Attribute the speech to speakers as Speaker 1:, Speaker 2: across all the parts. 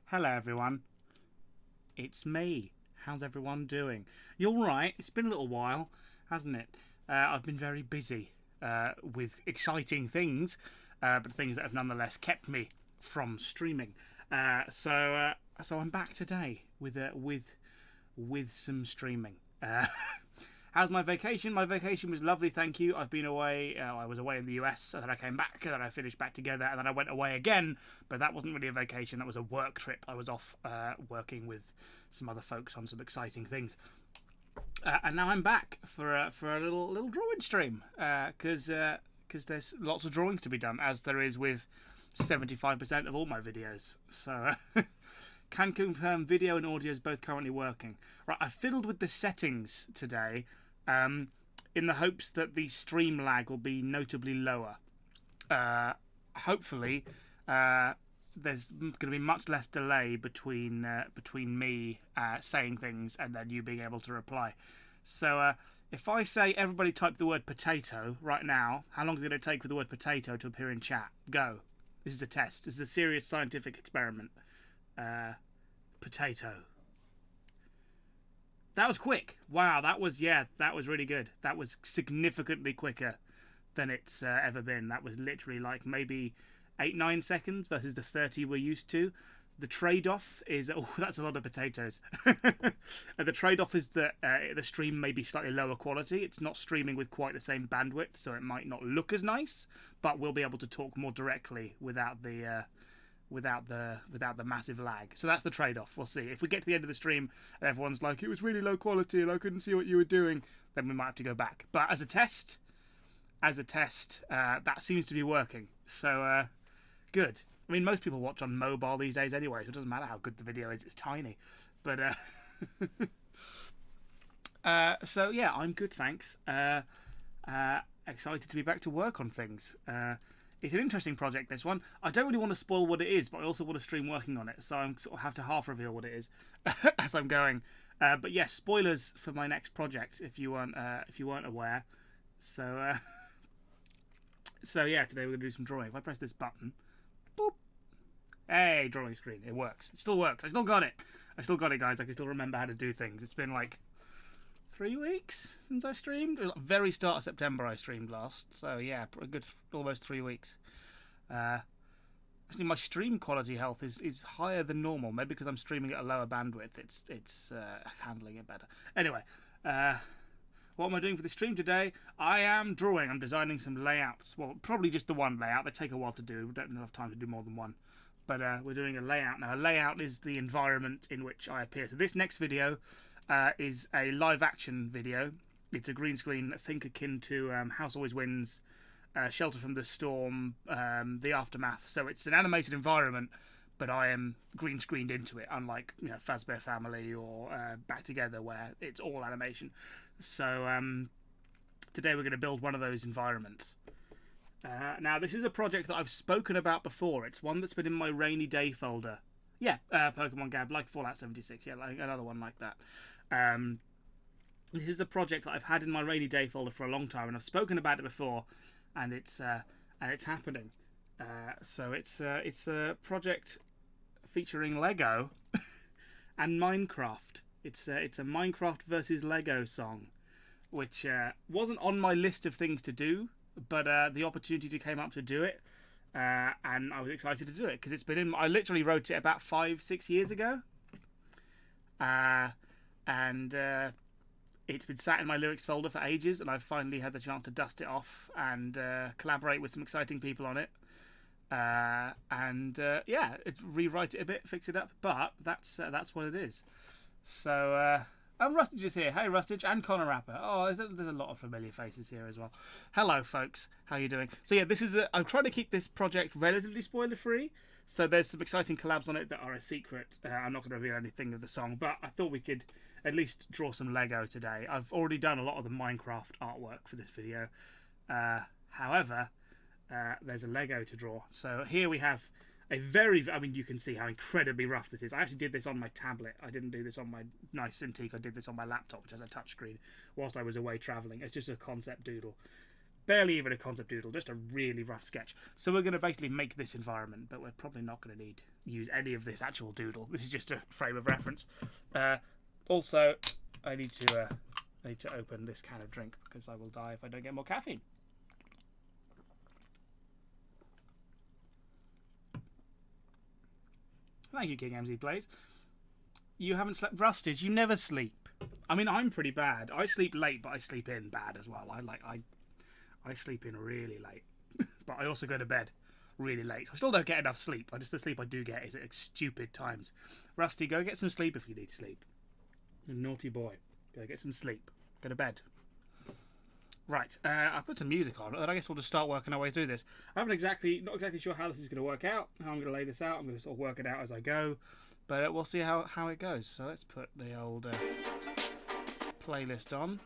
Speaker 1: Hello everyone. It's me. How's everyone doing? You all right? It's been a little while, hasn't it? I've been very busy with exciting things, but things that have nonetheless kept me from streaming. So I'm back today with some streaming. How's my vacation? My vacation was lovely, thank you. I've been away. I was away in the US, and then I came back, and then I finished back together, and then I went away again. But that wasn't really a vacation. That was a work trip. I was off working with some other folks on some exciting things. And now I'm back for a little drawing stream because there's lots of drawings to be done, as there is with 75% of all my videos. So can confirm video and audio is both currently working. Right, I fiddled with the settings today in the hopes that the stream lag will be notably lower. Hopefully, there's going to be much less delay between me saying things and then you being able to reply. So if I say everybody type the word potato right now, how long is it going to take for the word potato to appear in chat? Go. This is a test. This is a serious scientific experiment. Potato. That was quick. Wow, that was really good. That was significantly quicker than it's ever been. That was literally like maybe 8-9 seconds versus the 30 we're used to. The trade-off is, oh, that's a lot of potatoes. The trade-off is that the stream may be slightly lower quality. It's not streaming with quite the same bandwidth, so it might not look as nice, but we'll be able to talk more directly without the massive lag. So that's the trade-off. We'll see. If we get to the end of the stream and everyone's like, it was really low quality and I couldn't see what you were doing, then we might have to go back. But as a test, that seems to be working. So good. I mean, most people watch on mobile these days anyway, so it doesn't matter how good the video is. It's tiny. But so yeah, I'm good, thanks. Excited to be back to work on things. It's an interesting project, this one. I don't really want to spoil what it is, but I also want to stream working on it, so I sort of have to half reveal what it is as I'm going. But yes, spoilers for my next project if you weren't aware. So so yeah, today we're gonna do some drawing. If I press this button, boop, hey, drawing screen. It works. It still works. I still got it. Guys. I can still remember how to do things. It's been like 3 weeks since I streamed. It was very start of September I streamed last. So yeah, a good almost 3 weeks. Actually, my stream quality health is higher than normal. Maybe because I'm streaming at a lower bandwidth. It's handling it better. Anyway, what am I doing for the stream today? I am drawing. I'm designing some layouts. Well, probably just the one layout. They take a while to do. We don't have enough time to do more than one. But we're doing a layout now. A layout is the environment in which I appear. So this next video is a live action video. It's a green screen, think akin to House Always Wins, Shelter from the Storm, The Aftermath. So it's an animated environment, but I am green screened into it, unlike Fazbear Family or Back Together, where it's all animation. So today we're going to build one of those environments. Now this is a project that I've spoken about before. It's one that's been in my rainy day folder. Yeah, Pokemon Gab, like Fallout 76. Yeah, like another one like that. This is a project that I've had in my rainy day folder for a long time, and I've spoken about it before, and it's happening. So it's a project featuring Lego and Minecraft. It's a Minecraft versus Lego song, which wasn't on my list of things to do, but the opportunity came up to do it, and I was excited to do it because it's been in. I literally wrote it about 5-6 years ago, and it's been sat in my lyrics folder for ages, and I've finally had the chance to dust it off and collaborate with some exciting people on it. Yeah, rewrite it a bit, fix it up, but that's what it is. So Rustage is here. Hey, Rustage, and Connor Rapper. Oh, there's a lot of familiar faces here as well. Hello, folks. How you doing? So yeah, I'm trying to keep this project relatively spoiler free. So there's some exciting collabs on it that are a secret. I'm not going to reveal anything of the song, but I thought we could at least draw some Lego today. I've already done a lot of the Minecraft artwork for this video. However, there's a Lego to draw. So here we have a you can see how incredibly rough this is. I actually did this on my tablet. I didn't do this on my nice Cintiq. I did this on my laptop, which has a touchscreen, whilst I was away travelling. It's just a concept doodle. Barely even a concept doodle, just a really rough sketch. So we're going to basically make this environment, but we're probably not going to use any of this actual doodle. This is just a frame of reference. Also, I need to open this can of drink because I will die if I don't get more caffeine. Thank you, King MZ Plays. You haven't slept. Rusted, you never sleep. I mean, I'm pretty bad. I sleep late, but I sleep in bad as well. I sleep in really late, but I also go to bed really late. I still don't get enough sleep. The sleep I do get is at stupid times. Rusty, go get some sleep if you need sleep. You naughty boy. Go get some sleep. Go to bed. Right, I put some music on, and I guess we'll just start working our way through this. I'm not exactly sure how this is going to work out, how I'm going to lay this out. I'm going to sort of work it out as I go, but we'll see how it goes. So let's put the old playlist on.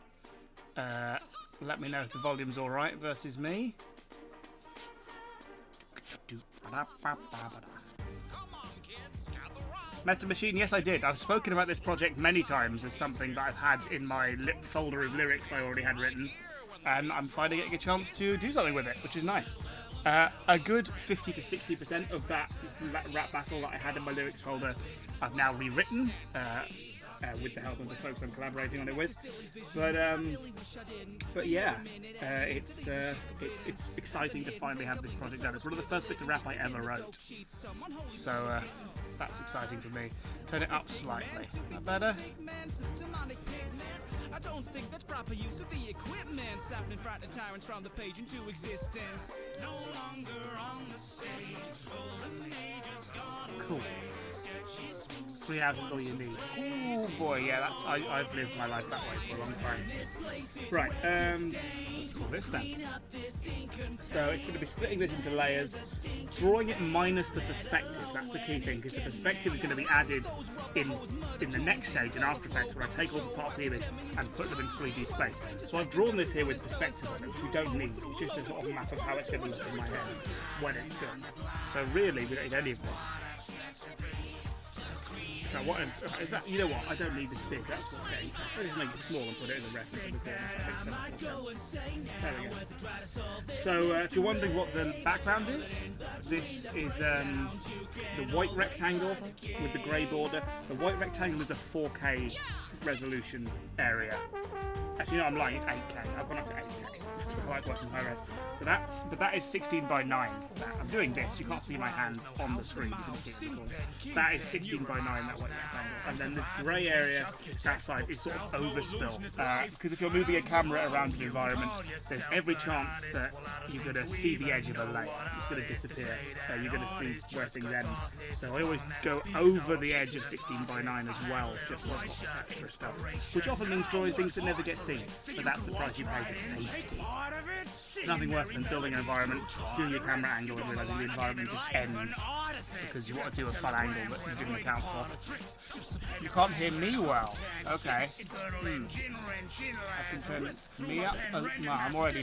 Speaker 1: Let me know if the volume's all right versus me. Meta Machine, yes I did. I've spoken about this project many times as something that I've had in my folder of lyrics I already had written. And I'm finally getting a chance to do something with it, which is nice. A good 50 to 60% of that rap battle that I had in my lyrics folder I've now rewritten. with the help of the folks I'm collaborating on it with. But yeah, it's exciting to finally have this project done. It's one of the first bits of rap I ever wrote, so that's exciting for me. Turn it up slightly. That better? I don't think that's proper use of the equipment. Sounding frightened tyrants from the page into existence. No longer on the stage. Golden age is gone. Cool. 3 hours is all you need. Oh boy, yeah, that's I've lived my life that way for a long time. Right, let's call this then. So it's going to be splitting this into layers, drawing it minus the perspective. That's the key thing, because the perspective is going to be added in the next stage in After Effects, where I take all the parts of the image and put them in 3D space. So I've drawn this here with perspective on it, which we don't need. It's just a sort of map of how it's going to look in my head when it's done. So really, we don't need any of this. Now what is that? You know what? I don't need this big. That's what's getting. I just make it small and put it in the reference of the corner. There we go. So if you're wondering what the background is, this is the white rectangle with the grey border. The white rectangle is a 4K resolution area. Actually, no, I'm lying. It's 8K. I've gone up to 8K. I like working high res. But that is 16 by 9. I'm doing this. You can't see my hands on the screen. You can see it before. That is 16 by 9. That white rectangle. And then the grey area outside is sort of overspill. Because if you're moving a camera around an environment, there's every chance that you're going to see the edge of a layer. It's going to disappear. You're going to see where things end. So I always go over the edge of 16 by 9 as well, just so I've got extra stuff. Which often means drawing things that never get seen. But that's the price you pay for safety. Nothing worse than building an environment, doing your camera angle and realising the environment just ends because you want to do a fun angle that you didn't account for. You can't hear me well. Okay. I can turn me up. Oh, no, I'm already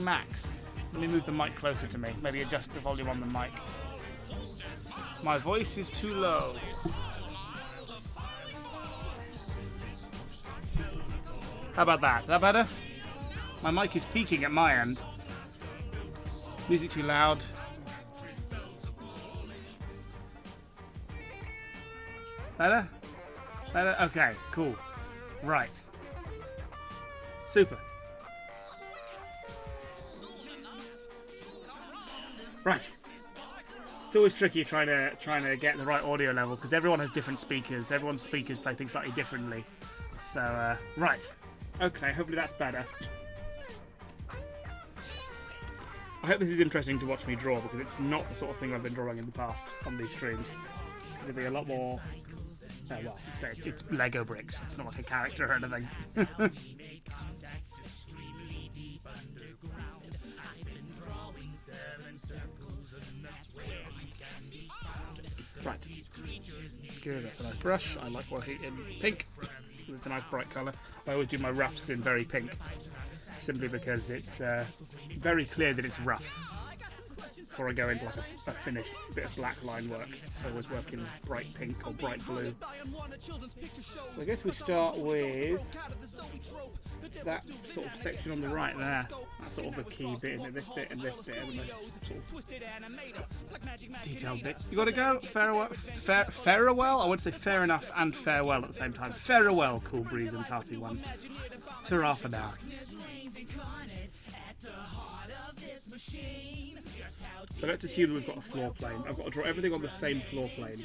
Speaker 1: max. Let me move the mic closer to me. Maybe adjust the volume on the mic. My voice is too low. How about that? Is that better? My mic is peaking at my end. Music too loud. Better? Better? Okay, cool. Right. Super. Right. It's always tricky trying to get the right audio level because everyone has different speakers. Everyone's speakers play things slightly differently. So, right. Okay, hopefully that's better. I hope this is interesting to watch me draw because it's not the sort of thing I've been drawing in the past on these streams. It's going to be a lot more... well, it's Lego bricks. It's not like a character or anything. Right. Good, that's a nice brush. I like working in pink. It's a nice bright colour. I always do my roughs in very pink, simply because it's very clear that it's rough. Before I go into like a finished bit of black line work, I always work in bright pink or bright blue. So I guess we start with that sort of section on the right there. That's sort of the key bit, isn't it? This bit and this bit, and the most sort of detailed bits. You got to go farewell. I would say fair enough and farewell at the same time. Farewell, Cool Breeze and Tarty One. Ta-ra for now. So let's assume that we've got a floor plane. I've got to draw everything on the same floor plane.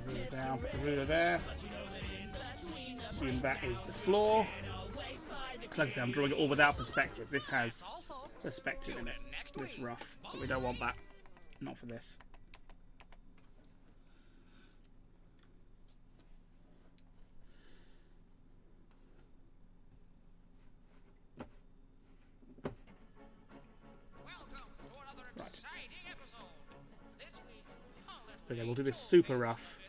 Speaker 1: Ruler down, put the ruler there. Assume that is the floor. Like I say, I'm drawing it all without perspective. This has perspective in it. This rough, but we don't want that. Not for this. Okay, we'll do this super rough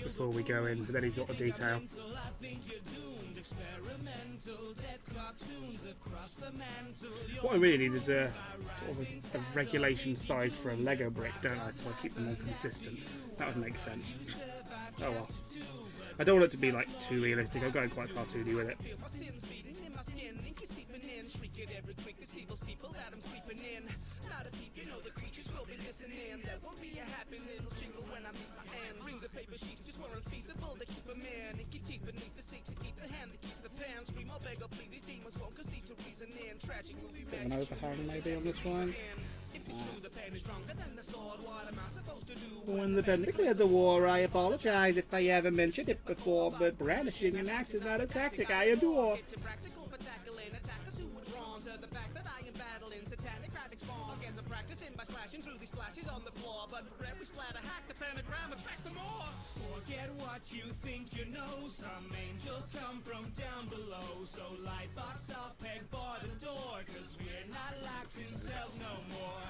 Speaker 1: before we go in with any sort of detail. What I really need is a sort of a regulation size for a Lego brick, don't I? So I keep them all consistent. That would make sense. Oh well. I don't want it to be like too realistic. I'm going quite cartoony with it.
Speaker 2: at every creek, this evil steeple that I'm creeping in. Not a peep, you know the creatures will be listening. There will be a happy little jingle when I meet my end. Rings of paper sheets just weren't feasible to keep them in. Inky teeth beneath the seat to keep the hand that keeps the pen. Scream, I'll beg, I'll plead, these demons won't concede to reason in. Tragic movie
Speaker 3: Bit of an overhang maybe on this one.
Speaker 2: if it's true, the pen is stronger than the sword. What am I supposed to do?
Speaker 3: When the pen declared the war, I apologize if I ever mentioned it before, but brandishing an axe is not a tactic I adore.
Speaker 2: It's impractical for tackling attackers who were drawn to the fact that I am battling satanic graphic spawn. Against I'm practicing by slashing through these splashes on the floor, but for every splatter hack, the pentagram attracts some more. Forget what you think you know. Some angels come from down below. So light box off, peg bar the door, 'cause we're not locked in cells no more.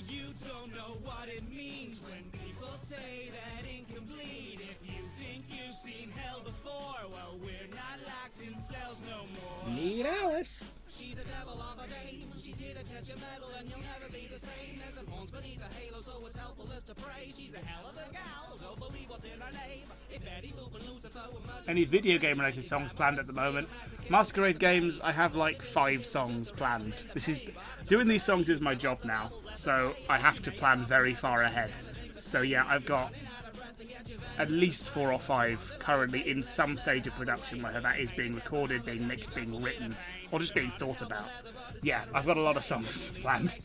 Speaker 2: You don't know what it means when people say that ink can bleed. If you think you've seen hell before, well, we're not locked in cells no more.
Speaker 3: Meet Alice.
Speaker 2: She's a devil of a dame. She's here to test your metal and you'll never be the same. There's some horns beneath the halo, so it's helpless to pray. She's a hell of a gal, don't believe what's in her name. If Betty Boop and Lucifer were merged...
Speaker 1: Any video game related songs planned at the moment? Masquerade games, I have like 5 songs planned. Doing these songs is my job now, so I have to plan very far ahead. So yeah, I've got at least 4 or 5 currently in some stage of production, whether that is being recorded, being mixed, being written, or just being thought about. Yeah, I've got a lot of songs planned.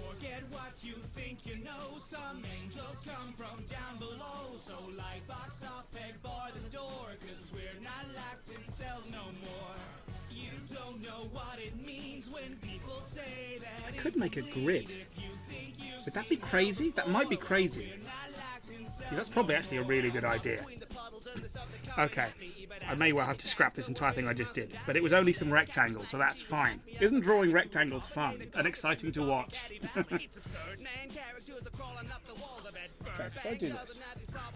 Speaker 2: Forget what you think you know. Some angels come from down below. So light box off, peg bar the door, 'cause we're not locked in cells no more. You don't know what it means when people say that.
Speaker 3: I could make a grid. Would that be crazy? That might be crazy.
Speaker 1: Yeah, that's probably actually a really good idea. Okay, I may well have to scrap this entire thing I just did, but it was only some rectangles, so that's fine. Isn't drawing rectangles fun and exciting to watch?
Speaker 3: Okay, so if I do this,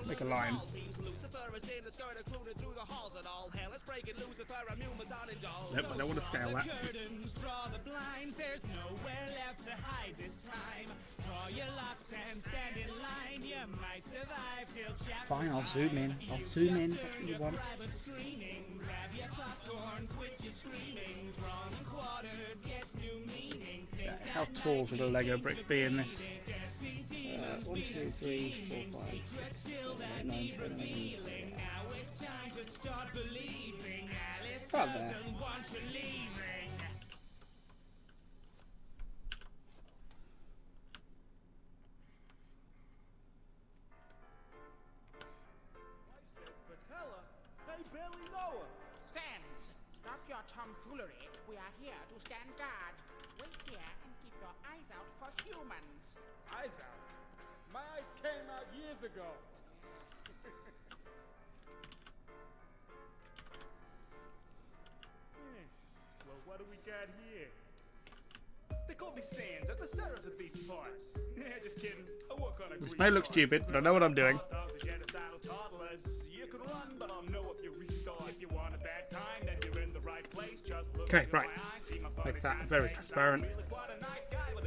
Speaker 3: make a line.
Speaker 1: Nope, I don't want to scale that.
Speaker 3: Fine, I'll zoom in. I'll zoom in. That's what you want.
Speaker 1: How tall should a Lego brick be in this?
Speaker 3: 1, 2, 3, 4, 5, 6, 7, 8, 9, 10, 11. About there.
Speaker 4: Sans, stop your tomfoolery. We are here to stand guard. Wait here and keep your eyes out for humans.
Speaker 5: Eyes out? My eyes came out years ago.
Speaker 2: Well, what do we got here? They call me Sans at the serif of these parts. Yeah, just kidding. I work on a
Speaker 1: This may look stupid, but I know what I'm doing.
Speaker 2: You can run, but I'll know if you restart. If you want a bad time, then you're in the right place. Just look
Speaker 1: Okay, right. Make that very transparent.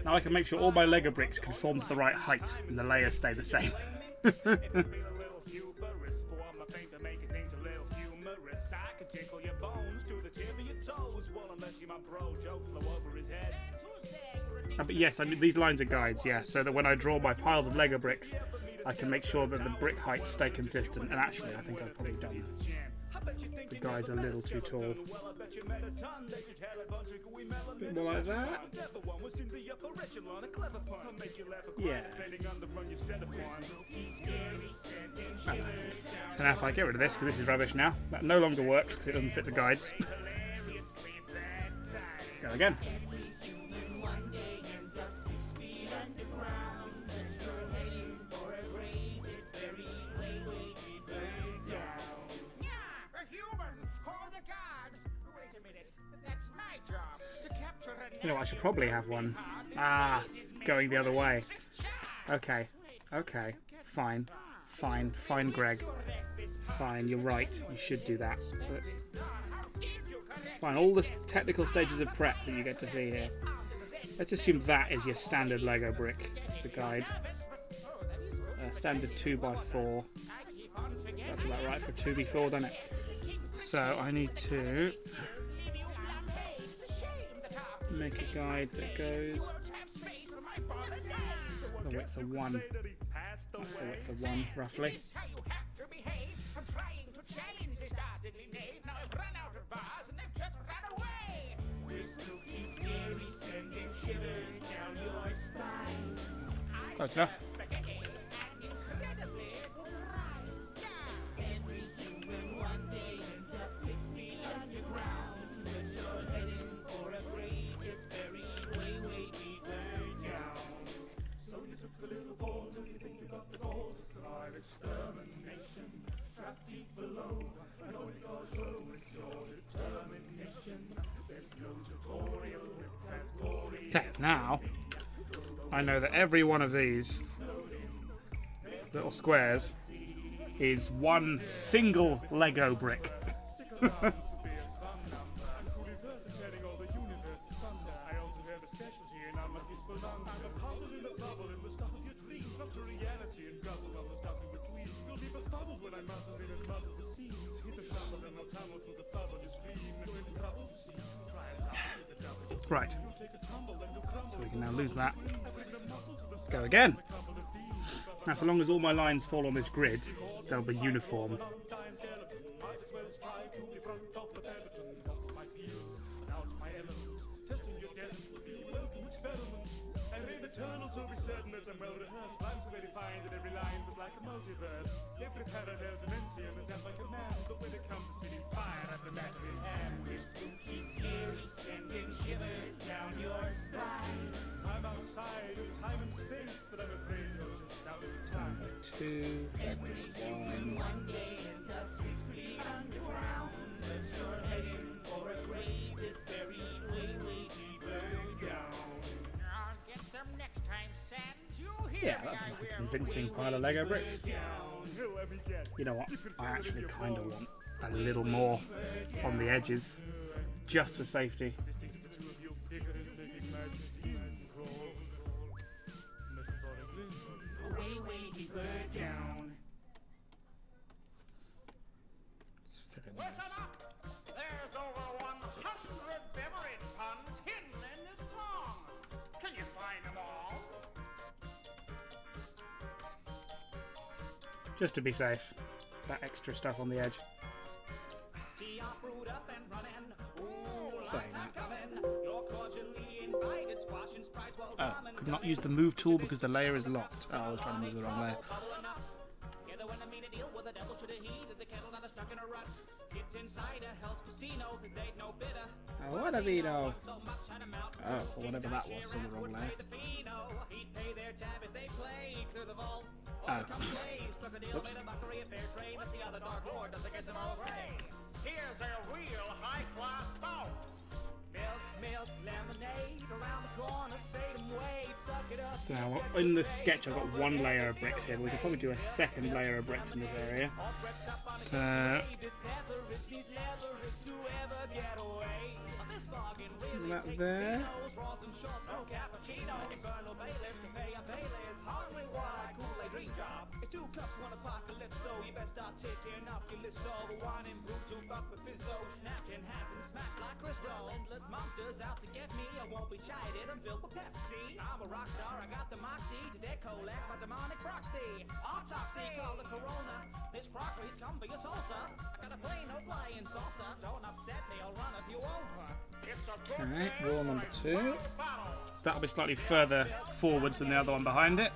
Speaker 1: Now I can make sure all my Lego bricks conform to the right height and the layers stay the same. But yes, I mean, these lines are guides, yeah, so that when I draw my piles of Lego bricks, I can make sure that the brick heights stay consistent. And actually, I think I've probably done that. The guide's a little too tall. A bit more like that. Yeah. So now if I get rid of this, because this is rubbish now, that no longer works because it doesn't fit the guides. Go again. You know, I should probably have one. Ah, going the other way. Okay, okay, fine, fine, fine, Greg. Fine, you're right. You should do that. So let's fine. All the technical stages of prep that you get to see here. Let's assume that is your standard Lego brick. It's a guide. Standard 2x4. That's about right for 2v4, doesn't it? So I need to make a guide that goes the width of 1. That's the width of 1, roughly. Close enough. Okay, now I know that every one of these little squares is one single Lego brick. Right, so we can now lose that. Go again. Now, so long as all my lines fall on this grid, they'll be uniform. Two, one. Yeah, that's like a convincing pile of Lego bricks. You know what? I actually kind of want a little more on the edges, just for safety.
Speaker 4: There's over 100 beverage puns hidden in this song. Can you find them all?
Speaker 1: Just to be safe, that extra stuff on the edge. Saying that. Oh, could not use the move tool because the layer is locked. Oh, I was trying to move the wrong layer. Oh, what a vino! Oh, or whatever that was, on the wrong layer. Oh. Whoops.
Speaker 4: Here's a real high-class bout.
Speaker 1: So now, in the sketch, I've got one layer of bricks here. We could probably do a second layer of bricks in this area. So, that there. Okay, wall number 2. That'll be slightly further forwards than the other one behind it.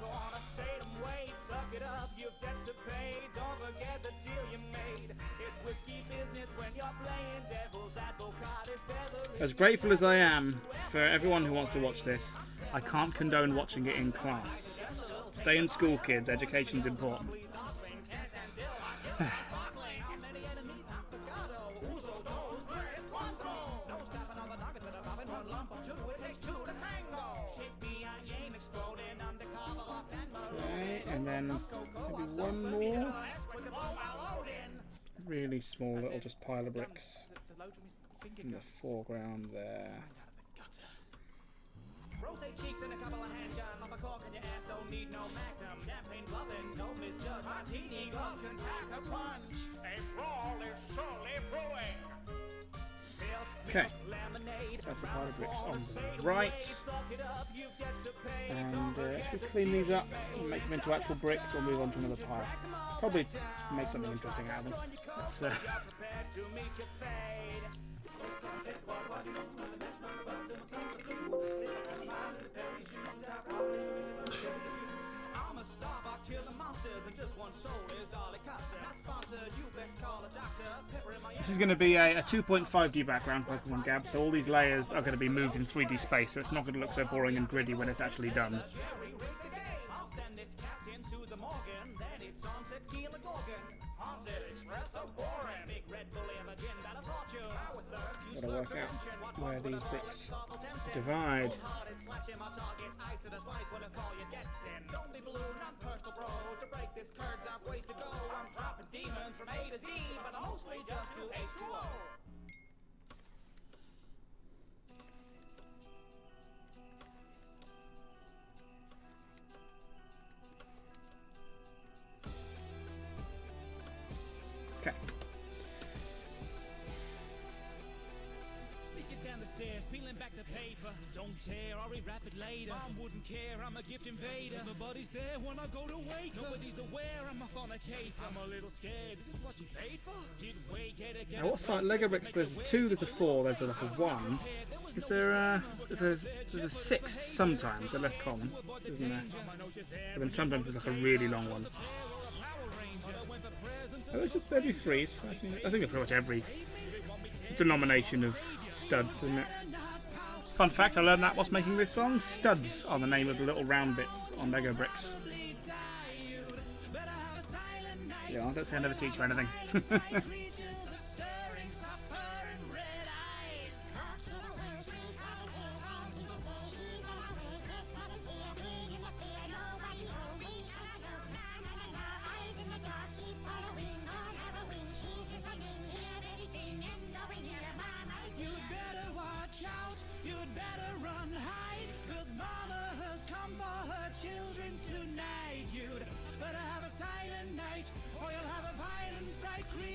Speaker 1: As grateful as I am for everyone who wants to watch this, I can't condone watching it in class. Stay in school, kids. Education's important. Okay, and then maybe one more. Really small little just pile of bricks in the foreground there.
Speaker 2: Rotate cheeks and a couple of handgun. Pop a cork in your ass, don't need no magnum. Champagne bluffing, don't misjudge. Martini gloves can pack a punch. A brawl is surely brewing.
Speaker 1: Okay, that's the pile of bricks on the right. And should we clean these up and make them into actual bricks, or move on to another pile? Probably make something interesting out of them. Let's, This is going to be a 2.5D background Pokemon Gab, so all these layers are going to be moved in 3D space, so it's not going to look so boring and gritty when it's actually done. Gotta work out where these bits divide. Okay.
Speaker 2: Down the stairs, peeling back the paper. Don't tear, I'll rewrap it later. I wouldn't care, I'm a gift invader. Nobody's there when I go to wake. Nobody's aware I'm a fornicator. I'm a little scared. Is this what you paid for? Did wait, get
Speaker 1: Now what size Lego bricks? There's a 2, there's a 4, there's like a 1. Is there there's a 6 sometimes, they're less common, isn't there? But then sometimes there's like a really long one. Oh, there's just 33s. I think they're pretty much every denomination of studs, isn't it? Fun fact, I learned that whilst making this song. Studs are the name of the little round bits on Lego bricks. Yeah, don't say I never teach you anything.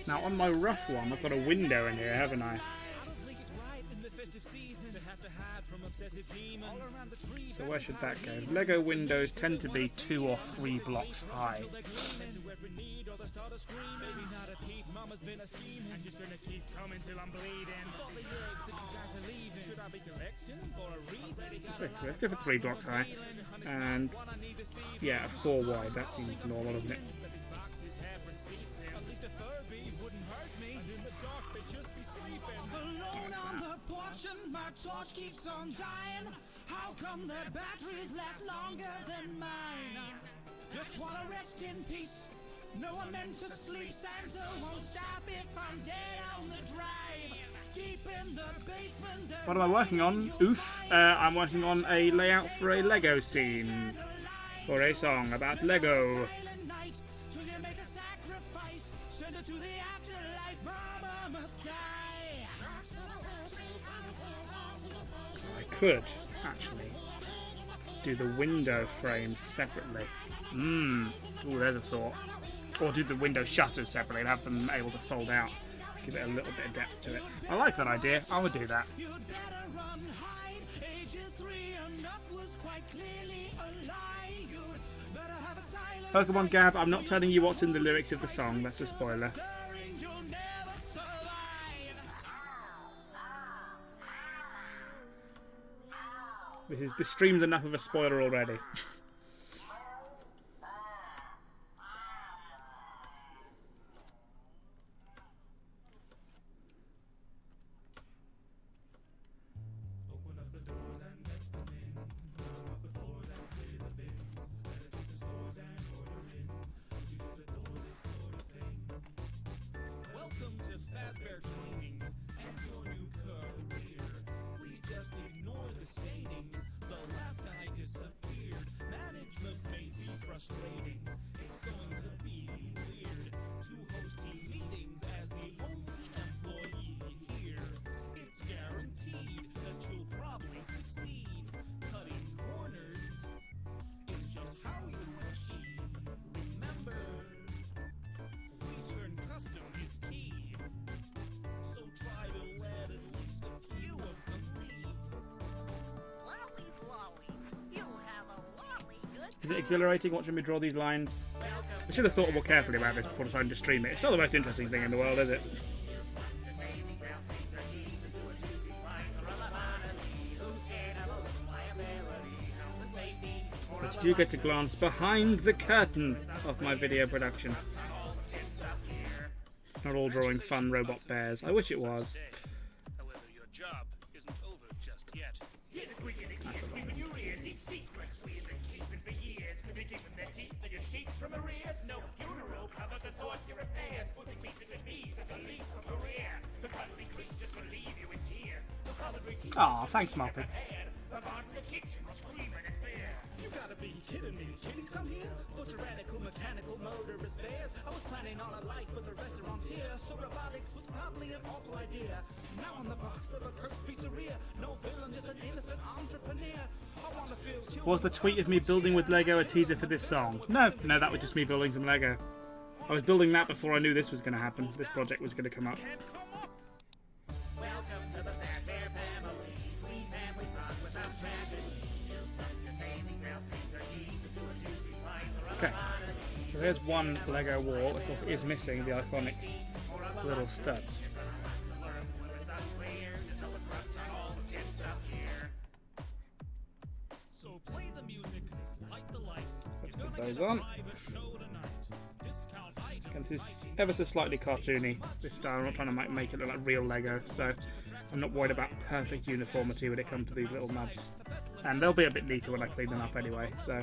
Speaker 1: Now on my rough one, I've got a window in here, haven't I? So where should that go? Lego windows tend to be 2 or 3 blocks high. Let's go for 3 blocks high. And yeah, 4 wide, that seems normal, doesn't it?
Speaker 2: My torch keeps on dying. How come their batteries last longer than mine? Just wanna rest in peace. No one meant to sleep. Santa won't stop if I'm dead on the drive. Deep in the basement.
Speaker 1: What am I working on? Oof. I'm working on a layout for a Lego scene. For a song about Lego. I could actually do the window frames separately. Ooh, there's a thought. Or do the window shutters separately and have them able to fold out. Give it a little bit of depth to it. I like that idea. I would do that. Pokemon Gab, I'm not telling you what's in the lyrics of the song. That's a spoiler. This stream's enough of a spoiler already. Is it exhilarating watching me draw these lines? I should have thought more carefully about this before deciding to stream it. It's not the most interesting thing in the world, is it? But you do get to glance behind the curtain of my video production. It's not all drawing fun robot bears. I wish it was.
Speaker 6: However, your job isn't over just yet.
Speaker 1: Aw, thanks, Moppy.
Speaker 2: You gotta be kidding me. Kitties come here for tyrannical mechanical murderous bears. I was planning on a life, but the restaurant's here, so robotics was probably an awful idea. Now I'm the boss of a cursed pizzeria. No villain, just an innocent entrepreneur. I wanna feel chill.
Speaker 1: Was the tweet of me building with Lego a teaser for this song? No, that was just me building some Lego. I was building that before I knew this was going to happen. This project was going to come up. Okay, so there's one Lego wall. Of course, it is missing the iconic little studs.
Speaker 2: So play the music, light the lights.
Speaker 1: Let's put those on. And this is ever so slightly cartoony, this style. I'm not trying to make it look like real Lego, so I'm not worried about perfect uniformity when it comes to these little nubs. And they'll be a bit neater when I clean them up anyway, so...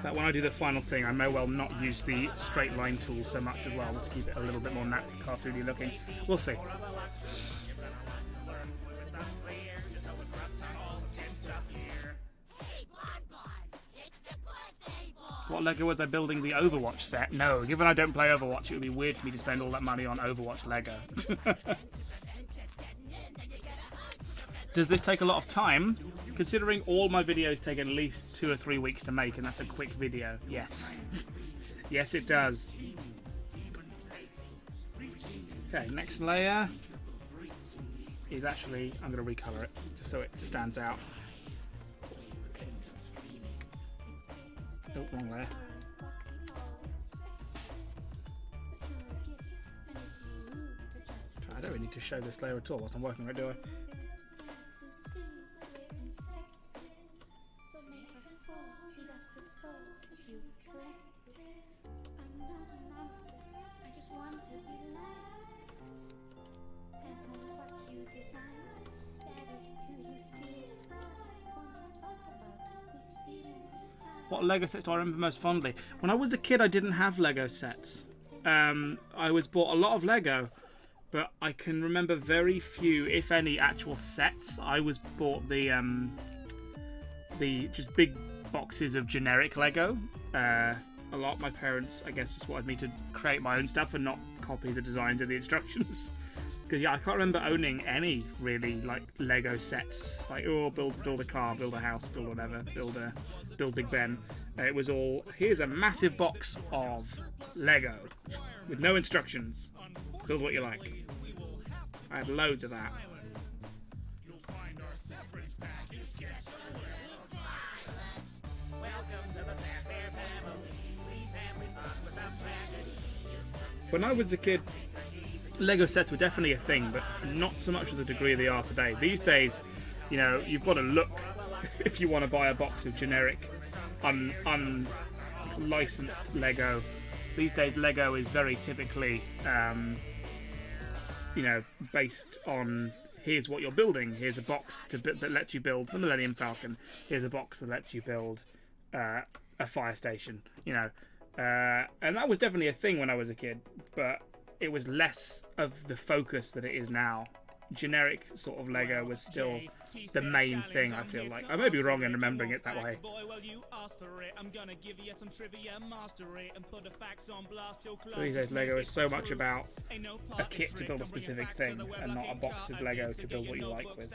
Speaker 1: That when I do the final thing, I may well not use the straight line tool so much as well. Let's keep it a little bit more cartoony looking. We'll see. What Lego was I building? The Overwatch set? No, given I don't play Overwatch, it would be weird for me to spend all that money on Overwatch Lego. Does this take a lot of time? Considering all my videos take at least 2 or 3 weeks to make, and that's a quick video. Yes. Yes, it does. Okay, next layer is actually... I'm going to recolor it, just so it stands out. Oh, wrong layer. I don't really need to show this layer at all whilst I'm working on it, do I? What Lego sets do I remember most fondly? When I was a kid, I didn't have Lego sets. I was bought a lot of Lego, but I can remember very few, if any, actual sets. I was bought the just big boxes of generic Lego. A lot. My parents, I guess, just wanted me to create my own stuff and not copy the designs of the instructions. Because yeah, I can't remember owning any really like Lego sets. Like, oh, build a car, build a house, build whatever, build Big Ben. It was all, here's a massive box of Lego with no instructions. Build what you like. I had loads of that. When I was a kid, Lego sets were definitely a thing, but not so much to the degree they are today. These days, you know, you've got to look if you want to buy a box of generic, unlicensed Lego. These days, Lego is very typically, you know, based on here's what you're building. Here's a box that lets you build the Millennium Falcon. Here's a box that lets you build a fire station. You know, and that was definitely a thing when I was a kid, but it was less of the focus that it is now generic sort of Lego was still the main thing, I feel like. I may be wrong in remembering it that way. These days Lego is so much about a kit to build a specific thing and not a box of Lego to build what you like with.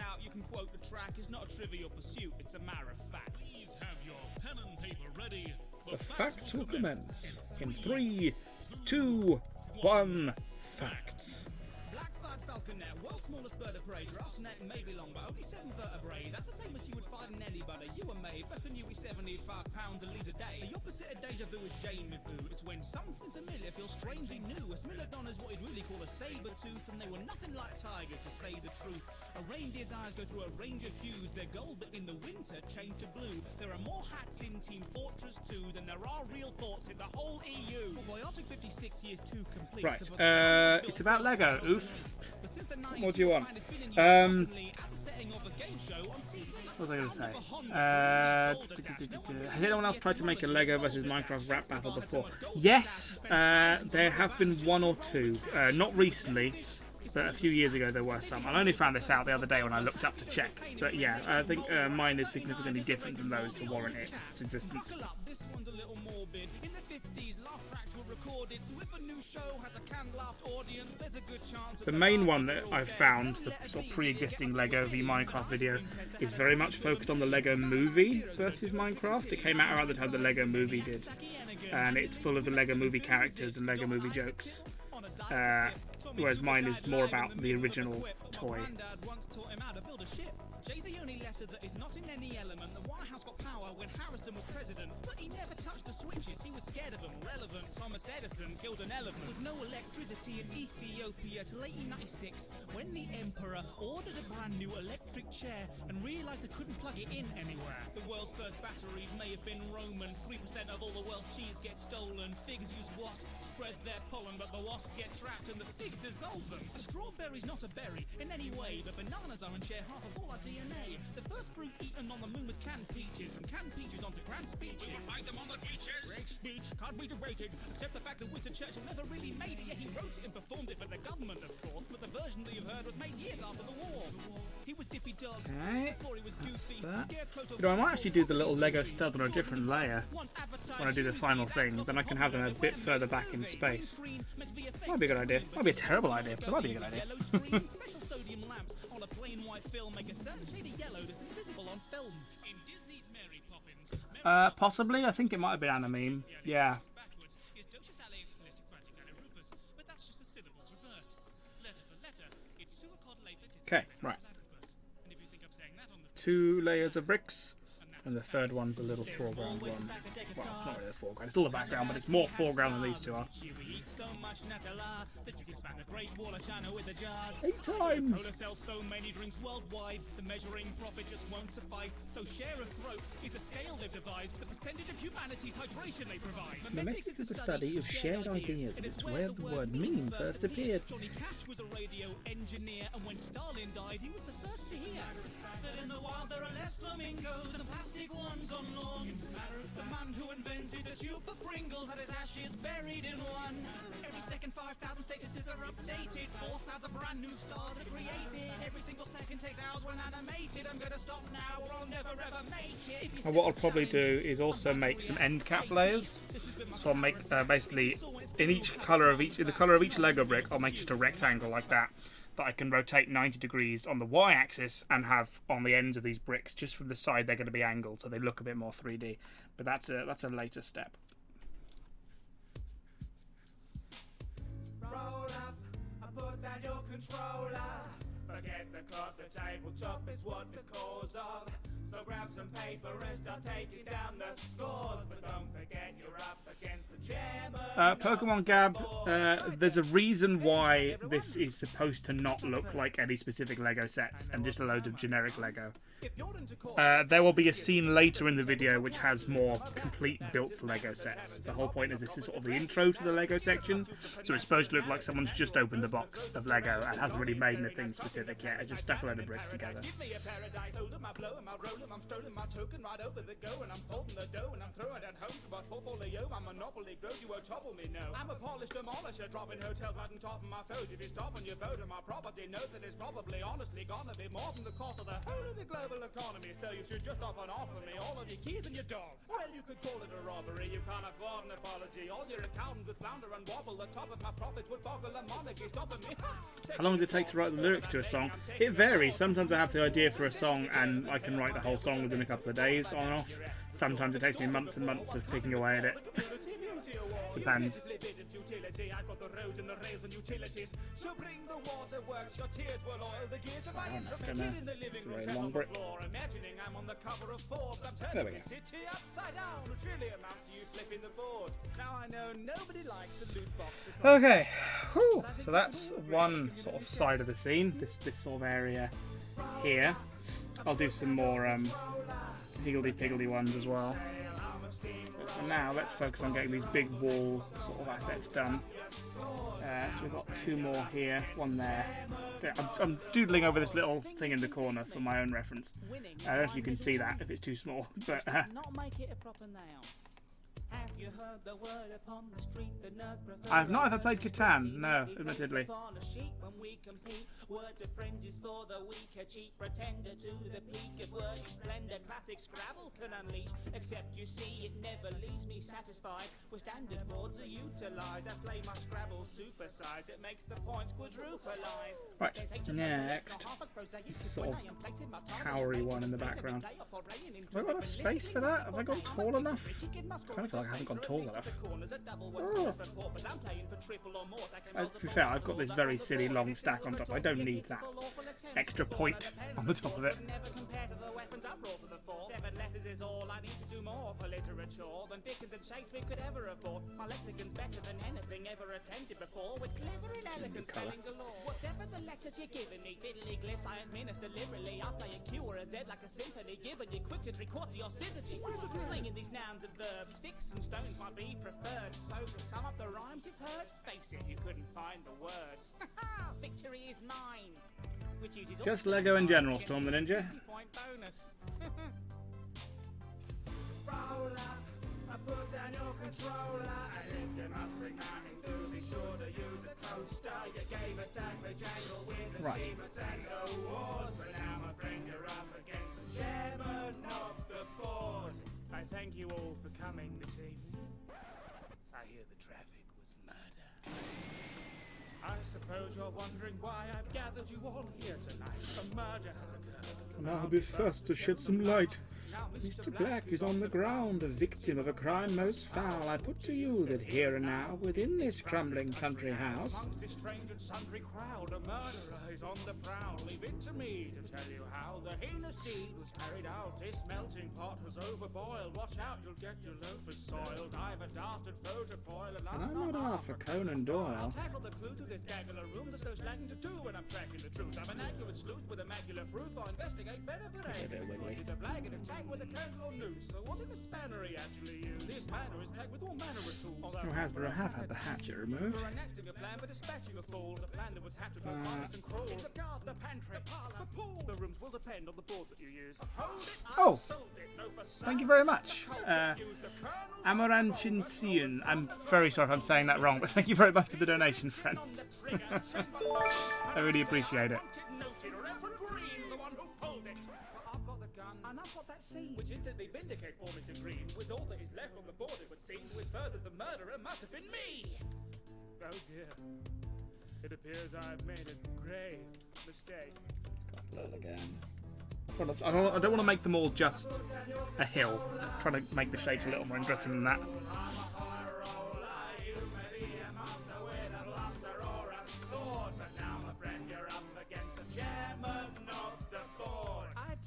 Speaker 1: The facts will commence in 3, 2, 1, facts.
Speaker 2: Falconet, world's smallest bird of prey, giraffe's neck may be long, but only 7 vertebrae. That's the same as you would find in any butter. You were made, reckon you eat 75 pounds a litre a day. The opposite of deja vu is Jamie Vu. It's when something familiar feels strangely new. A Smilodon is what you'd really call a saber tooth, and they were nothing like tigers, to say the truth. A reindeer's eyes go through a range of hues. They're gold, but in the winter change to blue. There are more hats in Team Fortress 2 than there are real thoughts in the whole EU. Well, Biotic 56 years too complete.
Speaker 1: Right, it's about Lego. Oof. What do you want? What was I going to say? Has anyone else tried to make a Lego versus Minecraft rap battle before? Yes, there have been 1 or 2. Not recently, but a few years ago there were some. I only found this out the other day when I looked up to check. But yeah, I think mine is significantly different than those to warrant its existence.
Speaker 2: This one's a little morbid. In the 50s, laugh tracks were recorded, so if a new show has a canned laughed audience, there's a good chance.
Speaker 1: The main one that I've found, the sort of pre-existing Lego v Minecraft video, is very much focused on the Lego movie versus Minecraft. It came out around the time the Lego movie did, and it's full of the Lego movie characters and Lego movie jokes. Whereas mine is more about the original toy.
Speaker 2: Jay's the only letter that is not in any element. The White House got power when Harrison was president, but he never touched the switches. He was scared of them. Relevant. Thomas Edison killed an elephant. There was no electricity in Ethiopia till 1896, when the emperor ordered a brand new electric chair and realised they couldn't plug it in anywhere. The world's first batteries may have been Roman. 3% of all the world's cheese gets stolen. Figs use wasps to spread their pollen, but the wasps get trapped and the figs dissolve them. A strawberry's not a berry in any way, but bananas are and share half of all our DNA. The first fruit eaten on the moon was canned peaches, and canned peaches onto grand speeches. We will find them on the beaches. Great speech, can't be debated, except the fact that Winston Churchill never really made it. Yeah, he wrote it and performed it for the government, of course, but the version that you've heard was made years after the war. He was Dippy Dog before he was Goofy.
Speaker 1: You know, I might actually do the little Lego stud on a different layer when I do the final thing. Then I can have them a bit further back in space. Might be a good idea. Might be a terrible idea, but it might be a good idea.
Speaker 2: Special sodium lamps on a plain white film make a certain shade of yellow that's invisible on film. In Disney's Mary Poppins,
Speaker 1: possibly. I think it might have been Animeme. Yeah. Okay, right. 2 layers of bricks, and the third one's a little foreground one. Well, not really the foreground, it's still the background, but it's more foreground than these two are. 8 times!
Speaker 2: Cola sells so many drinks worldwide, the measuring profit just won't suffice. So share of throat is a scale they've devised, the percentage of humanity's hydration they provide.
Speaker 3: Memetics is the study of shared ideas, and it's where the word meme first appeared.
Speaker 2: Johnny Cash was a radio engineer, and when Stalin died, he was the first to hear that in the wild there are less flamingos than plastic ones on lawns. The man who invented a tube for Pringles had his ashes buried in one. Every second 5,000 statuses are updated, 4,000 brand new stars are created. Every single second takes hours when animated. I'm gonna stop now or I'll never ever make it.
Speaker 1: And what I'll probably do is also make some end cap layers. So I'll make basically in the colour of each Lego brick, I'll make just a rectangle like that I can rotate 90 degrees on the y-axis and have on the ends of these bricks, just from the side, they're going to be angled, so they look a bit more 3D. But that's a later step.
Speaker 2: Roll up and put down your controller. Forget the clock, the tabletop is what the cause of. So grab some paper and start taking down the scores. But don't forget you're up against the chairman.
Speaker 1: Pokemon Gab, there's a reason why this is supposed to not look like any specific Lego sets and just a load of generic Lego. There will be a scene later in the video which has more complete built Lego sets. The whole point is this is sort of the intro to the Lego section, so it's supposed to look like someone's just opened the box of Lego and hasn't really made anything specific yet. It just stuck a load of bricks together.
Speaker 2: I'm stolen my token right over the go, and I'm folding the dough, and I'm throwing it home to my portfolio. My monopoly grows, you won't topple me, no. I'm a polished demolish it, dropping hotels right on top of my foes. If you stop on your boat on my property, note that it's probably honestly gonna be more than the cost of the whole of the global economy. So you should just stop and offer me all of your keys and your dog. Well, you could call it a robbery, you can't afford an apology. All your accountants would flounder and wobble, the top of my profits would boggle a monarchy, stopping me.
Speaker 1: How long does it take to write the lyrics to a song? It varies. Sometimes I have the idea for a song and I can write the whole song within a couple of days on and off. Sometimes it takes me months and months of picking away at it. Depends.
Speaker 2: I got the roads and the rails and utilities. So bring the waterworks, your tears will oil the gears of iron from a kid in the living room,
Speaker 1: very long brick.
Speaker 2: floor. Imagining I'm on the cover of Forbes. I'm turning the city upside down, which really amounts to you flipping the board. Now I know nobody likes a loot box.
Speaker 1: Okay, whew. So that's one sort of side of the scene. This sort of area here. I'll do some more higgledy-piggledy ones as well. But for now, let's focus on getting these big wall sort of assets done. So we've got two more here, one there. I'm doodling over this little thing in the corner for my own reference. I don't know if you can see that, if it's too small. But
Speaker 2: Not make it a proper noun. Have you heard the word upon the street? The nerd prefers
Speaker 1: I've not ever played Catan, no, admittedly.
Speaker 2: fall asleep when we compete. Word to friends is for the weak, a cheap pretender to the peak of word splendor. Classic Scrabble can unleash, except you see it never leaves me satisfied. With standard boards are utilised, I play my Scrabble supersized. It makes the points quadrupleize.
Speaker 1: Right, next, it's a sort of towery one in the background. Have I got enough space for that? Have I gone tall enough? I kind of feel like I haven't gone tall enough. Oh. To be fair, I've got this very silly long stack on top. I don't need that extra point on the top of it.
Speaker 2: Letters is all I need to do more for literature than Dickens and Shakespeare could ever have bought. My lexicon's better than anything ever attempted before, with clever and elegant spelling galore. Whatever the letters you're giving me, fiddly glyphs I administer liberally. I play a Q or a Z like a symphony, giving you quick to three-quarter your syzygy. Slinging these nouns and verbs, sticks and stones might be preferred. So to sum up the rhymes you've heard, face it, you couldn't find the words. Victory is mine. Which uses
Speaker 1: Just Lego in general, Storm the Ninja.
Speaker 2: 50-point bonus. Roller, I put down your controller. And if you must bring money, do be sure to use a coaster. You gave a tag for jangle with
Speaker 1: Right.
Speaker 2: achievements and awards. But now, my friend, you're up against the chairman of the board. I thank you all for coming this evening. I hear the traffic was murder. I suppose you're wondering why I've gathered you all here tonight. A murder has occurred.
Speaker 1: And I'll be first to shed some light. Mr. Black is on the ground, a victim of a crime most foul. I put to you that here and now, within this crumbling country house,
Speaker 2: Amongst this strange and sundry crowd, a murderer is on the prowl. Leave it to me to tell you how the heinous deed was carried out. This melting pot has overboiled. Watch out, you'll get your loafers soiled. I've a dastard foe to foil, and
Speaker 1: and I'm not half a Conan
Speaker 2: I'll
Speaker 1: Doyle.
Speaker 2: tackle the clue to this gaggle of room. There's no slagging to do when I'm tracking the truth. I'm an accurate sleuth with immaculate proof. I'll investigate better than anyone. Did a blag and a tag with a candle or noose. So what did the spanner he actually used? This manor is packed with all manner of tools.
Speaker 1: Mr. Hasbro have had the hatchet removed.
Speaker 2: For enacting a plan for dispatching a fool. The plan that was hatched with no violence and cruel. The guard, the pantry, the parlour, the pool. The rooms will depend on the board that you use. Hold it,
Speaker 1: Oh,
Speaker 2: sold it. No, for
Speaker 1: thank you very much. Amaranchincian. I'm very sorry if I'm saying that wrong, but thank you very much for the donation, friend. I really appreciate it.
Speaker 2: I've got the gun, and I've got that scene, which instantly vindicate poor Mr. Green. With all that is left on the board, it would seem, with further the murderer must have been me. Oh dear. It appears I've made a grave mistake.
Speaker 3: Again.
Speaker 1: Well, I don't want to make them all just a hill. I'm trying to make the shapes a little more interesting than that.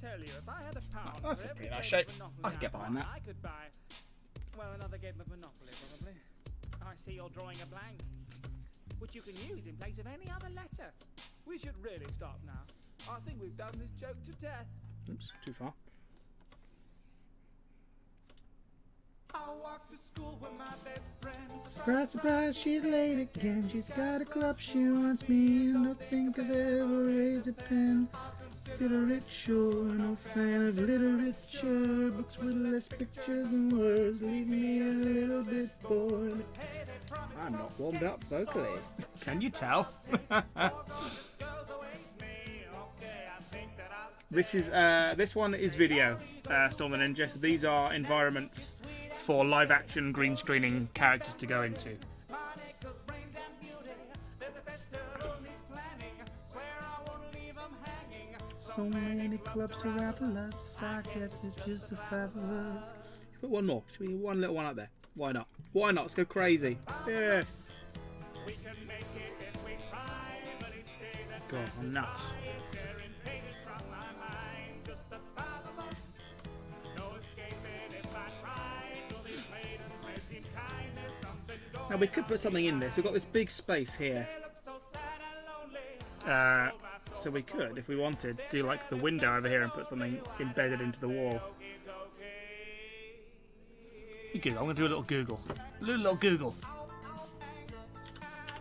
Speaker 2: Tell you, if I had a pound,
Speaker 1: Oh, that's a pretty nice shape. I could get behind that.
Speaker 2: I could buy, well, another game of Monopoly, probably. I see you're drawing a blank, which you can use in place of any other letter. We should really stop now. I think we've done this joke to death.
Speaker 1: Oops, too far.
Speaker 2: I walk to school with my best friend.
Speaker 1: Surprise, surprise, she's late again. She's got a club, she wants me, and don't think I've ever raised a pen.
Speaker 3: literature, no fan of literature. Books with less pictures and words leave me a little bit bored. I'm not warmed up vocally.
Speaker 1: Can you tell? This one is video, Storm the Ninja. So these are environments for live action green screening characters to go into.
Speaker 3: So many clubs to raffle us. I guess it's just the five of us. Put one more. Should we one little one up there? Why not? Why not? Let's go crazy. Yeah.
Speaker 1: God, I'm nuts.
Speaker 3: Now we could put something in this. We've got this big space here.
Speaker 1: So we could, if we wanted, do like the window over here and put something embedded into the wall. Google. I'm going to do a little Google. Little Google.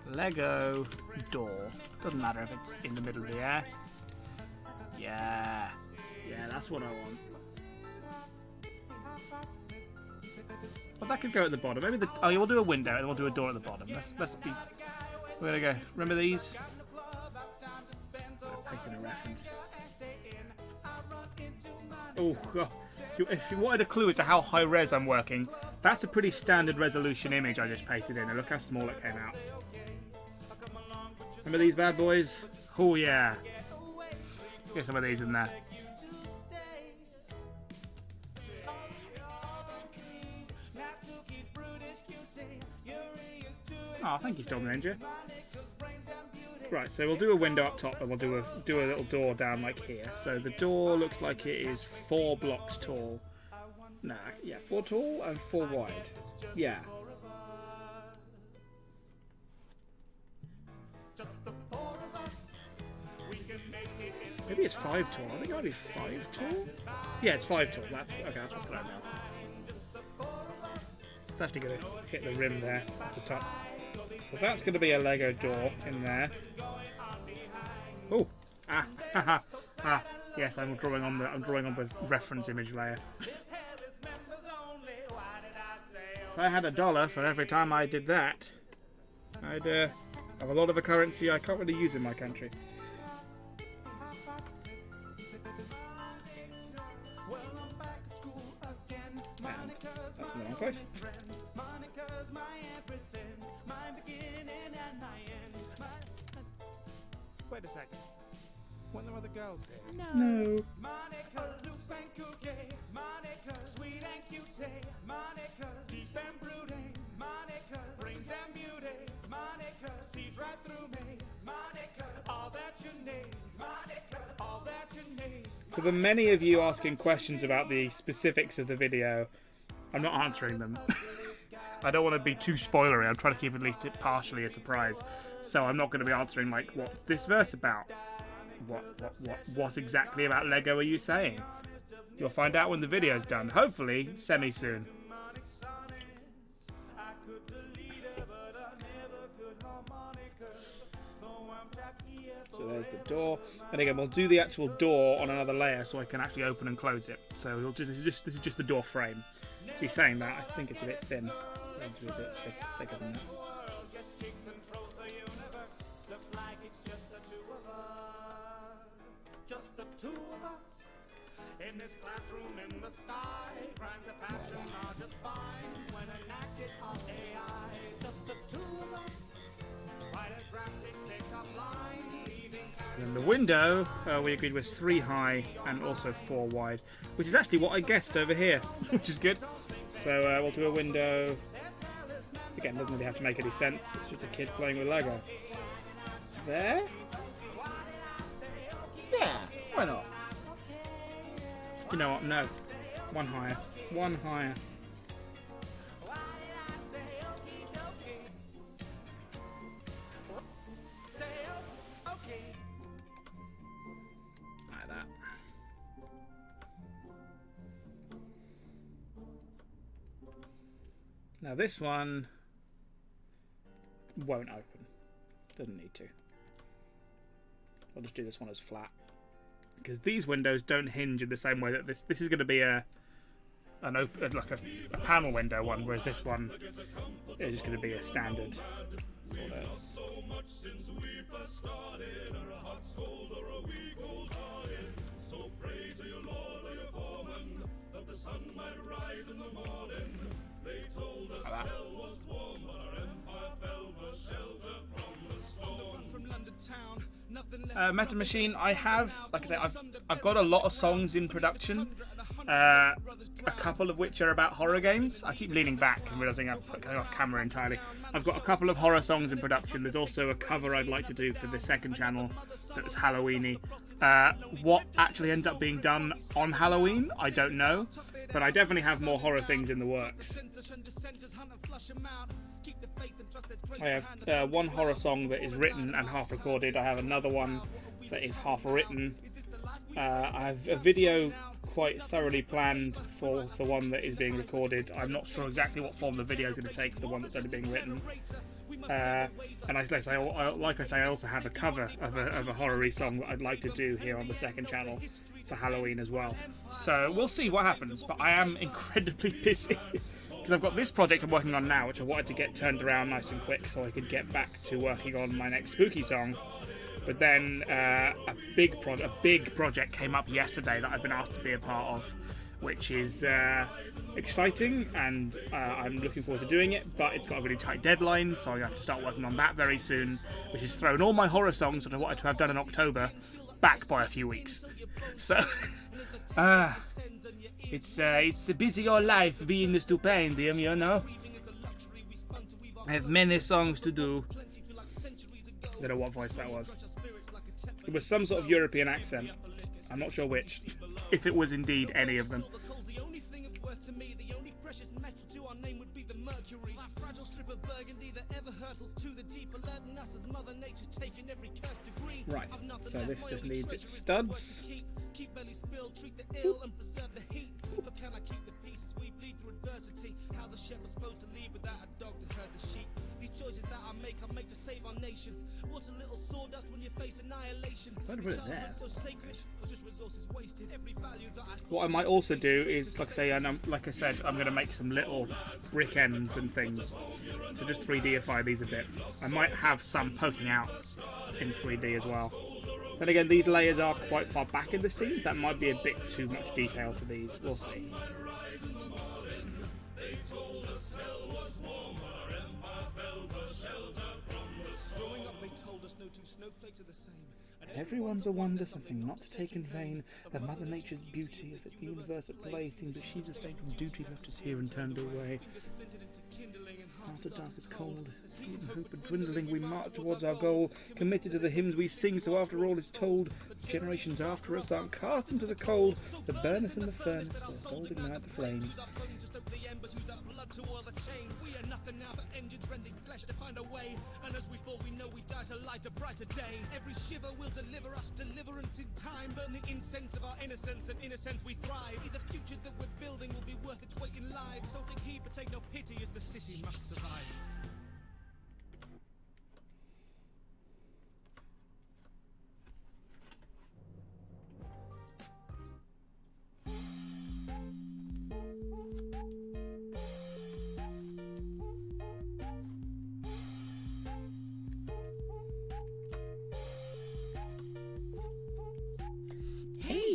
Speaker 1: Lego door. Doesn't matter if it's in the middle of the air. Yeah. Yeah, that's what I want. Well, that could go at the bottom. Maybe the... Oh, yeah, we'll do a window and we'll do a door at the bottom. Let's be... Where'd I go? Remember these? Pasting a reference. Oh, God. If you wanted a clue as to how high res I'm working, that's a pretty standard resolution image I just pasted in, and look how small it came out. Remember these bad boys? Oh, yeah. Let's get some of these in there. Oh, thank you, Storm Ninja. Right, so we'll do a window up top and we'll do a little door down like here. So the door looks like it is 4 blocks tall. Nah, yeah, 4 tall and 4 wide. Yeah. Maybe it's 5 tall. I think it might be 5 tall. Yeah, it's 5 tall. That's okay. That's what's going on. It's actually going to hit the rim there at the top. So that's going to be a Lego door in there. Oh, yes, I'm drawing on the reference image layer. If I had $1 for every time I did that, I'd have a lot of a currency I can't really use in my country. And that's in the wrong place.
Speaker 5: Wait a second. Weren't there other girls here?
Speaker 3: No. For the many of you asking questions about the specifics of the video, I'm not answering them. I don't want to be too spoilery. I'm trying to keep at least it partially a surprise. So I'm not going to be answering like, what's this verse about? What exactly about Lego are you saying? You'll find out when the video's done. Hopefully, semi-soon. So there's the door. And again, we'll do the actual door on another layer so I can actually open and close it. So we'll this is just the door frame. She's saying that. I think it's a bit thin. It's a bit thicker than that.
Speaker 2: Just the two of us in this classroom in the sky. Crimes of passion are just fine when enacted on AI. Just the two of us. Write a drastic pickup line, leaving.
Speaker 1: And the window we agreed was 3 high and also 4 wide, which is actually what I guessed over here, which is good. So we'll do a window. Again, doesn't really have to make any sense. It's just a kid playing with Lego. There. Yeah, why not? You know what? No. One higher. One higher. Like that. Now this one won't open. Doesn't need to. I'll just do this one as flat.
Speaker 3: because these windows don't hinge in the same way that this is going to be a panel window one, whereas this one is just going to be a standard sort of. Like that. Meta Machine, I have, like I say, I've got a lot of songs in production, a couple of which are about horror games. I keep leaning back and realising I'm going off camera entirely. I've got a couple of horror songs in production. There's also a cover I'd like to do for the second channel that's Halloweeny. What actually ends up being done on Halloween, I don't know, but I definitely have more horror things in the works. I have one horror song that is written and half recorded. I have another one that is half written. I have a video quite thoroughly planned for the one that is being recorded. I'm not sure exactly what form the video is going to take for the one that's only being written. And like I say, I also have a cover of a horror-y song that I'd like to do here on the second channel for Halloween as well. So we'll see what happens, but I am incredibly busy. Because I've got this project I'm working on now, which I wanted to get turned around nice and quick so I could get back to working on my next spooky song. But then a big project came up yesterday that I've been asked to be a part of, which is exciting, and I'm looking forward to doing it, but it's got a really tight deadline, so I have to start working on that very soon, which has thrown all my horror songs that I wanted to have done in October back by a few weeks. So, it's a busy old life being the Stupendium, you know. I have many songs to do. I don't know what voice that was. It was some sort of European accent. I'm not sure which. If it was indeed any of them. Right, so this just needs its studs. Keep bellies filled, treat the ill and preserve the heat. But can I keep the peace as we bleed through adversity? How's a shepherd supposed to lead without a dog to herd the sheep? These choices that I make to save our nation. What's a little sawdust when you face annihilation? So sacred, or just resources wasted? Every value that what I might also do is, like I said, I'm going to make some little brick ends and things to just 3Dify these a bit. I might have some poking out in 3D as well. Then again, these layers are quite far back in the scenes. That might be a bit too much detail for these. We'll see. Everyone's a wonder, something not to take in vain. Of Mother Nature's beauty, of its universe at play, seems that she's a fatal duty left us here and turned away. After dark is cold, fear and hope are dwindling, we march towards our goal, committed to the hymns we sing, so after all is told, generations after us aren't cast into the cold, to burn us in the furnace, our souls ignite the flames. We are nothing now but engines rending flesh to find a way, and as we fall we know we die to light a brighter day. Every shiver will deliver us deliverance in time, burn the incense of our innocence, and innocence we thrive. The future that we're building will be worth its weight in lives, so take heed but take no pity as the city must survive.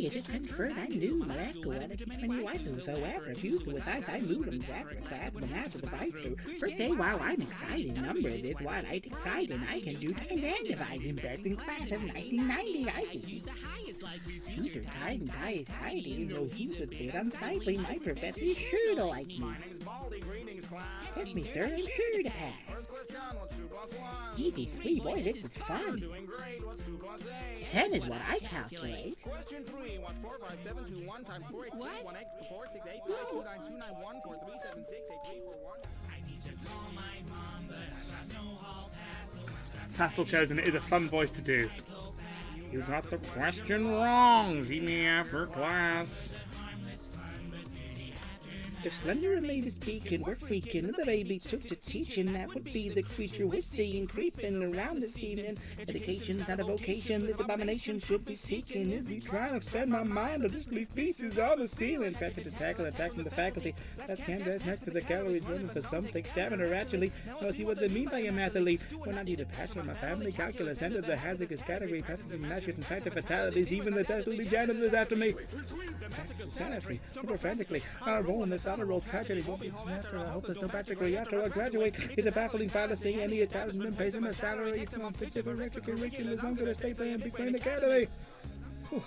Speaker 7: It is transferred, I knew, Malacco, and it's many waifu, so after a few without I move them after class, but after the waifu. First day while I'm excited, numbers is what I decide, and I can do time and dividing best in class of 1990. I can use the highest likely future time and tie is hiding, though he's a bit unsightly. My professor is sure to like me. Set me third, I'm sure to pass. Easy 3, boy, this is fun. 10 is what I calculate.
Speaker 2: Question 3, what's 4, 5, 7, 2, 1 times 4, 8, 3, 1, x, 4, 6, 8, 5, 2, 9, 2, 9, 1, 4, 3, 7, 6, 8, 3, 4, 1. I need to call my mom, but I got no hall pass.
Speaker 3: Pastel Chosen is a fun voice to do. You got the question wrong. See me after class.
Speaker 7: If slender and lady speaking, we're freaking, and the baby took to teaching, that would be the creature we're seeing creeping around this evening. Education's not a vocation, this abomination should be seeking. Is he trying to expand my mind, or just leave pieces on the ceiling? Scratching to tackle, attacking the faculty. That's Candace next to the gallery, running for something, stabbing her actually. No, see what they mean by a mathlete. When I need a passion, my family calculus entered the hazardous category, passing matches and fact of fatalities, even the deathly janitors after me. Sanity, over frantically, I roll in this honor roll tragedy. Won't be after, I hope there's no practically after I graduate. It's a baffling fallacy, any establishment pays him a salary. It's not fictive or ridiculous, I'm gonna stay playing Big Brain Academy. Whew.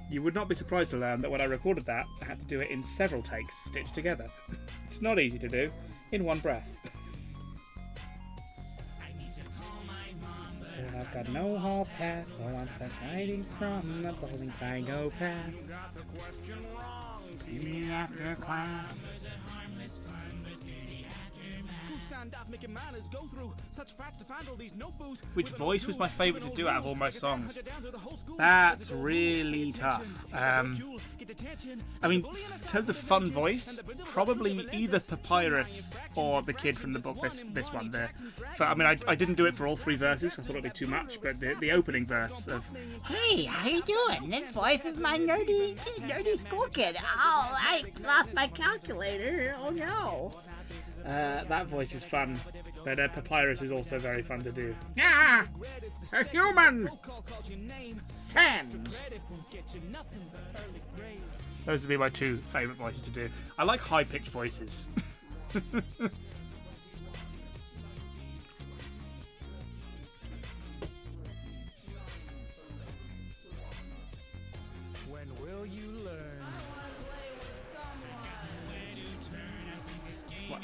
Speaker 7: You would not be surprised to learn that when I recorded that, I had to do it in several takes, stitched together. It's not easy to do, in one breath. Well, I've got no hall pass, no I'm hiding from the bowling psychopath. See me after class.
Speaker 1: Which voice was my favourite to do out of all my songs? That's really tough. I mean, in terms of fun voice, probably either Papyrus or the kid from the book. This one there. I didn't do it for all three verses. I thought it'd be too much. But the opening verse of
Speaker 8: Hey, how you doing? This voice is my nerdy school kid. Oh, I lost my calculator. Oh no.
Speaker 1: that voice is fun. But Papyrus is also very fun to do.
Speaker 8: Ah, a human. Sans.
Speaker 1: Those would be my two favourite voices to do. I like high-pitched voices.
Speaker 2: When will you learn?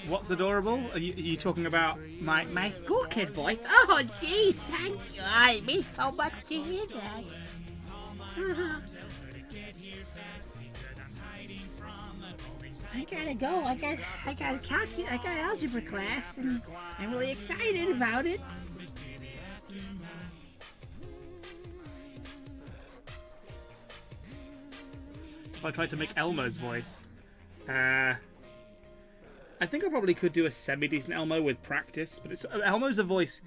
Speaker 1: What's adorable? Are you talking about
Speaker 8: My school kid voice. Oh, geez, thank you. I mean so much to hear that. I gotta go. I got algebra class, and I'm really excited about it.
Speaker 1: if I tried to make Elmo's voice? I think I probably could do a semi-decent Elmo with practice, but Elmo's a voice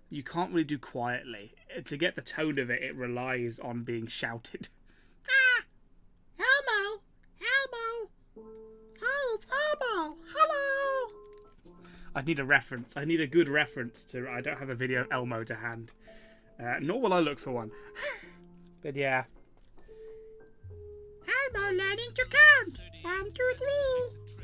Speaker 1: you can't really do quietly. To get the tone of it, it relies on being shouted.
Speaker 8: Ah! Elmo! Elmo! Oh, it's Elmo! Hello!
Speaker 1: I'd need a reference. I need a good reference to... I don't have a video of Elmo to hand. Nor will I look for one. But yeah.
Speaker 8: Elmo learning to count! 1, 2, 3!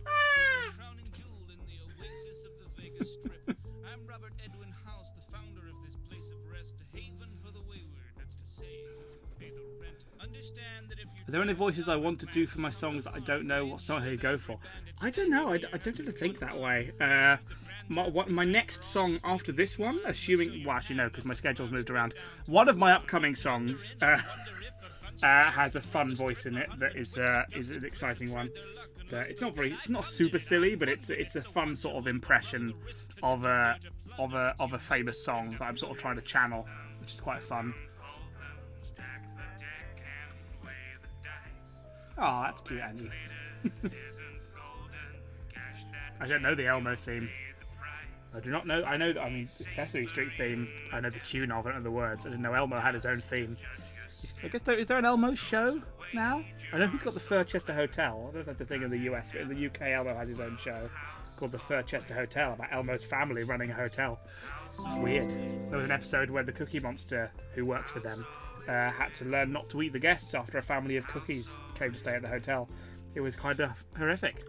Speaker 8: Ah!
Speaker 6: Crowning jewel in the oasis of the Vegas Strip. I'm Robert Edwin House, the founder of this place of rest, a haven for the wayward. That's to say, pay the rent. Understand that if you...
Speaker 1: Are there any voices I want to do for my songs that I don't know what song to go for? I don't know. I don't tend to think that way. My next song after this one, assuming... Well, actually, no, because my schedule's moved around. One of my upcoming songs has a fun voice in it that is an exciting one. It's not super silly, but it's a fun sort of impression of a famous song that I'm sort of trying to channel, which is quite fun. Oh, that's cute, Angie. I don't know the Elmo theme. I do not know. I mean, the Sesame Street theme. I know the tune of it and the words. I didn't know Elmo had his own theme. I guess is there an Elmo show now? I know he's got the Furchester Hotel. I don't know if that's a thing in the US, but in the UK, Elmo has his own show called the Furchester Hotel about Elmo's family running a hotel. It's weird. There was an episode where the Cookie Monster, who works for them, had to learn not to eat the guests after a family of cookies came to stay at the hotel. It was kind of horrific.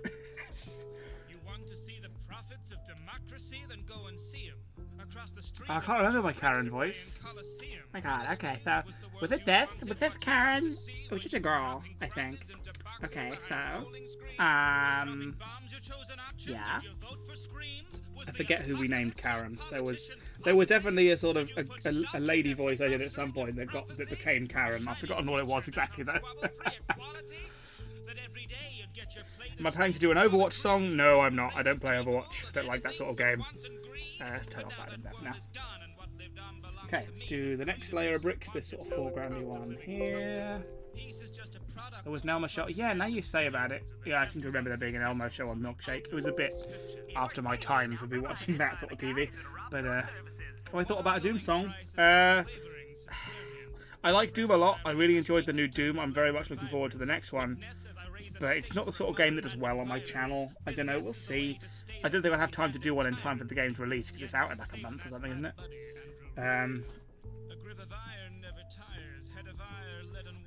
Speaker 6: You want to see the profits of democracy? Then go and see 'em. Across the street.
Speaker 1: I can't remember my Karen voice.
Speaker 8: My God, okay, so was this Karen? It was just a girl, I think. Okay, so, yeah.
Speaker 1: I forget who we named Karen. There was definitely a sort of a lady voice I did at some point that became Karen. I've forgotten what it was exactly though. Am I planning to do an Overwatch song? No, I'm not. I don't play Overwatch. Don't like that sort of game. Let's turn off that in depth now. Okay, let's do the next layer of bricks, this sort of foregroundy one here. There was an Elmo show. Yeah, now you say about it. Yeah, I seem to remember there being an Elmo show on Milkshake. It was a bit after my time for me watching that sort of TV. But, I thought about a Doom song. I like Doom a lot. I really enjoyed the new Doom. I'm very much looking forward to the next one. But it's not the sort of game that does well on my channel. I don't know, we'll see. I don't think I'll have time to do one in time for the game's release, because it's out in like a month or something, isn't it?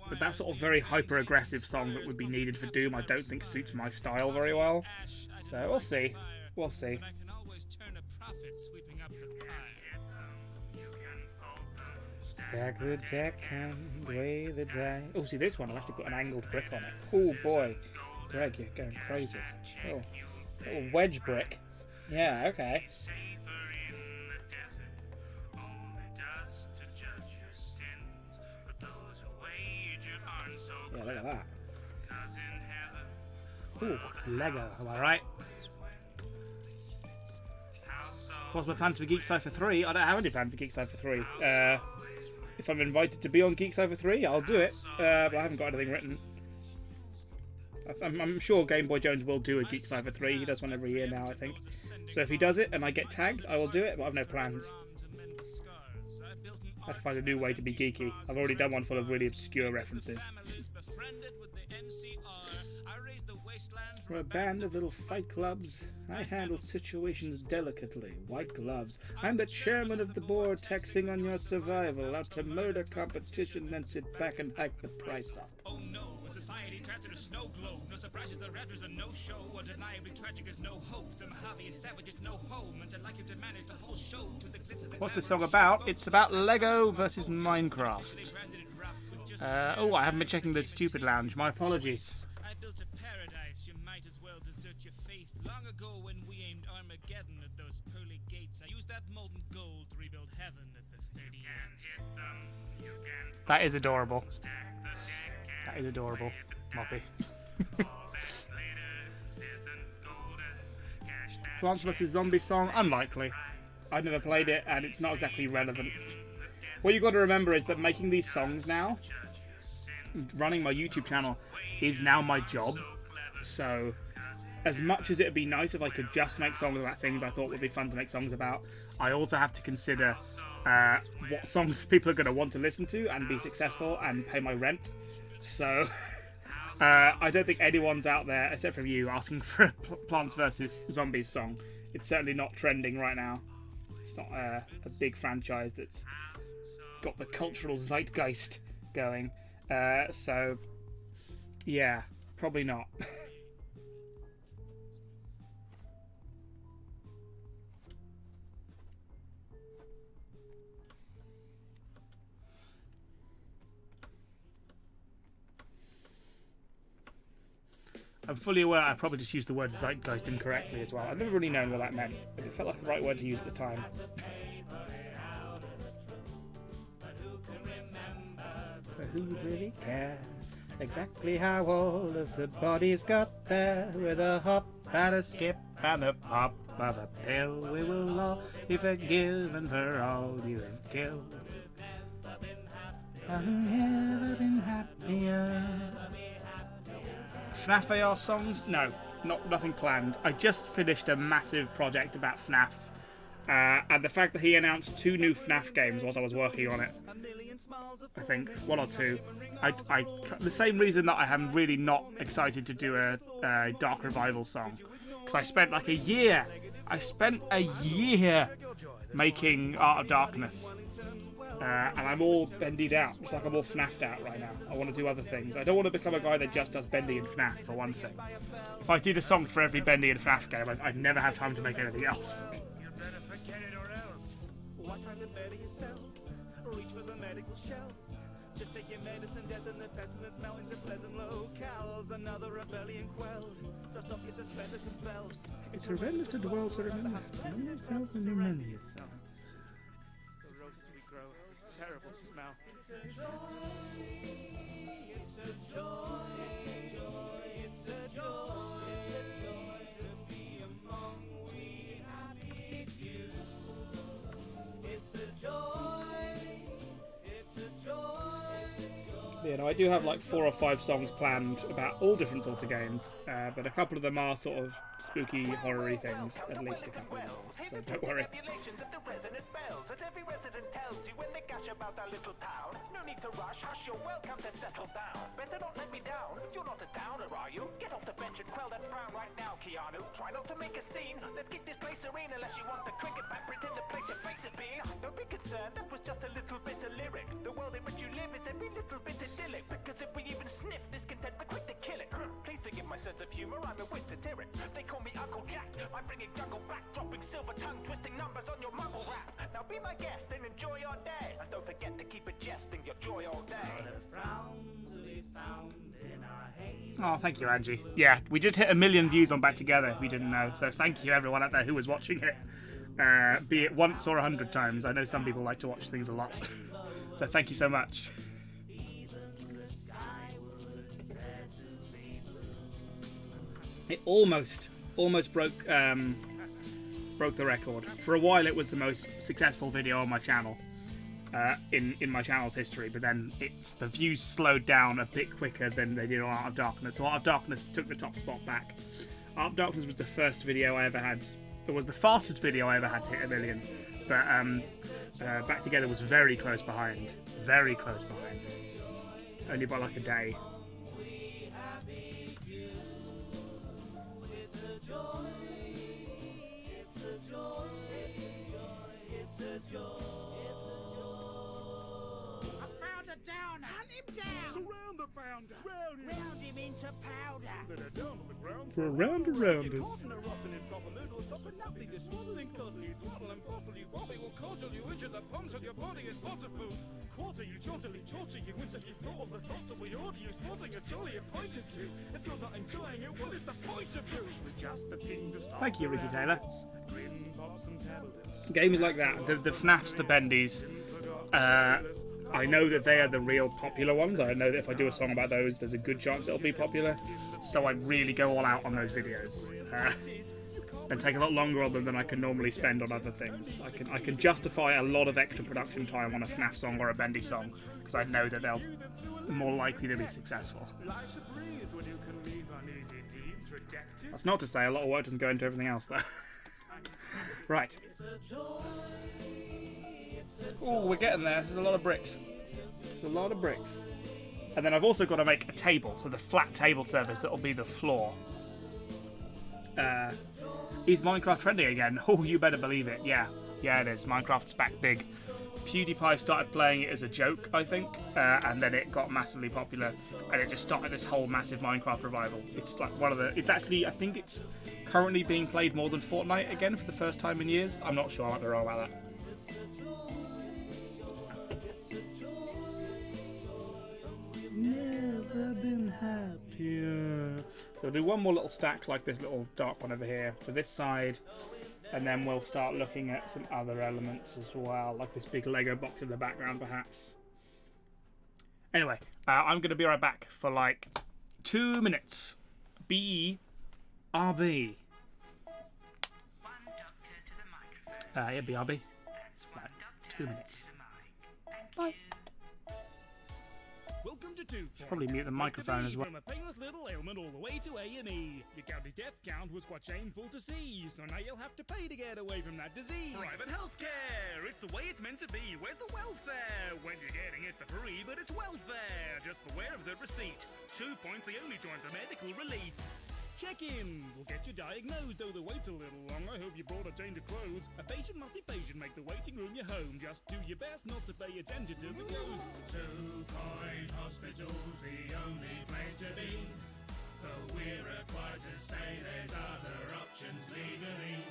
Speaker 1: But that sort of very hyper-aggressive song that would be needed for Doom, I don't think suits my style very well. So we'll see. We'll see. Stack the deck and weigh the die. Oh, see this one, I've actually put an angled brick on it. Oh boy. Greg, you're going crazy. Oh, little wedge brick. Yeah, okay. Yeah, look at that. Ooh, Lego, am I right? What's my plan for Geek Cypher 3? I don't have any plan for Geek Cypher 3. If I'm invited to be on Geek Cypher 3, I'll do it. But I haven't got anything written. I'm sure Game Boy Jones will do a Geek Cypher 3. He does one every year now, I think. So if he does it and I get tagged, I will do it, but I have no plans. I have to find a new way to be geeky. I've already done one full of really obscure references. For a band of little fight clubs, I handle situations delicately. White gloves. I'm the chairman of the board, taxing on your survival. Out to murder competition, then sit back and hike the price up. Oh no, a society trapped in a snow globe. No surprises, the raptors are no show. Undeniably tragic is no hope. The Mojave is savage, it's no home. And I'd like you to manage the whole show to the glitter. What's this song about? It's about Lego versus Minecraft. Oh, I haven't been checking the Stupid Lounge. My apologies. I built a paradise. You might as well desert your faith. Long ago when we aimed Armageddon at those pearly gates, I used that molten gold to rebuild heaven at the 30 ends. That is adorable. That is adorable, Moppy. Plants vs. Zombie song? Unlikely. I've never played it and it's not exactly relevant. What you've got to remember is that making these songs now, running my YouTube channel, is now my job. So, as much as it would be nice if I could just make songs about things I thought would be fun to make songs about, I also have to consider what songs people are going to want to listen to and be successful and pay my rent. So, I don't think anyone's out there, except for you, asking for a Plants vs. Zombies song. It's certainly not trending right now. It's not a big franchise that's got the cultural zeitgeist going. So, yeah, probably not. I'm fully aware I probably just used the word zeitgeist incorrectly as well. I've never really known what that meant, but it felt like the right word to use at the time. But who really cares exactly how all of the bodies got there? With a hop and a skip and a pop of a pill, we will all be forgiven for all you have killed. I've never been happier. FNAF AR songs? No, nothing planned. I just finished a massive project about FNAF. And the fact that he announced 2 new FNAF games whilst I was working on it, I think, 1 or 2. The same reason that I am really not excited to do a Dark Revival song. Because I spent like a year. Making Art of Darkness. And I'm all bendied out. It's like I'm all FNAF'd out right now. I want to do other things. I don't want to become a guy that just does Bendy and FNAF, for one thing. If I did a song for every Bendy and FNAF game, I'd never have time to make anything else. Just take your medicine, death and the pestilence melt into pleasant locales. Another rebellion quelled. Just off your suspenders and bells. It's horrendous to dwell, so remember. Terrible smell. It's a joy, it's a joy, it's a joy, it's
Speaker 3: Yeah, no, I do have like 4 or 5 songs planned about all different sorts of games, but a couple of them are sort of spooky, horror-y things, at least a couple of them are, so don't worry.
Speaker 9: Every resident tells you when they gush about our little town. No need to rush, hush, you're welcome to settle down. Better not let me down, you're not a downer, are you? Get off the bench and quell that frown right now, Keanu. Try not to make a scene, let's keep this place serene. Unless you want the cricket back, pretend the place your face has been. Don't be concerned, that was just a little bit of lyric. The world in which you live is every little bit idyllic. Because if we even sniff discontent, we're quick to kill it. Please forgive my sense of humor, I'm a wit satiric. They call me Uncle Jack, I'm bringing jungle back, dropping silver tongue, twisting numbers on your mumble rap. Now be my guest and enjoy your day, and don't forget to keep it jesting your joy all day.
Speaker 3: Oh, thank you, Angie. Yeah, we just hit 1 million views on Back Together, if you didn't know, so thank you everyone out there who was watching it. Be it once or 100 times. I know some people like to watch things a lot. So thank you so much. It almost broke the record. For a while, it was the most successful video on my channel, in my channel's history. But then the views slowed down a bit quicker than they did on Art of Darkness. So Art of Darkness took the top spot back. Art of Darkness was the first video I ever had. It was the fastest video I ever had to hit 1 million. But Back Together was very close behind. Very close behind. Only by like a day.
Speaker 4: Down, hunt him down!
Speaker 5: Surround the bounder!
Speaker 4: Round him into powder!
Speaker 5: Then a down on the ground
Speaker 3: For a round around us.
Speaker 5: Caught in a rotten improper noodle, stop and lovely, just swaddle and cuddle you, twaddle and bottle you, bobby will cordial you into the punch on your body is water food. Quarter you, jauntily torture you until you've thought of the thoughts that we order you, sporting a jollier point of view. If you're not enjoying it, what is the point of you? With just the thing to stop.
Speaker 3: Thank you, Ricky Taylor.
Speaker 5: Grin, pops and tablets.
Speaker 3: Games like that, the FNAFs, the Bendies, I know that they are the real popular ones. I know that if I do a song about those, there's a good chance it'll be popular. So I really go all out on those videos. And take a lot longer on them than I can normally spend on other things. I can justify a lot of extra production time on a FNAF song or a Bendy song, because I know that they'll more likely to be successful. That's not to say a lot of work doesn't go into everything else, though. Right. Oh, we're getting there. There's a lot of bricks. There's a lot of bricks. And then I've also got to make a table, so the flat table surface that'll be the floor. Is Minecraft trending again? Oh, you better believe it. Yeah, it is. Minecraft's back big. PewDiePie started playing it as a joke, I think, and then it got massively popular, and it just started this whole massive Minecraft revival. It's like one of the... It's actually... I think it's currently being played more than Fortnite again for the first time in years. I'm not sure. I might be wrong about that. Never been happier. So we'll do one more little stack like this little dark one over here for this side, and then we'll start looking at some other elements as well, like this big Lego box in the background perhaps. Anyway, I'm going to be right back for like 2 minutes. BRB. Yeah, BRB. Right, 2 minutes. Bye.
Speaker 6: Welcome to Two.
Speaker 3: Should probably mute the microphone as well.
Speaker 6: From a painless little ailment all the way to A&E. Your county's death count was quite shameful to see, so now you'll have to pay to get away from that disease. Private healthcare, it's the way it's meant to be. Where's the welfare? When you're getting it for free, but it's welfare. Just beware of the receipt. 2 points the only joint for medical relief. Check in. We'll get you diagnosed, though the wait's a little long. I hope you brought a change of clothes. A patient must be patient, make the waiting room your home. Just do your best not to pay attention to the ghosts. 2 Point Hospital's the only place to be. Though we're required to say there's other options legally.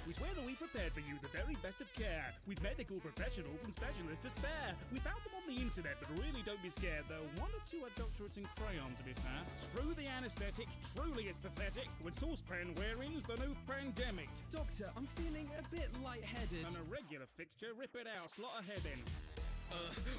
Speaker 6: We swear that we prepared for you the very best of care, with medical professionals and specialists to spare. We found them on the internet, but really don't be scared, though 1 or 2 are doctorates in crayon, to be fair. Screw the anaesthetic, truly it's pathetic. With saucepan wearing's the new pandemic.
Speaker 2: Doctor, I'm feeling a bit lightheaded.
Speaker 6: An irregular fixture, rip it out, slot a head in.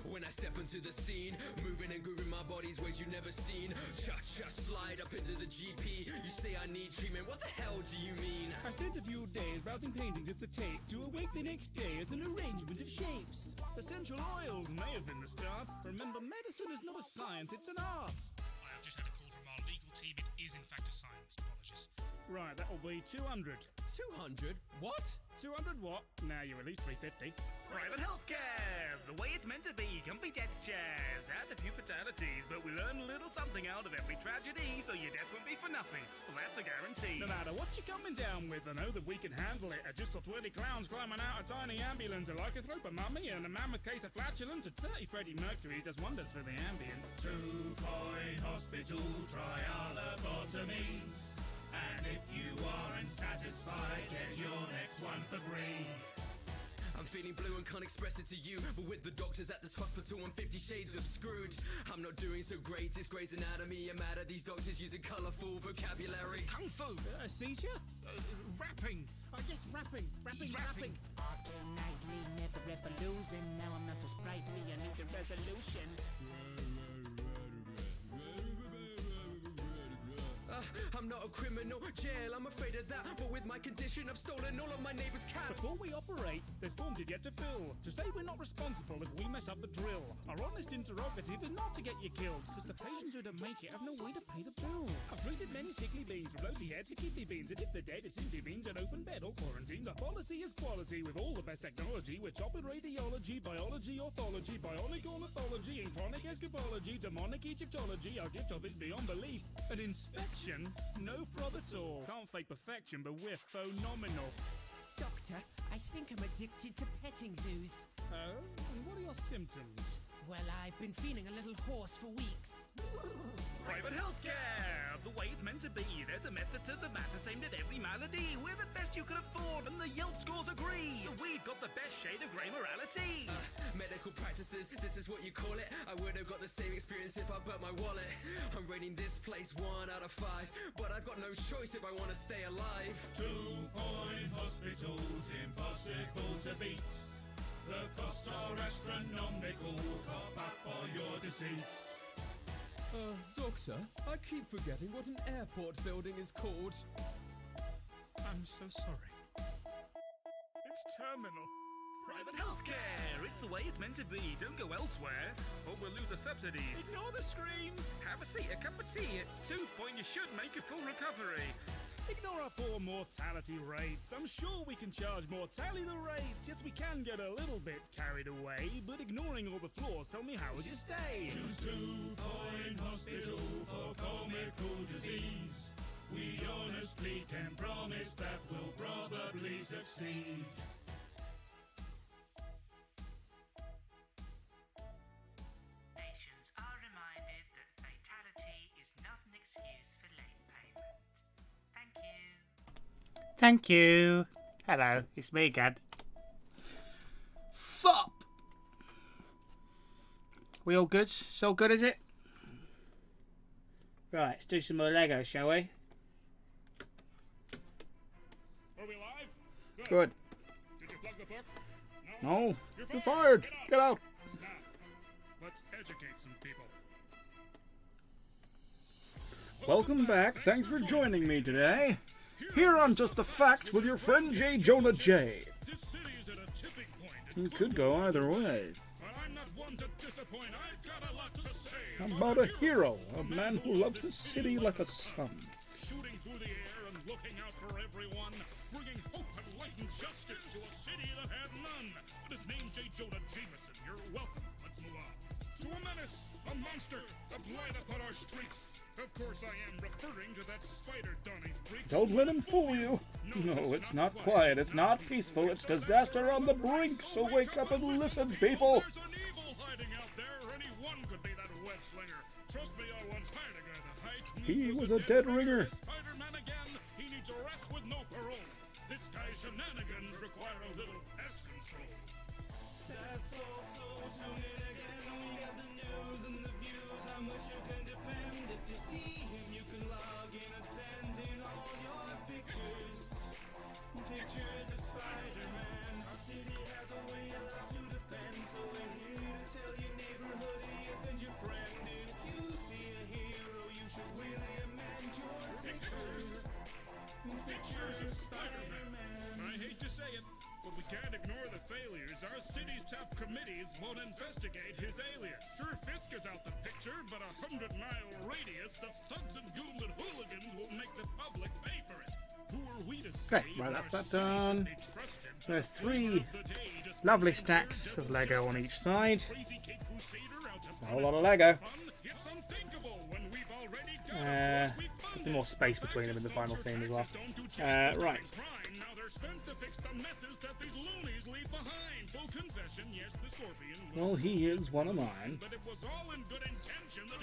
Speaker 2: When I step into the scene, moving and grooving my body's ways you've never seen. Cha-cha slide up into the GP. You say I need treatment, what the hell do you mean?
Speaker 6: I spent a few days browsing paintings at the tape to awake the next day as an arrangement of shapes. Essential oils may have been the start. Remember, medicine is not a science, it's an art.
Speaker 5: I have just had a call from our legal team. It is in fact a science. Apologies.
Speaker 6: Right, that will be 200.
Speaker 2: 200? What?
Speaker 6: 200 what? Now you're at least 350.
Speaker 1: Private healthcare, the way it's meant to be. Comfy desk chairs, had a few fatalities, but we learn a little something out of every tragedy, so your death won't be for nothing. Well, that's a guarantee.
Speaker 6: No matter what you're coming down with, I know that we can handle it. I just saw 20 clowns climbing out a tiny ambulance. A lycanthrope, a mummy, and a mammoth case of flatulence. At 30 Freddie Mercury does wonders for the ambience.
Speaker 5: 2 Point Hospital, try our lobotomies. And if you aren't satisfied, get your next one for free.
Speaker 2: I'm feeling blue and can't express it to you, but with the doctors at this hospital, I'm 50 shades of screwed. I'm not doing so great, it's Grey's Anatomy. I'm mad at these doctors using colourful vocabulary.
Speaker 6: Kung Fu? A seizure? Rapping. Yes, rapping. Rapping.
Speaker 4: Auto nightly, never ever losing. Now I'm not so sprightly, I need the resolution.
Speaker 2: I'm not a criminal, jail, I'm afraid of that. But with my condition, I've stolen all of my neighbour's cats.
Speaker 6: Before we operate, there's forms you've yet to fill. To say we're not responsible if we mess up the drill. Our honest interrogative is not to get you killed, because the patients who don't make it have no way to pay the bill. I've treated many sickly beans, from floaty heads to kidney beans, and if they're dead, it simply means an open bed or quarantine. Our policy is quality with all the best technology. We're top in radiology, biology, orthology, bionic ornithology, and chronic escapology, demonic Egyptology. Our gift of it beyond belief. An inspection? No prob at all. Can't fake perfection, but we're phenomenal.
Speaker 10: Doctor, I think I'm addicted to petting zoos.
Speaker 6: Oh? And what are your symptoms?
Speaker 10: Well, I've been feeling a little hoarse for weeks.
Speaker 1: Private healthcare, the way it's meant to be. There's a method to the madness aimed at every malady. We're the best you can afford, and the Yelp scores agree. We've got the best shade of grey morality.
Speaker 2: Medical practices, this is what you call it. I would have got the same experience if I burnt my wallet. I'm rating this place 1 out of 5, but I've got no choice if I want to stay alive.
Speaker 5: 2 Point Hospitals, impossible to beat. The costs are astronomical, cough up or you're deceased.
Speaker 2: Doctor, I keep forgetting what an airport building is called.
Speaker 6: I'm so sorry. It's terminal.
Speaker 1: Private healthcare, it's the way it's meant to be. Don't go elsewhere, or we'll lose our subsidies.
Speaker 6: Ignore the screams.
Speaker 1: Have a seat, a cup of tea. At 2 Point, you should make a full recovery.
Speaker 6: Ignore our poor mortality rates. I'm sure we can charge more. Tally the rates. Yes, we can get a little bit carried away, but ignoring all the flaws, tell me how would you stay?
Speaker 5: Choose 2 Point Hospital for comical disease. We honestly can promise that we'll probably succeed.
Speaker 11: Patients are reminded that fatality is not an excuse for late payment. Thank you.
Speaker 1: Thank you. Hello, it's me again. Sup? We all good? So good, is it? Right, let's do some more Lego, shall we?
Speaker 5: Are we live?
Speaker 1: Good.
Speaker 5: Did you plug the book?
Speaker 1: No, you're fired. Get out.
Speaker 5: Now, let's educate some people.
Speaker 3: Welcome back. Thanks for joining me today. Here on Just the Facts with your friend J. Jonah J.
Speaker 5: This city is at a tipping point.
Speaker 3: It could go either way.
Speaker 5: But I'm not one to disappoint. I've got a lot to say.
Speaker 3: How about a hero? A man who loves the city like a son.
Speaker 5: Shooting through the air and looking out for everyone. Bringing hope and light and justice to a city that had none. But his name's J. Jonah Jameson. You're welcome. Let's move on. To a menace, a monster, a blight upon our streets. Of course I am referring to that spider-donny freak.
Speaker 3: Don't let him fool you. No, it's not quiet. It's not peaceful. It's disaster on the brink. So wake up and listen, people.
Speaker 5: There's an evil hiding out there. Anyone could be that web slinger. Trust me, I once hired a guy to hike.
Speaker 3: He was a dead ringer.
Speaker 5: Spider-Man again. He needs arrest with no parole. This guy's shenanigans require a little pest control.
Speaker 2: That's also tune in again. We got the news and the views on which you can depend. If you see him, you can log in and send in all your pictures. Pictures of Spider-Man. Our city has a way of life to defend, so we're here to
Speaker 6: say it. But we can't ignore the failures. Our city's top committees won't investigate his alias. Sure, Fisk is out the picture, but 100-mile radius of thugs and goons and hooligans will make the public pay for it. Who are we to say?
Speaker 1: Okay, right, that's that done. So there's 3 lovely stacks of Lego on each side. It's a whole lot of Lego. Put more space between them in the final scene as well. Right. Well, he is one of mine.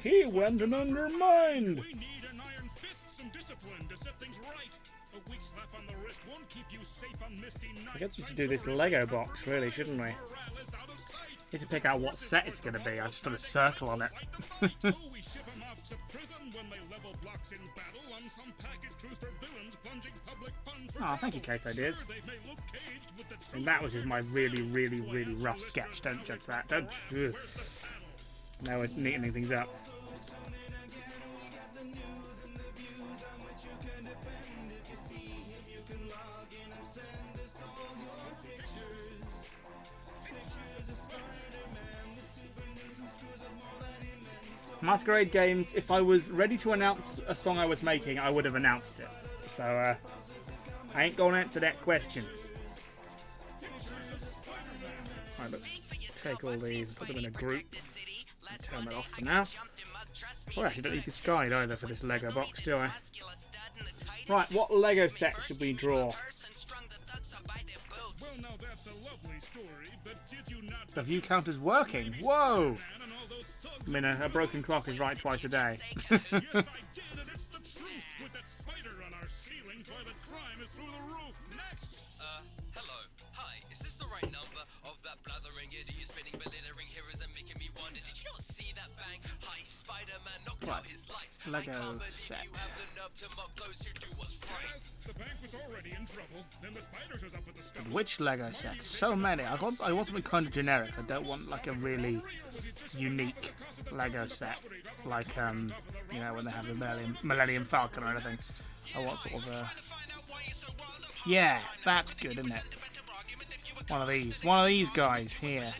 Speaker 1: He went and undermined.
Speaker 6: We need an iron fist, some discipline to set things right. A weak slap on the wrist won't keep you safe on misty nights.
Speaker 1: I guess we should do this Lego box, really, shouldn't we? Need to pick out what set it's going to be. I just done a circle on it. Oh, thank you, Kate Ideas. And that was just my really, really, really rough sketch. Don't judge that. Don't. Ugh. Now we're neatening things up. Masquerade Games, if I was ready to announce a song I was making, I would have announced it. So, I ain't gonna answer that question. Right, let's take all these, put them in a group, and turn that off for now. Oh, I actually don't need this guide either for this Lego box, do I? Right, what Lego set should we draw? The view counter's working. Whoa! I mean, a broken clock is right twice a day.
Speaker 12: Hello. Hi. Is this the right number of that blathering idiot spinning, belittling heroes and making me wonder? Did you not see that bang? Hi, Spider-Man knocked out his lights.
Speaker 1: Lego set.
Speaker 6: The bank was already in trouble. Then the spider shows up with the stuff.
Speaker 1: Which Lego set? So many. I want something kind of generic. I don't want like a really unique Lego set, like you know, when they have the Millennium Falcon or anything. I want sort of a. Yeah, that's good, isn't it? One of these guys here.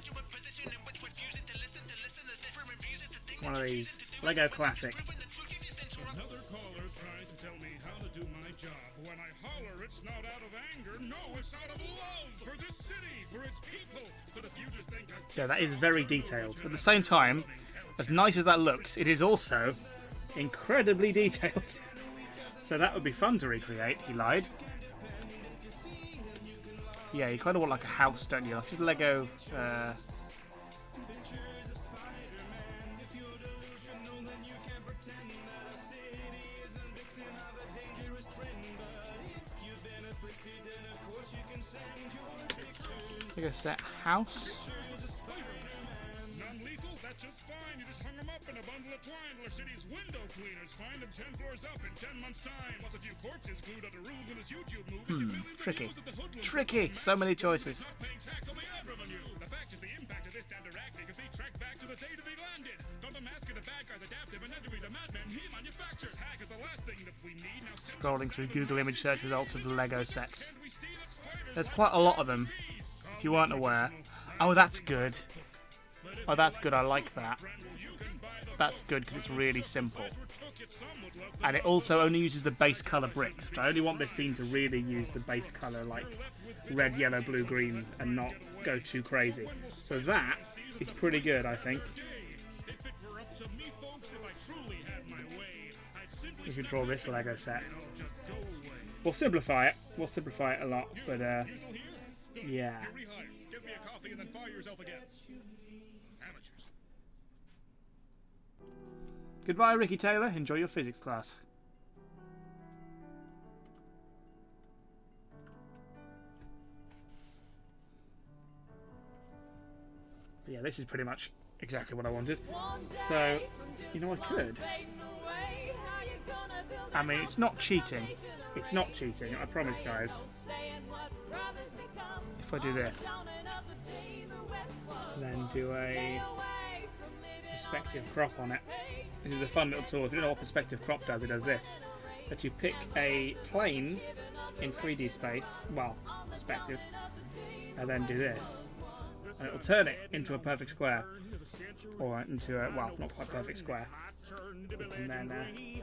Speaker 1: One of these Lego classic.
Speaker 6: Another caller tries to tell me how to do my job. When I holler, it's not out of anger. No, it's out of love for this city, for its people. But if you just think
Speaker 1: Yeah, that is very detailed. At the same time, as nice as that looks, it is also incredibly detailed. So that would be fun to recreate. He lied. Yeah, you kind of want like a house, don't you? Like just Lego. Lego set house.
Speaker 6: non-lethal, that's just fine. You just hung them up in a bundle of twine. Our city's window cleaners find them 10 floors up in 10 months' time. Plus a few corpses glued under rules in his YouTube movies.
Speaker 1: Tricky. Tricky. So many choices.
Speaker 6: The fact is the impact of this down directly could be tracked back to the date that they landed. From the mask of the bad guy's adaptive and he's a madman, he manufactures. Hack is the last thing that we need. Now
Speaker 1: Scrolling through Google image search results of the Lego sets. There's quite a lot of them, if you weren't aware. Oh, that's good. Oh, that's good. I like that. That's good because it's really simple. And it also only uses the base colour bricks, which I only want this scene to really use the base colour, like red, yellow, blue, green, and not go too crazy. So that is pretty good, I think. We should draw this Lego set. We'll simplify it. We'll simplify it a lot, but yeah.
Speaker 6: Give me a coffee and then fire yourself again. Amateurs.
Speaker 1: Goodbye, Ricky Taylor. Enjoy your physics class. But yeah, this is pretty much exactly what I wanted. So, you know, I could. I mean, it's not cheating. It's not cheating, I promise, guys. If I do this, then do a perspective crop on it. This is a fun little tool. If you don't know what perspective crop does, it does this. That you pick a plane in 3D space, well, perspective, and then do this, and it'll turn it into a perfect square, or into a, well, not quite perfect square. And then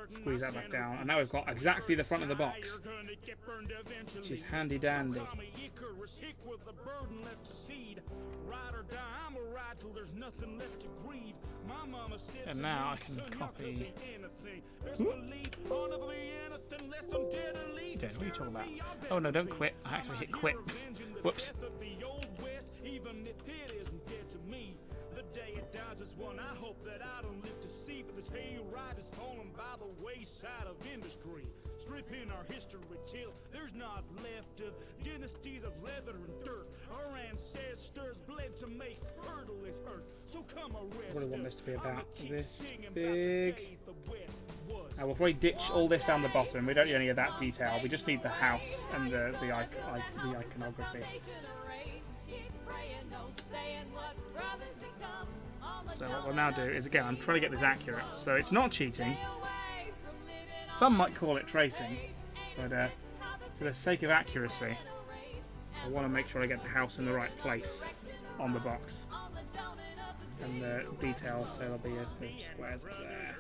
Speaker 1: squeeze that back down, and now we've got exactly the front of the box, which is handy dandy. And now I can copy. What are you talking about? Oh no, don't quit. I actually hit quit. Whoops. I hope that I don't live to see, but this hayride is falling by the wayside of industry. Stripping our history till there's not left of dynasties of leather and dirt. Our ancestors bled to make fertile this earth. So come arrest us. What do I want this to be about? This big. We'll probably ditch all this down the bottom. We don't need any of that detail. We just need the house and the iconography. So what we'll now do is, again, I'm trying to get this accurate. So it's not cheating. Some might call it tracing, but for the sake of accuracy, I want to make sure I get the house in the right place on the box. And the details, so there'll be the squares up there.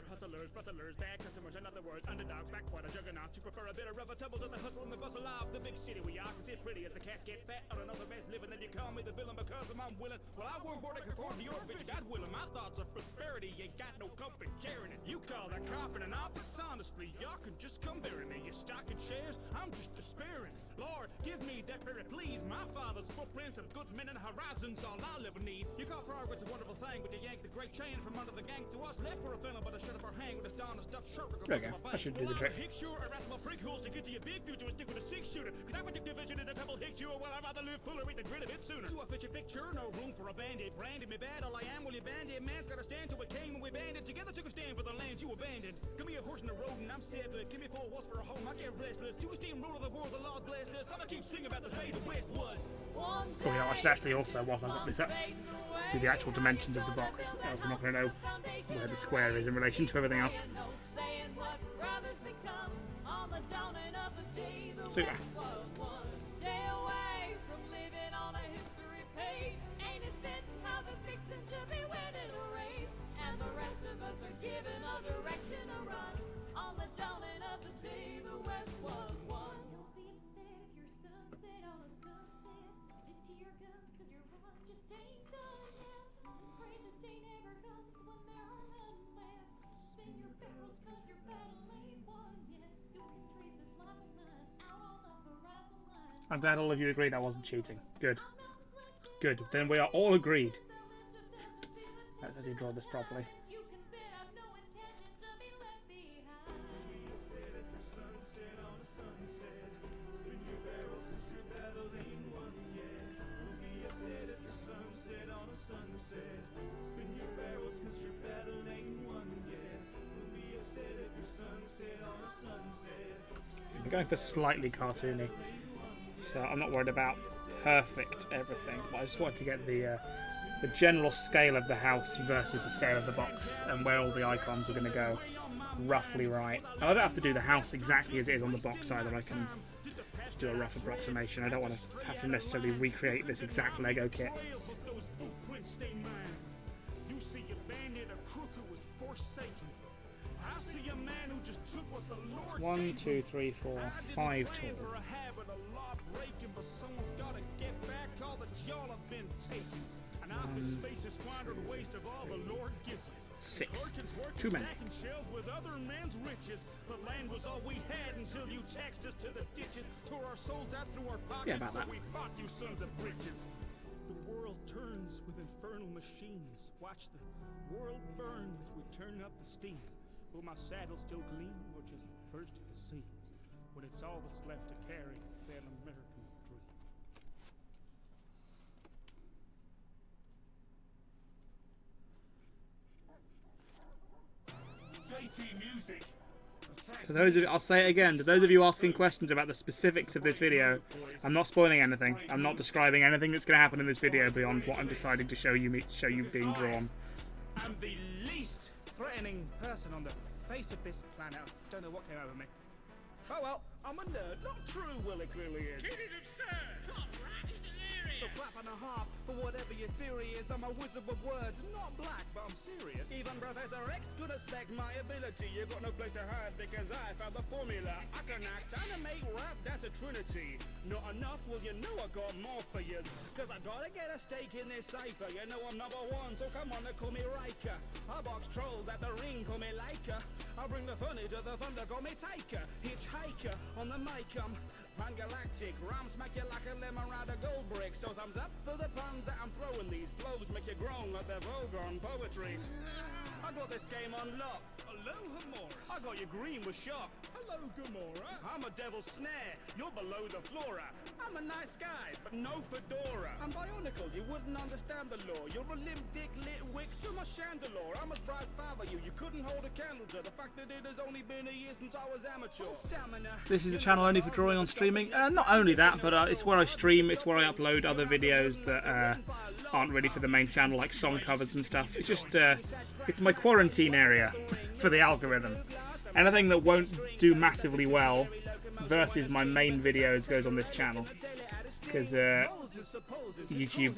Speaker 1: Bad customers, in other words, underdogs, backwater, juggernauts. You prefer a bit of tumble to the hustle and the bustle of the big city. We are, cause it's pretty as the cats get fat on another man's living. Then you call me the villain because I'm unwilling. Well, I weren't born to conform to your bitch, God willing. My thoughts are prosperity, ain't got no comfort sharing it. You call that coffin an office, honestly. Y'all can just come bury me. You stocking shares, I'm just despairing. Lord, give me that prayer, please. My father's footprints of good men and horizons, all I'll ever need. You call progress a wonderful thing, but you yank the great chain from under the gang to us. Left for a feeling, but I shut up our hang with this darn stuff shirt. There we go. That should do the trick. Sure, arrest my prick holes to get to your big future and stick with a 6-shooter. Cause I predict division is a double hit you, while I'd rather live fuller, eat the grit a bit sooner. To a picture picture, no room for a bandit. Branded me bad, all I am, well, you bandit. Man's gotta stand till it came when we banded. Together took a stand for the lands you abandoned. Give me a horse and a road and I'm settled. Give me 4 walls for a home, I get restless. To a steamroller the world, the Lord blessed us. I'ma keep singing about the way the West was. Oh yeah, I should actually also, whilst I've got this up, do the actual dimensions of the box. Else I'm not going to know where the square is in relation to everything else. Super. I'm glad all of you agree that wasn't cheating. Good. Good. Then we are all agreed. Let's actually draw this properly. I'm going for slightly cartoony. So I'm not worried about perfect everything, but I just wanted to get the general scale of the house versus the scale of the box and where all the icons are going to go roughly right. And I don't have to do the house exactly as it is on the box either. I can just do a rough approximation. I don't want to have to necessarily recreate this exact Lego kit. It's 1, 2, 3, 4, 5 tall. But someone's gotta get back all that y'all have been taking. And out the space is squandered waste of all the Lord gives us. 6. Too many. Shelves with other men's riches. The land was all we had until you taxed us to the ditches. Tore our souls out through our pockets. Yeah, about that. So we fought you sons of bitches. The world turns with infernal machines. Watch the world burn as we turn up the steam. Will my saddle still gleam or just burst at the seams? When it's all that's left to carry that American To those of you, I'll say it again, to those of you asking questions about the specifics of this video, I'm not spoiling anything. I'm not describing anything that's going to happen in this video beyond what I'm deciding to show you being drawn.
Speaker 5: I'm the least threatening person on the face of this planet. I don't know what came over me. Oh well, I'm a nerd, not true, Will it clearly is.
Speaker 6: Kid is absurd.
Speaker 5: So clap and a half for whatever your theory is. I'm a wizard with words, not black, but I'm serious. Even Professor X could expect my ability. You got no place to hide because I found the formula. I can act, animate, rap, that's a trinity. Not enough? Well, you know I got more for yous. Cause I gotta get a stake in this cipher. You know I'm number one, so come on and call me Riker. I box trolls at the ring, call me Laker. I bring the funny to the thunder, call me Taker. Hitchhiker on the mic, I'm pan-galactic. Ram smack you like a lemon round a gold brick. So thumbs up for the puns that I'm throwing. These flows make you groan like they're vulgar on poetry. I got this game on lock.
Speaker 6: Hello, Hamora.
Speaker 5: I got you green with shock.
Speaker 6: Hello, Gamora.
Speaker 5: I'm a devil's snare. You're below the flora. I'm a nice guy, but no fedora. I'm bionicle. You wouldn't understand the law. You're a limp dick lit wick to my chandelier. I'm as bright as father you. You couldn't hold a candle to the fact that it has only been a year since I was amateur. Stamina.
Speaker 1: This is a channel only for drawing on streaming. Not only that, but it's where I stream. It's where I upload other videos that aren't ready for the main channel, like song covers and stuff. It's just it's my quarantine area for the algorithm. Anything that won't do massively well versus my main videos goes on this channel, because YouTube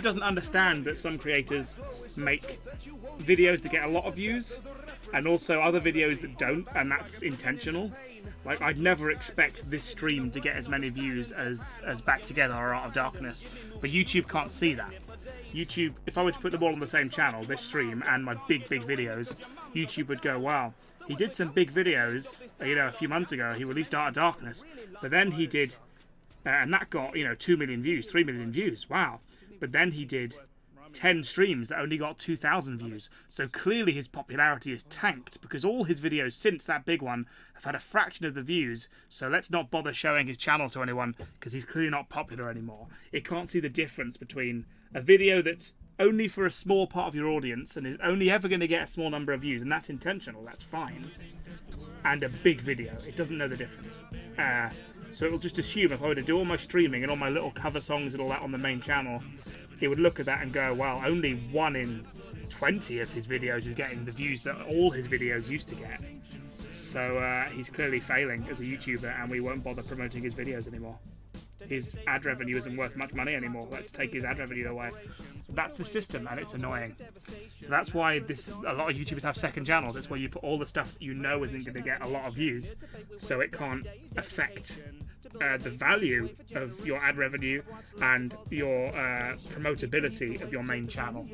Speaker 1: doesn't understand that some creators make videos that get a lot of views and also other videos that don't, and that's intentional. Like, I'd never expect this stream to get as many views as Back Together or Art of Darkness, but YouTube can't see that. YouTube, if I were to put them all on the same channel, this stream and my big videos, YouTube would go, wow, he did some big videos, a few months ago. He released Art of Darkness, but then he did, and that got, 2 million views, 3 million views, wow. But then he did 10 streams that only got 2,000 views. So clearly his popularity is tanked, because all his videos since that big one have had a fraction of the views. So let's not bother showing his channel to anyone, because he's clearly not popular anymore. It can't see the difference between a video that's only for a small part of your audience and is only ever going to get a small number of views, and that's intentional, that's fine, and a big video. It doesn't know the difference. So it'll just assume if I were to do all my streaming and all my little cover songs and all that on the main channel, it would look at that and go, well, only 1 in 20 of his videos is getting the views that all his videos used to get. So he's clearly failing as a YouTuber, and we won't bother promoting his videos anymore. His ad revenue isn't worth much money anymore. Let's take his ad revenue away. That's the system, and it's annoying. So that's why a lot of YouTubers have second channels. It's where you put all the stuff that you know isn't going to get a lot of views, so it can't affect the value of your ad revenue and your promotability of your main channel.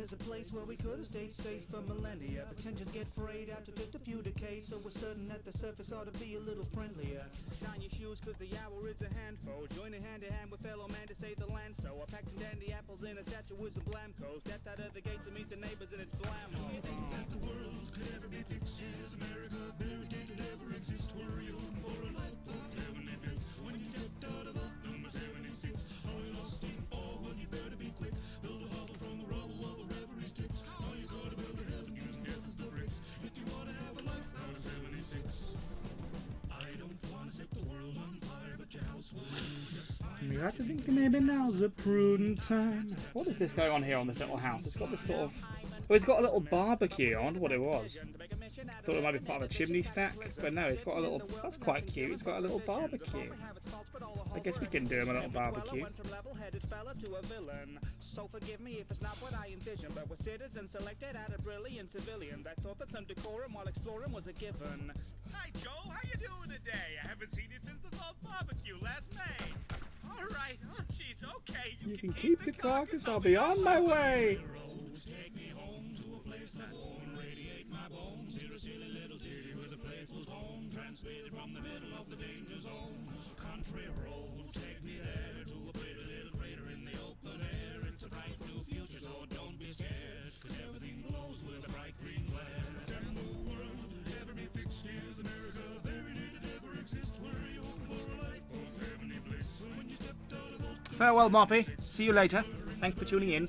Speaker 5: Shine your shoes, cause the hour is a handful. Joining hand in hand with fellow man to save the land. So I packed some dandy apples in a satchel with some blamco. Stepped out of the gate to meet the neighbors and it's blammo. Do you think that the world could ever be fixed? Is America buried? Did it ever exist? Were you hoping for a life of heavenly bliss? When you stepped out of off number 76, how you lost them all? Well, you better be quick. Build a hovel from the rubble while the reverie sticks. How you gotta build a heaven using death as the bricks. If you wanna have a life out of 76. Set the world on fire, but your house will just fine.
Speaker 1: You have to think maybe now's a prudent time. What is this going on here on this little house? It's got this sort of... Oh, it's got a little barbecue. I wonder what it was. I thought it might be part of a chimney stack, but no, it's got a little... That's quite cute. It's got a little barbecue. I guess we can do him a little barbecue.
Speaker 5: So forgive me if it's not what I envisioned, but with citizens selected out of brilliant civilians, I thought that some decorum while exploring was a given.
Speaker 6: Hi, Joe. How you doing today? I haven't seen you since the fall barbecue last May. All right. Oh, jeez. Okay.
Speaker 1: You can keep the carcass. I'll be on my way.
Speaker 5: Take me home to a place that won't radiate my bones. Hear a silly little ditty with a playful tone, transmitted from the middle of the danger zone. Country road, take me there to a pretty little crater in the open air. It's a bright new future, so don't be scared, cause everything glows with a bright green glare. Can the world ever be fixed? Is America buried? Did it ever exist? Were you hoping for a life of heavenly bliss? When you stepped out of old...
Speaker 1: Farewell, Moppy. See you later. Thanks for tuning in.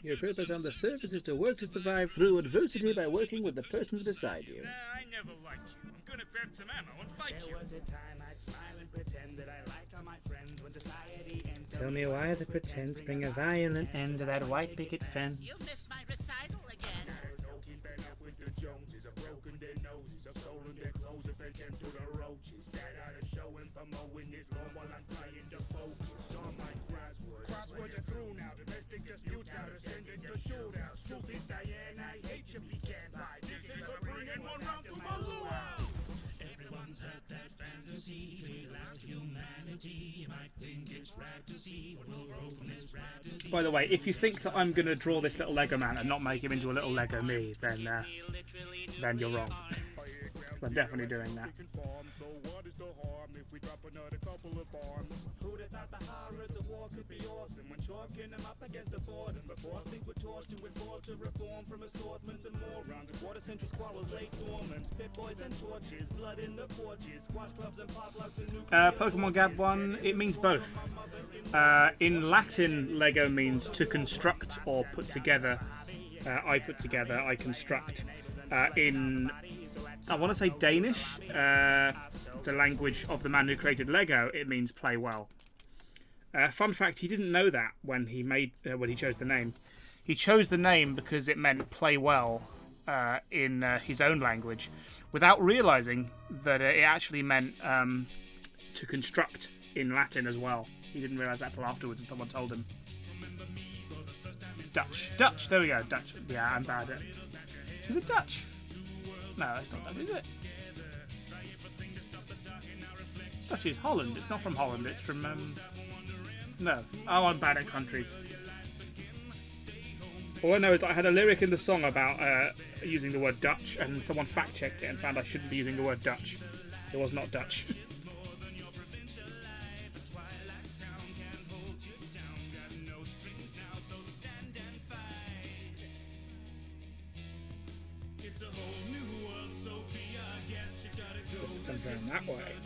Speaker 1: Your purpose on the surface is to work to survive through adversity by working with the persons beside you.
Speaker 6: I never liked you. I'm gonna grab some ammo and fight you.
Speaker 5: There was a time I'd smile and pretend that I liked all my friends when society entered.
Speaker 1: Tell me why the pretense bring a violent end to that white picket fence.
Speaker 2: You missed my recital again.
Speaker 5: No keeping up with the Joneses, have broken their noses, have stolen their clothes, have been to the roaches. That out of show and promoting this lawn while I'm trying to focus on my crosswords. Crosswords are through now, domestic disputes now descended to shootouts. Truth is, Diane, I hate you, we can't lie. This is for bringing one round to my luau.
Speaker 6: Everyone's had that fantasy without humanity. You might think it's rad to see what will grow from this rad to see.
Speaker 1: By the way, if you think that I'm going to draw this little Lego man and not make him into a little Lego me, then you're wrong. I'm definitely doing that.
Speaker 5: So what is the harm if we drop another couple of bombs? Who'd have thought the horrors of war could be awesome when chalking them up against the boredom before things were tossed to enforce to reform from assortments and morons and quarter-century squabbles late dormant, spit boys and torches, blood in the porches, squash clubs and potlucks and nuclear.
Speaker 1: Pokemon Gab 1, it means both. In Latin, Lego means to construct or put together. I put together, I construct. In, I want to say Danish, the language of the man who created Lego, it means play well. Fun fact, he didn't know that when he chose the name. He chose the name because it meant play well in his own language, without realising that it actually meant to construct in Latin as well. He didn't realise that till afterwards and someone told him. Dutch, there we go, Dutch. Yeah, I'm bad at it. Is it Dutch? No, it's not Dutch, is it? Dutch is Holland. It's not from Holland. It's from, no. Oh, I'm bad at countries. All I know is that I had a lyric in the song about using the word Dutch, and someone fact-checked it and found I shouldn't be using the word Dutch. It was not Dutch. Down that way.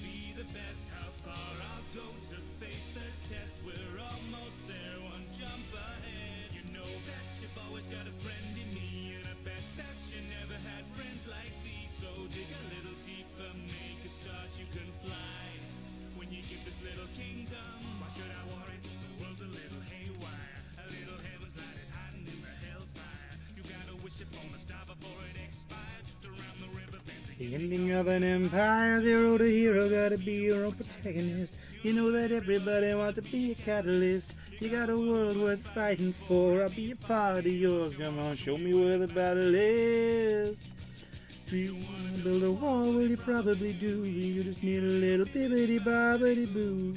Speaker 1: The ending of an empire, zero to hero, gotta be your own protagonist. You know that everybody wants to be a catalyst. You got a world worth fighting for, I'll be a part of yours. Come on, show me where the battle is. Do you want to build a wall? Well, you probably do. You just need a little bibbidi-bobbidi-boo.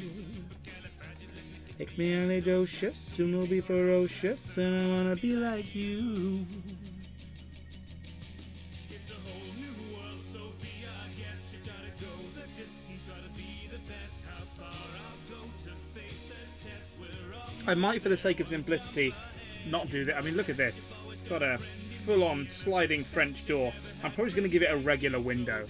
Speaker 1: Expialidocious, soon will be ferocious, and I wanna be like you. I might, for the sake of simplicity, not do that. I mean, look at this. It's got a full-on sliding French door. I'm probably just going to give it a regular window,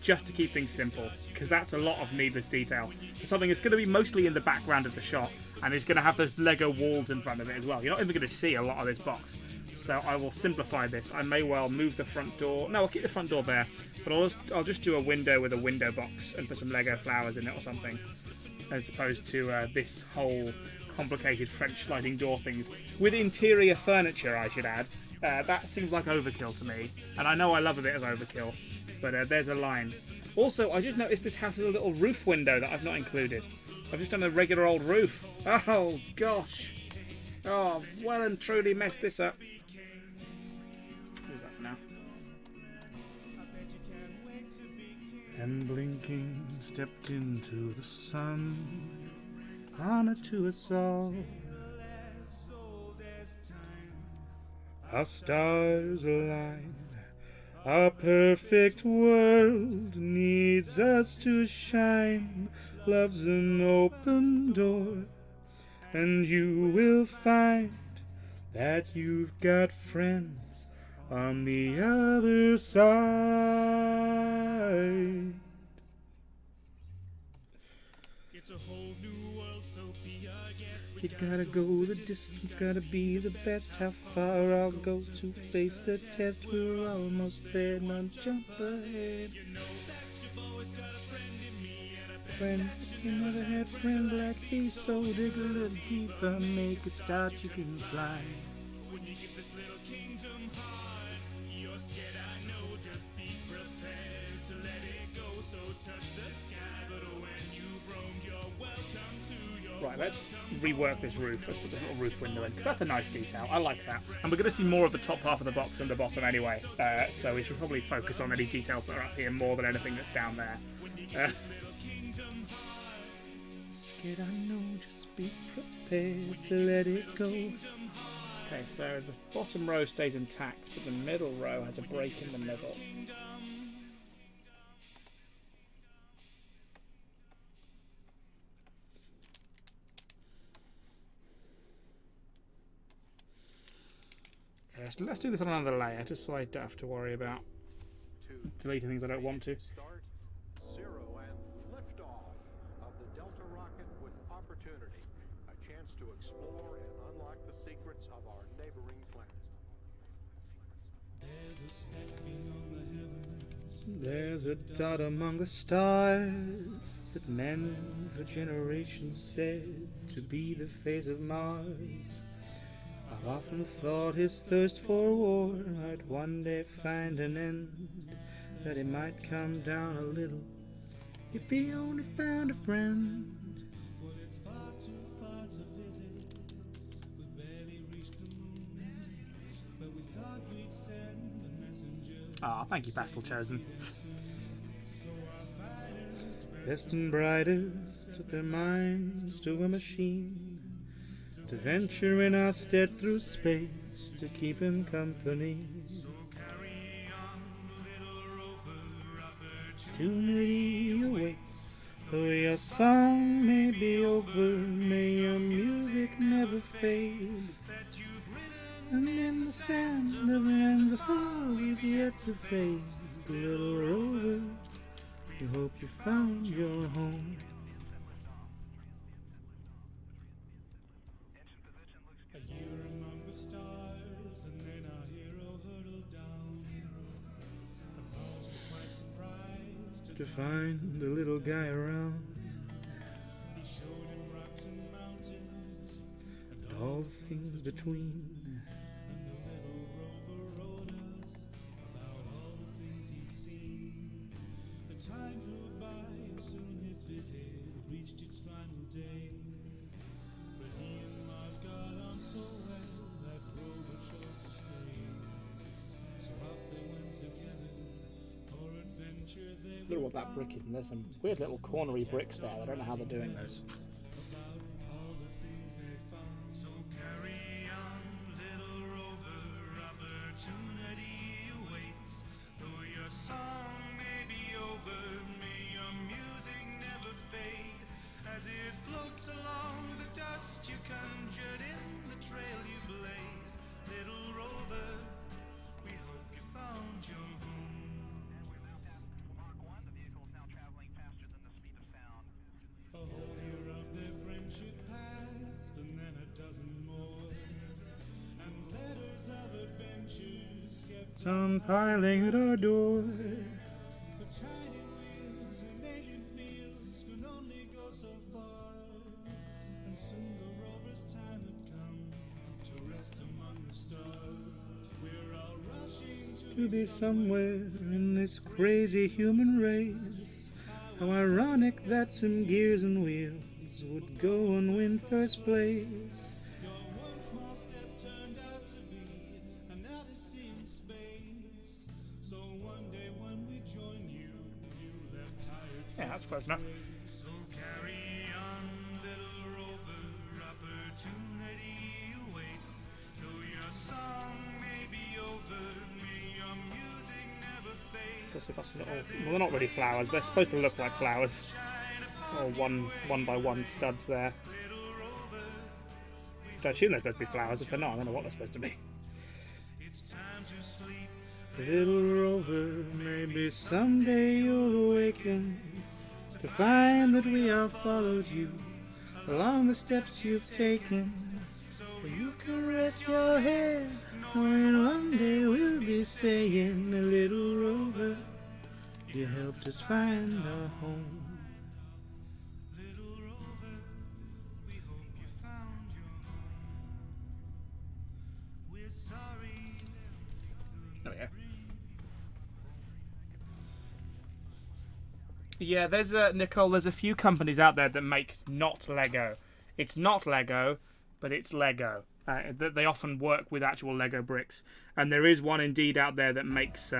Speaker 1: just to keep things simple, because that's a lot of needless detail. It's something that's going to be mostly in the background of the shot, and it's going to have those Lego walls in front of it as well. You're not even going to see a lot of this box. So I will simplify this. I may well move the front door. No, I'll keep the front door there, but I'll just do a window with a window box and put some Lego flowers in it or something, as opposed to this whole complicated French sliding door things with interior furniture, I should add. That seems like overkill to me, and I know I love a bit as overkill, but there's a line. Also, I just noticed this house has a little roof window that I've not included. I've just done a regular old roof. Oh gosh. Oh, I've well and truly messed this up. Use that for now. And blinking stepped into the sun. Honor to us all. Our stars align. Our perfect world needs us to shine. Love's an open door, and you will find that you've got friends on the other side. It's a whole new world, so be our guest. You gotta go the distance, gotta be the best. How far I'll go to face the test. We're almost there, now jump ahead. You know that you've always got a friend in me, and I bet friend. You never had friend like these, so dig a little deeper, make a start, you can fly.
Speaker 6: When you get this little kingdom heart, you're scared, I know, just be prepared to let it go, so touch the sky, but when you've roamed, you're welcome to your
Speaker 1: Right, let's rework this roof. Let's put this little roof window in, because that's a nice detail. I like that. And we're going to see more of the top half of the box than the bottom anyway, so we should probably focus on any details that are up here more than anything that's down there. Scared, I know, just be prepared to let it go. Okay, so the bottom row stays intact, but the middle row has a break in the middle. Okay, so let's do this on another layer, just so I don't have to worry about deleting things I don't want to.
Speaker 13: Start, zero, and liftoff of the Delta rocket with opportunity. A chance to explore and unlock the secrets of our neighboring planet.
Speaker 1: There's a dot among the stars that men for generations said to be the face of Mars. I've often thought his thirst for war might one day find an end, that he might come down a little if he only found a friend. Ah, thank you, Pastel Chosen. Best and brightest with their minds to a machine, to venture in our stead through space to keep him company. Opportunity awaits, though your song may be over, may your music never fade. And in the sand of the ends of fog you've yet to face, little rover, we hope you found your home.
Speaker 6: a year among the stars, and then our hero hurtled down. And Mars was quite surprised
Speaker 1: To find the little guy around,
Speaker 6: he showed him rocks and mountains,
Speaker 1: and all the things between.
Speaker 6: and the little rover wrote us about all the things he'd seen. The time flew by, and soon his visit reached its final day. But he and Mars got on so well that rover chose to stay. So off they went together for adventure. They
Speaker 1: Look at what that brick is, and there's some weird little cornery bricks there. I don't know how they're doing those.
Speaker 6: about all the things they found. So carry on, little rover, opportunity awaits. Though your song may be over, may your music never fade. As it floats along the dust you conjured in the trail you blazed. Little rover, we hope you found your home. A whole year of their friendship passed, and then a dozen more. And letters of adventures kept
Speaker 1: Some piling at our door.
Speaker 6: the tiny wheels in alien fields could only go so far. And soon the rover's time had come to rest among the stars. We're all rushing
Speaker 1: To be somewhere in this crazy human race. How ironic that some gears and wheels would go and win first place.
Speaker 6: Your one small step turned out to be an odyssey in space. So one day when we join you, you left tired.
Speaker 1: Yeah, that's close enough.
Speaker 6: So carry on, little rover, opportunity awaits. Though your song may be over, may your music never fade.
Speaker 1: So they've got some little, well, they're not really flowers, but they're supposed to look like flowers. Or one by one studs there. I assume they're supposed to be flowers. If they're not, I don't know what they're supposed to be.
Speaker 6: It's time to sleep.
Speaker 1: Little rover, maybe someday you'll awaken to find that we have followed you along the steps you've taken. So you can rest your head, knowing one day we'll be saying, a little rover, you helped us find our home. There we go. Yeah, there's Nicole. There's a few companies out there that make not Lego. It's not Lego, but it's Lego. They often work with actual Lego bricks, and there is one indeed out there that makes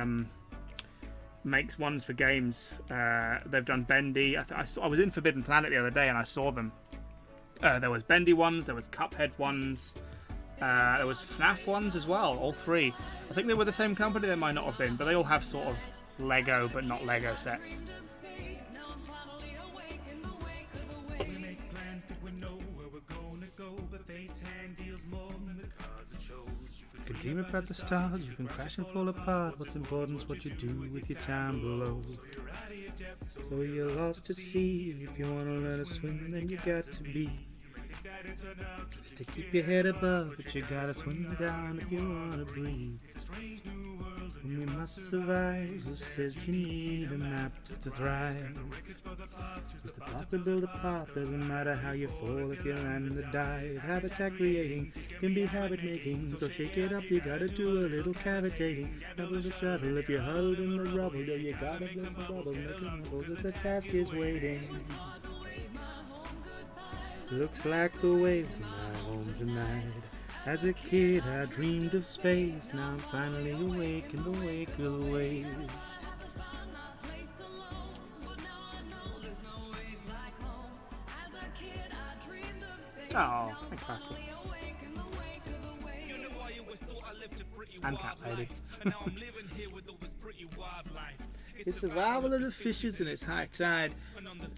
Speaker 1: ones for games. They've done bendy. I was in Forbidden Planet the other day and I saw them. There was bendy ones. There was Cuphead ones. There was FNAF ones as well. All three. I think they were the same company. They might not have been, but they all have sort of Lego but not Lego sets. You can dream about the stars, you can crash and fall apart. What's important is what you do with your time below. So you're lost at sea. If you want to learn to swim, then you got to be. Just to keep your head above, but you gotta swim down if you want to breathe. And we must survive. Who says you need a map to thrive? It's the path to build a path. Doesn't matter how you fall if you land the dive. Habitat creating can be habit making. So shake it up, you gotta do a little cavitating. Double the shuttle if you're huddled in the rubble. Yeah, you gotta build the bubble, make it bubble as the task is waiting. Looks like the waves in my home tonight. As a kid I dreamed of space. Now I'm finally awake in the wake of the waves. Oh, thanks, Pastor. I'm Cat Lady. It's survival of the fishes and it's high tide.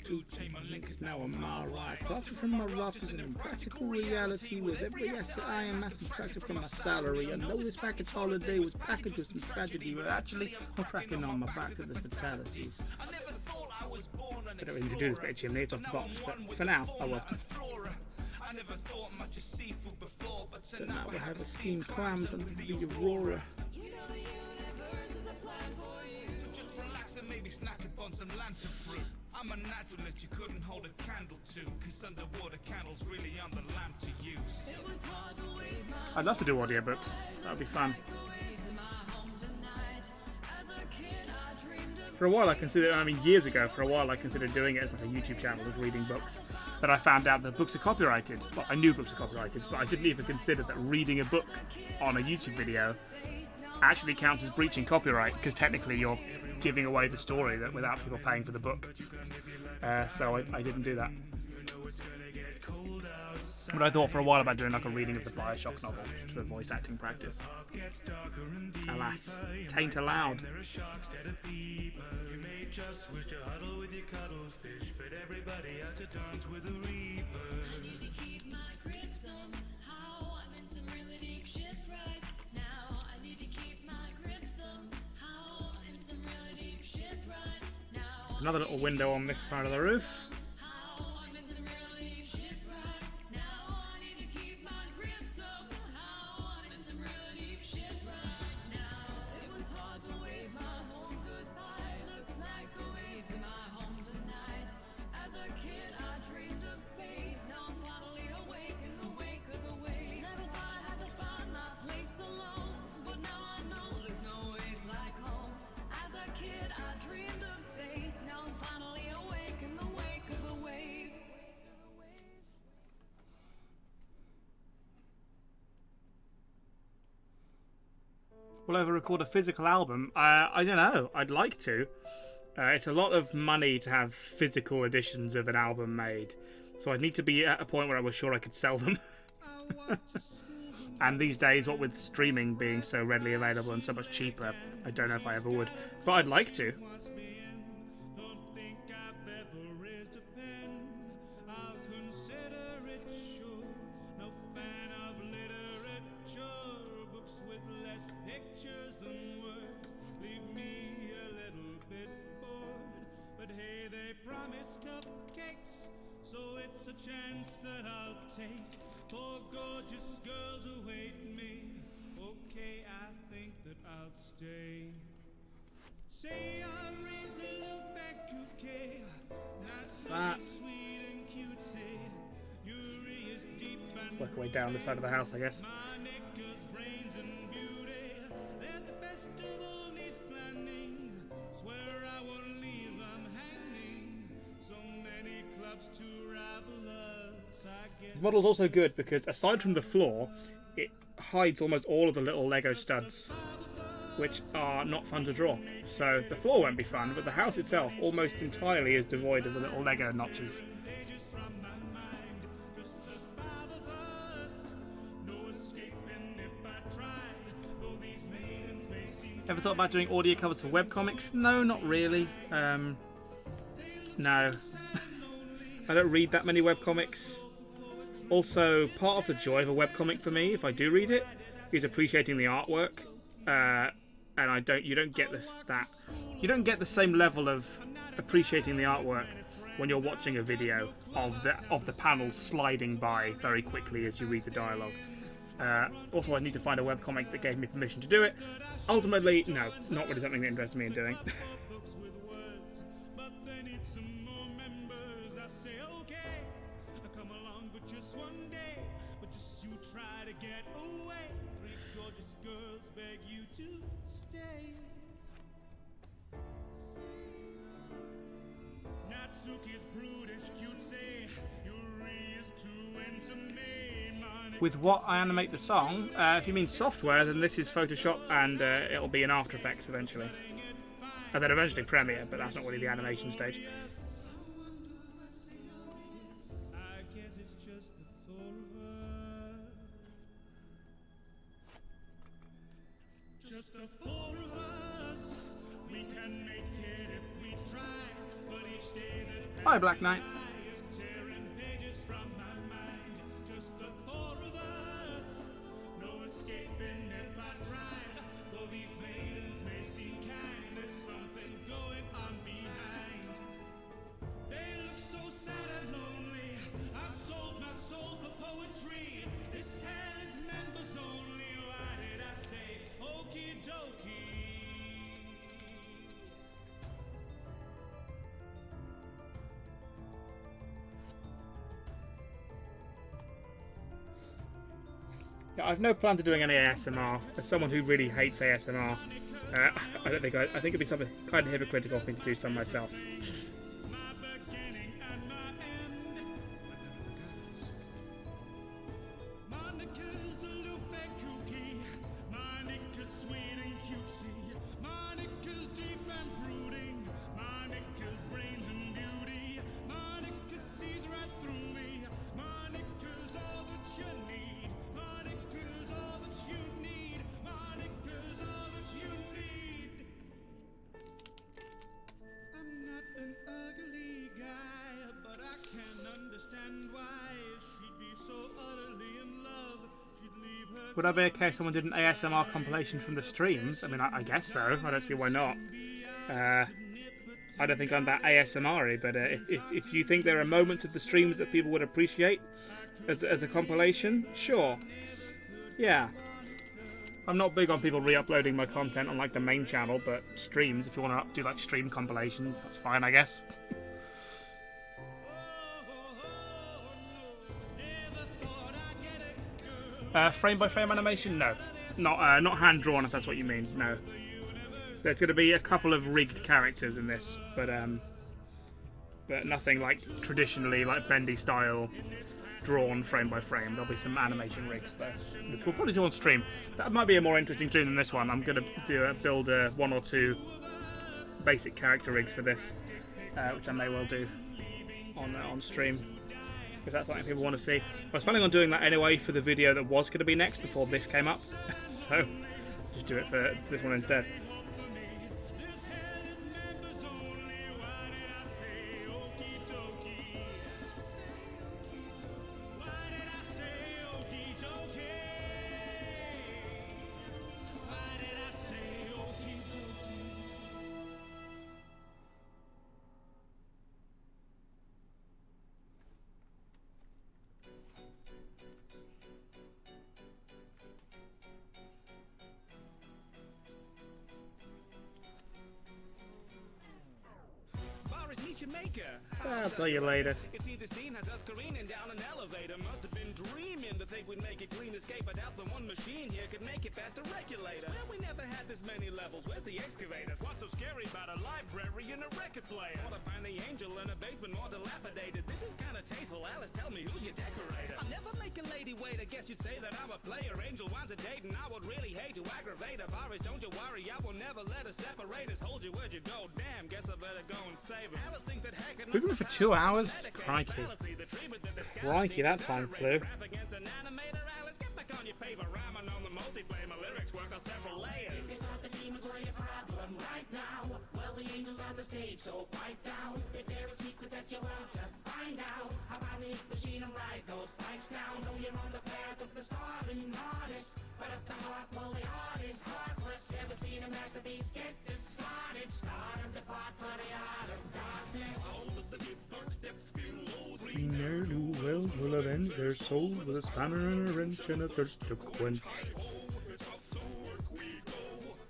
Speaker 1: It's now a mile wide. Profit from my rafters and impractical reality. With every asset I am subtracted from my salary. I know this package holiday was packaged with some tragedy, but actually I'm cracking on my back to the fatalities. I don't really do this bit of chimney, it's off the box, but for now, I will. Don't know, we have steamed clams under the aurora.
Speaker 6: Maybe snack upon some lantern fruit. I'm a naturalist you couldn't hold a candle to, cause underwater candles really on the lamp to use.
Speaker 1: I'd love to do audiobooks, that would be fun. For a while I considered, years ago, for a while I considered doing it as like a YouTube channel of reading books. But I found out that books are copyrighted. Well, I knew books are copyrighted, but I didn't even consider that reading a book on a YouTube video actually counts as breaching copyright, because technically you're giving away the story that without people paying for the book. So I didn't do that. But I thought for a while about doing like a reading of the Bioshock novel for voice acting practice. Alas, taint allowed. Another little window on this side of the roof. Will I ever record a physical album? I don't know. I'd like to. It's a lot of money to have physical editions of an album made. So I'd need to be at a point where I was sure I could sell them. And these days, what with streaming being so readily available and so much cheaper, I don't know if I ever would. But I'd like to.
Speaker 6: Cupcakes, so it's a chance that I'll take. For gorgeous girls await me. Okay, I think that I'll stay. Say I raised a love back cookie. Not so sweet and cutesy. Yuri is deep and
Speaker 1: work our way down the side of the house, I guess.
Speaker 6: my knickers, brains and
Speaker 3: This model's also good because aside from the floor, it hides almost all of the little Lego studs, which are not fun to draw. So the floor won't be fun, but the house itself almost entirely is devoid of the little Lego notches. Ever thought about doing audio covers for webcomics? No, not really. No. I don't read that many webcomics. Also, part of the joy of a webcomic for me, if I do read it, is appreciating the artwork. And you don't get you don't get the same level of appreciating the artwork when you're watching a video of the panels sliding by very quickly as you read the dialogue. Also, I need to find a webcomic that gave me permission to do it. Ultimately, no, not really something that interests me in doing. With what I animate the song, if you mean software, then this is Photoshop and it'll be in After Effects eventually. And then eventually Premiere, but that's not really the animation stage. Hi, Black Knight. Yeah, I've no plan to doing any ASMR. As someone who really hates ASMR, I think it'd be something kind of hypocritical for me to do some myself. Would I be okay if someone did an ASMR compilation from the streams? I mean, I guess so. I don't see why not. I don't think I'm that ASMR-y, but if you think there are moments of the streams that people would appreciate as a compilation, sure. Yeah. I'm not big on people re-uploading my content on like the main channel, but streams, if you want to do like stream compilations, that's fine, I guess. Frame by frame animation? No, not hand drawn. If that's what you mean. No. There's going to be a couple of rigged characters in this, but nothing like traditionally like Bendy style drawn frame by frame. There'll be some animation rigs though, which we'll probably do on stream. That might be a more interesting stream than this one. I'm going to build one or two basic character rigs for this, which I may well do on stream, if that's something people want to see. I was planning on doing that anyway for the video that was going to be next before this came up, so just do it for this one instead.
Speaker 6: you make her?
Speaker 3: I'll tell you later.
Speaker 6: It seems the scene has us careening down an elevator. Must have been dreaming to think we'd make it clean escape. I doubt the one machine here could make it past a regulator. Well, we never had this many levels. Where's the excavators? What's so scary about a library and a record player? Wanna find the angel in a basement more dilapidated. This is kinda tasteful. Alice, tell me who's your decorator? I'll never make a lady wait. I guess you'd say that I'm a player. Angel wants a date and I would really hate to aggravate her. Boris, don't you worry, I will never let us separate us. Hold you where'd you go? Damn, guess I better go and save her. Alice thinks that hacking
Speaker 3: We've been for 2 hours? Crikey. Crikey, that time flew.
Speaker 6: against an animator. Alice, get back on your paper. Rhyming on the multiplayer. My lyrics work on several layers.
Speaker 7: It's not the demons or your problem right now. Well, the angels on the stage, so pipe down. If there are secrets that you want to find out, how about the machine and ride those pipes down? So you're on the path of the starving artist. But at the heart, well, the art is heartless. Ever seen a masterpiece get discarded? Stardom depart for the art of darkness.
Speaker 3: Ne'er do wells will avenge their souls with a spanner and a wrench and a thirst to quench.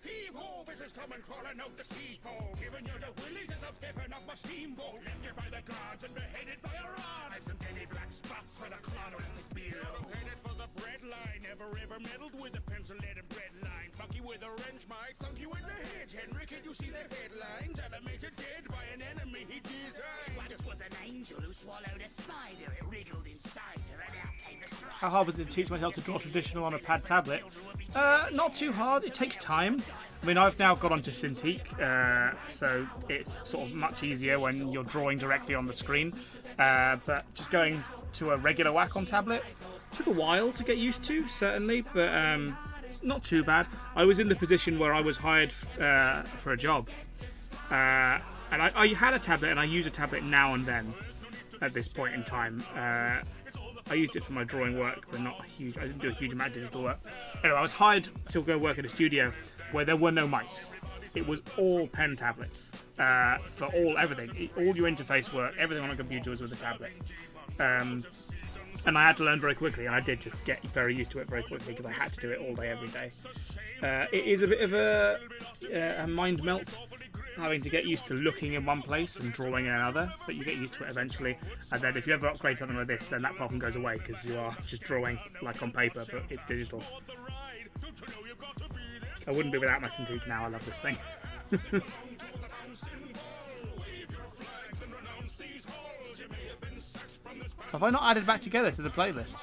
Speaker 5: Heave-ho, fishes coming crawling out the sea fall. Giving you the willies as I'm stepping off my steamboat. Left here by the guards and beheaded by a rod. And some deadly black spots for the clot of this beer. Headed for the bread line. Never ever meddled with the pencil-lead and bread lines. Monkey with a wrench might thunk you in the head. Henry, can you see the headlines? Animated dead by an enemy he designed.
Speaker 7: Once was an angel who swallowed a spider. It wriggled inside her and out came the strike.
Speaker 3: How hard was it to teach myself to draw traditional on a pad tablet? Not too hard. It takes time. I mean, I've now got onto Cintiq, so it's sort of much easier when you're drawing directly on the screen. But just going to a regular Wacom tablet took a while to get used to, certainly, but not too bad. I was in the position where I was hired for a job, and I had a tablet, and I use a tablet now and then at this point in time. I used it for my drawing work, but not a huge. I didn't do a huge amount of digital work. Anyway, I was hired to go work at a studio where there were no mice. It was all pen tablets for everything. All your interface work, everything on a computer was with a tablet. And I had to learn very quickly, and I did just get very used to it very quickly because I had to do it all day, every day. It is a bit of a mind melt, having to get used to looking in one place and drawing in another, but you get used to it eventually. And then if you ever upgrade something like this, then that problem goes away because you are just drawing like on paper, but it's digital. I wouldn't be without my Cintiq now. I love this thing. Have I not added back together to the playlist?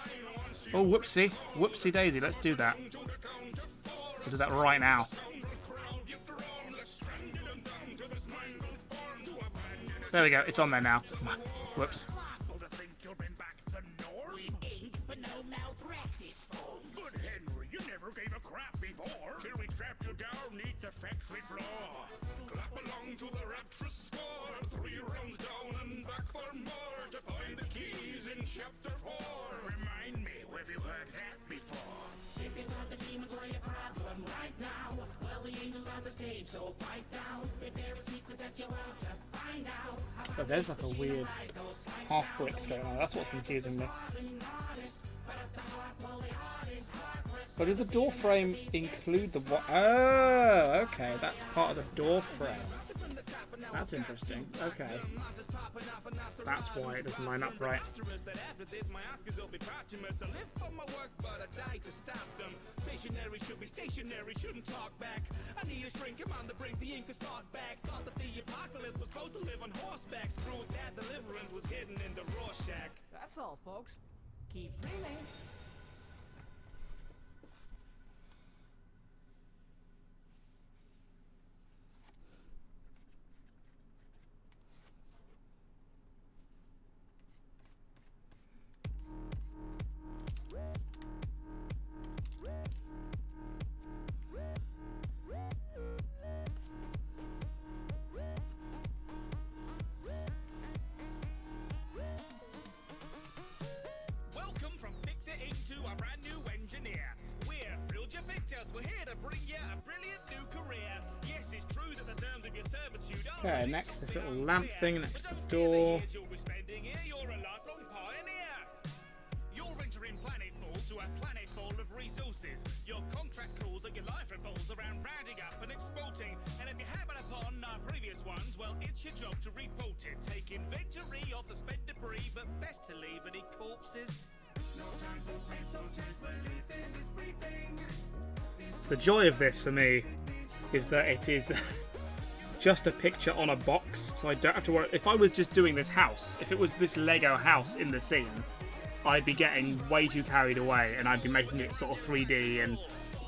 Speaker 3: Oh, whoopsie. Whoopsie daisy. Let's do that. We'll do that right now. There we go. It's on there now. Whoops.
Speaker 5: Good Henry, you never gave a crap before. Till we trapped you down neath the factory floor. Clap along to the rapturous score. 3 rounds down and back for more. To find the keys in chapter 4. Remind me, have you heard that before?
Speaker 7: If you thought the demons were your problem right now, well, the angels on the stage, so pipe down. If there are secrets that you want to find out.
Speaker 3: But there's like a weird half bricks going on. That's what's confusing me. But does the door frame include the what? Oh, okay. That's part of the door frame. That's interesting. Okay. That's why it doesn't line up right.
Speaker 6: Stationary should be stationary, shouldn't talk back. I need a shrink, I'm on the brink, the ink is fought back. Thought that the apocalypse was supposed to live on horseback. Screw with that, deliverance was hidden in the Rorschach.
Speaker 2: That's all, folks. Keep dreaming.
Speaker 6: Welcome from Fixer Inc. to our brand new engineer. We're Thrilled You Picked Us. We're here to bring you a brilliant new career. Yes, it's true that the terms of your servitude are.
Speaker 3: Okay, next this little lamp thing next to the door.
Speaker 6: You'll be spending here, you're a lifelong pioneer. You're entering planetfall to a planet full of resources. Your contract calls and your life revolves around rounding up and exporting. And if you happen upon a previous ones, well, it's your job to report it. Take inventory of the spent debris, but best to leave any corpses. No time for grief, so check relief in this briefing.
Speaker 3: The joy of this for me is that it is just a picture on a box, so I don't have to worry. If I was just doing this house, if it was this Lego house in the scene, I'd be getting way too carried away, and I'd be making it sort of 3D and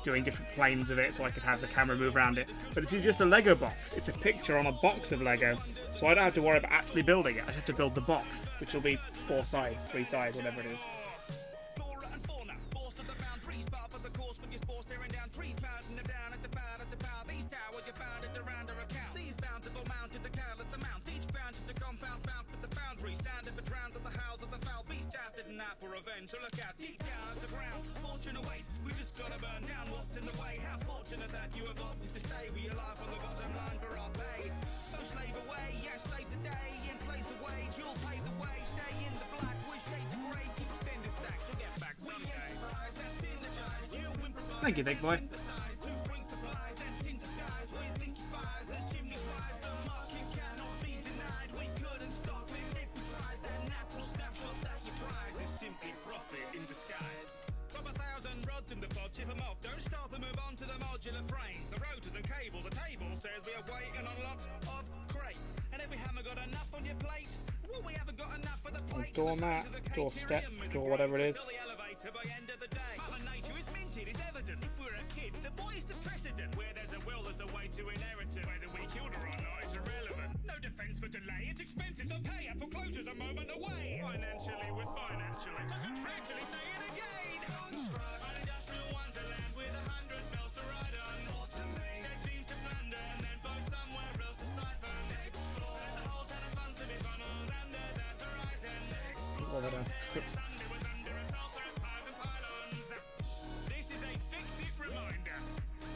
Speaker 3: doing different planes of it so I could have the camera move around it. But this is just a Lego box. It's a picture on a box of Lego, so I don't have to worry about actually building it. I just have to build the box, which will be 4 sides, 3 sides, whatever it is.
Speaker 6: For revenge, so look out, deep down at the ground. Fortune awaits, we just gotta burn down what's in the way. How fortunate that you have opted to stay. We alive on the bottom line for our pay. So slave away, yes, slave today. In place of wage, you'll pay the way. Stay in the black, with shades of grey. Keep sending stacks, you'll get back someday.
Speaker 3: Thank you, big boy.
Speaker 6: Chip them off, don't stop and move on to the modular frames. The rotors and cables, the table says we are waiting on lots of crates. And if we haven't got enough on your plate, well, we haven't got enough for the plate.
Speaker 3: Doormat, doorstep, door, whatever it is.
Speaker 6: By end of the day, Mother Nature is minted, it's evident. If we're a kid, the boy is the precedent. Where there's a will, there's a way to inheritance. Whether we killed her or not is irrelevant. No defense for delay, it's expensive, so pay out. Foreclosure's a moment away. Financially, we're financially. So contractually, say it again. This is a fix-it reminder.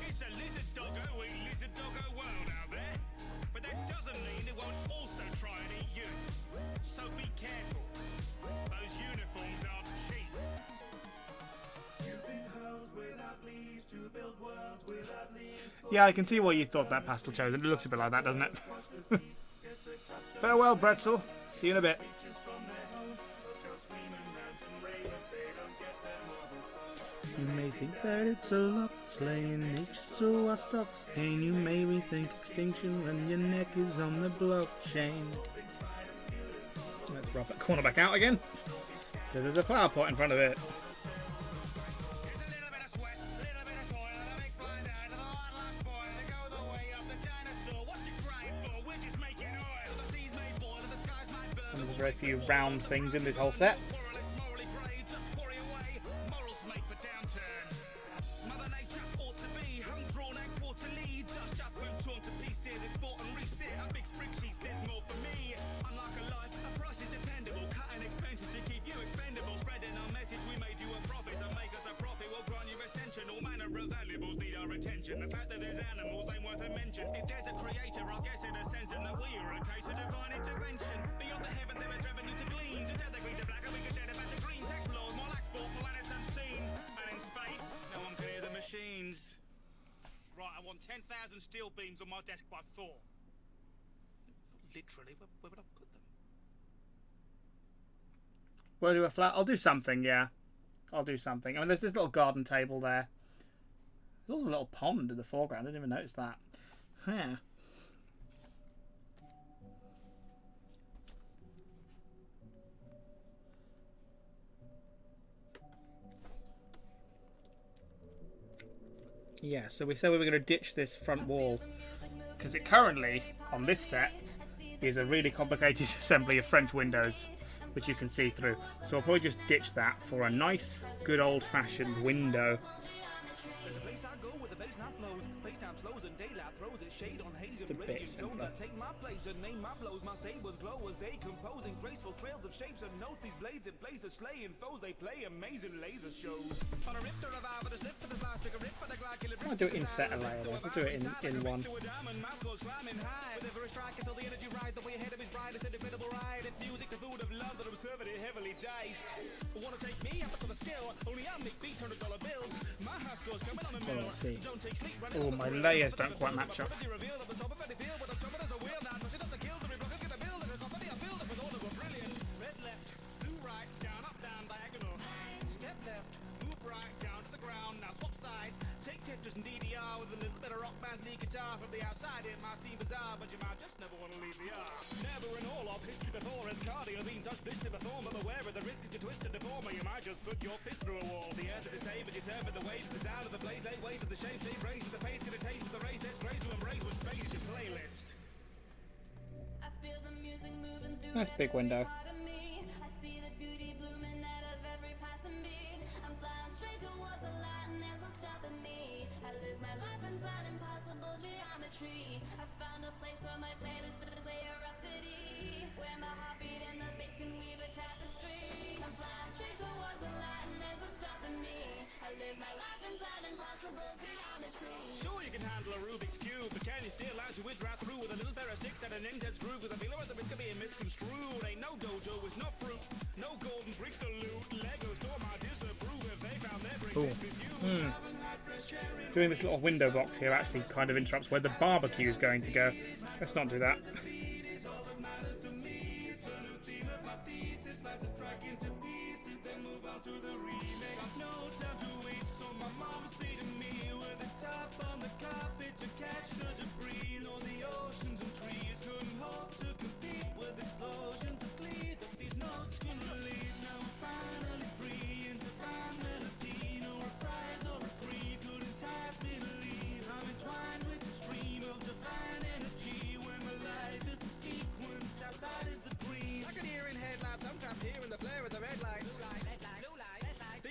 Speaker 6: It's a lizard doggo eat lizard doggo world out there. But that doesn't mean it won't also try and eat you. So be careful. Those uniforms aren't cheap. You've been hurled without leaves to build worlds without leaves.
Speaker 3: Yeah, I can see why you thought that pastel chose. It looks a bit like that, doesn't it? Farewell, Pretzel. See you in a bit. You may think that it's a lot, slaying nature, so I stops pain. You may rethink extinction when your neck is on the blockchain. Let's rub that corner back out again, because there's a flower pot in front of it. And there's very few round things in this whole set.
Speaker 6: The fact that there's animals ain't worth a mention. If there's a creator, I guess in a sense that we are a case of divine intervention. Beyond the heaven there is revenue to glean. To tether green to black and we can turn it back to green. Text laws, more like sport, planets unseen. And in space, no one can hear the machines. Right, I want 10,000 steel beams on my desk by 4. Literally, where would I put them?
Speaker 3: We'll do a flat. I'll do something, yeah. I'll do something. I mean, there's this little garden table there. There's also a little pond in the foreground. I didn't even notice that. Yeah. Yeah, so we said we were going to ditch this front wall because it currently, on this set, is a really complicated assembly of French windows, which you can see through. So I'll probably just ditch that for a nice, good old-fashioned window. It's a bit simpler.
Speaker 2: Take my place and name my blows. My sabers glow as they composing graceful trails of shapes and notes. These blades in place of slaying foes. They play amazing laser shows. On a rip to revive with a slip for the last trigger rip for the glycol.
Speaker 3: I'll do it in set a layer though. I'll do it in one.
Speaker 2: Whenever a strike until the energy rise, the way ahead of his bride is an incredible ride. It's music, the food of love that observe it heavily dice. Wanna take me? I'm for the skill. Only I make beats $100 bills. My high score's coming on the mill.
Speaker 3: Let's see. Oh, my layers don't quite match up.
Speaker 6: From the outside it might seem bizarre, but you might just never want to leave the art. Never in all of history before has cardio been touched blistered before, but beware of the risk that you twist and deform, or you might just put your fist through a wall. The earth is saved, but you serve it the weight of the sound of the blaze, eight ways of the shape, shape, raise the pace, gonna taste the race, that's grace to embrace what space is your playlist.
Speaker 14: I feel the music moving through
Speaker 3: Nice big window.
Speaker 14: part of me. I see the beauty blooming out of every passing beat. I'm flying straight towards the light and there's no stopping me. I live my life inside impossible geometry. I found a place where my playlist will play a rhapsody, where my heartbeat and the bass can weave a tapestry. I'm flying straight towards the light and there's no stopping me. I live my life inside impossible geometry.
Speaker 6: Sure you can handle a Rubik's Cube, but can you still launch your whiz right through with a little pair of sticks and an intense groove? Cause I feel like the risk of being misconstrued. Ain't no dojo, it's not fruit, no golden bricks to loot. Lego store my disapprove if they found their bricks confused.
Speaker 3: Doing this little window box here actually kind of interrupts where the barbecue is going to go. Let's not do that.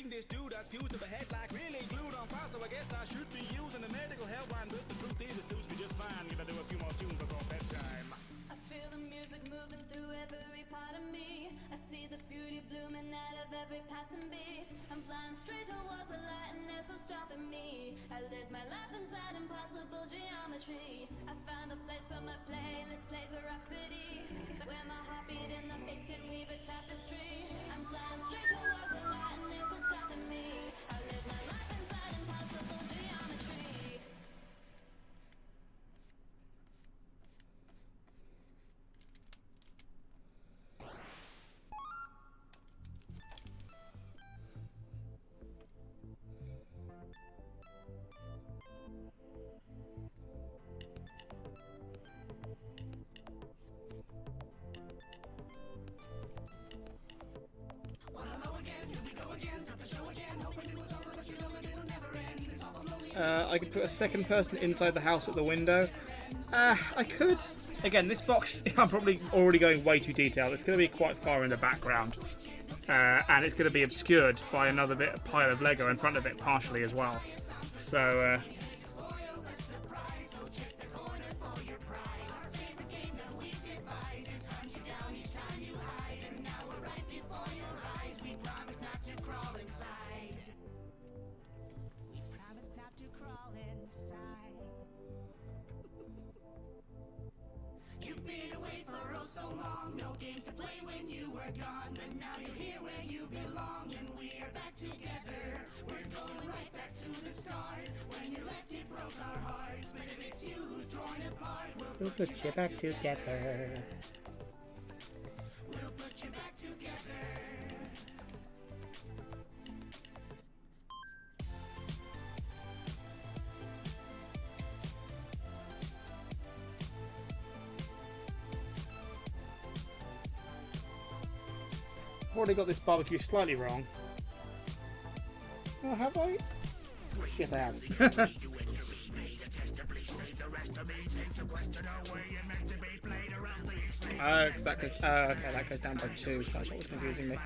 Speaker 6: This dude that's fused to the head like really glued on fire, so I guess I should be using a medical helpline, but the truth is it suits me just fine. Gonna do a few more tunes before bedtime.
Speaker 14: I feel the music moving through every part of me. I see the beauty blooming out of every passing beat. I'm flying straight towards the light and there's no stopping me. I live my life inside impossible geometry. I found a place where my playlist plays a rhapsody, where my heartbeat and the bass can weave a tapestry. I'm flying straight towards the light and there's no stopping me. I live my life inside impossible geometry.
Speaker 3: I could put a second person inside the house at the window. I could. Again, this box, I'm probably already going way too detailed. It's going to be quite far in the background. And it's going to be obscured by another pile of Lego in front of it partially as well. So,
Speaker 2: so long, no games to play when you were gone, but now you're here where you belong, and we are back together. We're going right back to the start. When you left, it broke our hearts, but if it's you who's torn apart,
Speaker 7: We'll put you back together.
Speaker 2: We'll put you back together.
Speaker 3: I've already got this barbecue slightly wrong. Oh, have I? Yes, I have. Okay, that goes down by 2. That's what was confusing me.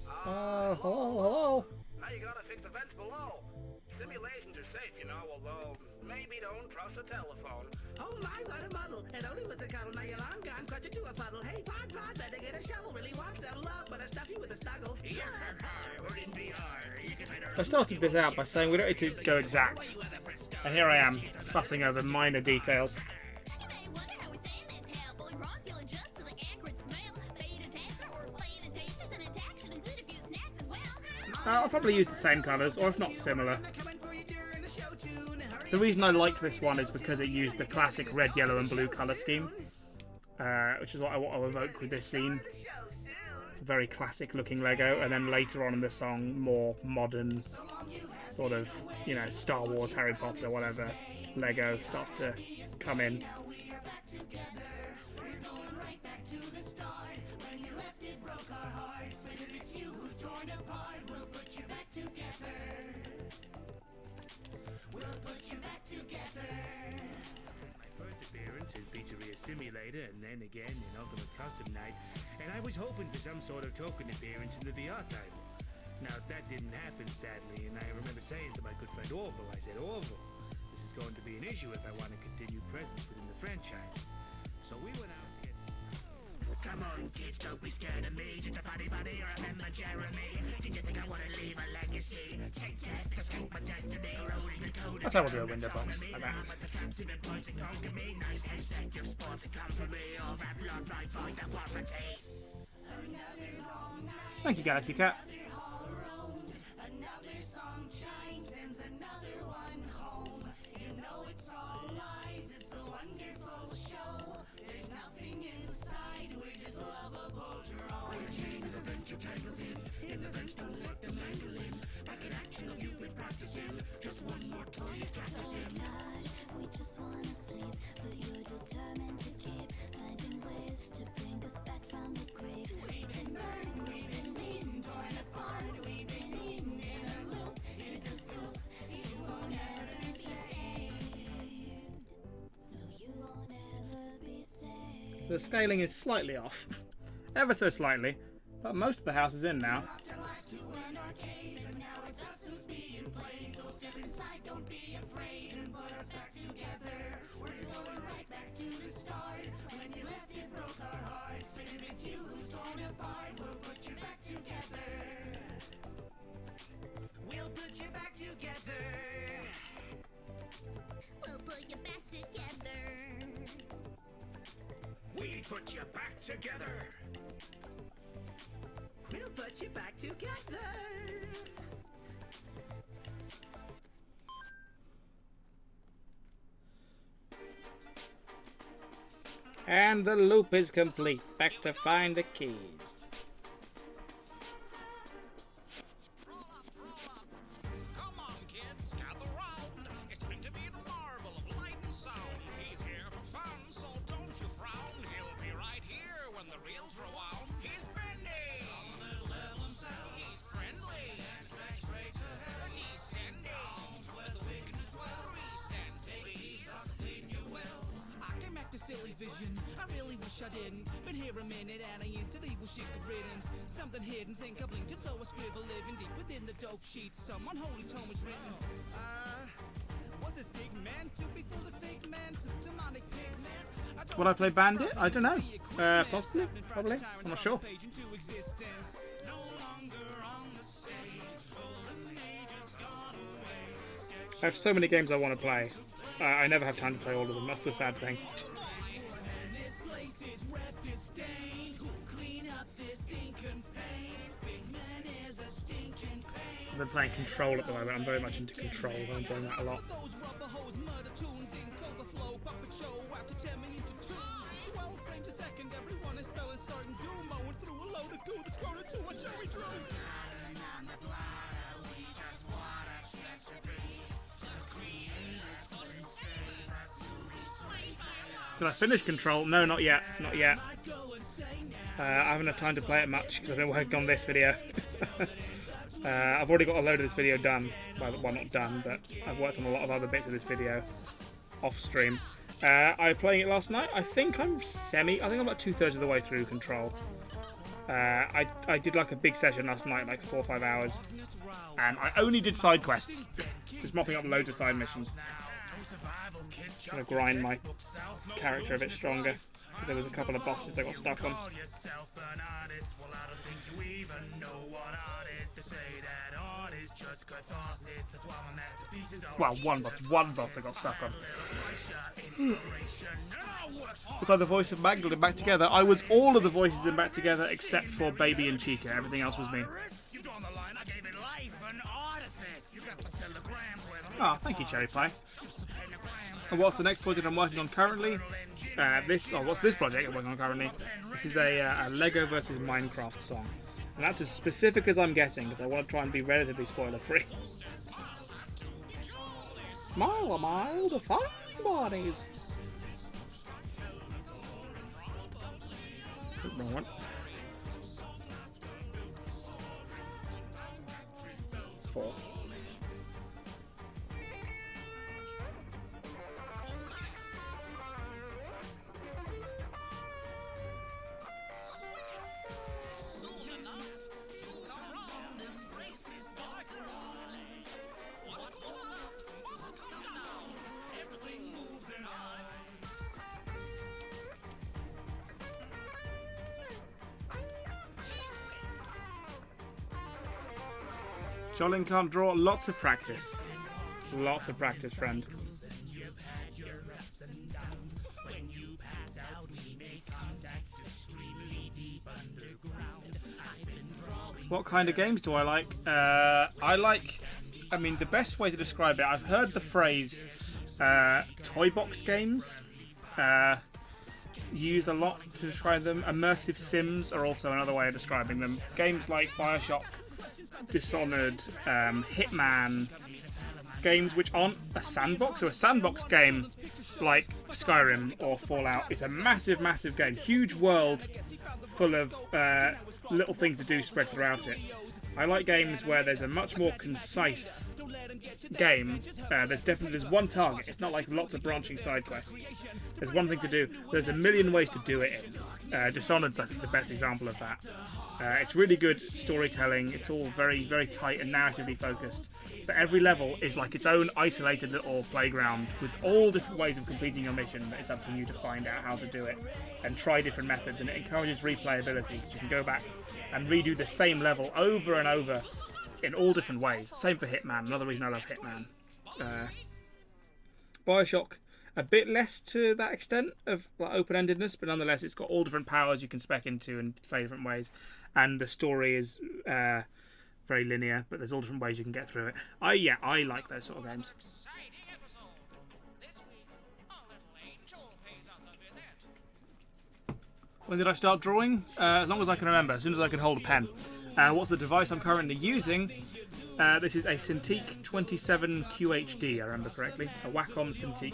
Speaker 3: Hello.
Speaker 15: Now you gotta fix the vents below. Simulations are safe, you know, although maybe don't trust the telephone.
Speaker 2: Oh my, what a muddle. It only was a cuddle, now you're long gone, crushed into a puddle. Hey, pod, better get a shovel. Really want some love, but I stuff you with a snuggle.
Speaker 15: We're in VR.
Speaker 3: I started this out by saying we don't need to go exact. And here I am, fussing over minor details.
Speaker 1: I'll probably use the same colours, or if not similar. The reason I like this one is because it used the classic red, yellow and blue colour scheme, which is what I want to evoke with this scene. It's a very classic looking Lego, and then later on in the song, more modern, sort of, you know, Star Wars, Harry Potter, whatever, Lego starts to come in.
Speaker 6: In Pizzeria Simulator, and then again in Ultimate Custom Night, and I was hoping for some sort of token appearance in the VR title. Now that didn't happen, sadly, and I remember saying to my good friend Orville, I said, Orville, this is going to be an issue if I want to continue presence within the franchise. So we went out to get Come on, kids, don't be scared of me. Just a funny buddy or a member Jeremy. Did you think I want to leave a legacy? Take death to escape my destiny. Rolling the code.
Speaker 1: That's how we'll do a window box, like that.
Speaker 6: Nice headset, your sport to come for me. All that blood, my void, that warranty.
Speaker 1: Thank you, Galaxy Cat.
Speaker 2: Another song chimes, sends another one home. You know it's all lies, it's a wonderful show. There's nothing inside, we're just lovable drones. We're chained to the vent you're tangled in the vents don't let them angle in. Back in action of you've been practicing, just one more toy you're practicing.
Speaker 14: So tired, we just wanna sleep, but you're determined to keep finding ways to bring us back from the grave. We've been burned, we've been beaten, torn apart, we've been eaten in a loop. Here's the scoop, you won't ever be saved. No, you won't ever be saved.
Speaker 1: The scaling is slightly off, ever so slightly, but most of the house is in now.
Speaker 2: We'll put you back together.
Speaker 14: We'll put you back together.
Speaker 6: We put you back together.
Speaker 2: We'll put you back together.
Speaker 1: And the loop is complete. Back to find the keys.
Speaker 2: Come on, kids, gather round. It's time to meet a marvel of light and sound. He's here for fun, so don't you frown. He'll be right here when the reels rewound. He's bendy. On the level himself. He's friendly. Straight to hell. Descending. Where the wickedness dwell. 3 cents. Please, us leading you well. I came back to silly vision. I really wish I didn't. Been here a minute and I entered evil shit riddance. Something hidden, think I blinked, and so I scribble living deep within the dope sheets. Some unholy tome is written. Was this big man to be full of fake man? Some demonic pig man?
Speaker 1: Would I play Bandit? I don't know. Possibly, probably. I'm not sure. I have so many games I want to play. I never have time to play all of them. That's the sad thing. I've been playing Control at the moment. I'm very much into Control. I'm enjoying that a lot. Did I finish Control? No, not yet. Not yet. I haven't had time to play it much because I've been working on this video. I've already got a load of this video done. Well, not done, but I've worked on a lot of other bits of this video off stream. I was playing it last night. I think I'm about 2/3 of the way through Control. I did like a big session last night, like 4 or 5 hours, and I only did side quests, just mopping up loads of side missions. Trying to grind my character a bit stronger. There was a couple of bosses I got stuck on. Well, one boss I got stuck on. Was I the voice of Magdalene in Back Together? I was all of the voices in Back Together except for Baby and Chica. Everything else was me.
Speaker 6: drawn the line, I gave it life and artifice. You got the telegrams where the
Speaker 3: Oh, thank you, Cherry Pie. And what's the next project I'm working on currently? What's this project I'm working on currently? This is a Lego versus Minecraft song. And that's as specific as I'm getting, because I want to try and be relatively spoiler-free. Mile a mile to find bodies. Wrong one. Four. Jolin can't draw. Lots of practice. Lots of practice, friend. What kind of games do I like? I mean, the best way to describe it, I've heard the phrase toy box games used a lot to describe them. Immersive sims are also another way of describing them. Games like Bioshock, Dishonored, Hitman, games which aren't a sandbox. So a sandbox game like Skyrim or Fallout is a massive, massive game. Huge world full of little things to do spread throughout it. I like games where there's a much more concise game. There's one target. It's not like lots of branching side quests. There's one thing to do. There's a million ways to do it in. Dishonored's, I think, the best example of that. It's really good storytelling. It's all very, very tight and narratively focused. But every level is like its own isolated little playground with all different ways of completing your mission. It's up to you to find out how to do it and try different methods. And it encourages replayability. You can go back and redo the same level over and over in all different ways. Same for Hitman. Another reason I love Hitman. Bioshock, a bit less to that extent of like open-endedness, but nonetheless it's got all different powers you can spec into and play different ways. And the story is very linear, but there's all different ways you can get through it. I like those sort of games. When did I start drawing? As long as I can remember, as soon as I can hold a pen. What's the device I'm currently using? This is a Cintiq 27 QHD, I remember correctly. A Wacom Cintiq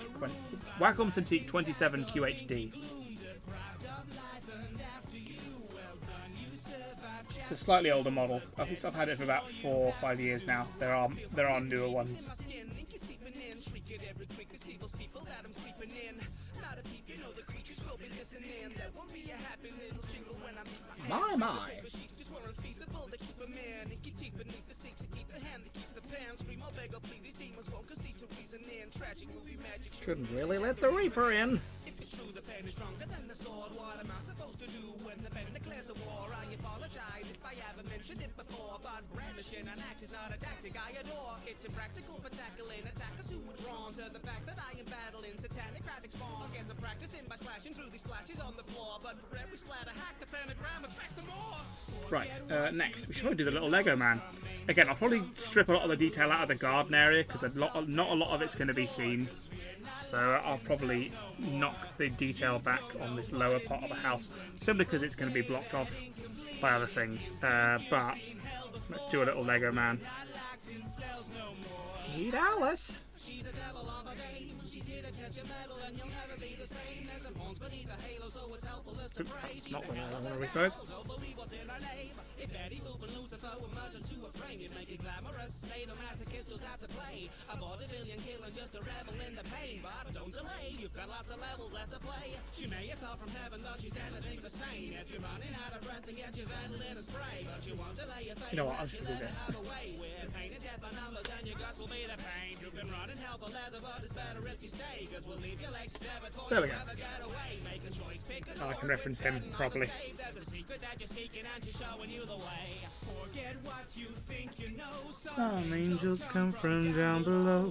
Speaker 3: 27 QHD. It's a slightly older model. I think I've had it for about 4 or 5 years now. There are newer ones.
Speaker 7: My.
Speaker 3: Shouldn't really let the Reaper in.
Speaker 2: It's impractical for tackling attackers who were drawn to the fact that I am battling satanic graphics spawn. Against I'm practicing by slashing through these splashes on the floor, but for every splatter hack, the pentagram attracts some more.
Speaker 3: Right, next we should probably do the little Lego man. Again, I'll probably strip a lot of the detail out of the garden area because not a lot of it's going to be seen. So I'll probably knock the detail back on this lower part of the house simply because it's going to be blocked off by other things. But let's do a little Lego man. Meet Alice. Oops, that's not what I want to resize. You know what, I'll just do this. There we go. Oh, I can reference him properly. Some angels come from down below.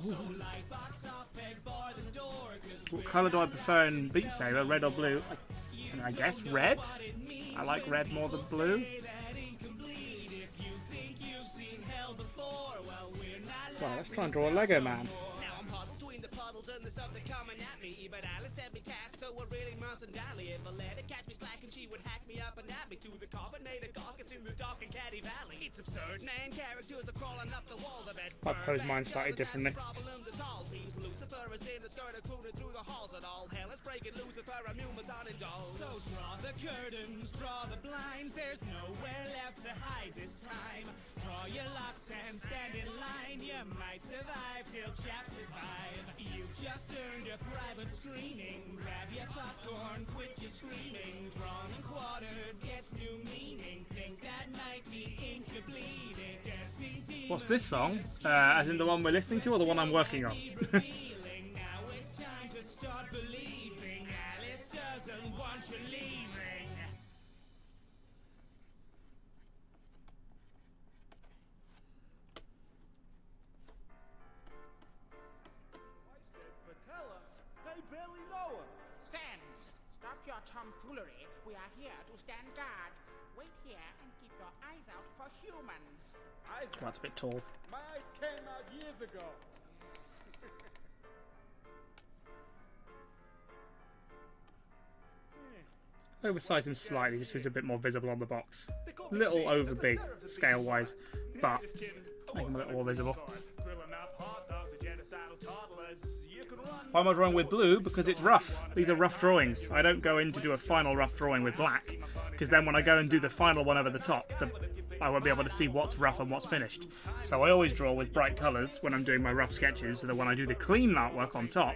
Speaker 3: What colour do I prefer in Beat Saber, red or blue? I guess red. I like red more than blue.
Speaker 2: before. Well, we're not
Speaker 3: Well, let's try and draw a Lego man.
Speaker 2: now I'm huddled between the puddles and there's something coming at me. But Alice had me tasked, so we're really mustn't dally. If I let her catch me slacking, she would hack me up and at me to the carbonated carcass in the dark and catty valley. It's absurd, man. Characters are crawling up the walls. I bet
Speaker 3: I pose mine slightly differently.
Speaker 2: problems at all. Seems Lucifer is in the skirt of crooning through the halls at all. Hell is breaking loose if her immune was on indulged. So draw the curtains, draw the blinds. There's nowhere left to hide this time. Draw your lots and stand in line. You might survive till chapter 5. You've just earned a private screening. Grab your popcorn, quit your screaming. Drawn and quartered, gets new meaning. Think that might be ink you're bleeding.
Speaker 3: What's this song? As in the one we're listening to, or the one I'm working on?
Speaker 2: Now it's time to start believing. Alice doesn't want you leaving.
Speaker 5: Patella, they barely know her.
Speaker 4: Sans, stop your tomfoolery. We are here to stand guard. Wait here and keep your eyes out for humans.
Speaker 5: Eyes?
Speaker 3: That's a bit tall.
Speaker 5: My eyes came out years ago.
Speaker 3: Oversize him slightly just so he's a bit more visible on the box. A little over big, scale-wise, but make him a little more visible. Why am I drawing with blue? Because it's rough. These are rough drawings. I don't go in to do a final rough drawing with black, because then when I go and do the final one over the top, I won't be able to see what's rough and what's finished. So I always draw with bright colours when I'm doing my rough sketches, so that when I do the clean artwork on top,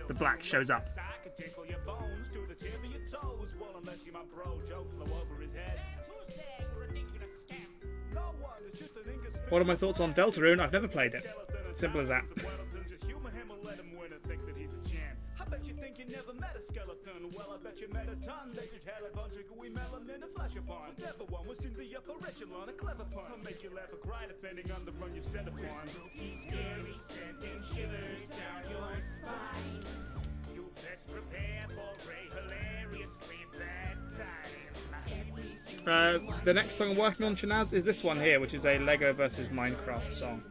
Speaker 3: the black shows up. What are my thoughts on Deltarune? I've never played it. Simple as that.
Speaker 5: I bet you think you never met a skeleton. Well, I bet you met a ton. They just had a bunch of gooey melanin to flash upon. Never one was in the upper echelon. A clever pun. I'll make you laugh or cry depending on the run you set upon.
Speaker 2: Scary, sending shivers down your spine.
Speaker 5: You best prepare for a hilariously bad time.
Speaker 3: The next song I'm working on, Shanaz, is this one here, which is a Lego versus Minecraft song.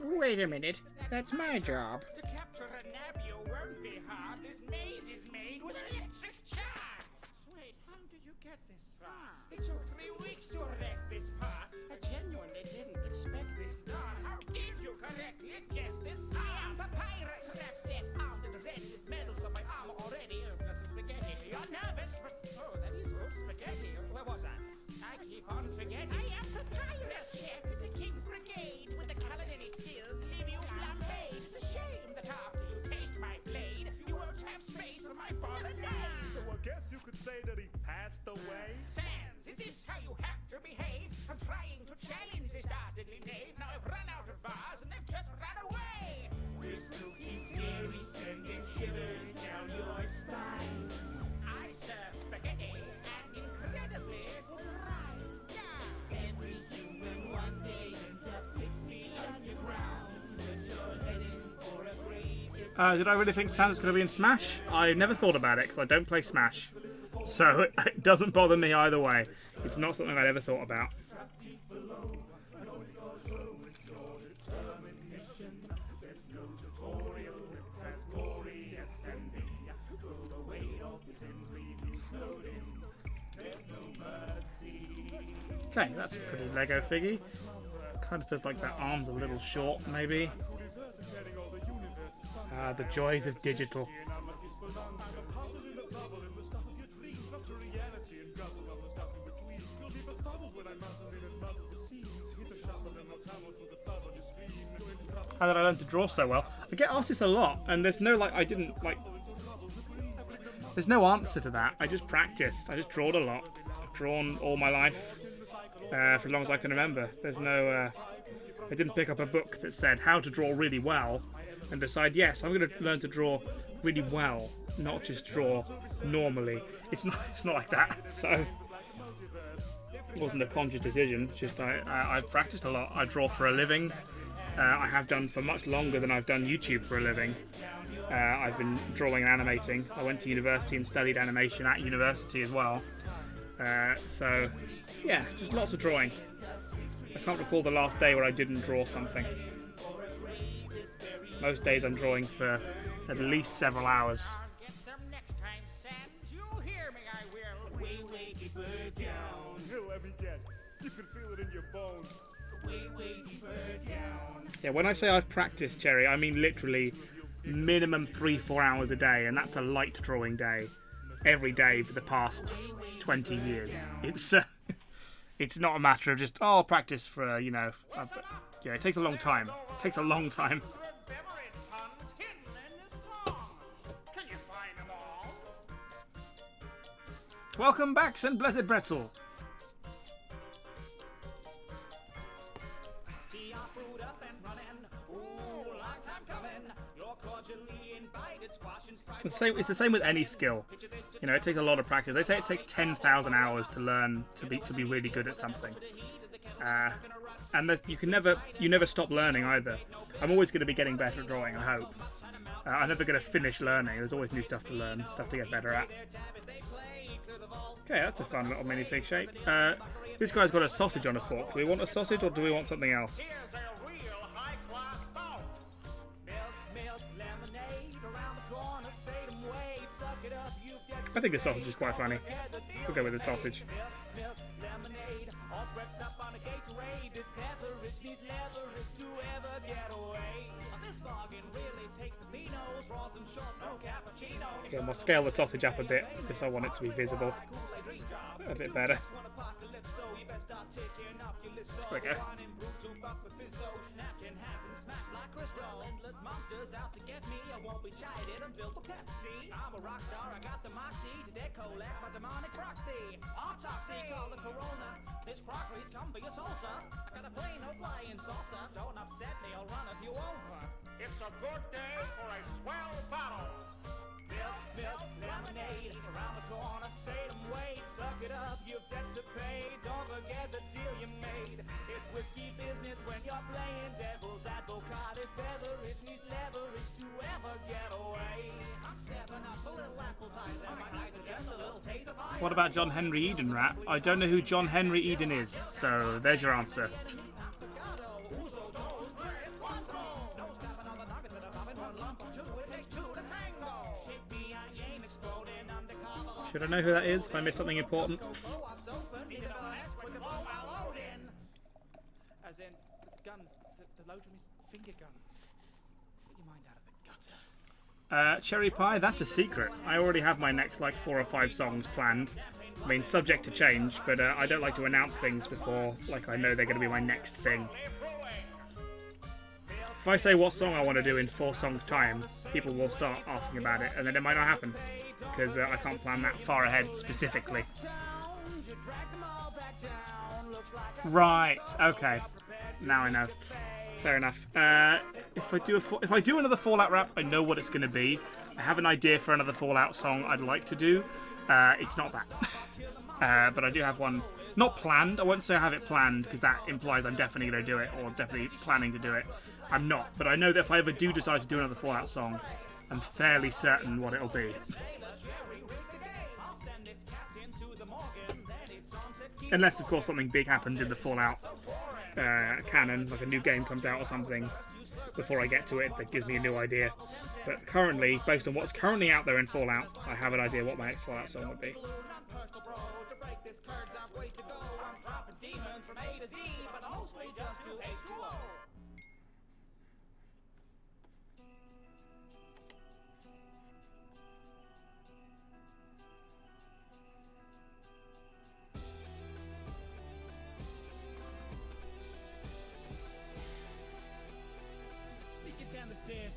Speaker 7: Wait a minute, that's my job.
Speaker 4: To capture a Nabio won't be hard. This maze is made with electric charge. Wait, how did you get this far? It took 3 weeks to erect this part. I genuinely didn't expect this far. How did you correctly guess this? I am Papyrus. Strap set armed and ready. This metal's on my arm already. Plus spaghetti. You're nervous, but oh, that is good spaghetti. Where was I? I keep on forgetting. I am Papyrus, chef of the King's Brigade. With the culinary skills, leave you flambéed. It's a shame that after you taste my blade, you won't have space for my bolognese.
Speaker 5: So I guess you could say that he passed away.
Speaker 4: Sans, is this how you have to behave? I'm trying to challenge this dastardly knave. Now I've run out of bars and they've just run away.
Speaker 2: We're spooky, scary, sending shivers down your spine.
Speaker 4: I serve spaghetti and incredibly good rhyme.
Speaker 2: Every human one day ends up 6 feet underground. But you're heading for a grave.
Speaker 3: Did I really think Sans was going to be in Smash? I never thought about it, because I don't play Smash. So it doesn't bother me either way. It's not something I'd ever thought about. Okay, that's a pretty Lego figgy. Kind of feels like that arm's a little short, maybe. The joys of digital. How did I learn to draw so well? I get asked this a lot, and there's no there's no answer to that. I just practiced. I just drawed a lot. I've drawn all my life for as long as I can remember. There's no. I didn't pick up a book that said how to draw really well and decide, yes, I'm going to learn to draw really well, not just draw normally. It's not like that. So it wasn't a conscious decision. It's just I've practiced a lot. I draw for a living. I have done for much longer than I've done YouTube for a living.
Speaker 1: I've been drawing and animating. I went to university and studied animation at university as well. So, yeah, just lots of drawing. I can't recall the last day where I didn't draw something. Most days I'm drawing for at least several hours.
Speaker 4: Get them next time, Sam. You hear me, I will. Way, way deeper down.
Speaker 5: Here, let me guess. You can feel it in your bones.
Speaker 4: Way, way deeper down.
Speaker 1: Yeah, when I say I've practiced, Cherry, I mean literally minimum 3-4 hours a day, and that's a light drawing day. Every day for the past 20 years. It's not a matter of just, oh, I'll practice for, you know, yeah, it takes a long time. It takes a long time. Welcome back, St. Blessed Pretzel. It's the same with any skill. You know, it takes a lot of practice. They say it takes 10,000 hours to learn to be really good at something. And you never stop learning either. I'm always going to be getting better at drawing, I hope. I'm never going to finish learning. There's always new stuff to learn, stuff to get better at. Okay, that's a fun little minifig shape. This guy's got a sausage on a fork. Do we want a sausage or do we want something else? I think the sausage is quite funny. We'll go with the sausage. Yeah, we'll scale the sausage up a bit if I want it to be visible. A bit better. There we go.
Speaker 2: This crockery's come for your salsa. I got a plane, no flying saucer. Don't upset me, I'll run a few over.
Speaker 5: It's a good day for a swell bottle.
Speaker 2: Milk, lemonade, around the corner, say them wait. Suck it up, you've debts to pay. Don't forget the deal you made. It's whiskey business when you're playing devil's advocate. It's beverage needs leverage to ever get away. I'm stepping up a little apple cider. My eyes are just a little taste of fire.
Speaker 1: What about John Henry Eden rap? I don't know who John Henry Eden is, so there's your answer. Should I know who that is if I miss something important?
Speaker 2: As in, the guns, the load from his finger guns. Get your mind out of the gutter.
Speaker 1: Cherry Pie, that's a secret. I already have my next like 4 or 5 songs planned. I mean, subject to change, but I don't like to announce things before like I know they're going to be my next thing. If I say what song I want to do in 4 songs' time, people will start asking about it, and then it might not happen, because I can't plan that far ahead specifically. Right, okay. Now I know. Fair enough. If I do another Fallout rap, I know what it's going to be. I have an idea for another Fallout song I'd like to do. It's not that. But I do have one. Not planned. I won't say I have it planned, because that implies I'm definitely going to do it, or definitely planning to do it. I'm not, but I know that if I ever do decide to do another Fallout song, I'm fairly certain what it'll be. Unless, of course, something big happens in the Fallout canon, like a new game comes out or something, before I get to it, that gives me a new idea. But currently, based on what's currently out there in Fallout, I have an idea what my next Fallout song would be.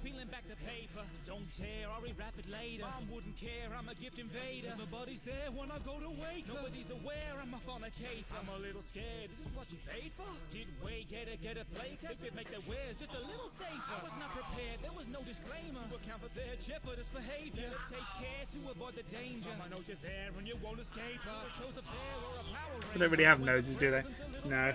Speaker 2: Peeling back the paper, don't tear, I'll rewrap it later. I wouldn't care, I'm a gift invader. Nobody's there when I go to wake up. Nobody's aware, I'm off on a cape. I'm a little scared, is this what you paid for? Didn't wait, get a play test. It make the wares just a little safer. I was not prepared, there was no disclaimer to account for their jeopardous behavior. Take care to avoid the danger. I know you're there and you won't escape. Shows a bear or a power ranger.
Speaker 1: They don't really have noses, do they? No.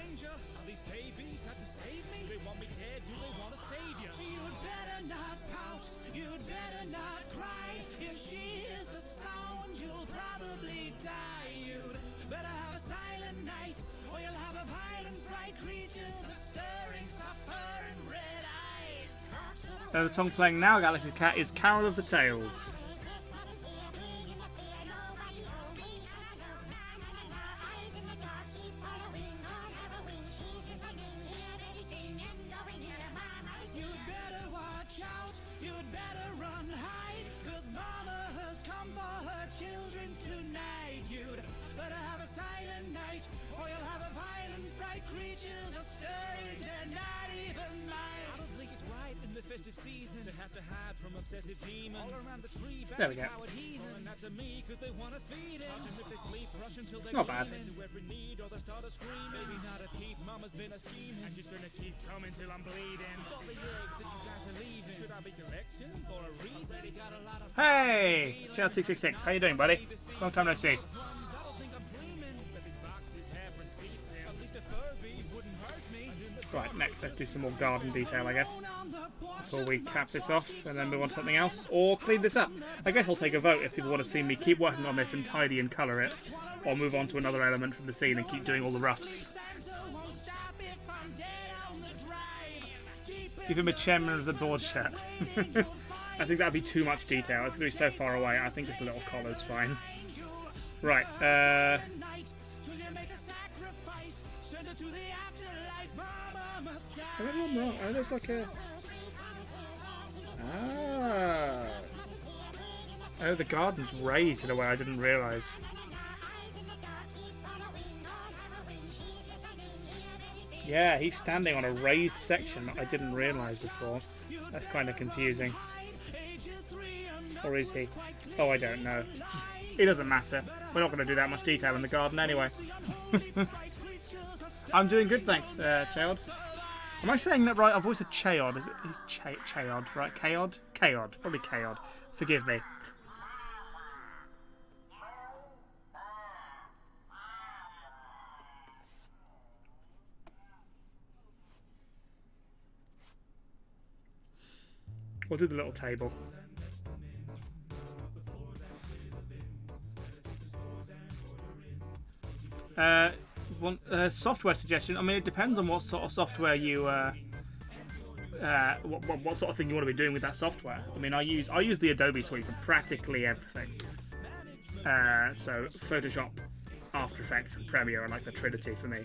Speaker 2: These babies have to save me? Do they want me dead? Do they want to save you? You'd better not not pout, you'd better not cry. If she is the sound, you'll probably die. You'd better have a silent night, or you'll have a violent fright. Creatures are stirring, suffer and red eyes.
Speaker 1: The song playing now, Galaxy Cat, is Carol of the Tales.
Speaker 2: You'd better watch out, you'd better run hide, 'cause mama has come for her children tonight. You'd better have a silent night, or you'll have a violent fright. Creatures are stirring, they're not even mine.
Speaker 5: I don't think it's right in the festive season to have to hide from obsessive demons all around the tree.
Speaker 1: There we go.
Speaker 5: And that's to me, 'cause they want to feed it. And if they sleep, rush until they
Speaker 1: Not bad.
Speaker 5: to every need, or they start a scream. Maybe not a peep. Mama's been a scheming, and she's gonna keep coming till I'm bleeding. All the eggs that you guys are leaving, should I be collecting for a reason? Got a lot of
Speaker 1: Hey, Child266, how you doing, buddy? Long time no see.
Speaker 5: I don't think I'm dreaming that these boxes have receipts in. At least a Furby wouldn't hurt me.
Speaker 1: Right, next let's do some more garden detail, I guess, before we cap this off and then move on to something else, or clean this up. I guess I'll take a vote if people want to see me keep working on this and tidy and colour it, or move on to another element from the scene and keep doing all the roughs. Give him a chairman of the board shirt. I think that'd be too much detail. It's going to be so far away. I think just a little collar's fine. Right, I'm wrong. Oh, there's like a... Ah. Oh, the garden's raised in a way I didn't realise. Yeah, he's standing on a raised section that I didn't realise before. That's kind of confusing. Or is he? Oh, I don't know. It doesn't matter. We're not going to do that much detail in the garden anyway. I'm doing good, thanks, Chayod. Am I saying that right? I've always said Chayod. Is it Chayod, right? Kayod? Kayod. Probably Kayod. Forgive me. We'll do the little table. Software suggestion. I mean, it depends on what sort of software you, what sort of thing you want to be doing with that software. I mean, I use the Adobe suite for practically everything. So Photoshop, After Effects, and Premiere are like the trinity for me.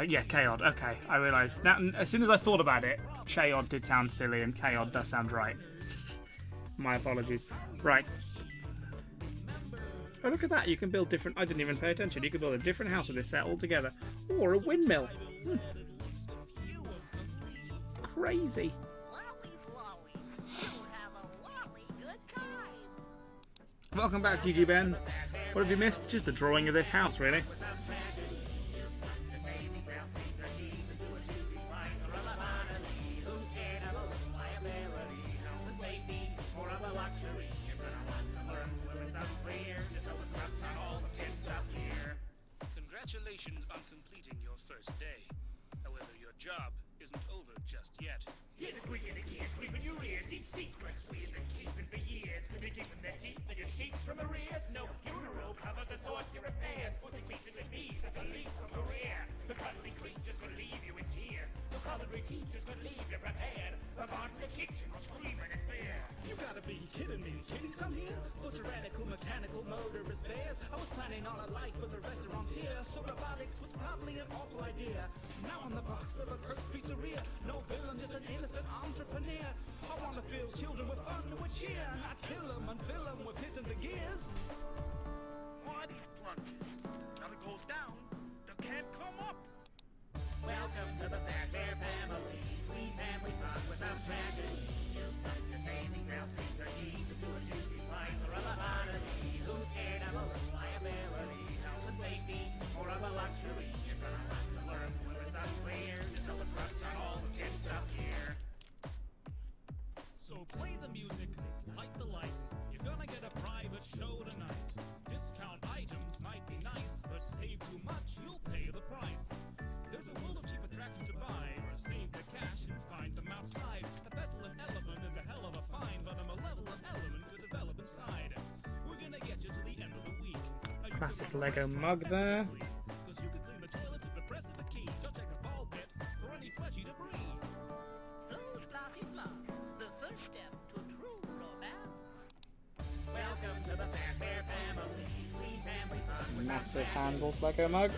Speaker 1: Yeah, Kayod. Okay, I realised. Now, as soon as I thought about it, Chayod did sound silly, and Kayod does sound right. My apologies. Right. Oh, look at that. You can build different... I didn't even pay attention. You can build a different house with this set altogether. Or a windmill. Crazy. Welcome back, GG Ben. What have you missed? Just the drawing of this house, really.
Speaker 5: Congratulations on completing your first day. However, your job isn't over just yet.
Speaker 16: Hear the creak in the gears, sweep in your ears. Deep secrets we've been keeping for years. Could be keeping their teeth in your sheets from arrears. No funeral covers to sort your affairs. Putting feet in the knees at the leap for career. The cuddly creatures will leave you in tears. The culinary teachers will leave you prepared. The barn in the kitchen screaming in fear.
Speaker 5: You gotta be kidding me. Kitties come here? For tyrannical, mechanical, murderous bears. I was planning on a life with the restaurants here. So robotics was probably an awful idea. Now I'm the boss of a cursed pizzeria. No villain, just an innocent entrepreneur. I wanna fill children with fun, with cheer. Not kill them and fill them with pistons and gears.
Speaker 15: Why these plunges? Now it goes down, they can't come up.
Speaker 16: Welcome to the Fatbear family. Sweet family fun with some tragedy. You'll suck your savings, they'll sink their teeth into a juicy slice or a lobotomy. Who's scared of a little liability? Health and safety, more of a luxury. You're gonna want to learn when it's unclear. Just know the crust on all the good stuff here.
Speaker 5: So play the music, light the lights. You're gonna get a private show tonight. Discount items might be nice, but save too much, you'll pay the price. There's a world of cheap attractions to buy, or save the cash and
Speaker 3: Classic Lego mug there. Massive handled Lego mug.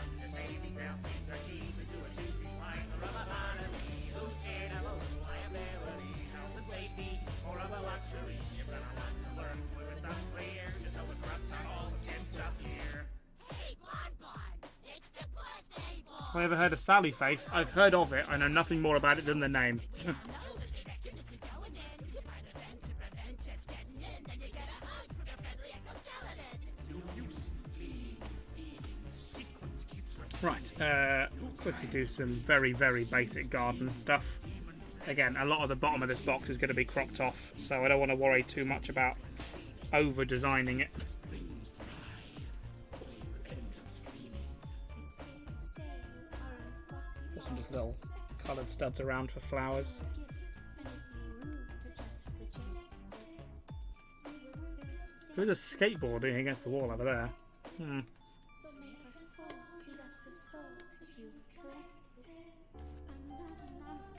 Speaker 3: Have I ever heard of Sally Face? I've heard of it. I know nothing more about it than the name. Right, quickly do some very, very basic garden stuff. Again, a lot of the bottom of this box is going to be cropped off, so I don't want to worry too much about over-designing it. Put some just little coloured studs around for flowers. There's a skateboarding against the wall over there.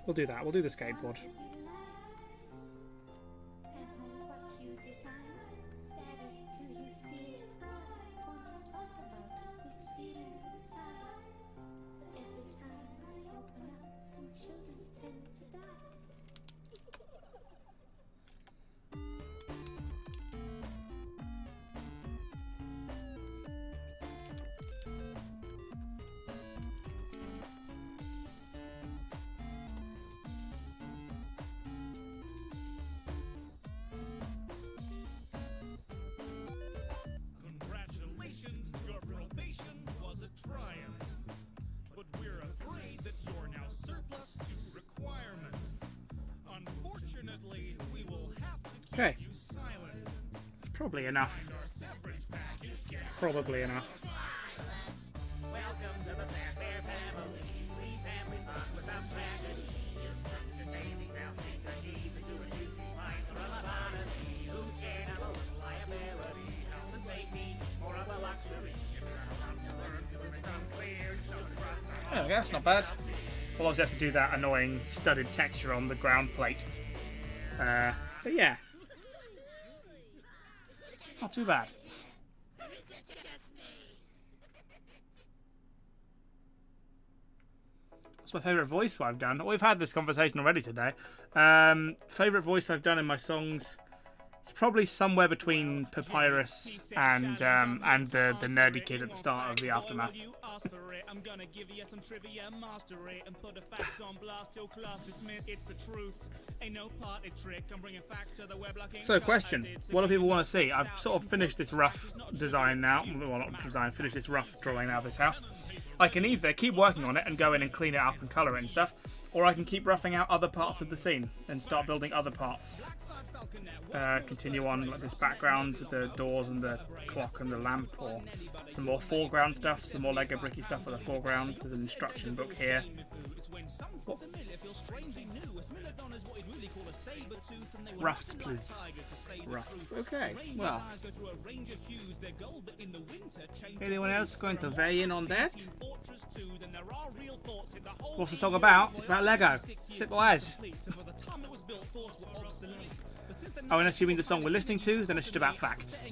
Speaker 3: We'll do that. We'll do the skateboard. Okay, it's probably enough. Probably enough. Oh, that's not bad. We'll also have to do that annoying studded texture on the ground plate. But yeah. Not too bad. That's my favourite voice I've done. We've had this conversation already today. Favourite voice I've done in my songs. It's probably somewhere between Papyrus and the nerdy kid at the start of the Aftermath. I'm gonna give you some trivia, master it, and put the facts on blast till class dismiss. It's the truth, ain't no party trick. I'm bringing facts to the web like. So, question: what do people want to see? I've sort of finished this rough design now. Well, not design. Finished this rough drawing out of this house. I can either keep working on it and go in and clean it up and colour it and stuff, or I can keep roughing out other parts of the scene and start building other parts. Continue on like this background with the doors and the clock and the lamp, or some more foreground stuff, some more Lego bricky stuff for the foreground. There's an instruction book here. What? Roughs, please. Roughs. Okay, well. Anyone else going to weigh in on that? What's the song about? It's about Lego. Simple as. Oh, and assuming the song we're listening to, then it's just about facts.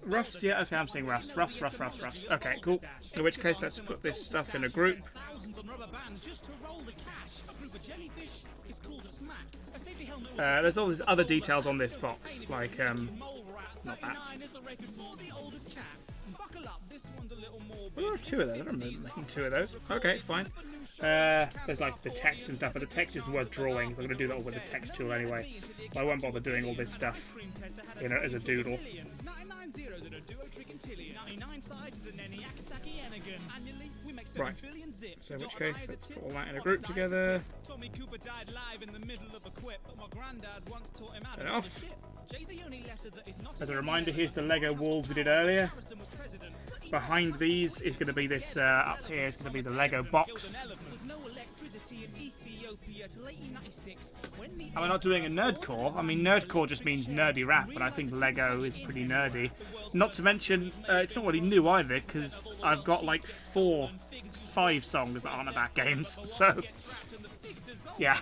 Speaker 3: Roughs, yeah, okay, I'm saying roughs. Roughs. Okay, cool. In which case, let's put this stuff in a group. There's all these other details on this box, like, not that. Well, there are two of those. I don't remember making two of those. Okay, fine. There's like the text and stuff, but the text is worth drawing. So I'm going to do that all with the text tool anyway. But I won't bother doing all this stuff, you know, as a doodle. Right. So in which case, let's put all that in a group together. Turn it off. As a reminder, here's the Lego walls we did earlier.
Speaker 1: behind these is going to be this, up here is going to be the Lego box. And we're not doing a nerdcore. I mean, nerdcore just means nerdy rap, but I think Lego is pretty nerdy. Not to mention, it's not really new either, because I've got like 5 songs that aren't about games, so yeah.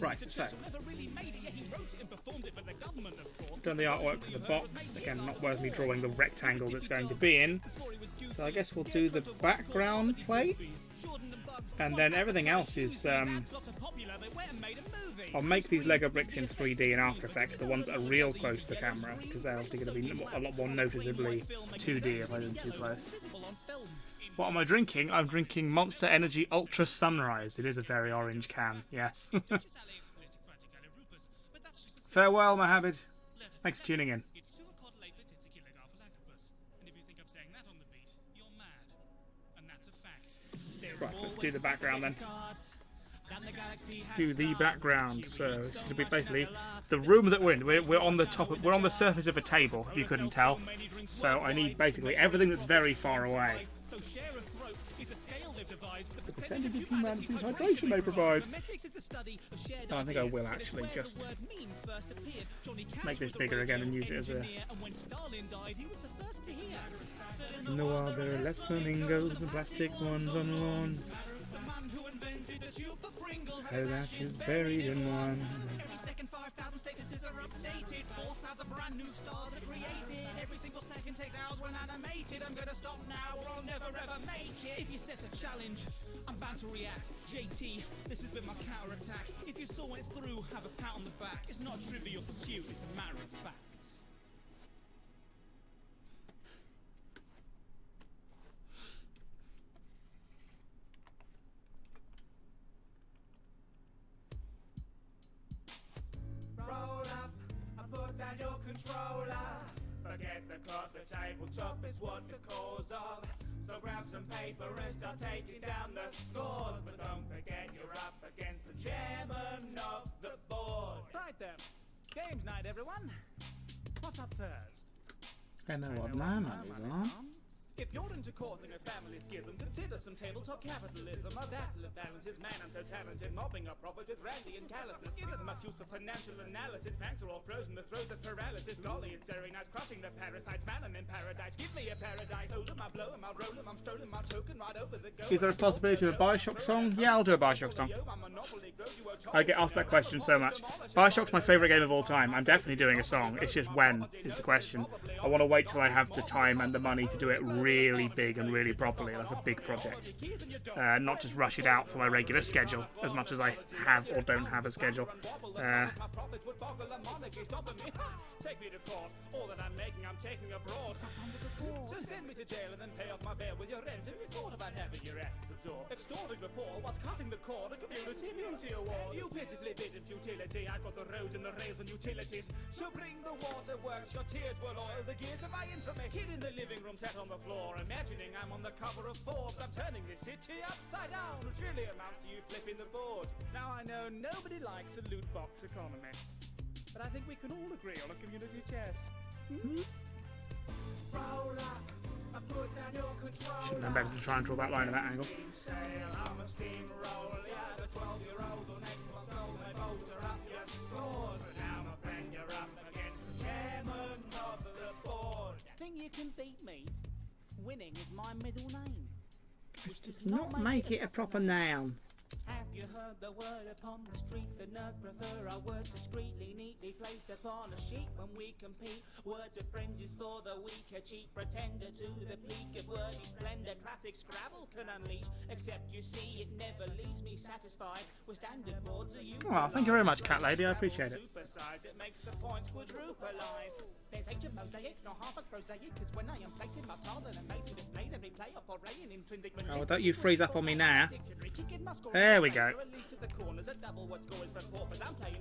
Speaker 1: Right, so done the artwork for the box. Again, not worthily drawing the rectangle that's going to be in. So I guess we'll do the background plate, and then everything else is. I'll make these Lego bricks in 3D in After Effects, the ones that are real close to the camera, because they're obviously going to be a lot more noticeably 2D if I do them too close. What am I drinking? I'm drinking Monster Energy Ultra Sunrise. It is a very orange can, yes. Farewell, Mohammed. Thanks for tuning in. Right, let's do the background then. Do the background. So it's going to be basically the room that we're in. We're on the top. We're on the surface of a table, if you couldn't tell. So I need basically everything that's very far away. The pretended humanity hydration they provide. And I think I will actually just make this bigger again and use it as a. No other less flamingos and plastic ones on lawns. How that is buried in one. Every second 5,000 statuses are updated. 4,000 brand new stars are created. Every single second takes hours when animated. I'm gonna stop now or I'll never ever make it. If you set a challenge, I'm bound to react. JT, this has been my counterattack. If you saw it through, have a pat on the back. It's not a trivial pursuit, it's a matter of fact.
Speaker 16: Your controller. Forget the clock, the tabletop is what the cause of. So grab some paper and start taking down the scores. But don't forget you're up against the chairman of the board.
Speaker 5: Right then, games night, everyone. What's up first?
Speaker 1: I know what man is on.
Speaker 5: If you're into causing a family schism, consider some tabletop capitalism. A battle of balances, man, I'm so talented. Mobbing a prophet with randy and callousness. Isn't much use for financial analysis. Banks are all frozen, the throes of paralysis. Golly, it's very nice crushing the parasites. Man, I'm in paradise, give me a paradise. Hold 'em, I'll blow 'em, I'll roll 'em, I'm strolling my token right over the go.
Speaker 1: Is there a possibility of a Bioshock song? Yeah, I'll do a Bioshock song. I get asked that question so much. Bioshock's my favourite game of all time. I'm definitely doing a song. It's just when is the question. I want to wait till I have the time and the money to do it really big and really properly, like a big project. Not just rush it out for my regular schedule, as much as I have or don't have a schedule.
Speaker 5: Take me to court, all that I'm making I'm taking abroad. So send me to jail and then pay off my bail with your rent. Have you thought about having your assets absorbed? Extorting the poor, what's cutting the cord? A community immunity award. You pitifully bid in futility. I've got the roads and the rails and utilities. So bring the waterworks, your tears will oil the gears of my infamy. Kid in the living room, sat on the floor, imagining I'm on the cover of Forbes. I'm turning this city upside down, which really amounts to you flipping the board. Now I know nobody likes a loot box economy, but I think we can all agree on a community chest.
Speaker 16: Roll up, I put down your controller.
Speaker 1: Shouldn't have better to try and draw that line at that angle.
Speaker 16: I'm a steamroll, yeah, the 12-year-old on next month goal, they bolster up your scores. But now, my friend, you're up against the chairman of the board.
Speaker 5: Think you can beat me? Winning is my middle name.
Speaker 7: Which does not make it a proper noun.
Speaker 16: Have you heard the word upon the street? The nerds prefer our words discreetly, neatly placed upon a sheet when we compete. Word to fringes for the weak, a cheap pretender to the peak of wordy splendor. Classic Scrabble can unleash, except you see it never leaves me satisfied with standard boards.
Speaker 1: Well, thank you very much, Cat Lady. I appreciate it.
Speaker 16: It makes the points quadrupleize. There's ancient mosaics, not half as prosaic, cause when I am placing my tiles and amazing display, every play of foray in intrinsic.
Speaker 1: Oh, don't you freeze up on me now. There we go.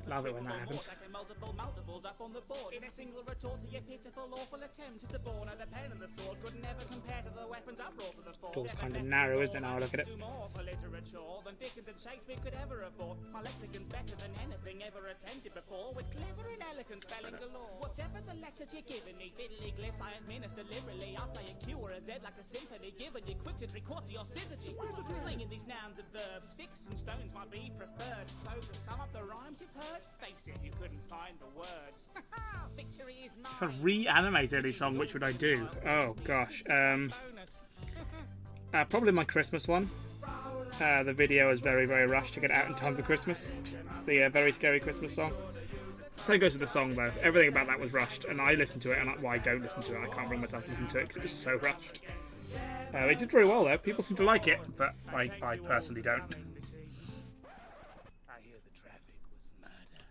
Speaker 1: Love it when that happens.
Speaker 16: Multiples up on the board. In a single retort to your pitiful, awful attempt to born of the pen and the sword could never compare to the
Speaker 5: weapons I brought to the fore.
Speaker 3: Door's kind of narrow, isn't it, now I look at it?
Speaker 5: Do more for literature than Dickens and Shakespeare could ever afford. My lexicon's better than anything ever attempted before, with clever and elegant spelling galore. Whatever the letters you're giving me, fiddly glyphs I administer liberally. I play a Q or a Z like a symphony, giving you quick to three-quarter or syzygy. Slinging these nouns and verbs, sticks and stones might be preferred. So to sum up the rhymes you've heard, face it, you couldn't find the words. Victory is mine.
Speaker 3: If I reanimate any song, which would I do? Oh gosh, probably my Christmas one. The video is very, very rushed to get out in time for Christmas. The very scary Christmas song. Same goes with the song though. Everything about that was rushed, and I listened to it, and I don't listen to it. I can't bring myself to listen to it because it was so rushed. It did very well though. People seem to like it, but I personally don't.
Speaker 5: I hear the traffic was murder.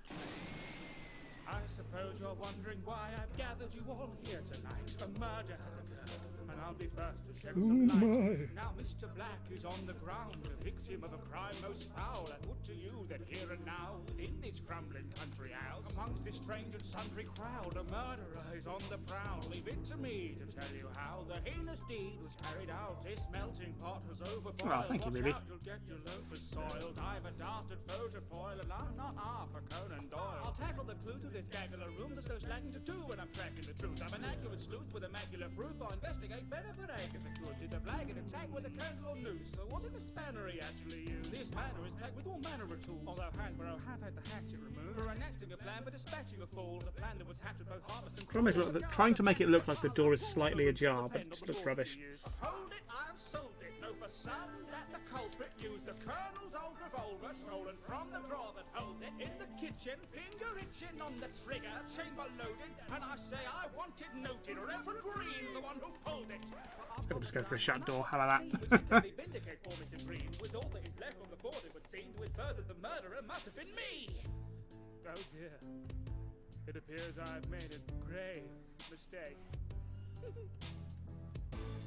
Speaker 5: I suppose you're wondering why I've gathered you all here tonight. A murder has occurred, and I'll be first to shed some light. Now Mr. Black is on the ground, a victim of a crime most foul. And would to you that here and now, within this crumbling country house, amongst this strange and sundry crowd, a murderer is on the prowl. Leave it to me to tell you how the heinous deed was carried out. This melting pot has overboiled.
Speaker 3: Oh, thank you,
Speaker 5: Watch
Speaker 3: baby.
Speaker 5: out, you'll get your loafers soiled. I've a dastard foe to foil, and I'm not half a Conan Doyle. I'll tackle the clue to this gaggle of room. There's no slacking to do when I'm tracking the truth. I'm an accurate sleuth with immaculate proof. I'll investigate better than Agatha could. Did the blag and attack with a candle or noose? So was it the spanner he actually used? This manor is packed with all manner of tools. Although Hasbro have had the hatchet removed for enacting a plan for dispatching a fool. The plan that was hatched with both harvest and
Speaker 3: Problem is, look, trying to make it look like the door is slightly ajar, but it just looks rubbish.
Speaker 5: Hold it, I've sold it. Know for certain that the culprit used the Colonel's old revolver, stolen from the drawer that holds it, in the kitchen, finger itching on the trigger, chamber loaded, and I say I want it noted. Reverend Green's the one who pulled it.
Speaker 3: I'll just go for a shut door. How about that?
Speaker 5: Vindicate poor Mr. Green. With all that is left on the board, it would seem to infer that the murderer must have been me. Oh dear. It appears I've made a grave mistake.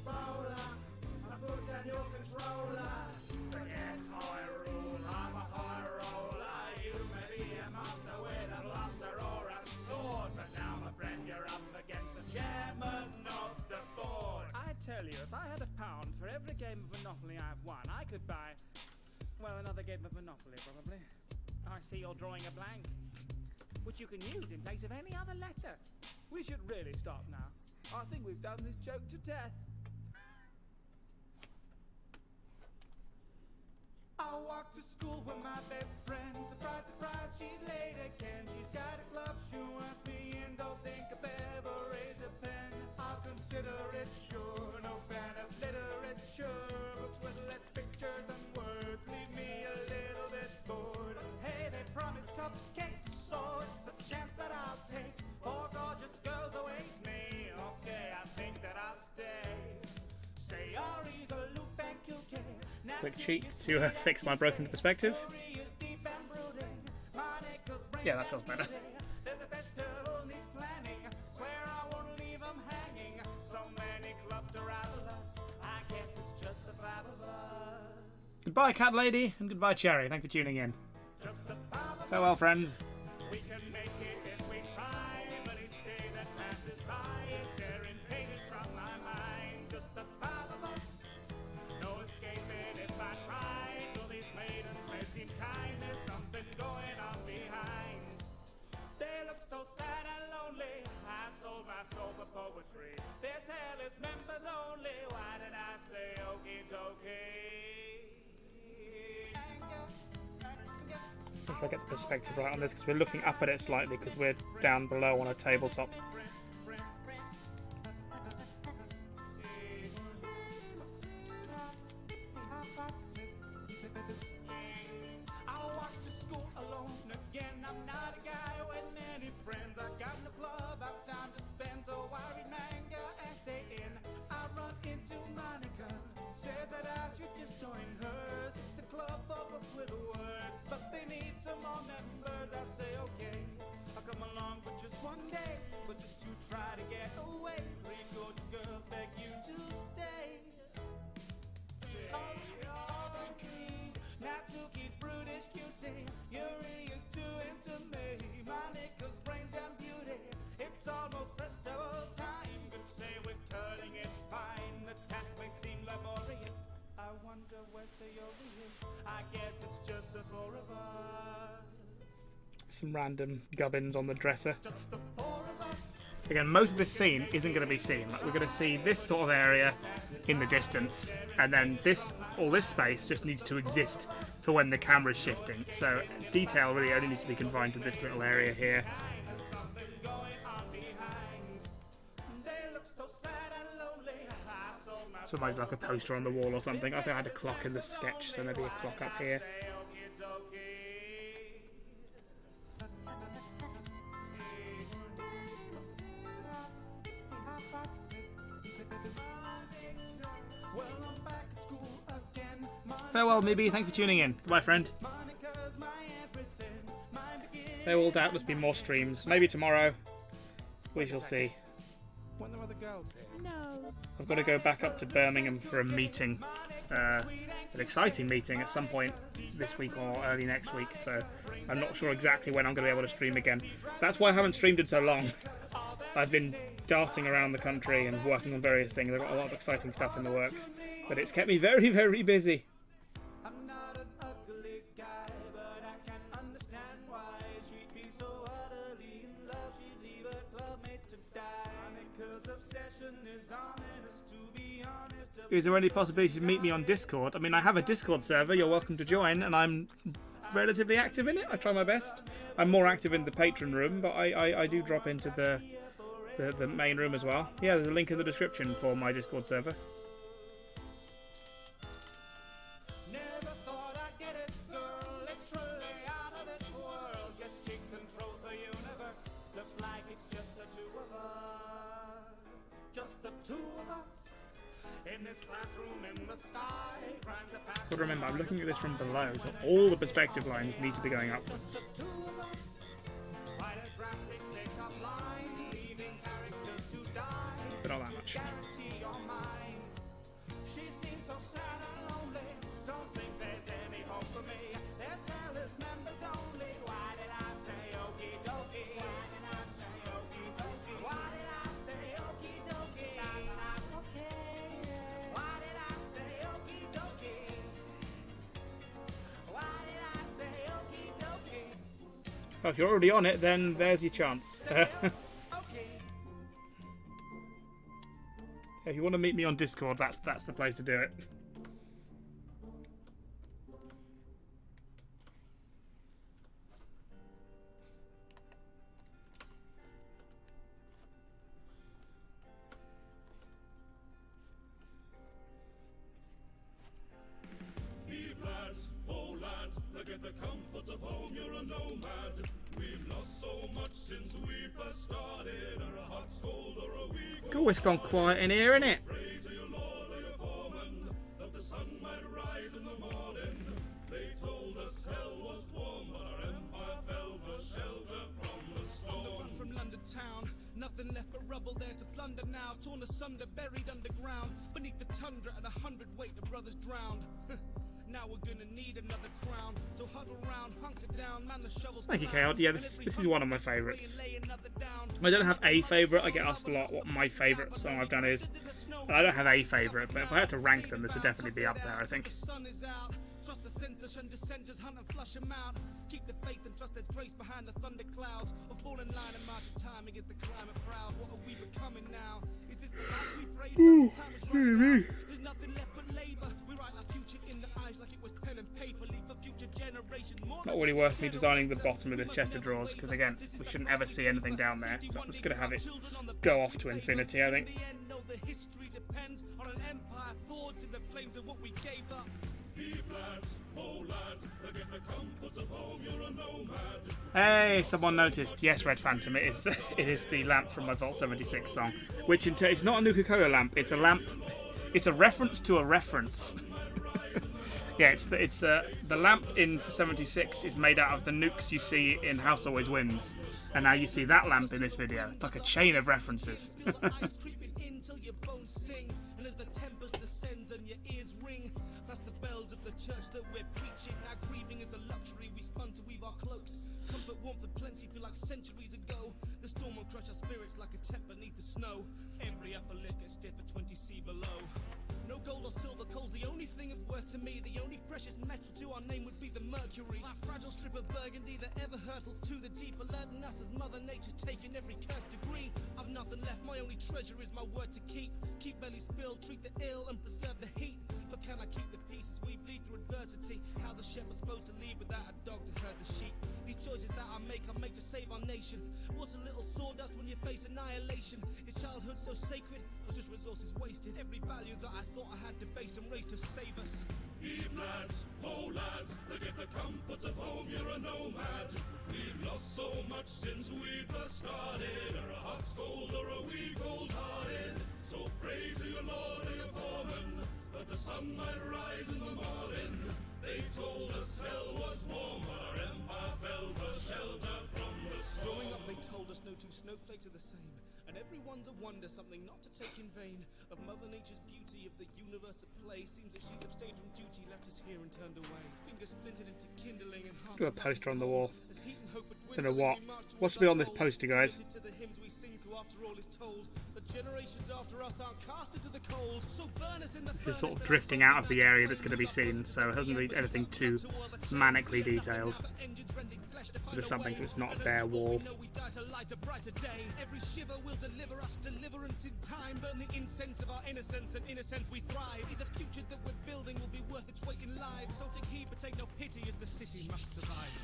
Speaker 5: Roller, I put down your controller. Forget I rule, I'm a high roller. You may be a master with a blaster or a sword, but now, my friend, you're up against the chairman of the board. I tell you, if I had £1 for every game of Monopoly I've won, I could buy, well, another game of Monopoly, probably. I see you're drawing a blank, which you can use in place of any other letter. We should really stop now. I think we've done this joke to death. I walk to school with my best friend. Surprise, surprise, she's late again. She's got a glove, she wants me in. Don't think I've ever raised a pen. I'll consider it sure. No fan of literature. Books with less pictures than words leave me a little bit bored. Hey, they promise cupcakes, so it's a chance that I'll take. Four gorgeous girls await me. Okay, I think that I'll stay. Say Ari's a loop and QK.
Speaker 3: Quick cheat to fix my broken perspective. Yeah, that feels better. Goodbye, Cat Lady, and goodbye, Cherry. Thanks for tuning in. Farewell, friends.
Speaker 5: We can make it if we try, but each day that passes by is tearing pages from my mind. Just the five of us, no escaping if I try. Till these maidens may seem kind, there's something going on behind. They look so sad and lonely. I sold my soul for poetry. This hell is members only. Why did I say okie dokie?
Speaker 3: If I get the perspective right on this, because we're looking up at it slightly, because we're down below on a tabletop.
Speaker 5: I walk to school alone again. I'm not a guy with many friends. I got no club, I've time to spend, so I read manga and stay in. I run into Monica, says that I should just join hers. It's a club for books with words, but they need some more members. I say okay, I'll come along, but just one day. But just you try to get away. Three gorgeous girls beg you to stay. Natsuki's brutish QC, Yuri is too into me. Monica's brains and beauty, it's almost festival time. Could say we're cutting it fine. The task may I guess it's just the four of us.
Speaker 1: Some random gubbins on the dresser. Again, most of this scene isn't going to be seen. Like, we're going to see this sort of area in the distance, and then all this space just needs to exist for when the camera's shifting. So detail really only needs to be confined to this little area here. So maybe like a poster on the wall or something. I think I had a clock in the sketch, so maybe a clock up here. Farewell, Mibby. Thanks for tuning in. Goodbye, friend. There will doubtless be more streams. Maybe tomorrow. We shall see.
Speaker 5: When the other girls here?
Speaker 17: No.
Speaker 1: I've got to go back up to Birmingham for a meeting. An exciting meeting at some point this week or early next week. So I'm not sure exactly when I'm going to be able to stream again. That's why I haven't streamed in so long. I've been darting around the country and working on various things. I've got a lot of exciting stuff in the works. But it's kept me very, very busy. Is there any possibility to meet me on Discord? I mean, I have a Discord server. You're welcome to join, and I'm relatively active in it. I try my best. I'm more active in the patron room, but I do drop into the main room as well. Yeah, there's a link in the description for my Discord server. But remember, I'm looking at this from below, so all the perspective lines need to be going upwards. But not that much. Well, if you're already on it, then there's your chance. If you want to meet me on Discord, that's the place to do it.
Speaker 5: Look at the comforts of home, you're a nomad. We've lost so much since we first started. Or a hot cold or a week.
Speaker 1: Cool, it's gone quiet in here, innit?
Speaker 5: Pray to your Lord or your foreman that the sun might rise in the morning. They told us hell was warm, but our empire fell for shelter from the storm.
Speaker 2: On the run from London town, nothing left but rubble there to plunder now. Torn asunder, buried underground, beneath the tundra at 100 weight, the brothers drowned. Now we're gonna need another crown. So huddle round, hunker down, man the shovels.
Speaker 1: Thank you, Chaos. Yeah, this is one of my favourites. I don't have a favourite. I get asked a lot what my favourite song I've done is. And I don't have a favourite, but if I had to rank them, this would definitely be up there, I think.
Speaker 2: Trust the censors and dissenters, hunt and flush them out. Keep the faith and trust there's grace behind the thunder clouds. Or fall in line and march in time against the climate proud. What are we becoming now? Is this the life we prayed for? Time is running out. There's nothing left but labour. We write our future in the eyes like it was pen and paper. Leave for future generations more.
Speaker 1: Not really worth me designing the bottom of this chest of drawers, because again, we shouldn't ever see anything down there. So I'm just going to have it go off to infinity, I think.
Speaker 2: The history depends on an empire forged in the flames of what we gave up.
Speaker 1: Hey, someone noticed. Yes, Red Phantom, it is the lamp from my Vault 76 song, which it's not a Nuka-Cola lamp. It's a lamp. It's a reference to a reference. Yeah, the lamp in 76 is made out of the nukes you see in House Always Wins, and now you see that lamp in this video. It's like a chain of references.
Speaker 2: That's the bells of the church that we're preaching. Now grieving is a luxury we spun to weave our cloaks. Comfort, warmth and plenty feel like centuries ago. The storm will crush our spirits like a tent beneath the snow. Every upper lip gets stiff at 20 C below. No gold or silver coal's the only thing of worth to me. The only precious metal to our name would be the mercury. That fragile strip of burgundy that ever hurtles to the deep, alerting us as Mother Nature's taken every cursed degree. I've nothing left, my only treasure is my word to keep. Keep bellies filled, treat the ill and preserve the heat. But can I keep the peace as we bleed through adversity? How's a shepherd supposed to lead without a dog to herd the sheep? These choices that I make to save our nation. What's a little sawdust when you face annihilation? Is childhood so sacred, or just resources wasted? Every value that I thought I had debased and raised to save us.
Speaker 17: Heave lads, oh lads, forget the comforts of home, you're a nomad. We've lost so much since we first started. Are a hot scold or a we cold-hearted? So pray to your lord or your foreman, but the sun might rise in the morning. They told us hell was warm, but our empire fell for shelter from the storm.
Speaker 2: Growing up they told us no two snowflakes are the same, and everyone's a wonder, something not to take in vain. Of Mother Nature's beauty, of the universe at play. Seems that she's abstained from duty, left us here and turned away. Fingers splintered into kindling and hearts.
Speaker 3: Do a poster on the wall.
Speaker 2: As heat and hope are
Speaker 3: Don't know
Speaker 2: dwindling,
Speaker 3: what.
Speaker 2: we march
Speaker 3: What should
Speaker 2: towards
Speaker 3: be on
Speaker 2: our
Speaker 3: this
Speaker 2: goal.
Speaker 3: poster, guys?
Speaker 2: Committed to the hymns we sing, so after all is told, the generations after us aren't cast into the cold. So burn us in the
Speaker 3: This is sort of drifting out of the area that's going to be seen, so it doesn't need anything too manically detailed. Just something so it's not a bare wall.
Speaker 2: Every shiver will deliver us deliverance in time. Burn the incense of our innocence, and innocence we thrive. The future that we're building will be worth its weight in lives. So take heed but take no pity, as the city must survive.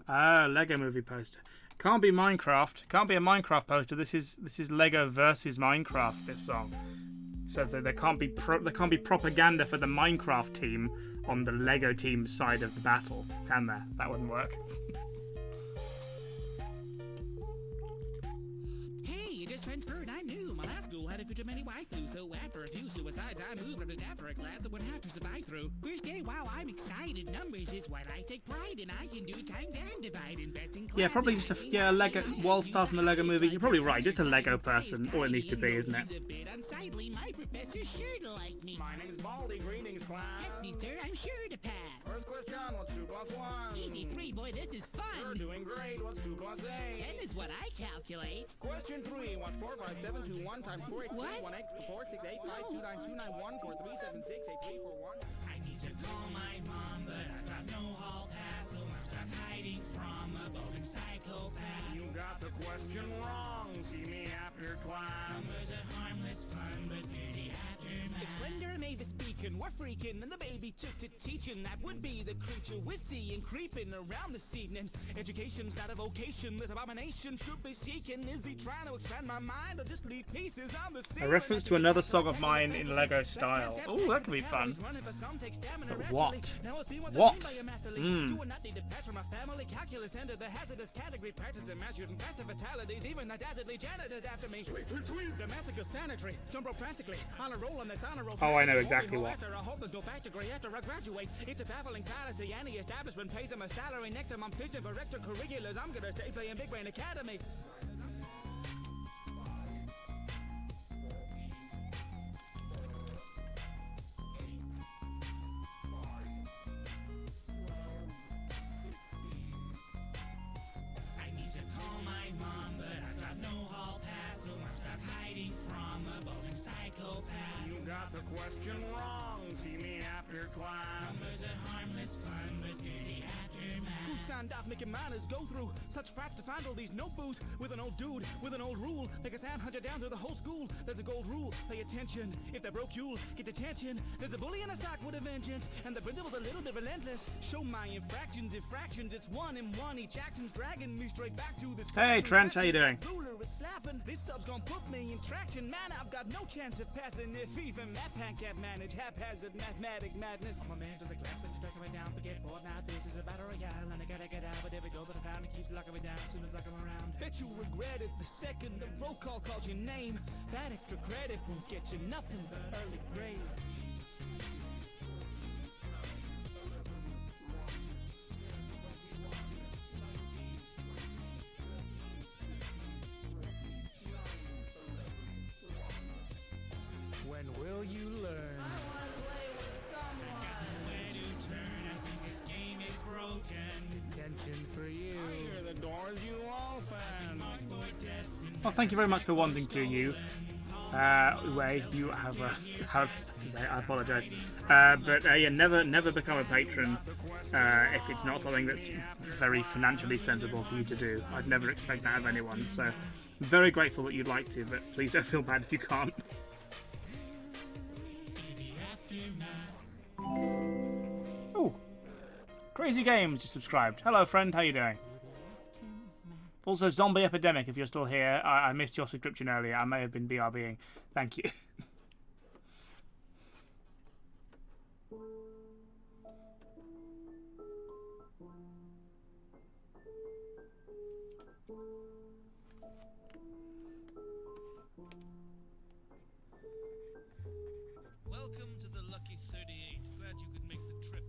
Speaker 3: Ah, Lego movie poster. Can't be Minecraft. Can't be a Minecraft poster. This is Lego versus Minecraft. This song. So there can't be propaganda for the Minecraft team on the Lego team side of the battle, can there? That wouldn't work.
Speaker 7: Hey, you just transferred, I knew. My last school had a few too many waifus, so after a few suicides, I moved on just after a class that would have to survive through. First day, wow, I'm excited. Numbers is what I take pride in. I can do times and divide, invest in
Speaker 3: Yeah, probably just a Lego. While starting the Lego movie, you're probably right. Just a Lego person, all it needs to be, isn't it?
Speaker 7: a bit unsightly. My professor sure to like me.
Speaker 15: My name's Baldy. Greetings, class.
Speaker 7: Test me, sir. I'm sure to pass.
Speaker 15: First question, what's 2 plus 1?
Speaker 7: Easy 3, boy, this is fun.
Speaker 15: You're doing great. What's 2 plus 8?
Speaker 7: 10 is what I calculate.
Speaker 15: Question 3, what's 4, 5, 7, 2, 1 times 4, 8, 3,
Speaker 7: What?
Speaker 15: 1, 8, 4, 6, 8, 5, 2, 9, 2, 9, 1, 4, 3, 7, 6, 8, 3, 4, 1.
Speaker 16: I need to call my mom, but I've got no hall pass, so I'm stuck hiding from a boating psychopath.
Speaker 15: You got the question wrong. See me after class.
Speaker 16: Numbers are harmless fun, but they're the aftermath.
Speaker 5: It's Slender and Mavis speaking, we're freaking, and the baby took to teaching. That would be the creature we're seeing creeping around this evening. Education's not a vocation, this abomination should be seeking. Is he trying to expand my mind or just leave pieces on the ceiling?
Speaker 3: A reference to another song of mine in Lego style. Oh, that could be fun. But what? What?
Speaker 5: Do not need to pass from a family calculus into the hazardous category. Practice and measured and faster fatalities. Even the dazzardly janitor's after me. The massacre sanitary. Jump rope frantically. On a roll on this honor roll.
Speaker 3: Oh, I know exactly what.
Speaker 5: After I hope to go back to grade after I graduate. It's a baffling fallacy. Any establishment pays them a salary. Next time I'm pitching for extracurriculars. I'm gonna stay playing Big Brain Academy.
Speaker 16: I need to call my mom, but I've got no hall pass, so I'm stuck hiding from a boating psychopath.
Speaker 15: You got the question wrong. See me after class.
Speaker 16: Numbers are harmless fun, but they're the aftermath.
Speaker 5: Who signed off making minors go through such frats to find all these notebooks with an old dude with an old rule? Like a sand hunter down through the whole school. There's a gold rule. Pay attention. If they're broke, you'll get detention. There's a bully in a sock with a vengeance, and the principal's a little bit relentless. Show my infractions, it's 1 and 1. Each action's dragging me straight back to this.
Speaker 3: Hey, Trent, how you doing?
Speaker 5: Ruler is slapping. This sub's gonna put me in traction. Man, I've got no chance of passing if even Matt Pan can't manage haphazard mathematic madness. I'm a man to the class, let you track me down. Forget Fortnite, this is a battle royale, and I gotta get out. But there we go, but I found it keeps locking me down. As soon as I come around, bet you regret it the second the roll call calls your name. That extra credit won't get you nothing but early grade.
Speaker 18: When will you learn?
Speaker 16: Where to turn? I think this game is broken.
Speaker 18: Detention for you.
Speaker 15: I hear the doors you open.
Speaker 3: Well, thank you very much for wanting to, you.
Speaker 1: Where you have how I was supposed to say it, I apologise. But yeah, never become a patron if it's not something that's very financially sensible for you to do. I'd never expect that of anyone. So very grateful that you'd like to, but please don't feel bad if you can't. Oh, Crazy Games just subscribed. Hello, friend. How you doing? Also, Zombie Epidemic, if you're still here. I missed your subscription earlier. I may have been BRBing. Thank you.
Speaker 6: Welcome to the Lucky 38. Glad you could make the trip.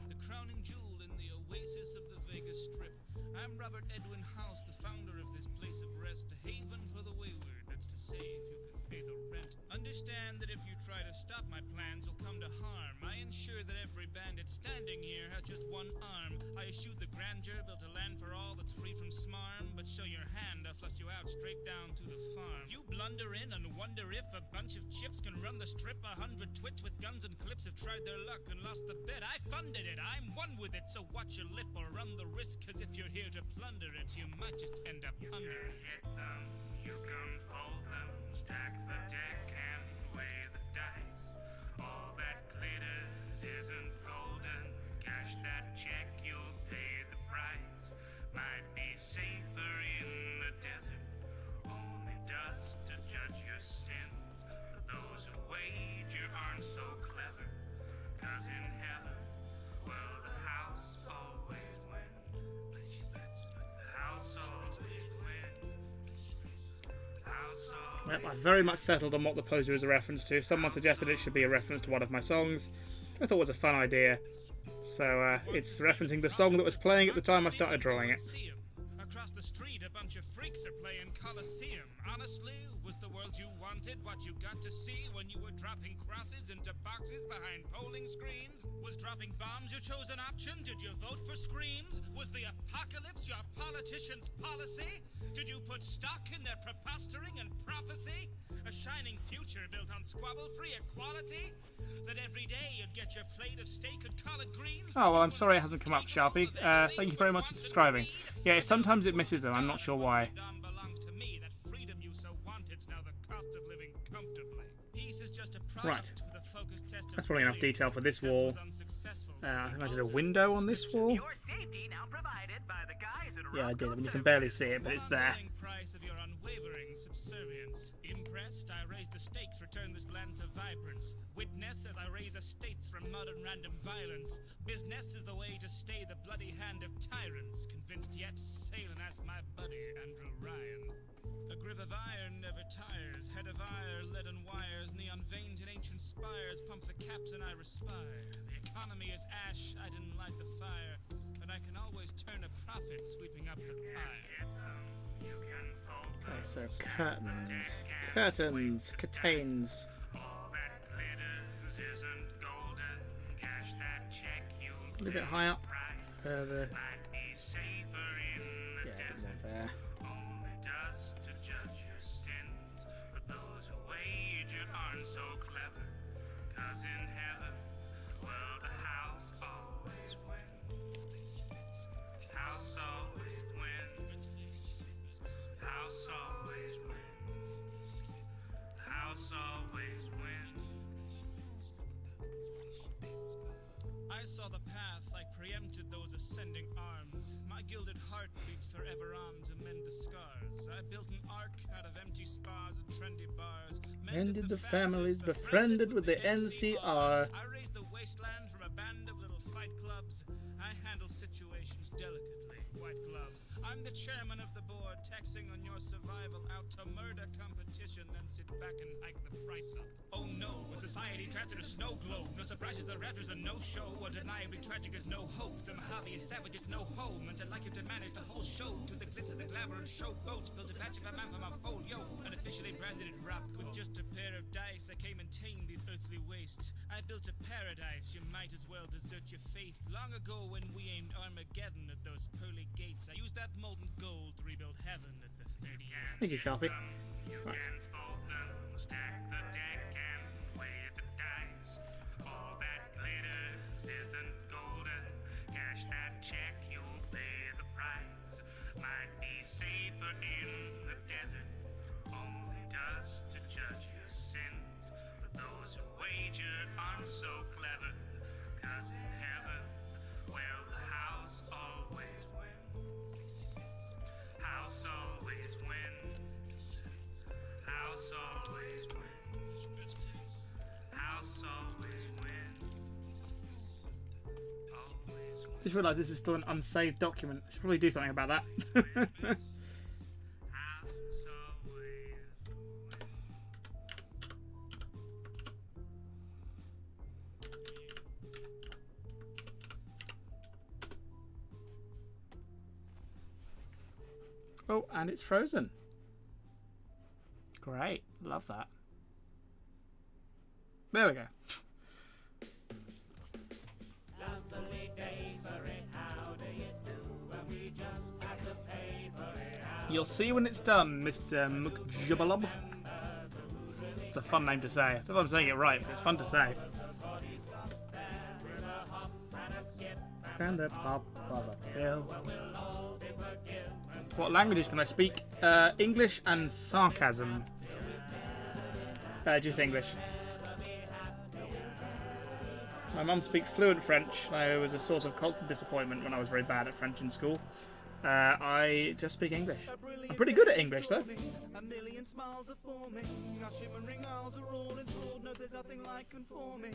Speaker 6: The crowning jewel in the oasis of the Vegas Strip. I'm Robert Edwin House, the founder of this place of rest, a haven for the wayward. That's to say, if you can pay the rent. Understand that if you try to stop my plans, you'll come to harm. I ensure that every bandit standing here has just one arm. I eschew the grandeur, built a land for all that's free from smarm. But show your hand, I'll flush you out straight down to the farm. You blunder in and wonder if a bunch of chips can run the strip. 100 twits with guns and clips have tried their luck and lost the bet. I funded it, I'm one with it, so watch your lip or run the risk. Cause if you're here to plunder it, you might just end up under it.
Speaker 11: Hit them, you can fold them, stack the deck and weigh the dice. All that glitters isn't golden. Cash that check, you'll pay the price. Might be safer in the desert, only dust to judge your sins. But those who wager aren't so clever, cause in heaven, well, the house always wins. The house always wins.
Speaker 1: Well, I've very much settled on what the poster is a reference to. Someone suggested it should be a reference to one of my songs. I thought it was a fun idea. So it's referencing the song that was playing at the time I started drawing it.
Speaker 6: Across the street, a bunch of freaks are playing Coliseum. Honestly, was the world you wanted what you got to see when you were dropping crosses into boxes behind polling screens? Was dropping bombs your chosen option? Did you vote for screams? Was the apocalypse your politician's policy? Did you put stock in their preposterous and prophecy? A shining future built on squabble-free equality? That every day you'd get your plate of steak and collard greens?
Speaker 1: Oh, well, I'm sorry it hasn't come up, Sharpie. Thank you very much for subscribing. Yeah, sometimes it misses them. I'm not sure why. Right. That's probably enough detail for this wall. I think I did a window on this wall. Yeah, I did. I mean, you can barely see it, but it's there.
Speaker 6: Impressed, I raise the stakes, return this land to vibrance. Witness as I raise estates from mud and random violence. Business is the way to stay the bloody hand of tyrants. Convinced yet, sailing as my buddy, Andrew Ryan. A grip of iron never tires. Head of iron, lead and wires. Neon veins and ancient spires. Pump the caps and I respire. The economy is ash, I didn't light the fire. But I can always turn a profit, sweeping up the pile.
Speaker 1: Okay, so curtains. Curtains. Curtains. A little bit high up. Further. Yeah, a bit more there.
Speaker 6: I saw the path, I preempted those ascending arms. My gilded heart beats forever on to mend the scars. I built an ark out of empty spars and trendy bars.
Speaker 1: Mended the families, befriended with the NCR.
Speaker 6: I raised the wasteland from a band of little fight clubs. I handle situations delicately, white gloves. I'm the chairman of the board, taxing on your survival out to murder competition, then sit back and hike the price up. Oh no, a society trapped in a snow globe. No surprises, the raptors are no show. Undeniably tragic is no hope. The Mojave is savage, it's no home. And I'd like him to manage the whole show. To the glitter, the glamour, and show boats. Built a magic man from my folio. Unofficially branded it rock. With just a pair of dice, I came and tamed these earthly wastes. I built a paradise, you might as well desert your faith. Long ago when we aimed Armageddon at those pearly gates, I used that molten gold to rebuild heaven at the 38.
Speaker 1: Thank you, Sharpie. Right.
Speaker 11: stack the deck and weigh the dice. All that glitters isn't golden. Cash that check, you'll pay the price. Might be safer in the desert, only dust to judge your sins. But those who wager aren't so clever, 'cause in heaven, well, the house always wins. House always wins. House always wins. House always wins. Always wins.
Speaker 1: Just realised this is still an unsaved document. I should probably do something about that. Oh, and it's frozen. Great. Love that. There we go. You'll see when it's done, Mr. McJubalob. It's a fun name to say. I don't know if I'm saying it right, but it's fun to say. And the pop of a bill. What languages can I speak? English and sarcasm. Just English. My mum speaks fluent French. I was a source of constant disappointment when I was very bad at French in school. I just speak English. I'm pretty good at English, though.
Speaker 2: A million smiles are forming. Our shimmering eyes are all enthralled. No, there's nothing like conforming.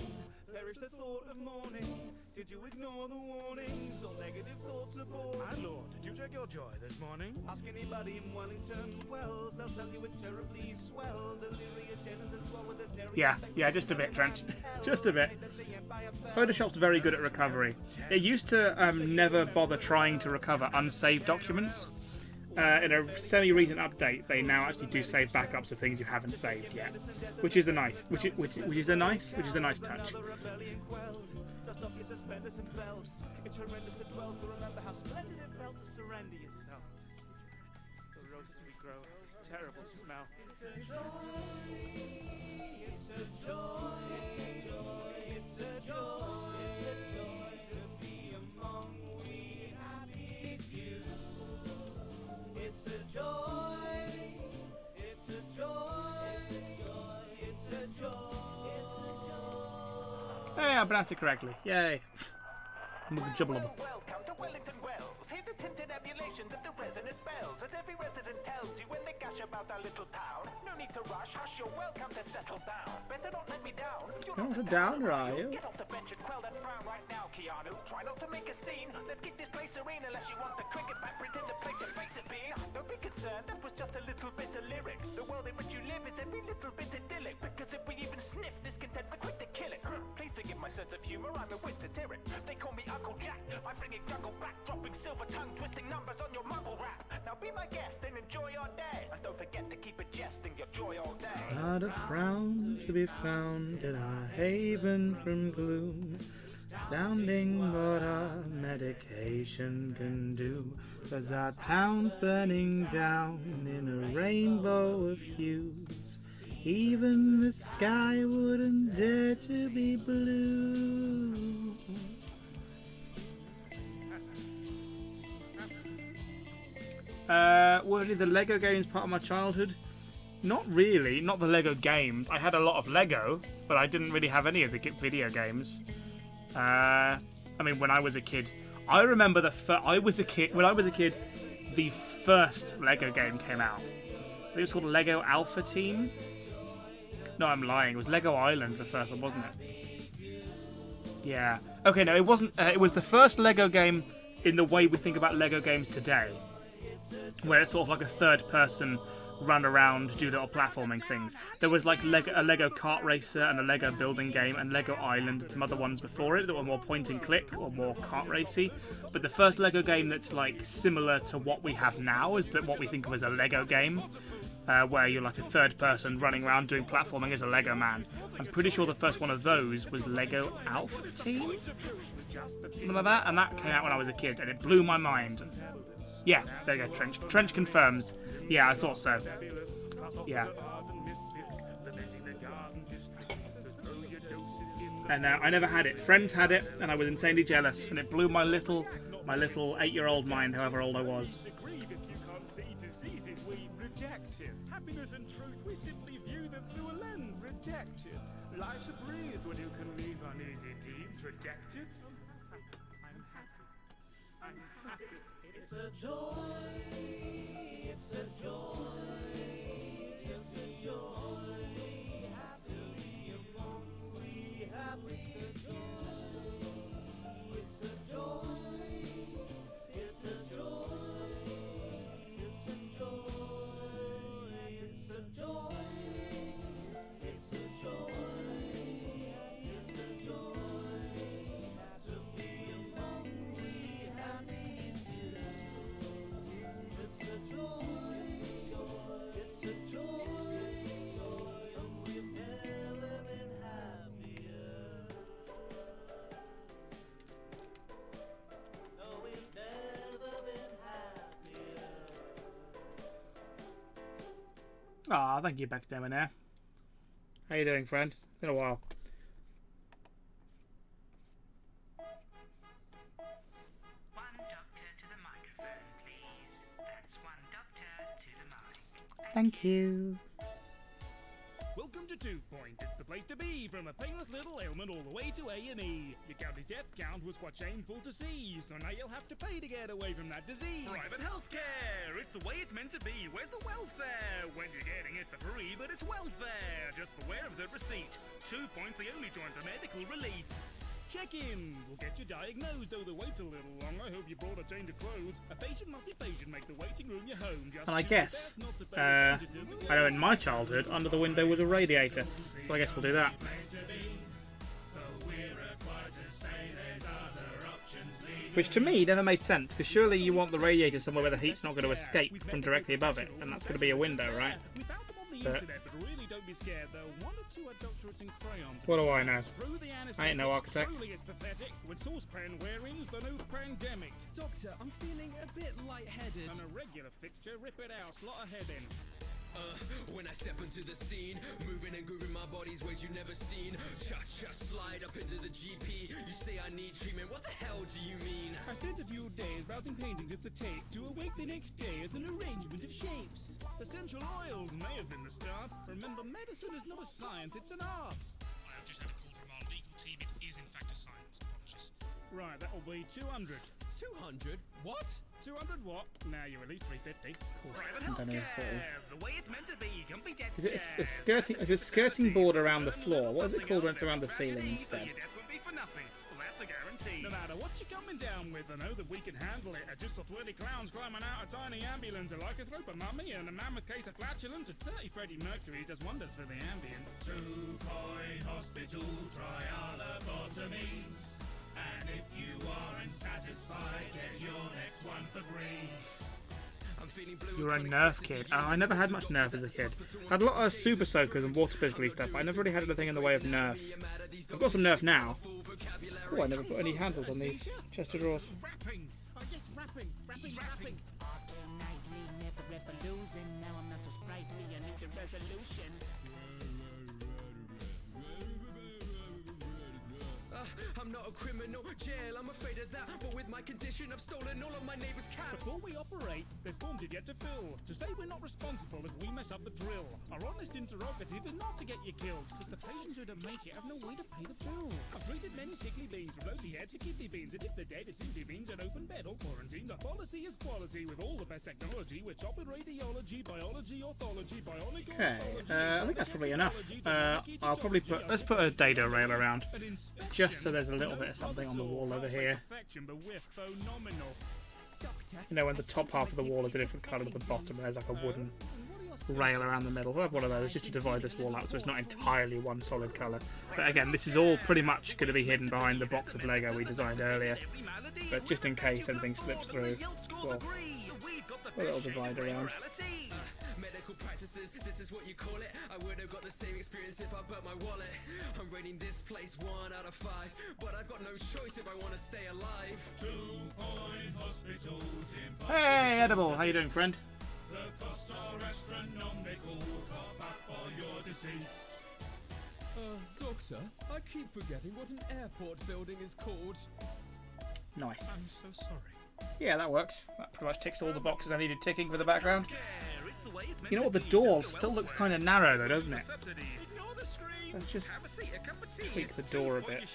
Speaker 2: Perish the thought of mourning. Did you ignore the warnings? All negative thoughts are born.
Speaker 5: My lord, did you check your joy this morning?
Speaker 2: Ask anybody in Wellington Wells. They'll tell you it's terribly swell. Delirious genitals well with this
Speaker 1: Yeah, just a bit, Trent. Just a bit. Photoshop's very good at recovery. It used to never bother trying to recover unsaved documents. In a semi-recent update, they now actually do save backups of things you haven't saved yet, which is a nice touch.
Speaker 2: It's horrendous to dwell, so remember how splendid it felt to surrender yourself. The roses we grow, terrible smell. It's a joy, it's a joy, it's a joy, it's a joy, it's a joy to be among we happy few. It's a joy, it's a joy, it's a joy, it's a joy, it's a joy.
Speaker 1: Hey, I pronounced it correctly. Yay.
Speaker 9: Welcome to Wellington Wells. Hear the tinted emulations of the resonant bells that every resident tells you when they gush about our little town. No need to rush, hush, you're welcome to settle down. Better not let me down. You're not a
Speaker 1: downer, are you?
Speaker 9: Get off the bench and quell that frown right now, Keanu. Try not to make a scene. Let's keep this place serene unless you want the cricket back. Pretend to place your face it being. Don't be concerned, that was just a little bit of lyric. The world in which you live is every little bit idyllic. Because if we even sniff discontent, we're quick to kill it. Please forgive my sense of humor, I'm a wit satiric. They call me Uncle Jack. I'm bringing jungle back, dropping silver tongue, twisting numbers on your mumble rap. Now be my guest and enjoy your day. And don't forget to keep it jesting your joy all day.
Speaker 1: Not a frown to be found in our haven from gloom. Astounding what our medication can do. 'Cause our town's burning down in a rainbow of hues. Even the sky wouldn't dare to be blue. Were any of the Lego games part of my childhood? Not really, not the Lego games. I had a lot of Lego, but I didn't really have any of the video games. I mean, when I was a kid, I remember when I was a kid, the first Lego game came out. I think it was called Lego Alpha Team. No, I'm lying. It was Lego Island, the first one, wasn't it? Yeah. Okay, no, it wasn't. It was the first Lego game in the way we think about Lego games today, where it's sort of like a third-person run around, do little platforming things. There was like a Lego kart racer and a Lego building game and Lego Island and some other ones before it that were more point and click or more kart racy. But the first Lego game that's like similar to what we have now is that what we think of as a Lego game, where you're like a third person running around doing platforming as a Lego man. I'm pretty sure the first one of those was Lego Alpha Team, something like that, and that came out when I was a kid and it blew my mind. Yeah, there you go, Trench confirms. Yeah, I thought so. Yeah. And I never had it. Friends had it, and I was insanely jealous, and it blew my little 8-year-old mind, however old I was.
Speaker 5: Grieve if you can't see diseases, we reject it. Happiness and truth, we simply view them through a lens. Rejected. Life's a breeze when you can leave uneasy deeds. Rejected. I'm happy. I'm happy.
Speaker 16: It's a joy. It's a joy. It's a joy. To be among we happy. It's a joy. It's a joy. It's a joy. It's a joy. It's a joy. It's a joy. To be among we happy together. It's a joy. It's a joy. It's a joy. And we've never been happier. No, we've never been happier.
Speaker 1: Ah, thank you, Backstabber there. How you doing, friend? It's been a while.
Speaker 11: One doctor to the microphone, please. That's one doctor to the mic.
Speaker 1: Thank you.
Speaker 6: Welcome to 2 Point. It's the place to be. From a painless little ailment all the way to A&E. Your county's death count was quite shameful to see, so now you'll have to pay to get away from that disease.
Speaker 3: Private healthcare, it's the way it's meant to be. Where's the welfare? When you're getting it for free, but it's welfare. Just beware of the receipt. 2 Point, the only joint for medical relief.
Speaker 6: Check in. We'll get you diagnosed, though the wait's a little long. I hope you brought a change of clothes. A patient must be patient. Make the waiting room your home. Just
Speaker 1: And I
Speaker 6: do your
Speaker 1: guess,
Speaker 6: best not to pay attention to the
Speaker 1: I know in my childhood, under the window was a radiator. So I guess we'll do that. Which to me never made sense, because surely you want the radiator somewhere where the heat's not going to escape from directly above it, and that's going to be a window, right?
Speaker 6: We found them on the
Speaker 1: But
Speaker 6: internet, but really don't be scared. Though 1 or 2 are doctorates in crayon.
Speaker 1: what do I know?
Speaker 6: Through the
Speaker 1: I ain't no architect.
Speaker 6: Truly it's pathetic. With saucepan wearings, the new pandemic.
Speaker 12: Doctor, I'm feeling a bit lightheaded.
Speaker 6: An irregular fixture, rip it out, slot a head in.
Speaker 12: When I step into the scene, moving and grooving my body's ways you've never seen. Cha-cha, slide up into the GP. You say I need treatment, what the hell do you mean?
Speaker 6: I spent a few days browsing paintings at the tape to awake the next day as an arrangement of shapes. Essential oils may have been the start. Remember, medicine is not a science, it's an art.
Speaker 5: I have just had a call from our legal team. It is in fact a science. Apologies.
Speaker 6: Right, that'll be 200.
Speaker 12: 200? What?
Speaker 6: 200 what? Now you're at least 350.
Speaker 3: Private
Speaker 1: I don't know,
Speaker 3: healthcare,
Speaker 1: sort of.
Speaker 3: the way it's meant to be. Comfy desk
Speaker 1: Is it a
Speaker 3: chair.
Speaker 1: skirting? Is it a skirting board around the floor? What is it called when it's around the ceiling instead?
Speaker 3: Your death won't be for nothing. Well, that's a guarantee.
Speaker 6: No matter what you're coming down with, I know that we can handle it. I just saw 20 clowns climbing out a tiny ambulance. A lycanthrope, a mummy, and a mammoth case of flatulence. At 30 Freddie Mercury does wonders for the ambience.
Speaker 5: 2 Point Hospital, try our lobotomies. And if you aren't satisfied, get your next one for free.
Speaker 12: I'm feeling blue.
Speaker 1: You're a Nerf kid. Oh, I never had much Nerf as a kid. I had a lot of Super Soakers and Water Pistol stuff, but I never really had anything in the way of Nerf. I've got some Nerf now. Oh, I never put any handles on these chest of drawers.
Speaker 6: Rapping! Oh, yes, rapping! Rapping!
Speaker 4: Nightly, never ever losing. Now I'm not so sprightly, I need the resolution.
Speaker 12: I'm not a criminal, jail, I'm afraid of that. But with my condition, I've stolen all of my neighbor's cats.
Speaker 6: Before we operate, there's forms you get to fill. To say we're not responsible if we mess up the drill. Our honest interrogative is not to get you killed. Cause the patients who don't make it have no way to pay the bill. I've treated many sickly beings, from floaty heads to kidney beans. And if they're dead, it simply means an open bed or quarantine. Our policy is quality with all the best technology. We're top in radiology, biology, orthology, bionic
Speaker 1: Okay, I think that's probably enough. I'll probably let's put a dado rail around, just so there's a little bit of something on the wall over here.
Speaker 6: But we're phenomenal.
Speaker 1: You know, when the top half of the wall is a different colour to the bottom, and there's like a wooden rail around the middle. We'll have one of those just to divide this wall out so it's not entirely one solid colour. But again, this is all pretty much going to be hidden behind the box of Lego we designed earlier. But just in case anything slips through, well, a little divider around.
Speaker 12: Medical practices, this is what you call it. I would have got the same experience if I burnt my wallet. I'm rating this place 1 out of 5, but I've got no choice if I want to stay alive.
Speaker 5: 2 Point Hospitals in
Speaker 1: Hey, Edible, how you doing, friend?
Speaker 5: The costs are astronomical. Cough up or you're deceased.
Speaker 12: Doctor, I keep forgetting what an airport building is called.
Speaker 1: Nice.
Speaker 5: I'm so sorry.
Speaker 1: Yeah, that works. That pretty much ticks all the boxes I needed ticking for the background. You know what? The door still looks kind of narrow, though, doesn't it? Let's just tweak the door a bit.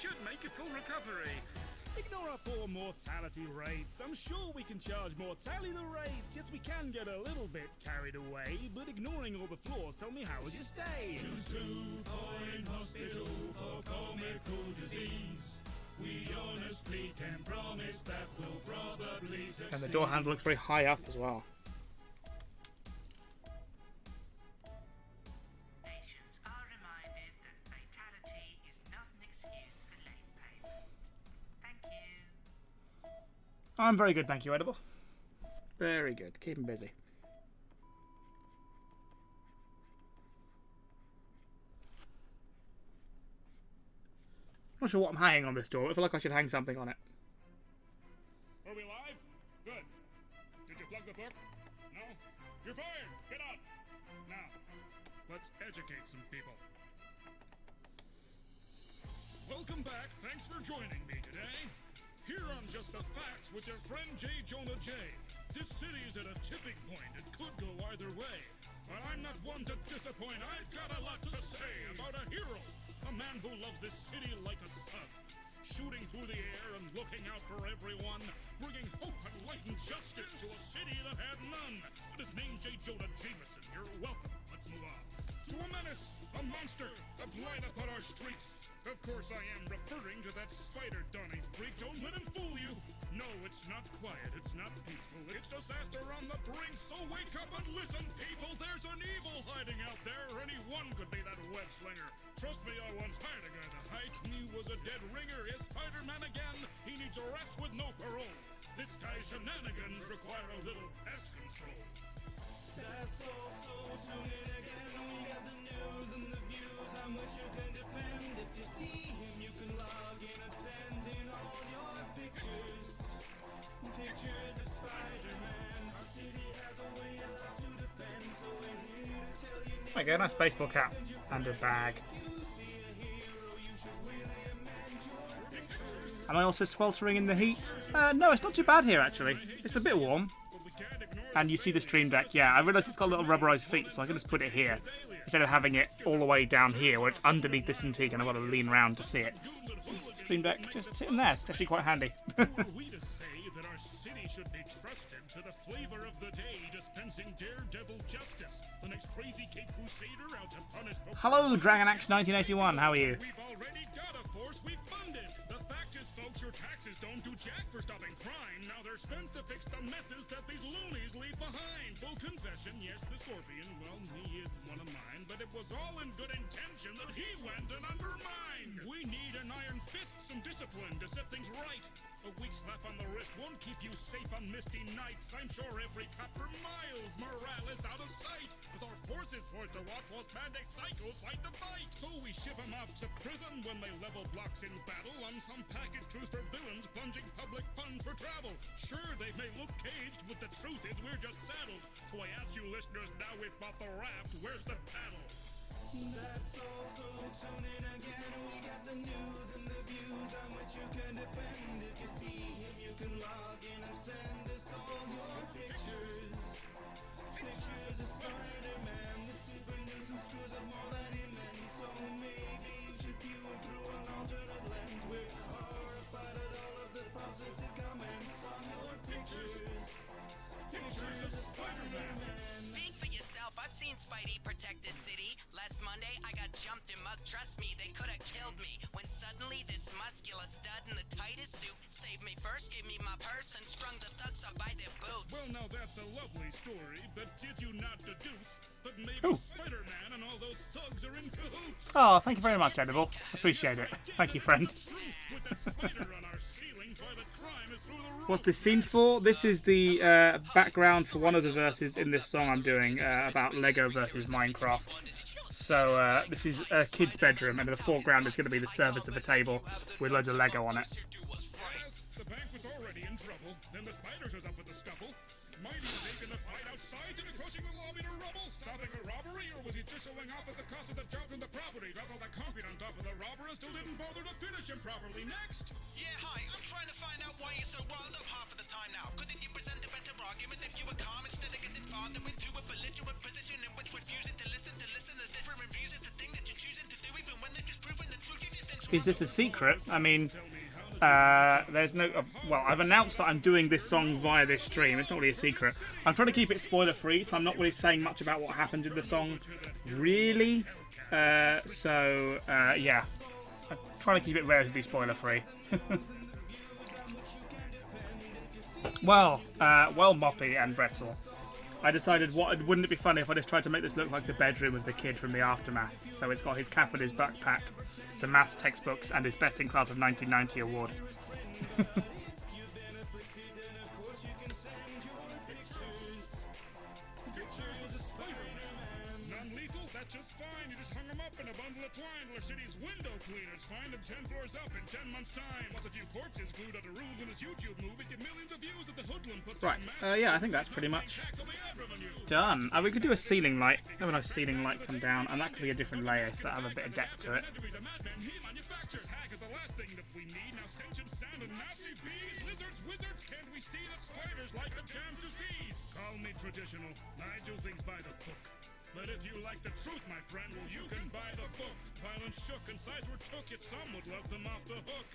Speaker 6: Ignore our poor mortality rates. I'm sure we can charge more. Tally the rates. Yes, we can get a little bit carried away, but ignoring all the flaws, tell me, how was your stay?
Speaker 17: Choose 2 Point Hospital for comical disease. We honestly can promise that we'll probably succeed.
Speaker 1: And the door handle looks very high up as well.
Speaker 11: Patients are reminded that fatality is not an excuse for late payment. Thank you.
Speaker 1: I'm very good, thank you, Edible. Very good. Keep him busy. Not sure what I'm hanging on this door. I feel like I should hang something on it.
Speaker 6: Are we live? Good. Did you plug the book? No? You're fired! Get out! Now, let's educate some people. Welcome back. Thanks for joining me today. Here on Just the Facts with your friend J. Jonah J. This city is at a tipping point. It could go either way. But I'm not one to disappoint. I've got a lot to say about a hero. A man who loves this city like a son. Shooting through the air and looking out for everyone. Bringing hope and light and justice to a city that had none. But his name's J. Jonah Jameson. You're welcome. Let's move on. To a menace, a monster, a blight upon our streets. Of course I am referring to that spider-donning freak. Don't let him fool you. No, it's not quiet. It's not peaceful. It's disaster on the brink. So wake up and listen, people. There's an evil hiding out there. Anyone could be that web slinger. Trust me, I once hired a guy to hike. He was a dead ringer. Is Spider-Man again? He needs arrest with no parole. This guy's shenanigans require a little pest control.
Speaker 2: That's all, so tune in again. We got the news and the views on which you can depend. If you see him, you can log in and send in all your pictures. Pictures of Spider-Man. Our city has a way of life to defend, so we're here to tell you.
Speaker 1: There you go, nice baseball cap and a bag. Am I also sweltering in the heat? No, it's not too bad here actually. It's a bit warm. And you see the stream deck. Yeah, I realised it's got little rubberized feet, so I can just put it here instead of having it all the way down here where it's underneath this antique and I've got to lean around to see it. Stream deck just sitting there. It's actually quite handy.
Speaker 6: Should be trusted to the flavor of the day, dispensing daredevil justice. The next crazy Cape Crusader out to punish folks.
Speaker 1: Hello, Dragonax 1981. How are you?
Speaker 6: We've already got a force we funded. The fact is, folks, your taxes don't do jack for stopping crime. Now they're spent to fix the messes that these loonies leave behind. Full confession, yes, the Scorpion, well, he is one of mine, but it was all in good intention that he went and undermined. We need an iron fist, some discipline to set things right. A weak slap on the wrist won't keep you safe on misty nights. I'm sure every cop for miles morale is out of sight, as our forces forced to watch while spandex psychos fight the fight. So we ship them off to prison when they level blocks in battle on some package cruise for villains plunging public funds for travel. Sure, they may look caged, but the truth is we're just saddled. So I ask you listeners, now we've bought the raft, where's the paddle?
Speaker 2: That's all, so tune in again. We got the news and the views on which you can depend. If you see him, you can log in and send us all your pictures. Pictures of Spider-Man, the super nuisance screws up more than he meant. So maybe you should view him through an alternate lens. We're horrified at all of the positive comments on your pictures. Pictures of Spider-Man.
Speaker 19: Speak for yourself, I've seen Spidey protect this city. Last Monday, I got jumped in mud. Trust me, they could have killed me. When suddenly, this muscular stud in the tightest suit saved me first, gave me my purse, and strung the thugs up by their boots.
Speaker 6: Well, now that's a lovely story, but did you not deduce that maybe Spider-Man and all those thugs are in cahoots?
Speaker 1: Oh, thank you very much, Edible. Appreciate it. Thank you, friend. What's this scene for? This is the background for one of the verses in this song I'm doing about Lego versus Minecraft. So this is a kid's bedroom, and in the foreground is going to be the surface of a table with loads of Lego on it.
Speaker 6: Yes, the bank was already in trouble. Then the spiders was up with the scuffle. Might he have taken the fight outside to the crushing the lobby to rubble? Stopping a robbery, or was he just showing off at the cost of the job from the property? Drop all the concrete on top of the robber and still didn't bother to finish him properly. Next!
Speaker 2: Yeah, hi, I'm trying to find out why you're so riled up half of the time now. Couldn't you present a better argument if you were calm instead of getting farther into a belligerent position in which refusing to listen to listeners' different reviews is the thing that you're choosing to do even when they're just proving the truth you just didn't.
Speaker 1: Is this a secret? I mean, there's no... well, I've announced that I'm doing this song via this stream. It's not really a secret. I'm trying to keep it spoiler-free, so I'm not really saying much about what happens in the song, really. Yeah. I'm trying to keep it relatively spoiler-free. Well, Moppy and Bretzel, I decided wouldn't it be funny if I just tried to make this look like the bedroom of the kid from the Aftermath. So it's got his cap and his backpack, some maths textbooks, and his Best in Class of 1990 award.
Speaker 6: Non-lethal? That's just fine. You just hung him up in a bundle of twine. Where city's window cleaners find him 10 floors up in 10 months' time. Wants a few corpses glued under rules in his YouTube movies. Get millions of views that the hoodlum puts
Speaker 1: Right,
Speaker 6: on
Speaker 1: yeah, I think that's pretty much done. We could do a ceiling light. Have a nice ceiling light come down, and that could be a different layer, so that have a bit of depth to it.
Speaker 6: Hack is the last thing that we need. Now sentient sound and nasty bees. Lizards, wizards, can't we see the spiders like the jam to seize? Call me traditional. I do things by the book. But if you like the truth, my friend, well, you can buy the book. Violence shook and sides were took, yet some would love them off the hook.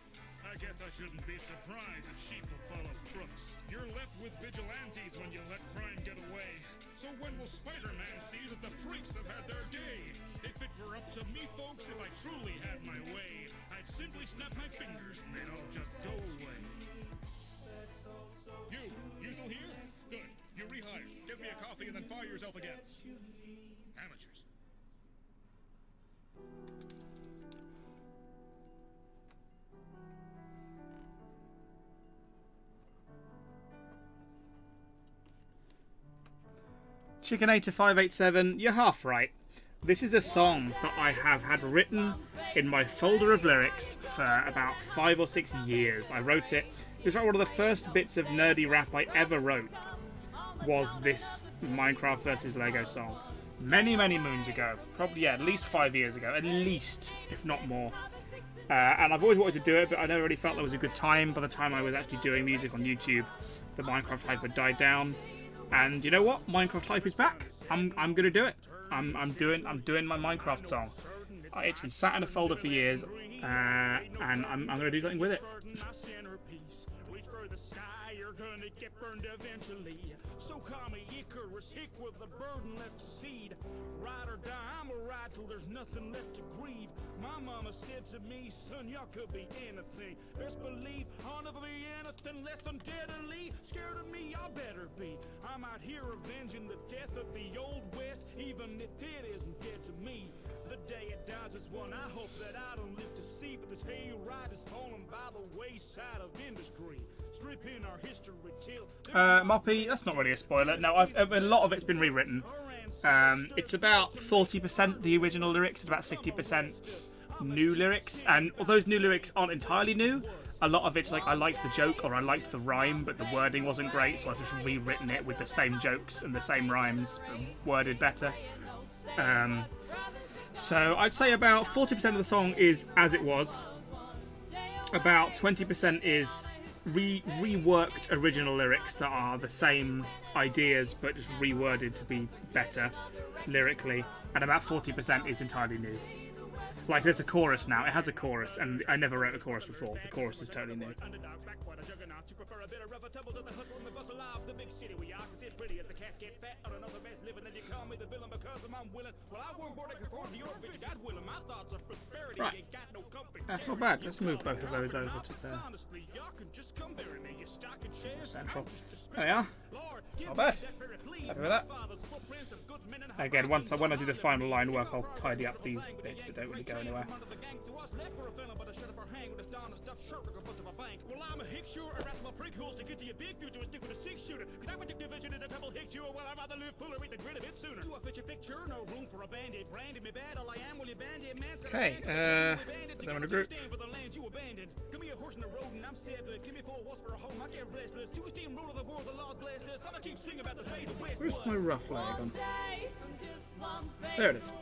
Speaker 6: I guess I shouldn't be surprised if sheep will follow crooks. You're left with vigilantes when you let crime get away. So when will Spider-Man see that the freaks have had their day? If it were up to me, folks, if I truly had my way, I'd simply snap my fingers and they'd all just go away. You still here? Good. You rehired. Give me a coffee and then fire yourself again. Amateurs.
Speaker 1: Chickinator587, you're half right. This is a song that I have had written in my folder of lyrics for about 5 or 6 years. I wrote it. It was like one of the first bits of nerdy rap I ever wrote. Was this Minecraft versus Lego song. Many, many moons ago. Probably, yeah, at least 5 years ago. At least, if not more. And I've always wanted to do it, but I never really felt there was a good time. By the time I was actually doing music on YouTube, the Minecraft hype had died down. And you know what? Minecraft hype is back. I'm gonna do it. I'm doing my Minecraft song. It's been sat in a folder for years, and I'm gonna do something with it.
Speaker 5: Reach for the sky, you're gonna get burned eventually. So call me Icarus, hick with a burden left to seed. Ride or die, I'ma ride till there's nothing left to grieve. My mama said to me, son, y'all could be anything. Best believe I'll never be anything less than deadly. Scared of me, y'all better be. I'm out here avenging the death of the old west, even if it isn't dead to me. The day it dies is one I hope that I don't live to see. But this hayride is falling by the wayside of industry. Stripping our history tale.
Speaker 1: Moppy, that's not really a spoiler. No, a lot of it's been rewritten. It's about 40% the original lyrics, about 60% new lyrics. And although those new lyrics aren't entirely new, a lot of it's like I liked the joke or I liked the rhyme, but the wording wasn't great, so I've just rewritten it with the same jokes and the same rhymes, but worded better. So I'd say about 40% of the song is as it was. About 20% is reworked original lyrics that are the same ideas but just reworded to be better lyrically. And about 40% is entirely new. Like there's a chorus now. It has a chorus, and I never wrote a chorus before. The chorus is totally new. Right. That's not bad. Let's move both of those over to the central. There we are. Not bad. Happy with that. Again, when I do the final line work, I'll tidy up these bits that don't really go anywhere.
Speaker 5: Well, I'm a hick shooter, arrest my prick holes to get to your big future and stick with a 6-shooter. Cause I went to division in a couple hick shooter. Well, I'd rather live fuller, eat the grit a bit sooner. To a picture picture, no room for a bandit. Branded me bad, all I am, will you bandit man's got
Speaker 1: Okay, put them in a group.
Speaker 5: for the land you abandoned. Give me a horse and a road and I'm settling. Give me 4 walls for a home, I get restless. To a steamroller, the world, the Lord blessed us. I'ma keep singing about the way the West
Speaker 3: Where's
Speaker 5: was.
Speaker 3: my rough leg on? There it is.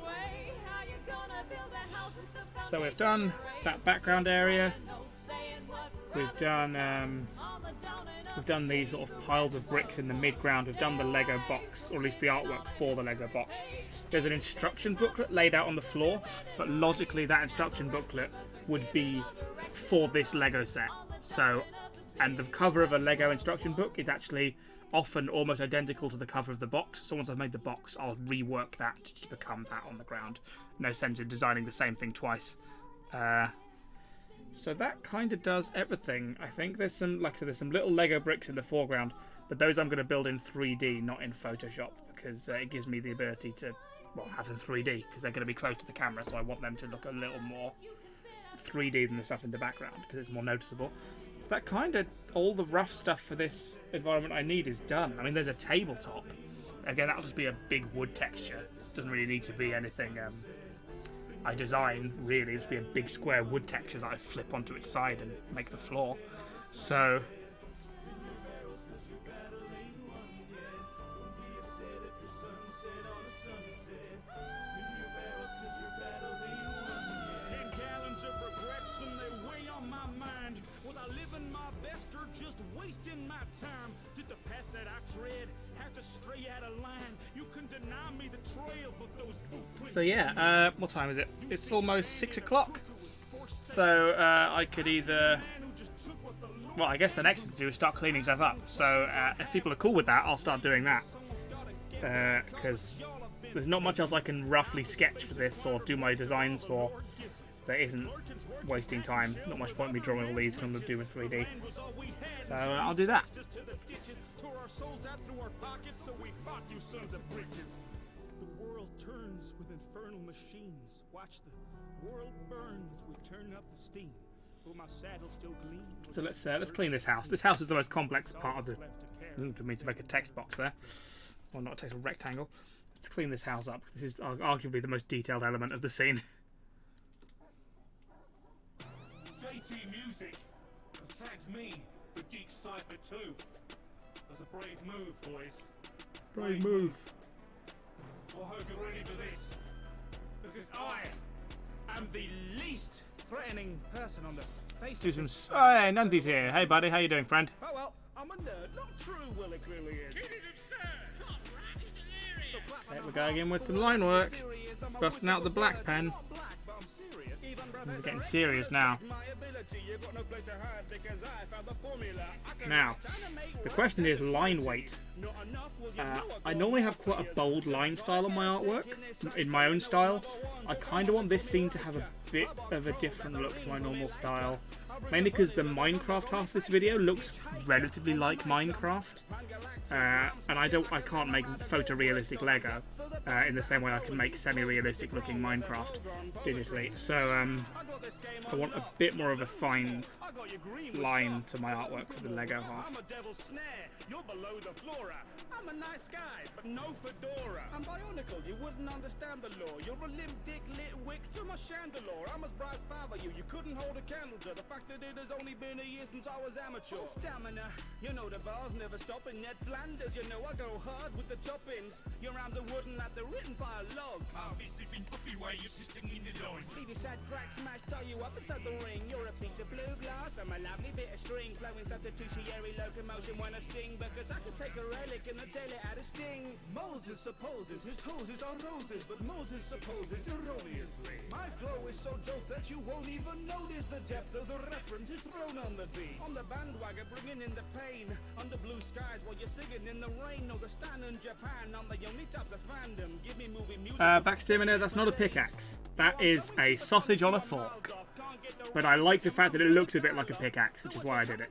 Speaker 3: So we've done that background area. We've done these sort of piles of bricks in the midground. We've done the Lego box, or at least the artwork for the Lego box. There's an instruction booklet laid out on the floor, but logically that instruction booklet would be for this Lego set. So, and the cover of a Lego instruction book is actually often almost identical to the cover of the box. So once I've made the box, I'll rework that to become that on the ground. No sense in designing the same thing twice. So that kind of does everything. I think there's some, like I said, there's some little Lego bricks in the foreground, but those I'm going to build in 3D, not in Photoshop, because it gives me the ability to, well, have them 3D, because they're going to be close to the camera, so I want them to look a little more 3D than the stuff in the background, because it's more noticeable. That kind of, all the rough stuff for this environment I need is done. I mean, there's a tabletop. Again, that'll just be a big wood texture. Doesn't really need to be anything I design, really. It'll just be a big square wood texture that I flip onto its side and make the floor. So...
Speaker 5: wasting my time. Did the path that I tread have to stray out of line? You can deny me the trail, but those footprints.
Speaker 3: So yeah, what time is it? It's almost 6 o'clock. So I could either... Well, I guess the next thing to do is start cleaning stuff up. So if people are cool with that, I'll start doing that. Because there's not much else I can roughly sketch for this or do my designs for. That isn't wasting time. Not much point in me drawing all these because I'm going to do in 3D. So I'll do that.
Speaker 5: The world turns with infernal machines. Watch the world burn as we turn up the steam. Will my saddle still gleam?
Speaker 3: So let's clean this house. This house is the most complex part of the... Didn't mean to make a text box there. Well, not a text, a rectangle. Let's clean this house up. This is arguably the most detailed element of the scene.
Speaker 17: JT Music has tagged me for Geek Cypher 2. That's a brave move, boys.
Speaker 3: Brave move.
Speaker 17: I hope you're ready for this. Because I
Speaker 5: am the least threatening person on the face
Speaker 3: Do
Speaker 5: of
Speaker 3: some...
Speaker 5: this.
Speaker 3: Oh, hey, Nandy's here. Hey, buddy. How you doing, friend?
Speaker 5: Oh well, I'm a nerd. Not true, Will it clearly is.
Speaker 3: Okay, we're going in with some line work. Busting out the black pen. We're getting serious now. Now, the question is line weight. I normally have quite a bold line style on my artwork, in my own style. I kind of want this scene to have a bit of a different look to my normal style. Mainly because the Minecraft half of this video looks relatively like Minecraft. And I can't make photorealistic Lego in the same way I can make semi-realistic looking Minecraft digitally. So I want a bit more of a fine line to my artwork for the Lego half.
Speaker 5: You're below the flora. I'm a nice guy, but no fedora. I'm bionicle, you wouldn't understand the law. You're a limp dick lit wick to my chandelier. I'm as bright as father you couldn't hold a candle to the fact that it has only been a year since I was amateur. Oh, stamina, you know the bars never stopping. Ned Flanders, you know I go hard with the toppings. Your arms are wooden like they're written by a log.
Speaker 17: I'll be sipping coffee while you're sitting in the line.
Speaker 5: Leave your sad crack smash, tie you up inside the ring. You're a piece of blue glass, I'm a lovely bit of string. Flowing substitutionary locomotion when I sing. Because I can take a relic and I tell it how to sting. Moses supposes his hoses are roses, but Moses supposes erroneously. My flow is so dope that you won't even notice the depth of the reference is thrown on the beat. On the bandwagon, bringing in the pain. Under blue skies while you're singing in the rain. No, the stand in Japan, I'm the only types of fandom. Give me movie music.
Speaker 3: Backstabbing, that's not a pickaxe. That is a sausage on a fork. But I like the fact that it looks a bit like a pickaxe, which is why I did it.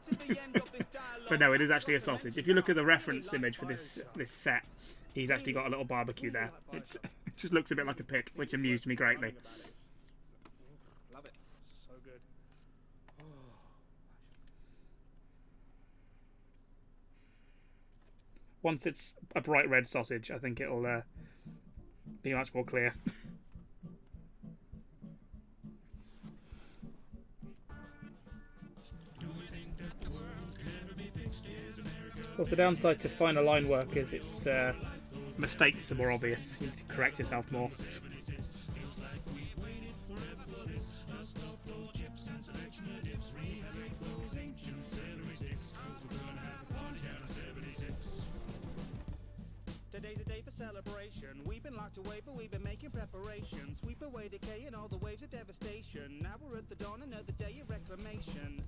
Speaker 3: But no, it is actually a sausage. If you look at the reference image for this set, he's actually got a little barbecue there. It just looks a bit like a pick, which amused me greatly.
Speaker 5: Love it. So good.
Speaker 3: Once it's a bright red sausage, I think it'll be much more clear. course, the downside to finer line work is its mistakes are more obvious. You need to correct yourself more.
Speaker 5: Today's a day for celebration. We've been locked away, but we've been making preparations. Sweep away decay and all the waves of devastation. Now we're at the dawn, another day of reclamation.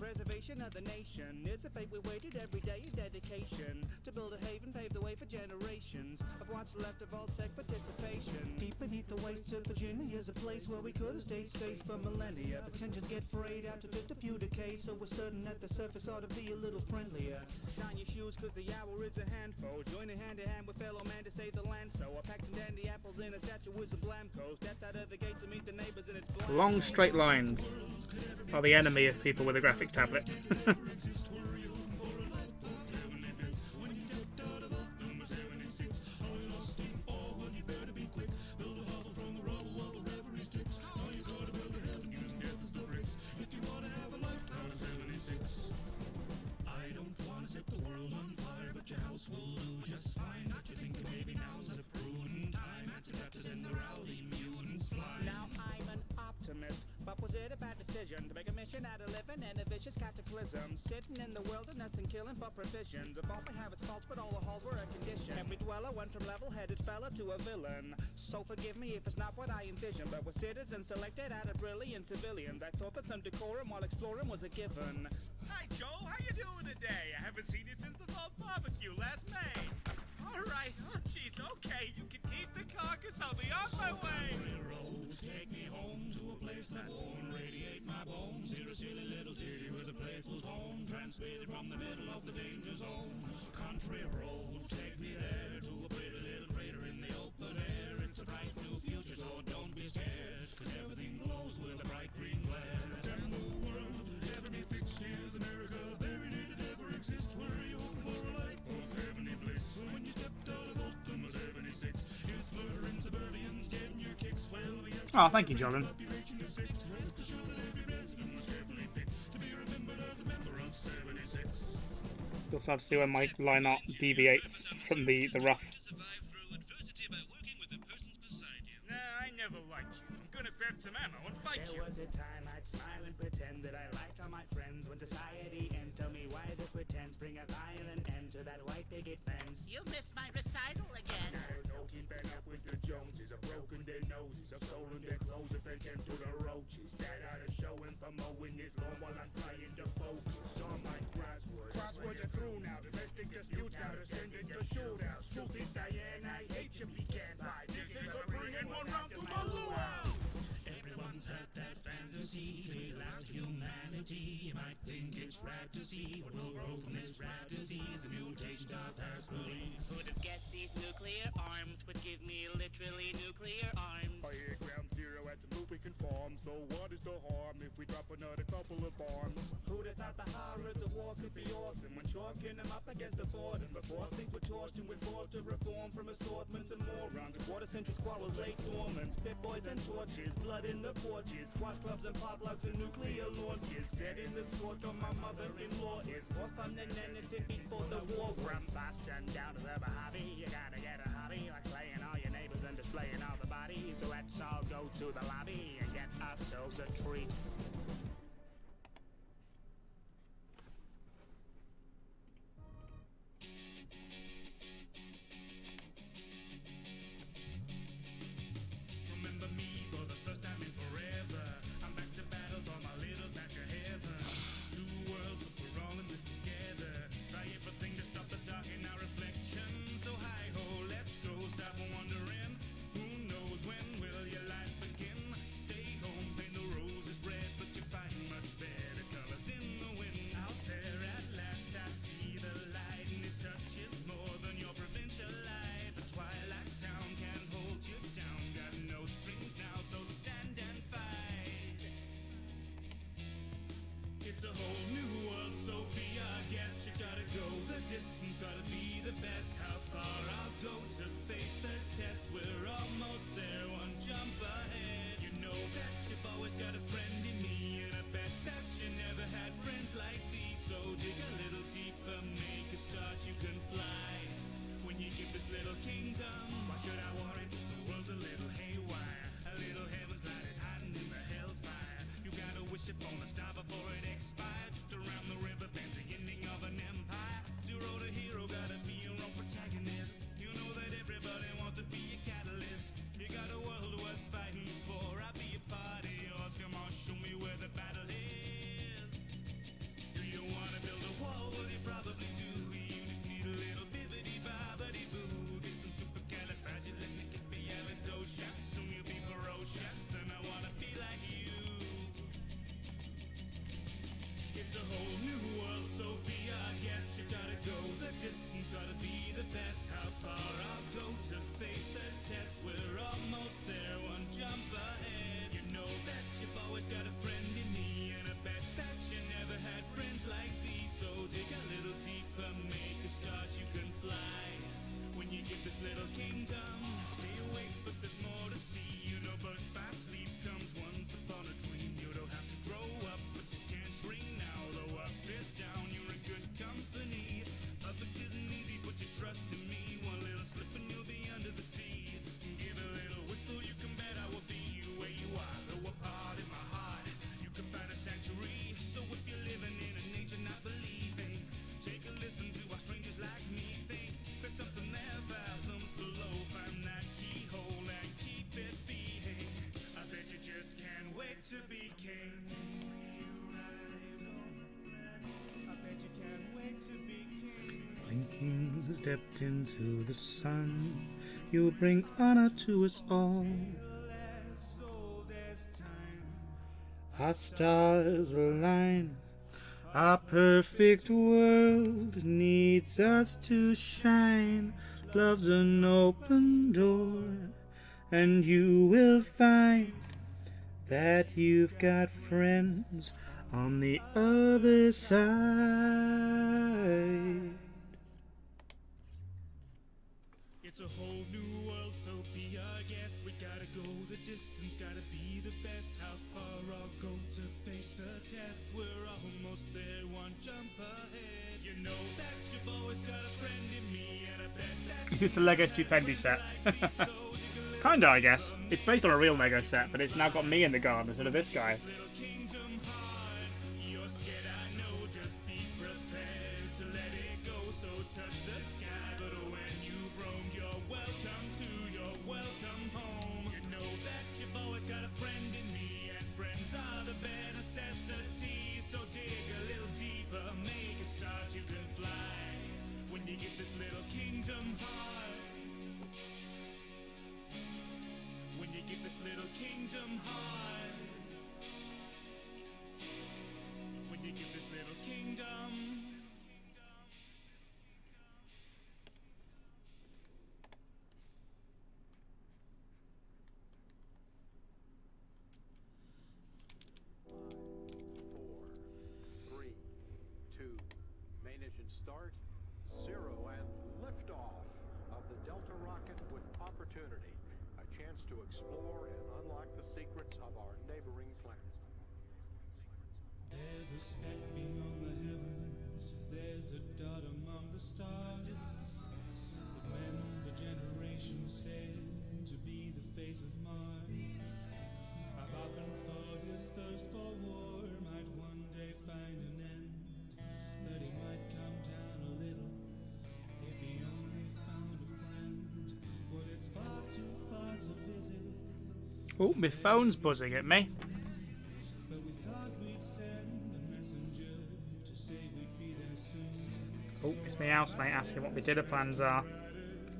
Speaker 5: Preservation of the nation is a fate we waited every day of dedication to build a haven, pave the way for generations of what's left of all tech participation. Deep beneath the wastes of Virginia is a place where we could have stayed safe for millennia, but tensions get frayed after just a few decades, so we're certain that the surface ought to be a little friendlier. Shine your shoes cause the hour is a handful, joining hand in hand with fellow man to save the land, so I packed some dandy apples in a satchel with some blamco, stepped out of the gate to meet the neighbors and it's blind.
Speaker 3: Long straight lines are the enemy of people with a graphics tablet.
Speaker 5: But was it a bad decision to make a mission out of living in a vicious cataclysm? Sitting in the wilderness and killing for provisions. If all may have its faults, but all the halls were a condition. Every dweller went from level-headed fella to a villain. So forgive me if it's not what I envisioned, but with citizens selected out of brilliant civilians, I thought that some decorum while exploring was a given.
Speaker 6: Hi, Joel. How you doing today? I haven't seen you since the fall barbecue last May. All right. Oh, jeez. Okay. You can keep the carcass. I'll be on my way.
Speaker 17: Take me home to a place that won't radiate my bones. Hear a silly little ditty with a playful tone, transmitted from the middle of the danger zone. Country road, take me there to a pretty little crater in the open air. It's a bright new future, so don't be scared, cause everything glows with a bright green glare. Can the world ever be fixed? Here's America, buried in it ever exist. Where you hoping for a life of heavenly bliss? When you stepped out of Ultima 76, you sputtering suburbians getting your kicks. Well, we
Speaker 3: Oh, thank you, Jordan. You'll start to see when my line art deviates from the rough.
Speaker 6: Nah, I never liked you. I'm gonna grab some ammo and fight you.
Speaker 5: There was a time I'd smile and pretend that I liked all my friends. When society and tell me why the pretense, bring a violent end to that white picket fence.
Speaker 8: You missed my recital again.
Speaker 5: There's no keeping up with the Joneses. I've broken their noses, I've stolen their clothes, if they came to the roaches. That out of showing for mowing this lawn while I'm trying to focus on my crosswords. Crosswords are through now, domestic disputes now descended to shootouts. Truth is, Diane, I hate you, we can't buy. This is a bringing one round to my luau.
Speaker 17: Everyone's had that fantasy to be left humanity. You might think it's rad to see what will grow from this rad disease, the mutation of past beliefs.
Speaker 5: Who'd have guessed these nuclear arms would give me literally nuclear arms? I hear ground zero at the loop we can form, so what is the harm if we drop another couple of bombs? Who'd have thought the horrors of war could be awesome when chalking them up against the boredom? Before things were torched and we're forced to reform from assortments and morons. A quarter-century squabbles lay dormant, spit boys and torches, blood in the porches, squash clubs and potlucks and nuclear launches. Setting the scorch on my mother-in-law is more fun than anything before the war. From Boston down to the Mojave, you gotta get a hobby like slaying all your neighbors and displaying all the bodies. So let's all go to the lobby and get ourselves a treat.
Speaker 6: Remember me for the first time in forever. I'm back to battle for my little patch of heaven. Two worlds, but we're all in this together. Try everything to stop the dark in our reflection. So hi ho, let's go, stop wondering. Who knows when will your life begin? Stay home, paint the roses red, but you find much better colors in the wind. Out there at last I see the light, and it touches more than your provincial life. The twilight town can hold you down, got no strings now, so stand and fight. It's a whole new world, so be our guest. You gotta go the distance, gotta be the best. How far I'll go to face the test. We're almost there, one jump ahead. You know that you've always got a friend in me, and I bet that you never had friends like these. So dig a little deeper, make a gonna stop before it expires. Just around the river bends the ending of an empire. Zero to hero, gotta be your own protagonist. You know that everybody wants to be a catalyst. You got a world worth fighting for. I'll be a party horse. Come on, show me where the battle is. Do you wanna build a wall? Well, you probably do. You just need a little bibbidi bobbidi boo. Get some supercalifragilisticexpialidocious. Soon you'll be ferocious, and I wanna be like you. It's a whole new world, so be our guest. You gotta go the distance, gotta be the best. How far I'll go to face the test. We're almost there, one jump ahead. You know that you've always got a friend in me, and I bet that you never had friends like these. So dig a little deeper, make a start, you can fly. When you get this little kingdom, stay awake, but there's more to see. You know, birth by sleep comes once upon a dream. You don't have to grow up, but you can't shrink now. Though up is down, you're in good company. Perfect isn't easy, but you trust in me. One little slip and you'll be under the sea. Give a little whistle, you can bet I will be where you are. Though a part in my heart, you can find a sanctuary. So if you're living in a nature not believing, take a listen to how strangers like me think. There's something there, fathoms below. Find that keyhole and keep it beating. I bet you just can't wait to be king. I bet you can't wait to be king.
Speaker 1: Blinking stepped into the sun. You bring honor to us all. Our stars align. Our perfect world needs us to shine. Love's an open door, and you will find that you've got friends on the other side.
Speaker 6: It's a whole new world, so be our guest. We gotta go the distance, gotta be the best. How far I'll go to face the test. We're almost there, one jump ahead. You know that you've always got a friend in me, and I bet that
Speaker 1: Is this the Lego Stupendi set? Kinda, I guess. It's based on a real Lego set, but it's now got me in the garden instead of this guy.
Speaker 6: kingdom heart. You're scared, I know, just be prepared to let it go. So touch the sky, but when you've roamed, you're welcome to your welcome home. You know that you've always got a friend in me, and friends are the bare necessity. So dig a little deeper, make a start, you can fly. When you get this little kingdom heart. When you get this little kingdom heart. When you get this little kingdom.
Speaker 13: Three, two, main engine start, 0, and liftoff of the Delta rocket with opportunity. A chance to explore and unlock the secrets of our neighboring planet.
Speaker 6: There's a speck beyond the heavens, there's a dot among the stars. The men for generations said to be the face of Mars. I've often thought his thirst for war might one day find an end, that he might come down a little if he only found a friend. Well, it's far too far to visit.
Speaker 1: Oh, my phone's buzzing at me.
Speaker 6: But we thought we'd send a messenger to say we'd be there soon.
Speaker 1: Oh, it's my housemate asking what my dinner plans are.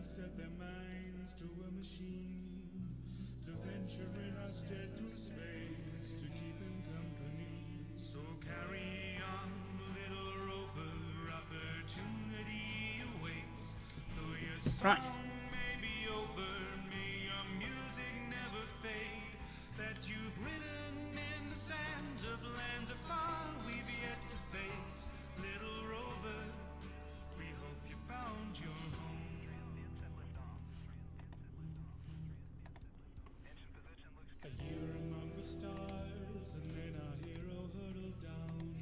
Speaker 6: Set their minds to a machine to venture in our stead through space to keep him company. So carry on, little rover, opportunity awaits. Though your
Speaker 1: Right.
Speaker 6: song may be over, may your music never fade. That you've written in the sands of lands afar we've yet to face. Little rover, we hope you found your home. A year among the stars, and then our hero hurtled down.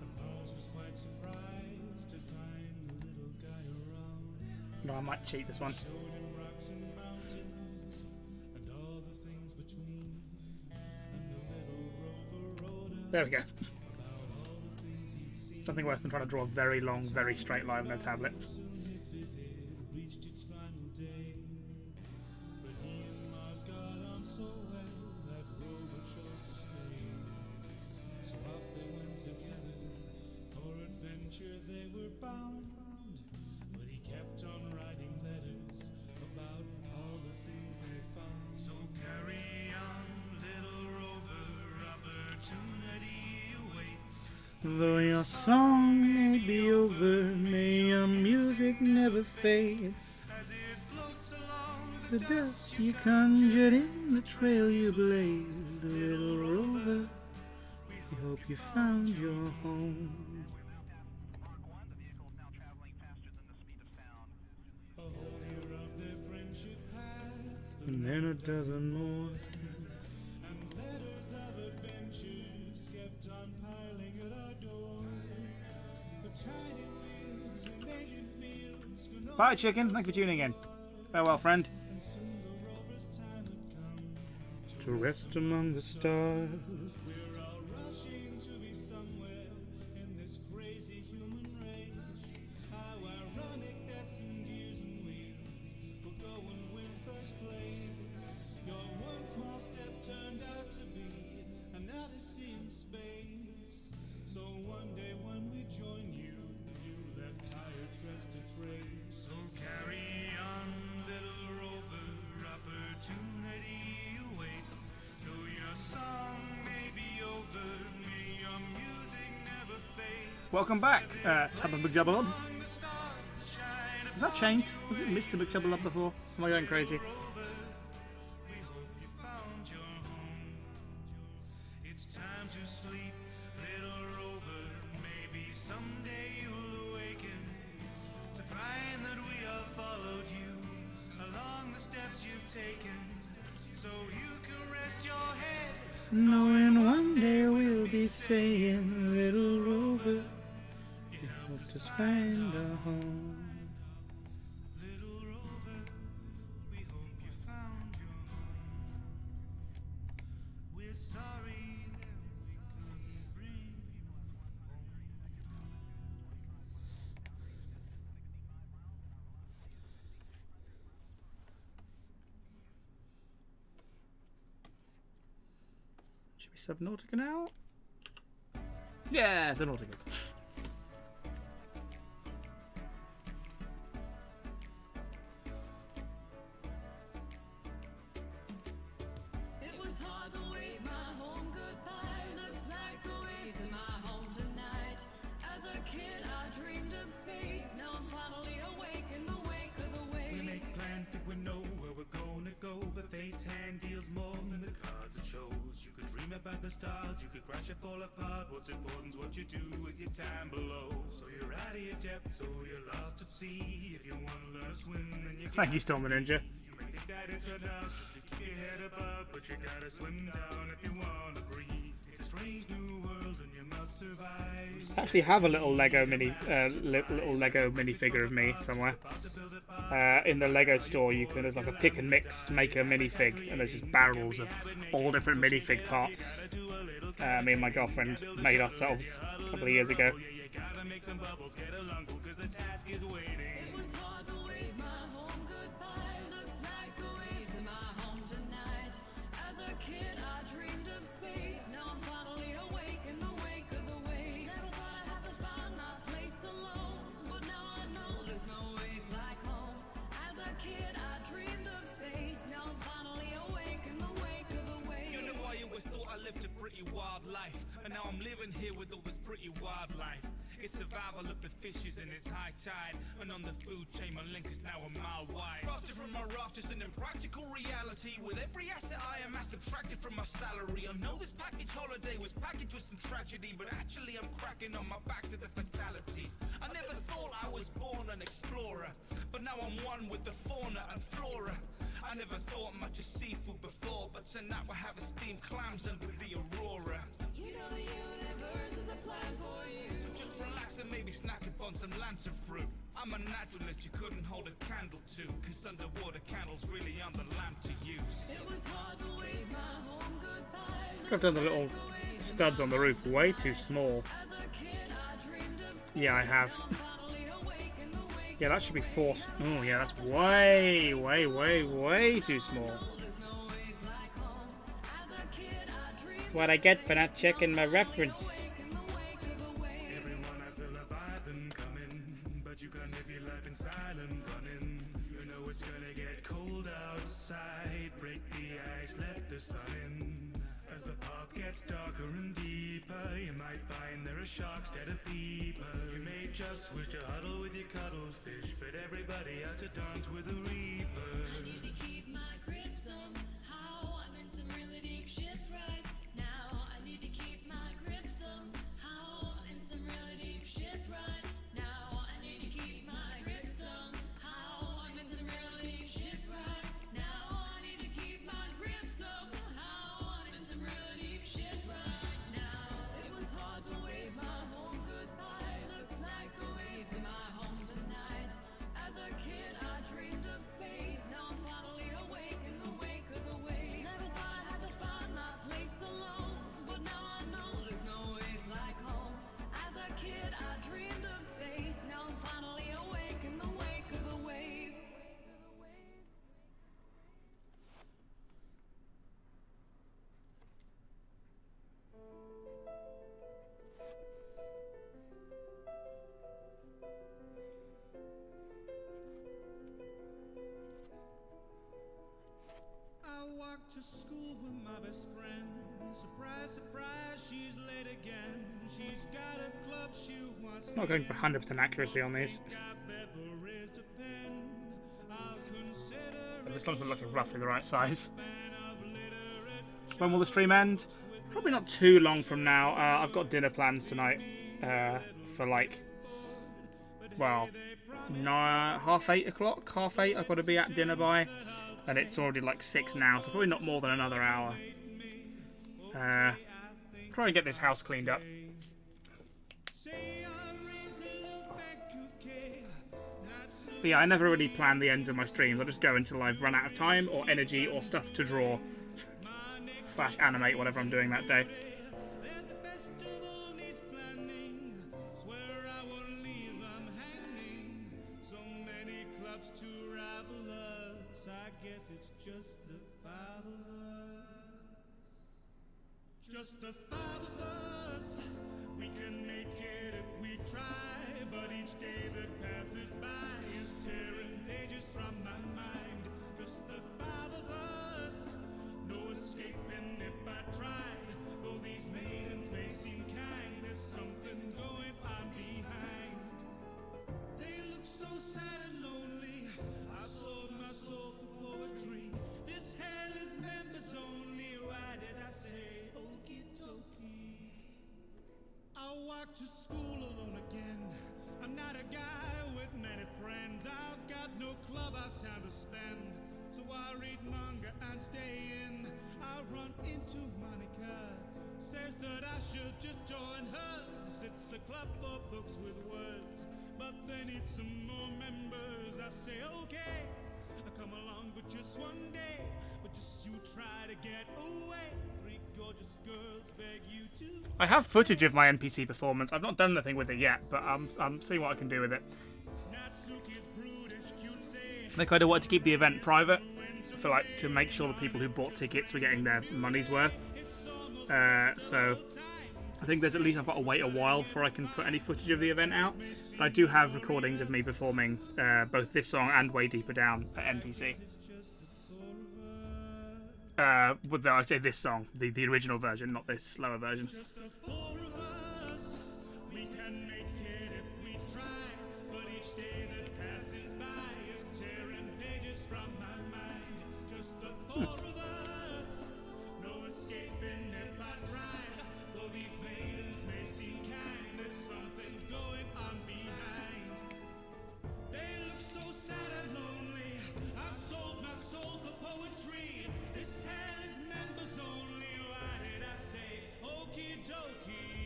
Speaker 6: And Mars was quite surprised to find the little guy around.
Speaker 1: No, I might cheat this one.
Speaker 6: Showed him rocks and mountains, and all the things between. And the little rover
Speaker 1: There we go. Something worse than trying to draw a very long, very straight line on a tablet.
Speaker 17: They were bound, but he kept on writing letters about all the things they found. So carry on, little rover, opportunity awaits.
Speaker 1: Though your song may be over, may your music never fade.
Speaker 17: As it floats along
Speaker 1: The dust you conjured in the trail you blazed, little rover, we hope you found your home. And then a dozen more.
Speaker 17: and letters of adventures kept on piling at our door. But tiny wheels remained in fields.
Speaker 1: Bye, chicken. Thanks for tuning in. Farewell, friend.
Speaker 17: And soon the rover's time had come
Speaker 1: To rest among the stars.
Speaker 17: We're all rushing to be somewhere in this crazy human race. How ironic that some gears and wheels will go and win first place. Your one small step turned out to be an odyssey in space. So one day when we join you, you left tire treads to trace. So carry on, little rover, opportunity awaits. Though your song may be over, may your music never fade.
Speaker 1: Welcome back, Tubba McJubbalub. Is that chained? Was it Mr. McJubbalub before? Am I going crazy?
Speaker 17: It's time to sleep, little rover. Maybe someday you'll awaken to find that we all followed you along the steps you've taken, so you can rest your head.
Speaker 1: Knowing one day we'll be saying, little rover, you helped us find a home.
Speaker 17: Little rover, we hope you found your home. We're sorry that we couldn't bring you
Speaker 1: Should we Subnautica now? Yeah, Subnautica.
Speaker 14: It was hard to wave my home goodbye. Looks like the waves in my home tonight. As a kid, I dreamed of space. Now I'm finally awake in the wake of the waves.
Speaker 17: We make plans, think we know where we're gonna go, but fate's hand deals more than the cards it shows. You could dream about the stars, you could crash and fall apart. What's important's what you do with your time below. So you're out of your depth, so you're lost at sea. If you want to learn to swim, then you
Speaker 1: Thank you, Storm the Ninja.
Speaker 17: You may think that it's enough to keep your head above, but you gotta swim down if you want to breathe. It's a strange new world and you must survive.
Speaker 1: I actually have a little Lego minifigure of me somewhere. In the Lego store, you can, there's like a pick and mix, make a minifig, and there's just barrels of all different minifig parts. Me and my girlfriend made ourselves a couple of years ago.
Speaker 17: You gotta make some bubbles, get along, cause the task is waiting.
Speaker 14: It was hard to wave my home goodbye. Looks like the waves in my home tonight. As a kid, I dreamed of space. Now I'm finally awake in the wake of the waves. Never thought I'd have to find my place alone, but now I know there's no waves like home. As a kid, I dreamed of space. Now I'm finally awake in the wake of the waves.
Speaker 5: You know, I always thought I lived a pretty wild life, and now I'm living here with all this pretty wildlife. It's survival of the fishes in its high tide, and on the food chain my link is now a mile wide. Rafted from my raft, just an impractical reality. With every asset I amassed subtracted from my salary. I know this package holiday was packaged with some tragedy, but actually I'm cracking on my back to the fatalities. I never thought I was born an explorer, but now I'm one with the fauna and flora. I never thought much of seafood before, but tonight we're having steamed clams under the aurora.
Speaker 14: You know the universe is a plan for you.
Speaker 5: So just relax and maybe snack upon some lantern fruit.
Speaker 6: I'm a naturalist you couldn't hold a candle to, cause underwater candles really aren't the lamp to use.
Speaker 14: It was hard to wave my home goodbye.
Speaker 3: I've done the little studs on the roof way too small. Yeah, I have. Yeah, that should be forced. Oh, yeah, that's way, way, way, way too small. That's what I get for not checking my reference.
Speaker 6: Everyone has a leviathan coming, but you can't live your life in silent running. You know it's gonna get cold outside. Break the ice, let the sun in. As the path gets darker and deeper, you might find there are sharks instead of people. You may just wish to huddle with your cuttlefish, but everybody out to dance with a reaper.
Speaker 14: I need to keep my grip somehow. I'm in some really deep shit right now. I need to keep my grip somehow. I'm in some really deep shit right now. I need to keep my grip somehow. I'm in some really deep shit right now. I need to keep my grip somehow. I'm in some really deep shit right now. It was hard to wave my home goodbye. Looks like the waves in my home tonight. As a kid, I dreamed of space. Now I'm finally awake in the wake of the waves. Never thought I had to find my place alone, but now I know there's no waves like home. As a kid, I dreamed of space. Now I'm finally awake in the wake of the waves.
Speaker 5: I walked to school with my best friend. Surprise, surprise, she's late again. She's got a club she wants.
Speaker 3: I'm not going for 100% accuracy on these. But this one's looking roughly the right size. When will the stream end? Probably not too long from now. I've got dinner plans tonight for like, well, 8:30. 8:30 I've got to be at dinner by. And it's already like 6 now, so probably not more than another hour. Try and get this house cleaned up. But yeah, I never really plan the ends of my streams. I just go until I've run out of time, or energy, or stuff to draw. / animate, whatever I'm doing that day.
Speaker 5: Just the five of us. We can make it if we try, but each day that passes by is tearing pages from my mind. Just the five of us. No escaping if I tried. Though these maidens may seem kind, there's something going on behind. They look so sad and lonely. I sold my soul for poetry. This hell is members only. Why did I say okie dokie? I walk to school alone again. I'm not a guy with many friends. I've got no club out town to spend, so I read manga and stay in. I run into Monica, says that I should just join hers. It's a club for books with words, but they need some more members. I say okay, I come along for just one day, but just you try to get away. 3 gorgeous girls beg you to.
Speaker 3: I have footage of my NPC performance. I've not done anything with it yet, but I'm seeing what I can do with it. I kind of wanted to keep the event private, for like to make sure the people who bought tickets were getting their money's worth. So I think there's at least I've got to wait a while before I can put any footage of the event out. But I do have recordings of me performing both this song and Way Deeper Down at NPC. With I say this song, the original version, not this slower version.
Speaker 5: We can make it if we try, but each day that passes by is tearing pages from my mind. Just the 4 of us, no escaping if I tried. Though these maidens may seem kind, there's something going on behind. They look so sad and lonely. I sold my soul for poetry. This hell is members only. Why did I say okie dokie?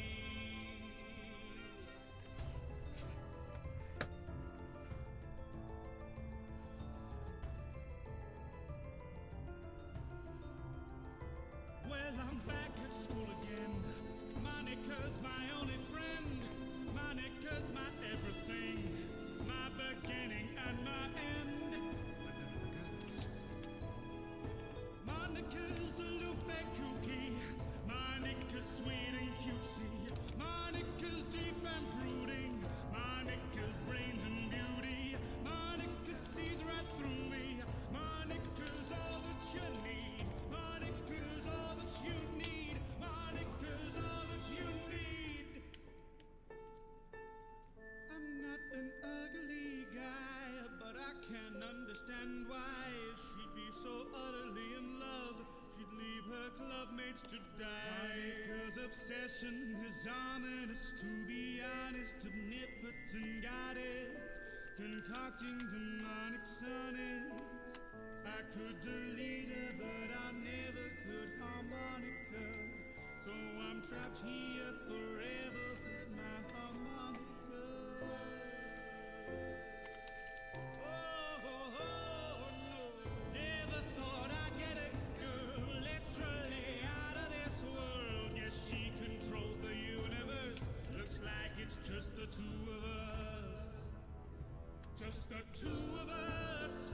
Speaker 6: Monica's my only friend. Monica's my everything. My beginning and my end. Monica's aloof and kooky. Monica's sweet and cutesy. Monica's deep and brooding. Monica's brains and beauty. Monica sees right through me. Monica's all that you need. Monica's all that you need. Monica's all that you need. I'm not an ugly guy, but I can't understand why she'd be so utterly in love. She'd leave her club mates to die. Monica's obsession is ominous, to be honest, omnipotent goddess, concocting demonic sonnets. I could delete her, but I never could harmonica. So I'm trapped here forever with my harmonica. Never thought I'd get a girl literally out of this world. Yes, she controls the universe. Looks like it's just the two of us. Just the two of us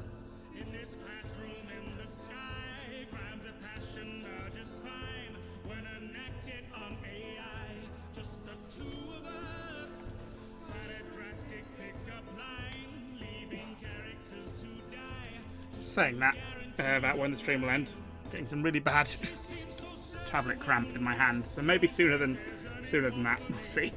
Speaker 6: in this classroom in the sky. Crimes of passion are just fine when enacted on AI. Just the two of us. Had a drastic pickup line, leaving characters to die.
Speaker 1: Saying that about when the stream will end. Getting some really bad tablet cramp in my hand, so maybe sooner than that. We'll see.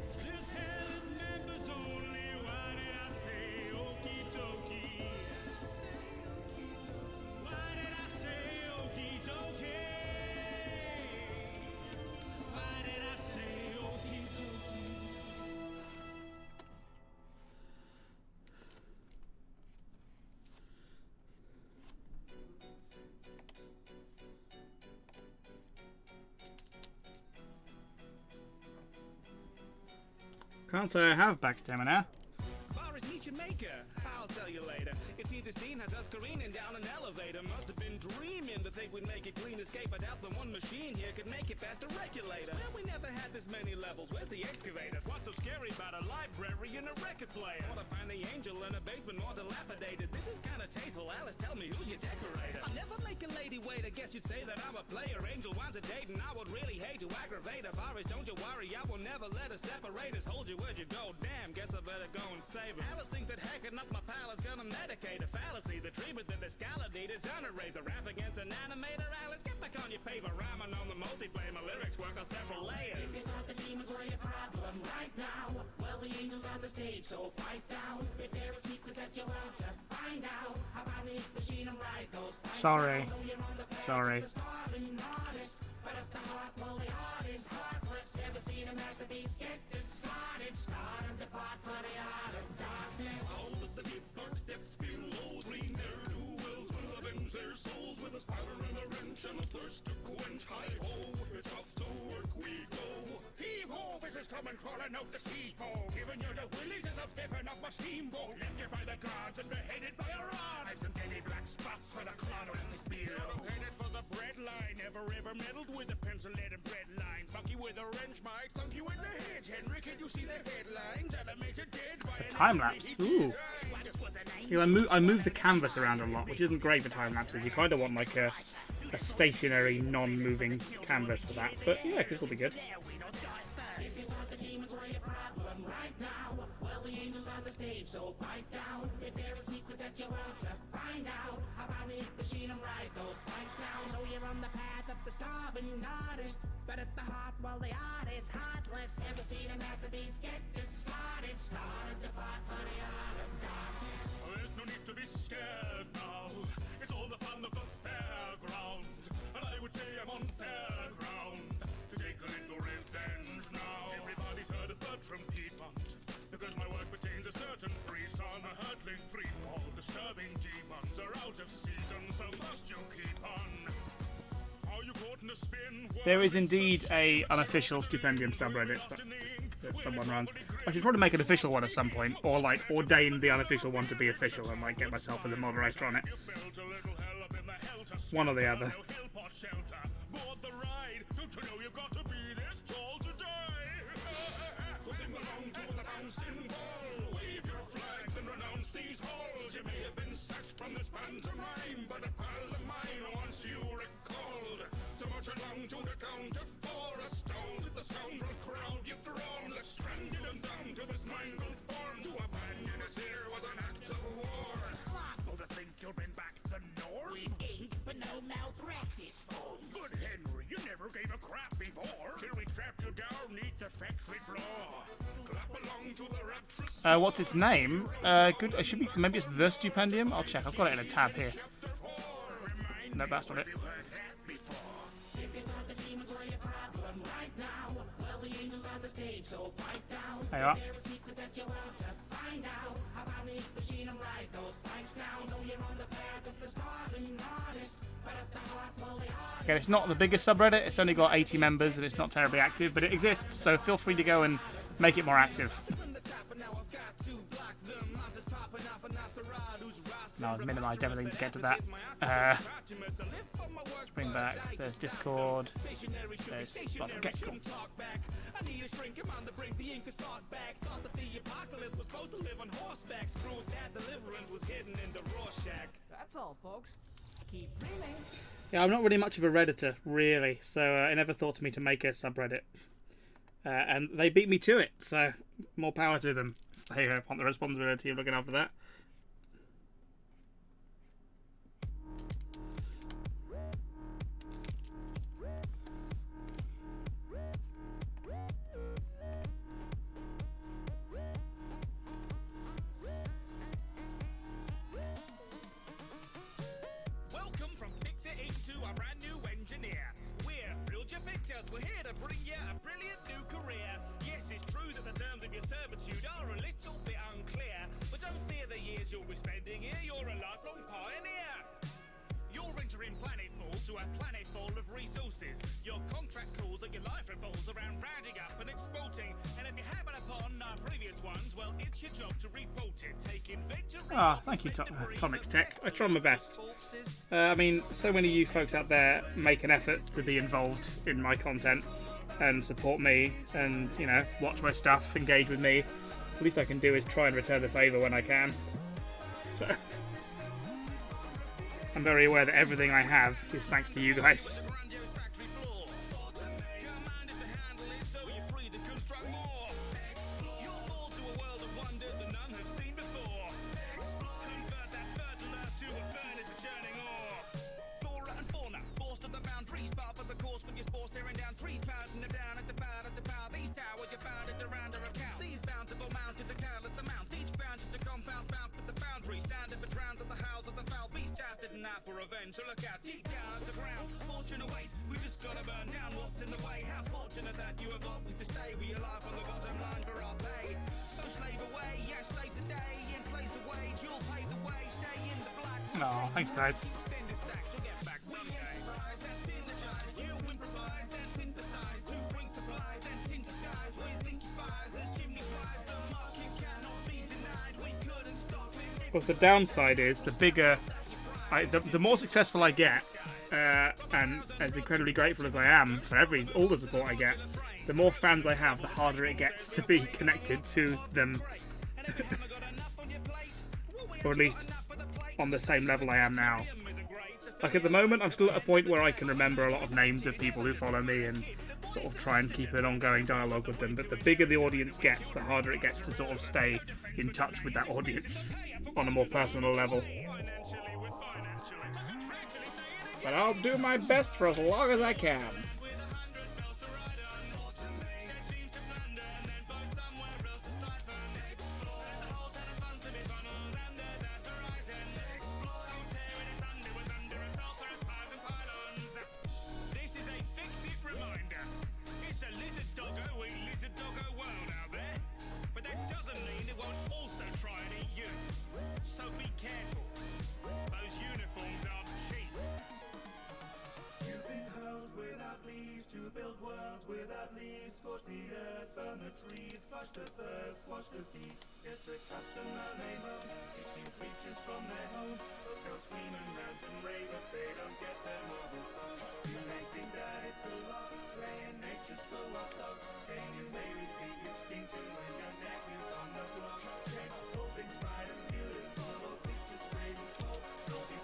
Speaker 1: Can't say I have back stamina.
Speaker 2: Far as niche maker, I'll tell you later. It's either scene has us careening down an elevator. Must have been dreaming to think we'd make it clean escape. I doubt the one machine here could make it past a regulator. Well, we never had this many levels. Where's the excavator? What's so scary about a library and a record player? Wanna find the angel in a basement more dilapidated. This is kinda tasteful. Alice, tell me who's your decorator? I'll never make a lady wait. I guess you'd say that I'm a player. Angel wants a date and I would really hate to aggravate her. Boris, don't you worry, I will never let her separate us. Hold you, where'd you go? Damn, guess I better go and save her. Alice thinks that hacking up my pal is gonna medicate a fallacy. The treatment that the scholar need is underrated. A rap against an animator. Alice, get back on your paper. Rhyming on the multiplane. My lyrics work on several layers.
Speaker 7: If you thought the demons were your problem right now, well, the angels on the stage, so fight down. If there are secrets that you want to find out, how about the machine and ride those fights
Speaker 1: Sorry.
Speaker 7: down? So you're on the path
Speaker 1: Sorry.
Speaker 7: of the starving artist, but at the heart, well, the art is heartless. Ever seen a masterpiece get discarded? Start and depart for the art of darkness.
Speaker 17: All of the deep dark depths below, three ne'er-do-wells will avenge their souls with a spider and a wrench and a thirst to quench. Hi-ho, it's off to work we go.
Speaker 6: Heave-ho, visitors coming crawling out the sea-foe. Giving you the willies as I'm stepping off my steamboat. Lifted by the guards and beheaded by a rod. And some deadly black spots for the cloud of this beard. Headed for the bread line, ever meddled with the pencil-lead and bread lines. Monkey with a wrench might thunk you in the head. Henry, can you see the headlines? Animated dead by an
Speaker 1: Time lapse. Ooh. You know, I move the canvas around a lot, which isn't great for time lapses. You kind of want like a stationary, non-moving canvas for that. But yeah, this will be good.
Speaker 7: If you thought the demons were your problem right now, well, the angels on the stage, so pipe down. If there are secrets that you want to find out, how about the machine and ride those pipes down? So you're on the path of the starving artist, but at the heart, well, the art is heartless. Ever seen a masterpiece get discarded? Started the part for the art of darkness.
Speaker 17: There's no need to be scared now. It's all the fun of the fairground. And I would say I'm on fair ground to take a little revenge now. Everybody's heard of Bertram Piedmont, because my work pertains a certain frisson, a hurtling free fall. Disturbing demons are out of season, so must you keep on. Are you caught in a spin?
Speaker 1: There is indeed a unofficial Stupendium subreddit that someone runs. I should probably make an official one at some point, or like ordain the unofficial one to be official and like get myself as a moderator on it. One or the other.
Speaker 17: learn to rhyme, but a pal of mine once you recalled to march along to the count of 4, a stone with the scoundrel crowd you've drawn, left stranded and down to this mangled form. To abandon us here was an act of war.
Speaker 4: Awful to think you'll bring back the North. With ink, but no malpractice, folks.
Speaker 17: Good Henry, you never gave a crap before, till we trapped you down neath the factory floor. Clap along to the rapturous.
Speaker 1: What's its name? Good. It should be. Maybe it's the Stupendium. I'll check. I've got it in a tab here. No, that's not it. There you are. Again, it's not the biggest subreddit. It's only got 80 members and it's not terribly active, but it exists. So feel free to go and make it more active. No, I've minimised everything to get to that. Let's bring back. There's Discord. There's. Okay, cool.
Speaker 2: That's all, folks. Keep dreaming.
Speaker 1: Yeah, I'm not really much of a Redditor, really, so it never thought to me to make a subreddit. And they beat me to it, so more power to them. They want the responsibility of looking after that.
Speaker 6: We're here to bring you a brilliant new career. Yes, it's true that the terms of your servitude are a little bit unclear, but don't fear the years you'll be spending here. You're a lifelong pioneer. You're entering Planetfall to a planet full of resources. Your contract calls that your life revolves around rounding up and exporting. And if you happen upon our previous ones, well, it's your job to report it. Take inventory.
Speaker 1: Ah, thank you, Tomix Tech. I try my best. I mean, so many of you folks out there make an effort to be involved in my content and support me and, you know, watch my stuff, engage with me. The least I can do is try and return the favour when I can. So I'm very aware that everything I have is thanks to you guys.
Speaker 6: For revenge, so look out deep down at the ground. Fortune awaits, we just gotta burn down what's in the way. How fortunate that you have opted to stay with your life on the bottom line for our pay. So slave away, yes, save today. In place of wage, you'll pave the way. Stay in the black.
Speaker 1: Oh, thanks, guys.
Speaker 6: Send us stacks, you'll get back someday. And synergize, you improvise and synthesize to bring supplies and tinted skies. We think you spies as chimney flies. The market cannot be denied. We couldn't stop it.
Speaker 1: But the downside is the bigger. The more successful I get, and as incredibly grateful as I am for all the support I get, the more fans I have, the harder it gets to be connected to them. Or at least on the same level I am now. Like at the moment, I'm still at a point where I can remember a lot of names of people who follow me and sort of try and keep an ongoing dialogue with them. But the bigger the audience gets, the harder it gets to sort of stay in touch with that audience on a more personal level. But I'll do my best for as long as I can.
Speaker 6: This is a fix-it reminder. It's a lizard doggo eat lizard doggo world out there. But that doesn't mean it won't also try and eat you. So be careful. Those uniforms aren't cheap.
Speaker 17: You've been hurled without leaves to build worlds without leaves. Scorch the earth, burn the trees, squash the birds, squash the bees. Get the customer they moan, kicking creatures from their home. Look out, scream and rant and rave if they don't get their mobile phone. You may think that it's a loss, slaying nature so lost dogs. Pain you may repeat extinction when your neck is on the floor. Check all things bright and beautiful, all creatures great and small. Don't be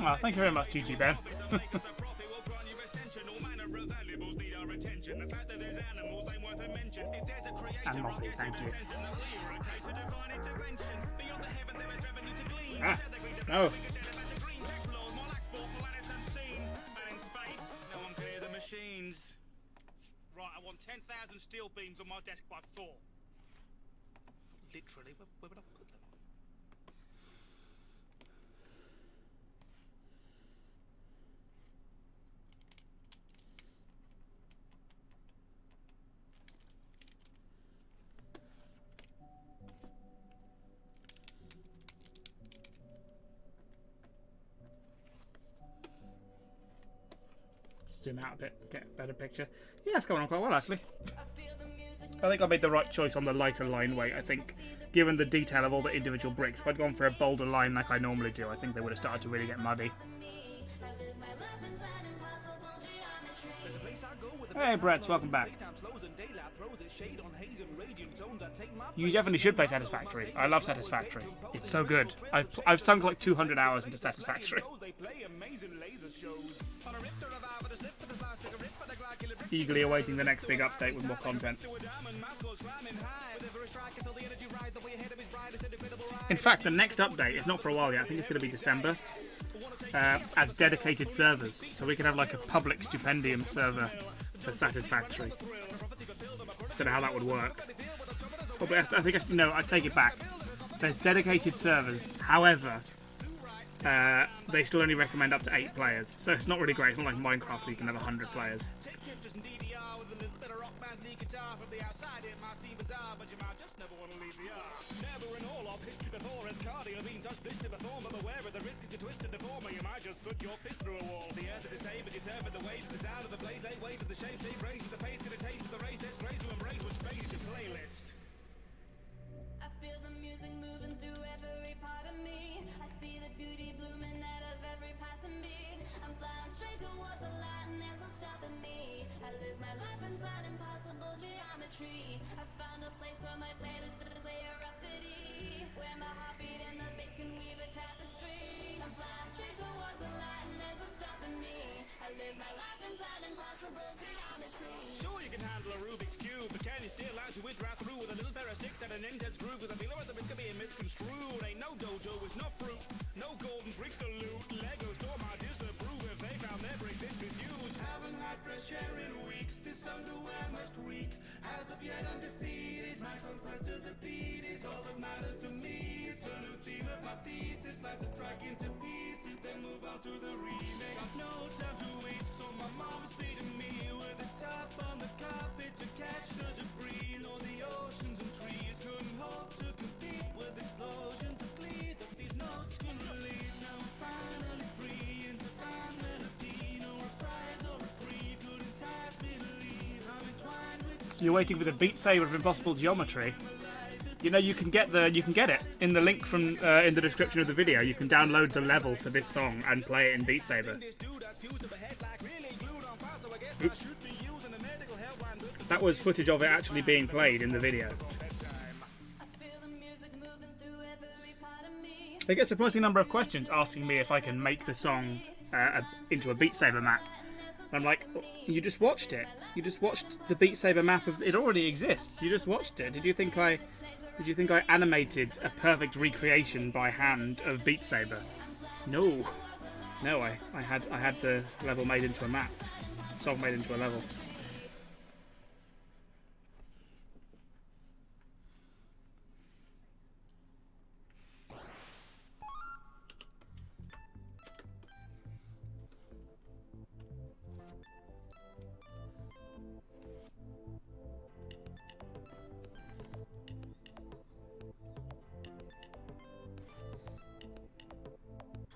Speaker 3: Oh, thank you very much, GG Ben. And Moppy, thank you. Ah, no.
Speaker 6: Right, I want 10,000 steel beams on my desk by 4. Literally, where would I put them?
Speaker 3: Zoom out a bit, get a better picture. Yeah, it's going on quite well actually. I think I made the right choice on the lighter line weight. I think, given the detail of all the individual bricks, if I'd gone for a bolder line like I normally do, I think they would have started to really get muddy. Hey Brett, welcome back. You definitely should play Satisfactory. I love Satisfactory. It's so good. I've sunk like 200 hours into Satisfactory. Eagerly awaiting the next big update with more content. In fact, the next update is not for a while yet. I think it's going to be December. As dedicated servers, so we can have like a public Stupendium server for Satisfactory. Don't know how that would work. Oh, but I think no, I take it back. There's dedicated servers. However, they still only recommend up to 8 players, so it's not really great. It's not like Minecraft where you can have 100 players.
Speaker 6: Never in all of history before has cardio been touched, blistered before, but beware of the risk that you twisted the form, or you might just put your fist through a wall. The earth is stable, you serve in the waves, the sound of the blade, lay waste of the shape, they raise the pace, get a taste of the race, there's grace to embrace which fade is playlist.
Speaker 14: I feel the music moving through every part of me. I see the beauty blooming out of every passing beat. I'm flying straight towards the light and there's no stopping me. I live my life inside impossible geometry. I found a place where my playlist is play a rhapsody, where my heartbeat and the bass can weave a tapestry. I'm flying straight towards the light and there's no stopping me. I live my life inside impossible geometry.
Speaker 6: Sure you can handle a Rubik's Cube, but can you still as you whiz right through with a little pair of sticks and an intense groove? With a feeling at the risk of being misconstrued. Ain't no dojo, it's not fruit, no golden bricks to loot. Lego store my disapprove if they found their bricks discontinued.
Speaker 16: Haven't had fresh air in weeks. This underwear must reek. As of yet undefeated, my conquest of the beat is all that matters to me. It's a new theme of my thesis. Slice a track into pieces, then move on to the remake. I've no time to wait, so my mom is feeding me with a tap on the carpet to catch the debris. No, the oceans and trees couldn't hope to compete with explosions of glee that these notes can release. Now I'm finally free into fine melody. No reprise or reprieve could entice me to leave. I'm entwined with
Speaker 3: You're waiting for the Beat Saber of Impossible Geometry. You know, you can get it in the link from in the description of the video. You can download the level for this song and play it in Beat Saber. Oops. That was footage of it actually being played in the video. They get a surprising number of questions asking me if I can make the song into a Beat Saber map. And I'm like, you just watched it. You just watched the Beat Saber map of it. Already exists. You just watched it. Did you think I animated a perfect recreation by hand of Beat Saber? No. No, I had the level made into a map. Song made into a level.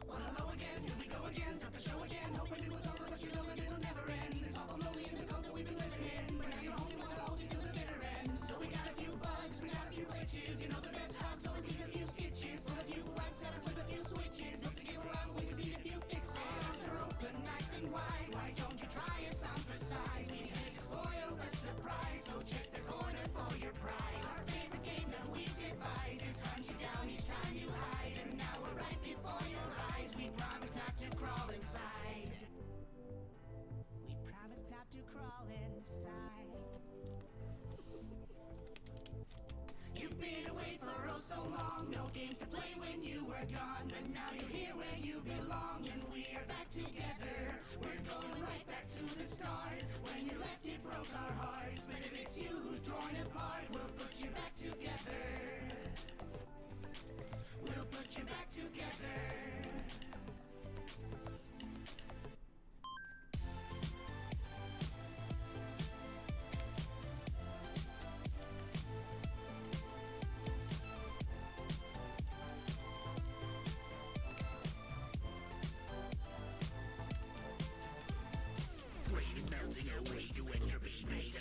Speaker 16: Well, hello again, here we go again. Start the show again. Hoping it was over, but you know that it'll never end. It's all lonely and the
Speaker 2: so long. No games to play when you were gone, but now you're here where you belong, and we are back together. We're going right back to the start. When you left, it broke our hearts, but if it's you who's torn apart, we'll put you back together. We'll put you back together.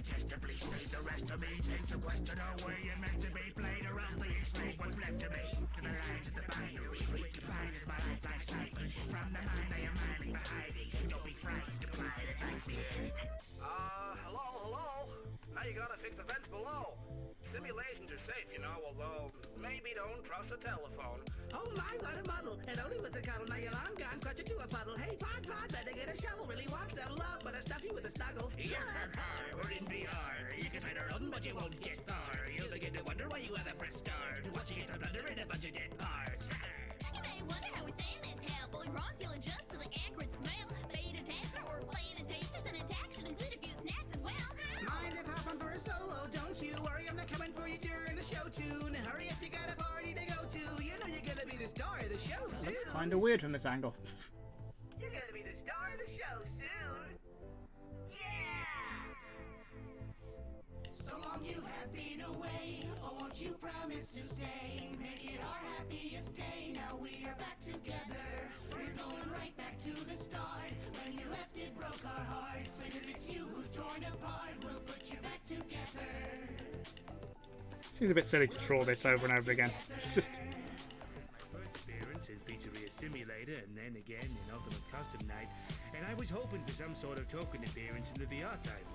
Speaker 16: Testably save the rest of me. Takes a question away and meant to be played, or else the extreme what's left of me. To the lines of the binary, free combined is my lifeline siphon. From the mind I am mining for hiding. Don't be frightened, apply it like me.
Speaker 15: Hello? Now you gotta fix the vents below. Simulations are safe, you know, although maybe don't trust the telephone.
Speaker 2: Oh my, what a muddle. It only was a cuddle, now you're long gone, crutch it to a puddle. Hey, pod, better get a shovel. Really want some love, but I stuff you with a snuggle.
Speaker 16: We're in VR. You can try to run, but you won't get far. You'll begin to wonder why you ever press start. Watching it blunder in a bunch of dead parts.
Speaker 14: You may wonder how we stand this hell, but we promise you'll adjust to the acrid smell. Beta taster or playing a tasters, and attack should include a few snacks as well.
Speaker 2: Mind if hop on for a solo, don't you worry, I'm not coming for you during the show tune. Hurry if you got a party to go to. You know you're gonna be the star of the show soon.
Speaker 1: Looks kind of weird from this angle.
Speaker 2: You're gonna be the star of the show soon. Yeah! So long you have been away. Oh, won't you promise to stay? Make it our happiest day. Now we are back together. We're going right back to the start. When you left, it broke our hearts. But if it's you who's torn apart, we'll put you back together.
Speaker 1: Seems a bit silly to troll this over and over again. It's just...
Speaker 6: Appearance in Pizzeria Simulator, and then again in Ultimate Custom Night, and I was hoping for some sort of token appearance in the VR title.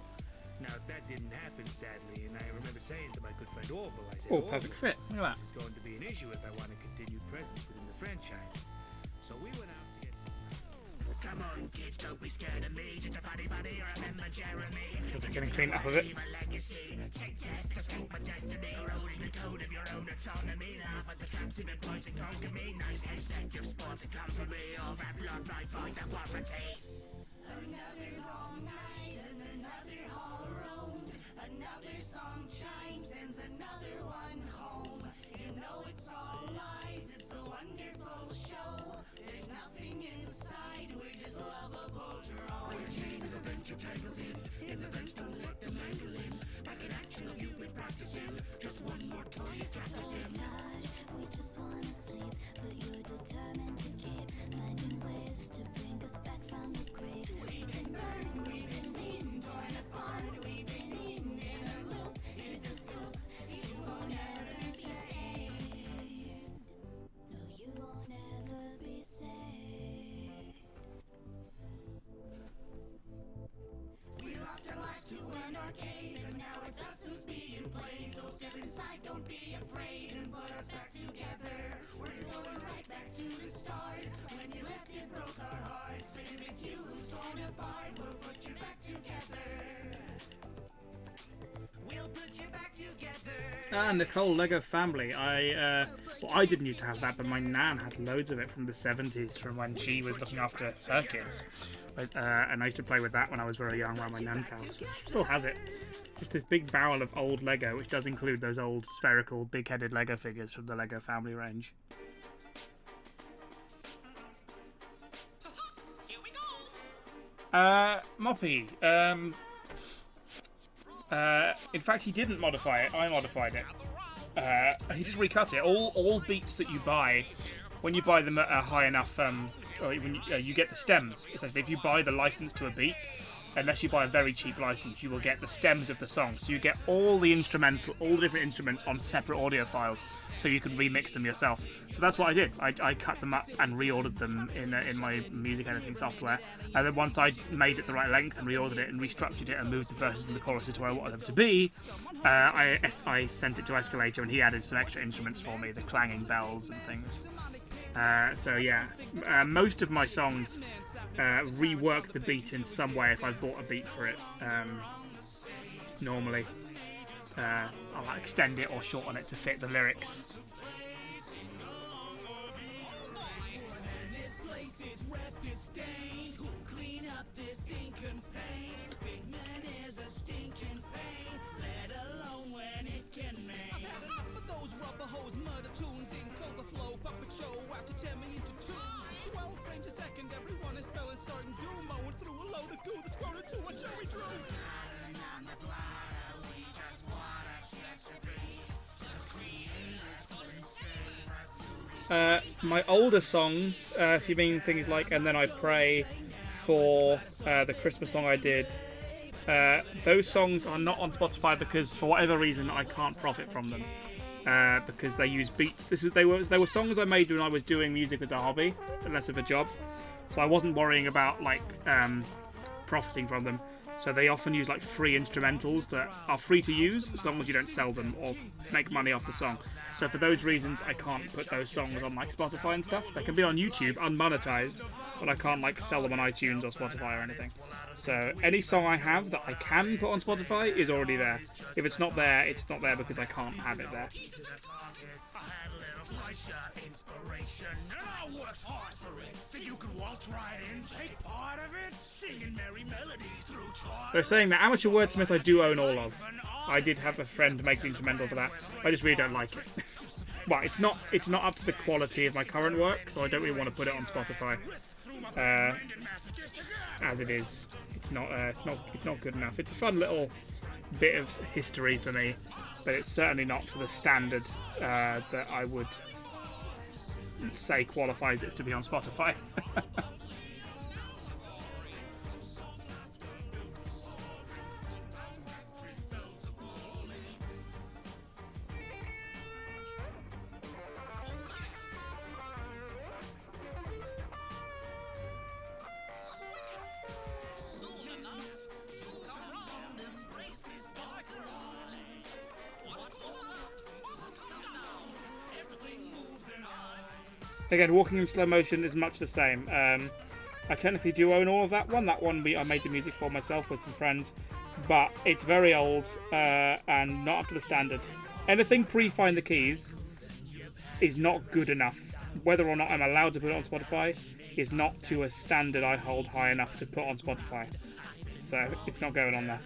Speaker 6: Now, that didn't happen, sadly, and I remember saying to my good friend Orville, I said,
Speaker 1: Oh, perfect fit. Look at that.
Speaker 6: This is going to be an issue if I want a continued presence within the franchise. So we went out to get some...
Speaker 16: Come on, kids, don't be scared of me. Just a funny buddy or a member Jeremy.
Speaker 1: Just getting cleaned up of it.
Speaker 16: Leave a legacy. Take death to escape my destiny. Eroding the code of your own autonomy. Laugh at the traps you've been pointing, conquer me. Nice executive sports to come for me. All that blood might find the warranty.
Speaker 2: Another long night and another hall roamed. Another song chimes, sends another one home. You know it's all lies, it's a wonderful show. There's nothing inside, we're just lovable drones.
Speaker 16: We're chained to the vent you're tangled in the vents, don't let them angle in. Back in action of you've been practicing. Just one more toy you're practicing.
Speaker 14: So tired, we just wanna sleep, but you're determined to keep finding ways to bring us back from the grave.
Speaker 2: We've been burned, we've been beaten, torn apart, we've been eaten in a loop. Here's the scoop, you won't ever be saved.
Speaker 14: No, you won't ever be saved.
Speaker 2: We lost our lives to an arcade, and now it's us who's being played. So step inside, don't be afraid, and put us back together. We're going right back to the start. When you left, it broke our hearts. But if it's you who's torn apart, we'll put you back together. We'll put you back together.
Speaker 1: Nicole Lego Family. I didn't used to have that, but my nan had loads of it from the 70s, from when she was looking after her kids. And I used to play with that when I was very young around my nan's house. She still has it. Just this big barrel of old Lego, which does include those old spherical, big-headed Lego figures from the Lego Family range. Moppy. In fact, he didn't modify it. I modified it. He just recut it. All beats that you buy, when you buy them at a high enough, when you get the stems. Essentially, if you buy the license to a beat, unless you buy a very cheap license, you will get the stems of the song. So you get all the different instruments on separate audio files, so you can remix them yourself. So that's what I did. I cut them up and reordered them in my music editing software. And then once I made it the right length and reordered it and restructured it and moved the verses and the choruses to where I wanted them to be, I sent it to Escalator and he added some extra instruments for me, the clanging bells and things. So yeah, most of my songs rework the beat in some way if I bought a beat for it, normally. I'll like, extend it or shorten it to fit the lyrics. My older songs, if you mean things like And Then I Pray for the Christmas song I did, those songs are not on Spotify because for whatever reason I can't profit from them. Because they use beats. They were songs I made when I was doing music as a hobby, less of a job. So I wasn't worrying about like profiting from them. So they often use like free instrumentals that are free to use as long as you don't sell them or make money off the song. So for those reasons, I can't put those songs on like Spotify and stuff. They can be on YouTube unmonetized, but I can't like sell them on iTunes or Spotify or anything. So any song I have that I can put on Spotify is already there. If it's not there, it's not there because I can't have it there.
Speaker 5: Inspiration, and I worked hard for it, so you could waltz right in, take part of it, singing merry melodies through time.
Speaker 1: They're saying that Amateur Wordsmith I do own all of. I did have a friend make the instrumental for that. I just really don't like it. Well, it's not up to the quality of my current work, so I don't really want to put it on Spotify. As it is, it's not good enough. It's a fun little bit of history for me, but it's certainly not to the standard that I would say qualifies it to be on Spotify. Again, walking in slow motion is much the same. I technically do own all of that one. That one I made the music for myself with some friends, but it's very old and not up to the standard. Anything pre-Find the Keys is not good enough. Whether or not I'm allowed to put it on Spotify is not to a standard I hold high enough to put on Spotify. So it's not going on there.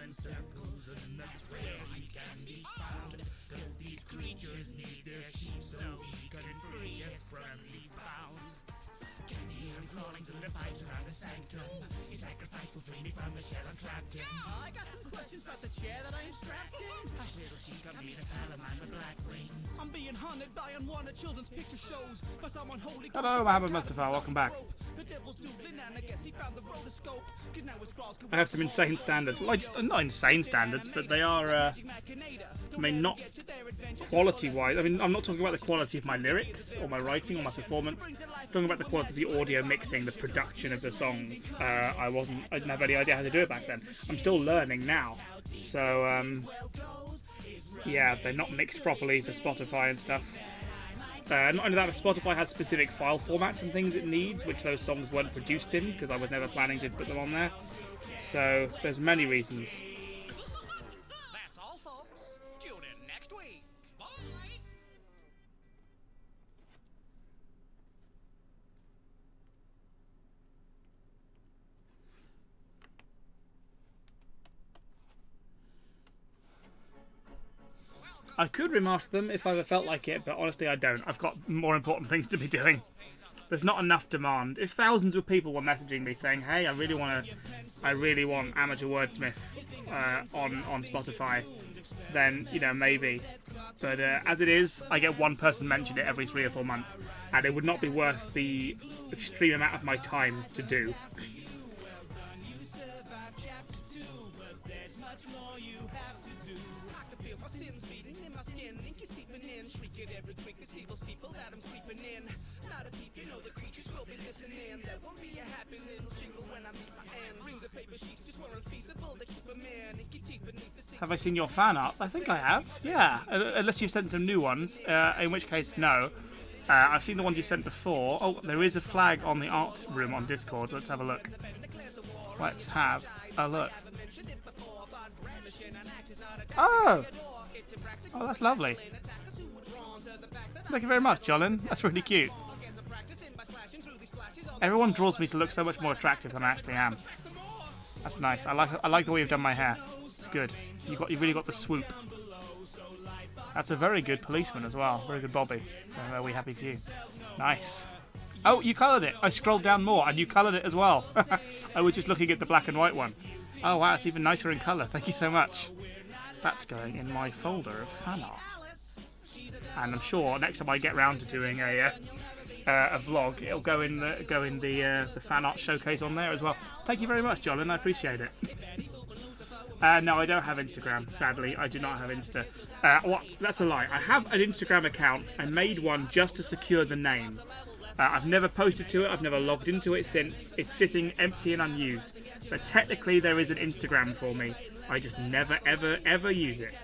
Speaker 2: I got some questions about the chair that I am strapped in. I'm being hunted by unwanted children's picture shows by someone holy.
Speaker 1: Hello, Mohammed Mustafa, welcome back. I have some insane standards. Well, not insane standards, but they are, I mean, not quality-wise. I mean, I'm not talking about the quality of my lyrics or my writing or my performance. I'm talking about the quality of the audio mixing, the production of the songs. I didn't have any idea how to do it back then. I'm still learning now. So, yeah, they're not mixed properly for Spotify and stuff. Not only that, but Spotify has specific file formats and things it needs, which those songs weren't produced in, because I was never planning to put them on there. So, there's many reasons.
Speaker 2: That's all, folks. Tune in next week. Bye.
Speaker 1: I could remaster them if I ever felt like it, but honestly I don't. I've got more important things to be doing. There's not enough demand. If thousands of people were messaging me saying, "Hey, I really want Amateur Wordsmith on Spotify," then maybe. But as it is, I get one person mention it every 3 or 4 months, and it would not be worth the extreme amount of my time to do. Have I seen your fan art? I think I have, yeah. Unless you've sent some new ones, in which case, no. I've seen the ones you sent before. Oh, there is a flag on the art room on Discord. Let's have a look. Let's have a look. Oh! Oh, that's lovely. Thank you very much, Jolin. That's really cute. Everyone draws me to look so much more attractive than I actually am. That's nice. I like the way you've done my hair. It's good. You've really got the swoop. That's a very good policeman as well. Very good Bobby. I'm very happy for you. Nice. Oh, you coloured it. I scrolled down more and you coloured it as well. I was just looking at the black and white one. Oh wow, it's even nicer in colour. Thank you so much. That's going in my folder of fan art. And I'm sure next time I get round to doing a vlog, it'll go in the fan art showcase on there as well. Thank you very much, Jolin. I appreciate it. No, I don't have Instagram. Sadly, I do not have Insta. That's a lie. I have an Instagram account. I made one just to secure the name. I've never posted to it. I've never logged into it since. It's sitting empty and unused. But technically, there is an Instagram for me. I just never, ever, ever use it.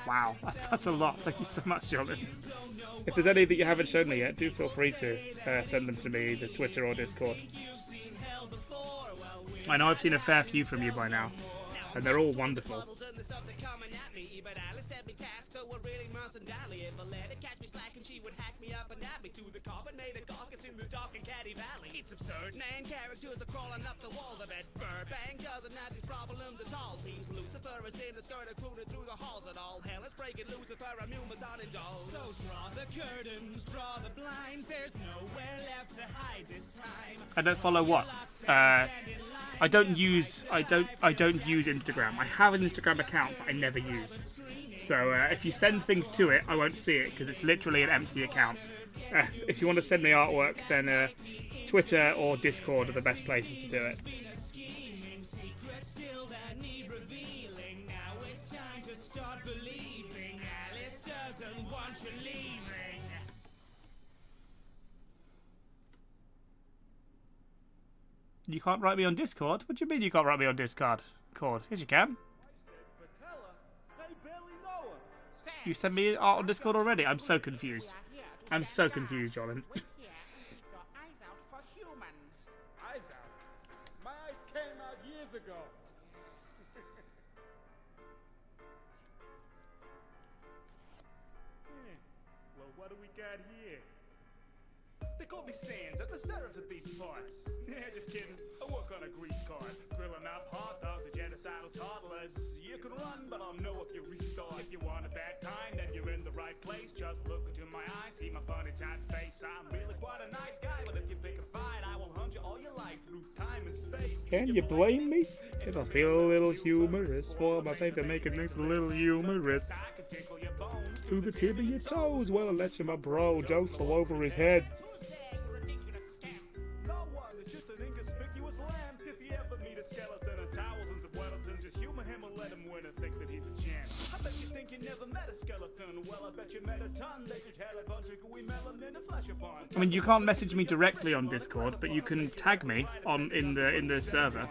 Speaker 1: Wow, that's a lot. Thank you so much, Jolin. If there's any that you haven't shown me yet, do feel free to send them to me, either Twitter or Discord. I know I've seen a fair few from you by now, and they're all wonderful.
Speaker 2: It's absurd, man. Characters are crawling up the walls. I bet Burbank doesn't have these problems at all. Seems Lucifer is in the skirt, crooning through the halls at all. Hell is breaking loose if our humans are indulged. So draw the curtains, draw the blinds. There's nowhere left to hide this time.
Speaker 1: I don't follow what? I don't use Instagram. I have an Instagram account, but I never use. So if you send things to it, I won't see it because it's literally an empty account. If you want to send me artwork, then Twitter or Discord are the best places to do it. You can't write me on Discord? What do you mean you can't write me on Discord? Yes, you can. You sent me art on Discord already? I'm so confused. I'm so confused, Jolin.
Speaker 5: My eyes came out years ago. Well, what do we got here? They call me Sands, I'm the sheriff of these parts. Yeah, just kidding. I work on a grease cart. Grilling up hot dogs and genocidal toddlers. You can run, but I'll know if you restart. If you want a bad time, then you're in the right place. Just look into my eyes, see my funny tight face. I'm really quite a nice guy, but if you pick a fight, I will hunt you all your life through time and space.
Speaker 1: Can you blame me? If I feel a little humorous, for my thing to make it next a little humorous. To the tip of your toes, well, I'll let you my bro jokes all over his head.
Speaker 5: Skeleton and thousands of Weddleton, just humor him and let him win and think that he's a champ. I bet you think you never met a skeleton. Well, I bet you met a ton. They just had a bunch of gooey melanin and flash upon.
Speaker 1: I mean, you can't message me directly on Discord, but you can tag me in the server.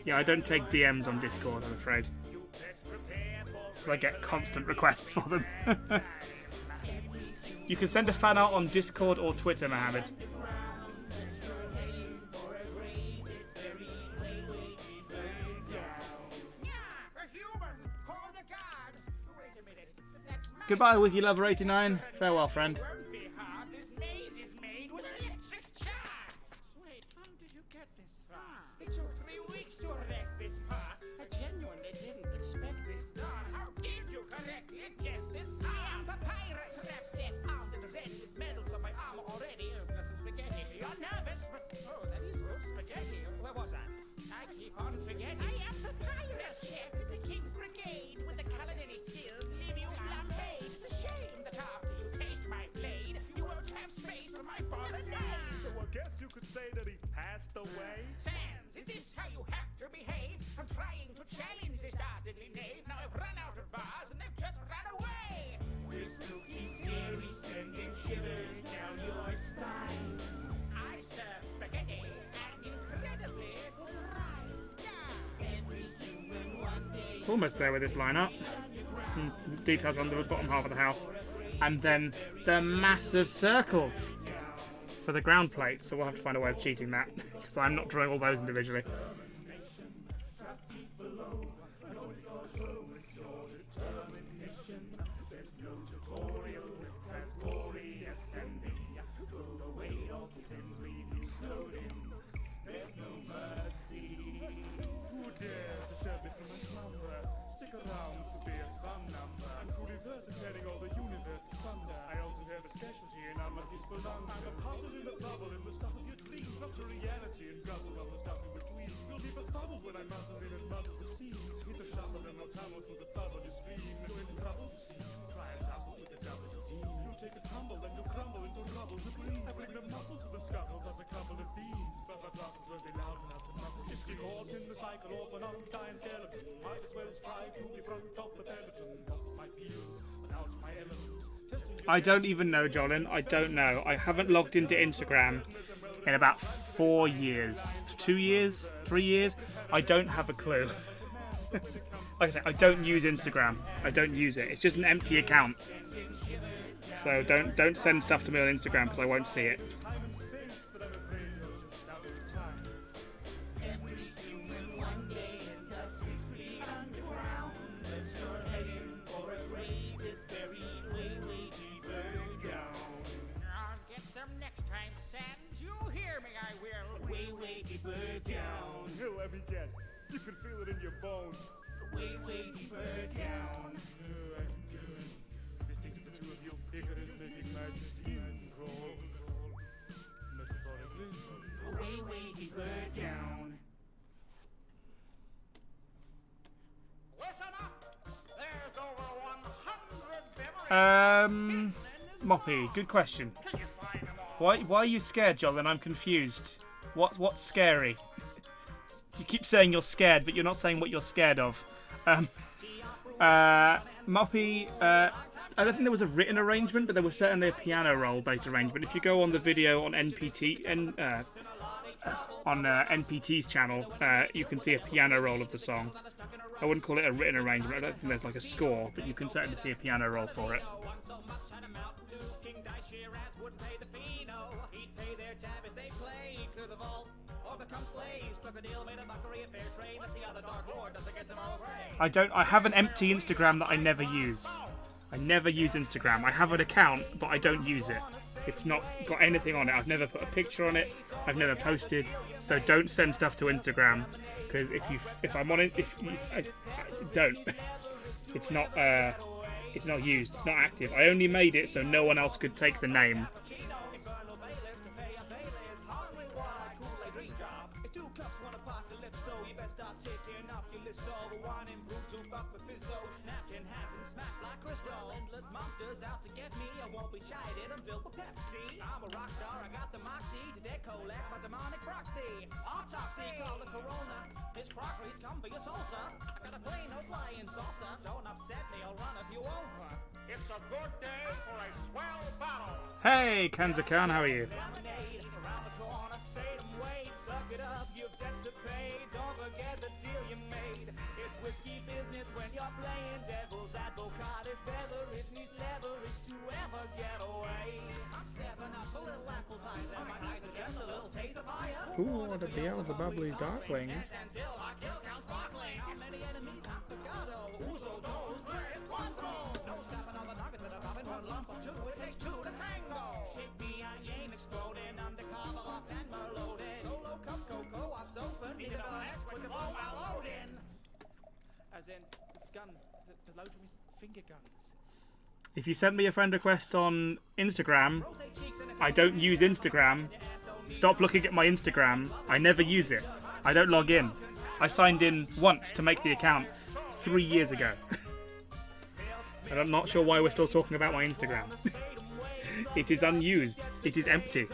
Speaker 1: Yeah, I don't take DMs on Discord, I'm afraid. So I get constant requests for them. You can send a fan art on Discord or Twitter, Mohammed. Goodbye, Wiki Lover 89. Farewell, friend.
Speaker 4: This maze is made with electric charge. Wait, how did you get this far? It took 3 weeks to erect this part. I genuinely didn't expect this done. How did you correctly guess this? I am Papyrus. I've set out and ready this metal, so my armor already. Plus some spaghetti. You're nervous, but oh, that is good spaghetti. Where was I? I keep on forgetting. I am Papyrus, chef of the King's Brigade, with the culinary skills leave you flambéed. It's a shame that after you taste my blade, you won't have space for my bolognese.
Speaker 5: So I guess you could say that he passed away.
Speaker 4: Sans, is this how you have to behave? I'm trying to challenge this dastardly knave. Now I've run out of bars and they've just run away.
Speaker 16: This spooky, scary, sending shivers down your spine.
Speaker 4: I serve spaghetti and incredible
Speaker 3: Almost there with this lineup. Some details on the bottom half of the house. And then the massive circles for the ground plate. So we'll have to find a way of cheating that, because I'm not drawing all those individually.
Speaker 5: I'm a puzzle in a bubble in the stuff of your dreams, up to reality and guzzle on the stuff in between. You'll be befuddled when I muzzle in and muddle the seams. Hit the shuffle and I'll tumble through the bubble you stream. You're in trouble, you see. Try and tumble with the double you team. You'll take a tumble and you'll crumble into rubble to breathe. I bring the muscle to the scuffle, thus a couple of beams. But my glasses won't be loud enough to muffle. You stick caught in the cycle of an undying skeleton. Might as well strive to be front of the peloton. What might be you, but out my element.
Speaker 3: I don't even know, Jolin. I don't know. I haven't logged into Instagram in about 4 years. 2 years? 3 years? I don't have a clue. Like I say, I don't use Instagram. I don't use it. It's just an empty account. So don't send stuff to me on Instagram because I won't see it.
Speaker 5: Let me guess. You can feel it in your bones. Way deeper down. I'm good. Distinct the two of you. Bigger as mythic nights skin crawl. Metaphorically. Way deeper down.
Speaker 4: Listen up. There's over 100
Speaker 3: Moppy, good question. Why are you scared, Jolin? I'm confused. What's scary? You keep saying you're scared, but you're not saying what you're scared of. Moppy, I don't think there was a written arrangement, but there was certainly a piano roll-based arrangement. If you go on the video on NPT's channel, you can see a piano roll of the song. I wouldn't call it a written arrangement. I don't think there's like a score, but you can certainly see a piano roll for it. I have an empty Instagram that I never use. I never use Instagram. I have an account, but I don't use it. It's not got anything on it. I've never put a picture on it. I've never posted. So don't send stuff to Instagram, because if I'm on it, I don't. It's not used. It's not active. I only made it so no one else could take the name.
Speaker 2: Out to get me, I won't be chided, I'm filled with Pepsi. I'm a rock star, I got the moxie to decollect my demonic proxy. Autopsy, call the corona. This crockery's come for your salsa. I got a plane, no flying saucer. Don't upset me, I'll run a few over.
Speaker 4: It's a good day for a swell battle.
Speaker 3: Hey, Kanzakan, how are you?
Speaker 2: Around the corner, say them way, suck it up, you've debts to pay. Don't forget the deal you made. It's whiskey business when you're playing devil's advocate. It's beverage needs leverage to ever get away. I'm stepping up a little apple cider. My eyes are just a little taste of fire.
Speaker 3: Who are the Beelzebubly Darklings?
Speaker 2: Stand still, my kill count sparkling. How many enemies I forgot of? Uso dos, tres, cuatro. No stopping all the nuggets with a bobbin, one lump of two. It takes two to tango. Shake me, I ain't exploding. Undercover, locked and loaded. Solo cup cocoa, ops open. Need a balance with the blow while loading. As in, guns, the load from his finger guns.
Speaker 3: If you send me a friend request on Instagram, I don't use Instagram. Stop looking at my Instagram. I never use it. I don't log in. I signed in once to make the account 3 years ago. And I'm not sure why we're still talking about my Instagram. It is unused. It is empty.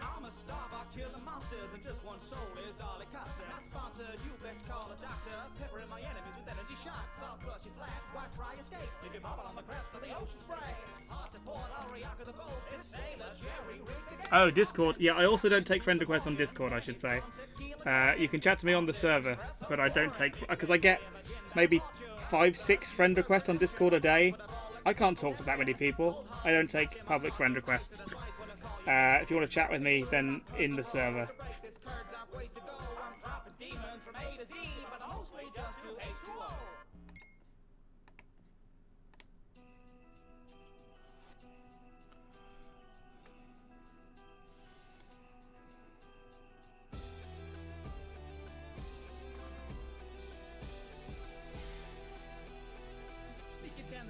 Speaker 2: I'm a star by killing monsters, and just one soul is all it costs. Not sponsored, you best call a doctor. Pepper in my shots, I'll crush you flat. Why try escape? Leave you bobbing on the crest of the ocean spray. Hard to port, I'll reanchor the boat in a sailor jerry rig again.
Speaker 3: Oh, Discord. Yeah, I also don't take friend requests on Discord, I should say. You can chat to me on the server, but I don't take... Because I get maybe 5-6 friend requests on Discord a day. I can't talk to that many people. I don't take public friend requests. If you want to chat with me, then in the server.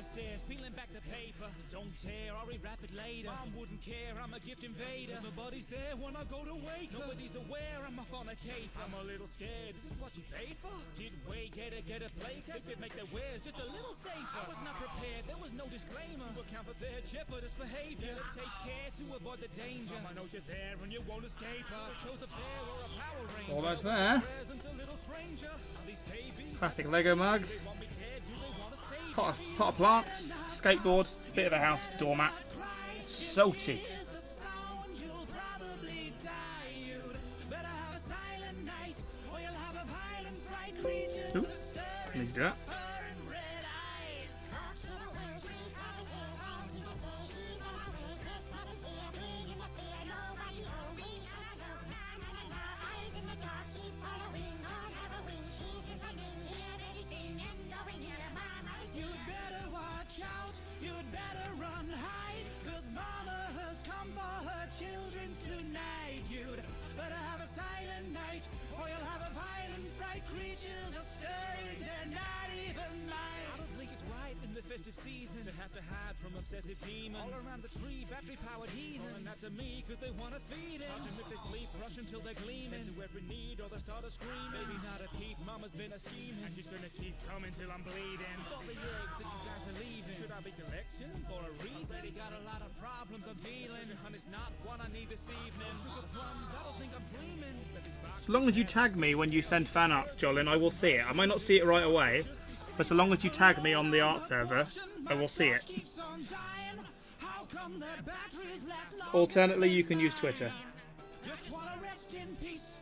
Speaker 6: Stairs, peeling back the paper. Don't tear, I'll rewrap it later. I wouldn't care, I'm a gift invader. Nobody's there when I go to wake. Nobody's aware I'm off on a cape. I'm a little scared. Is this what you paid for? Did Wade get a play test? Did make their wares just a little safer. I was not prepared, there was no disclaimer to account for their jeopardous behavior. Take care to avoid the danger. I know you're there and you won't escape her. Shows a bear or a Power Ranger.
Speaker 3: Almost there.
Speaker 6: A little stranger. These babies,
Speaker 3: Classic Lego mug. Pot of plants, skateboard, bit of a house, doormat. Salted. Ooh, need to do that.
Speaker 2: Tonight, you'd better have a silent night, or you'll have a violent fright. Creatures are stirring, they're not even mine.
Speaker 6: I don't think it's right in the festive season to have to hide from obsessive demons. All around the tree, battery-powered heathens. Calling out to me cause they wanna feed him. Touch 'em if they sleep, rush until they're gleaming. Tend to every need or they start a screaming. Maybe not a peep, mama's been a scheming. And she's gonna keep coming till I'm bleeding. All the eggs that you guys are leaving. Should I be collecting for a reason? Already got a lot of problems I'm dealing, and it's not what I need this evening. Sugar plums, I don't think I'm dreaming.
Speaker 3: So long as you tag me when you send fan arts, Jolin, I will see it. I might not see it right away, but so long as you tag me on the art server, I will see it. Alternately, you can use Twitter.
Speaker 2: Just wanna rest in peace.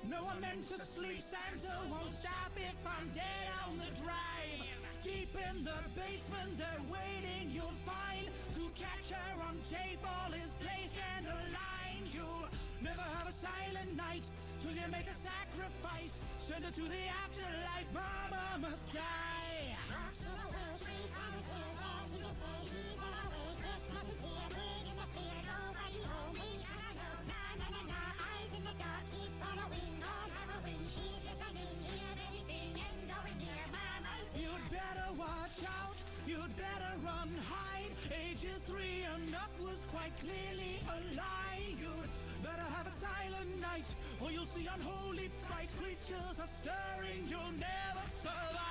Speaker 2: No one meant to sleep. Santa won't stop if I'm dead on the drive. Deep in the basement, they're waiting. You'll find to catch her on tape. All is placed and aligned. You'll never have a silent night till you make a sacrifice. Send her to the afterlife. Mama must die. You'd better watch out, you'd better run, hide. Ages 3 and up was quite clearly a lie. You'd better have a silent night, or you'll see unholy fright. Creatures are stirring, you'll never survive.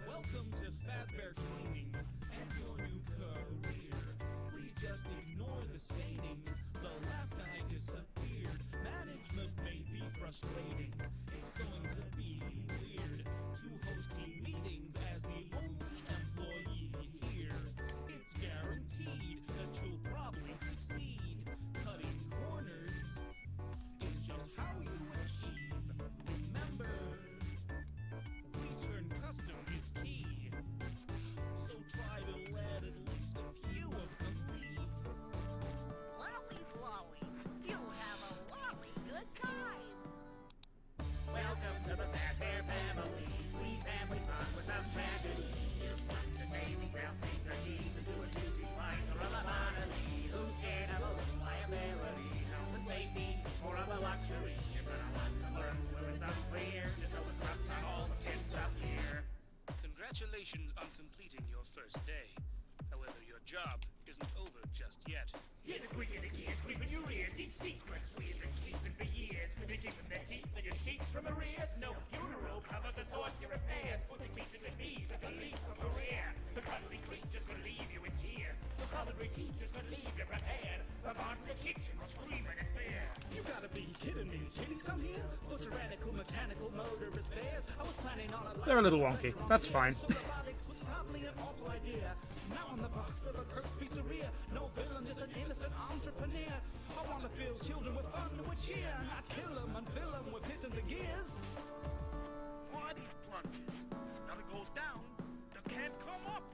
Speaker 6: Welcome to Fazbear Training and your new career. Please just ignore the staining. The last guy disappeared. Management may be frustrating. It's going to be weird to host team meetings as the only employee here. It's guaranteed that you'll probably succeed. Cutting corners is just how you achieve. Remember, return custom is key. So try to let at least a few of them leave.
Speaker 8: Lollies, lollies, you have a lolly good time.
Speaker 16: Welcome to the Fazbear family. We family fun with some tragedy. If something saving, they'll sink their teeth into a juicy slice or a lobotomy. Who's scared of a little liability? Health and safety, more of a luxury. You're gonna want to learn till it's unclear. Just know the crust on all the skin stuff here.
Speaker 6: Congratulations on completing your first day. However, your job isn't over just yet.
Speaker 16: Hear the creak of the gears, creeping your ears. Deep secrets we've been keeping for years. Could be keeping their teeth and your cheeks from arrears. No funeral covers the torch your repairs. Putting feet to the knees and to leave a career. The cuddly creatures could leave you in tears. The culinary teachers could leave you prepared. The barn in the kitchen screaming in fear.
Speaker 5: You gotta be kidding me. Kitties come here? For tyrannical, mechanical, motorist bears. I was planning on a life.
Speaker 3: They're a little wonky. That's fine.
Speaker 5: So robotics was probably an awful idea. Now I'm the boss of a cursed pizzeria. No villain, just an innocent entrepreneur. I wanna fill children with fun and with cheer. Not kill them and fill them with pistons and gears.
Speaker 15: Why these plunges? Nothing goes down, that can't come up.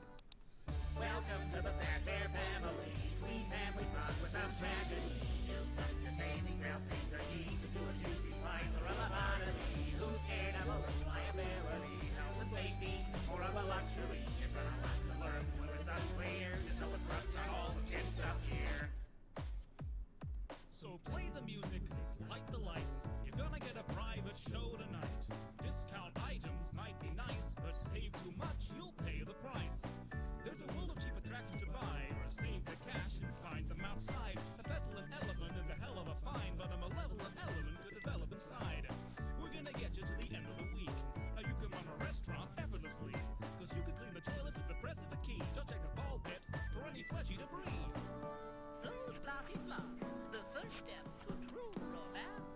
Speaker 16: Welcome to the Fazbear family. Sweet family fun with some tragedy. You'll suck your savings, they'll sink their teeth into a juicy slice or a lobotomy. Who's scared of a little liability? Health and safety, or of a luxury? You're gonna want to learn whether it's unclear. Just know it's rough on all this kid stuff here.
Speaker 5: So play the music, light the lights. You're gonna get a private show tonight. Discount items might be nice, but save too much, you'll pay the price. There's a world of cheap attractions to buy, or save the cash and find them outside. A pestilent elephant is a hell of a find, but a malevolent element could develop inside. We're gonna get you to the end of the week. Now you can run a restaurant effortlessly, cause you can clean the toilets at the press of a key. Just check the ball pit for any fleshy debris.
Speaker 20: Those glossy flocks, the first step to true romance.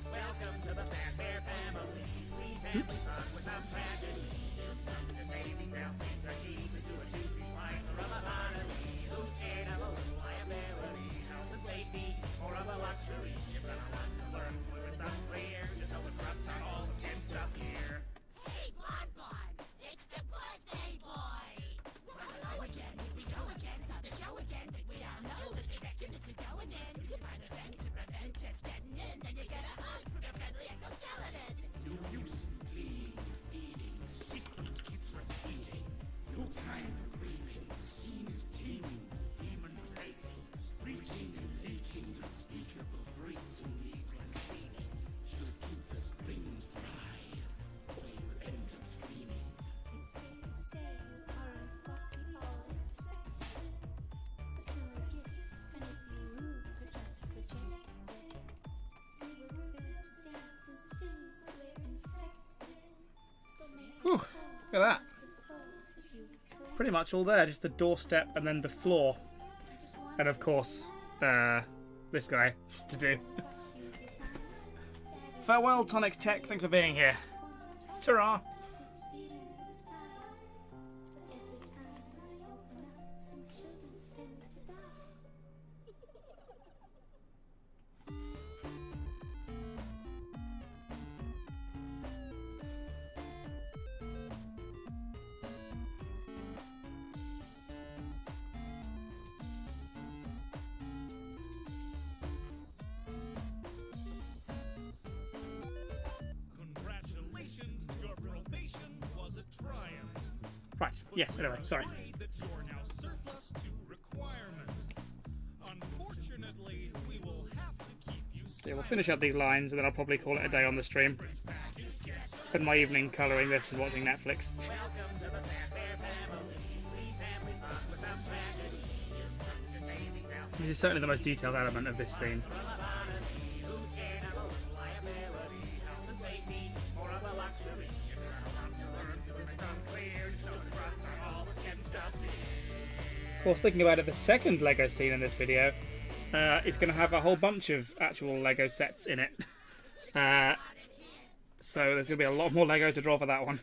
Speaker 16: Welcome to the Fazbear family. Sweet family fun with some tragedy. You'll suck your savings, they'll sink their teeth into a juicy slice or a lobotomy. Who's scared of a little liability? Health and safety, or of a luxury? You're gonna want to learn whether it's unclear. Just know it's rough on all the skin stuff here.
Speaker 20: Hey, Bon Bon, it's the birthday boy. Hello again, here we go again. It's not the show again. Think we all know the direction this is going in. You find a vent to prevent just getting in. Then you get a hug from your friendly exoskeleton.
Speaker 16: No use in fleeing, eating. Secrets keeps repeating. No time for grieving. The scene is teeming with demon playthings. Freaking and leaking unspeakable freaks who need from cleaning. Just keep the springs dry, or you'll end up screaming.
Speaker 14: It's safe to say you aren't what we all expected. But you're a gift, and it'd be rude to just reject it. We were built to dance and sing, but we're infected. So make
Speaker 3: Whew,
Speaker 14: us
Speaker 3: look at that.
Speaker 14: the souls that you've killed.
Speaker 3: Pretty much all there. Just the doorstep and then the floor. And of course, this guy to do. Farewell, Tonic Tech. Thanks for being here. Ta-ra.
Speaker 14: This feeling inside. But every time I open up, some children tend to die.
Speaker 5: Congratulations, your probation was a triumph.
Speaker 3: Right. Yes. Anyway, sorry.
Speaker 5: That you're now surplus to requirements. Unfortunately, we will have to keep you
Speaker 3: So we'll finish up these lines and then I'll probably call it a day on the stream. Spend my evening colouring this and watching Netflix.
Speaker 16: Welcome to the Fazbear family. Sweet family fun with some tragedy. You'll suck your savings, they'll
Speaker 3: This is certainly the most detailed element of this scene.
Speaker 16: Who's scared of a little liability? Health and safety, or of a luxury? You're gonna want to learn so it's unclear. Just know it's rough on all the skin stuff here.
Speaker 3: Of course, thinking about it, the second Lego scene in this video is going to have a whole bunch of actual Lego sets in it. So there's going to be a lot more Lego to draw for that one.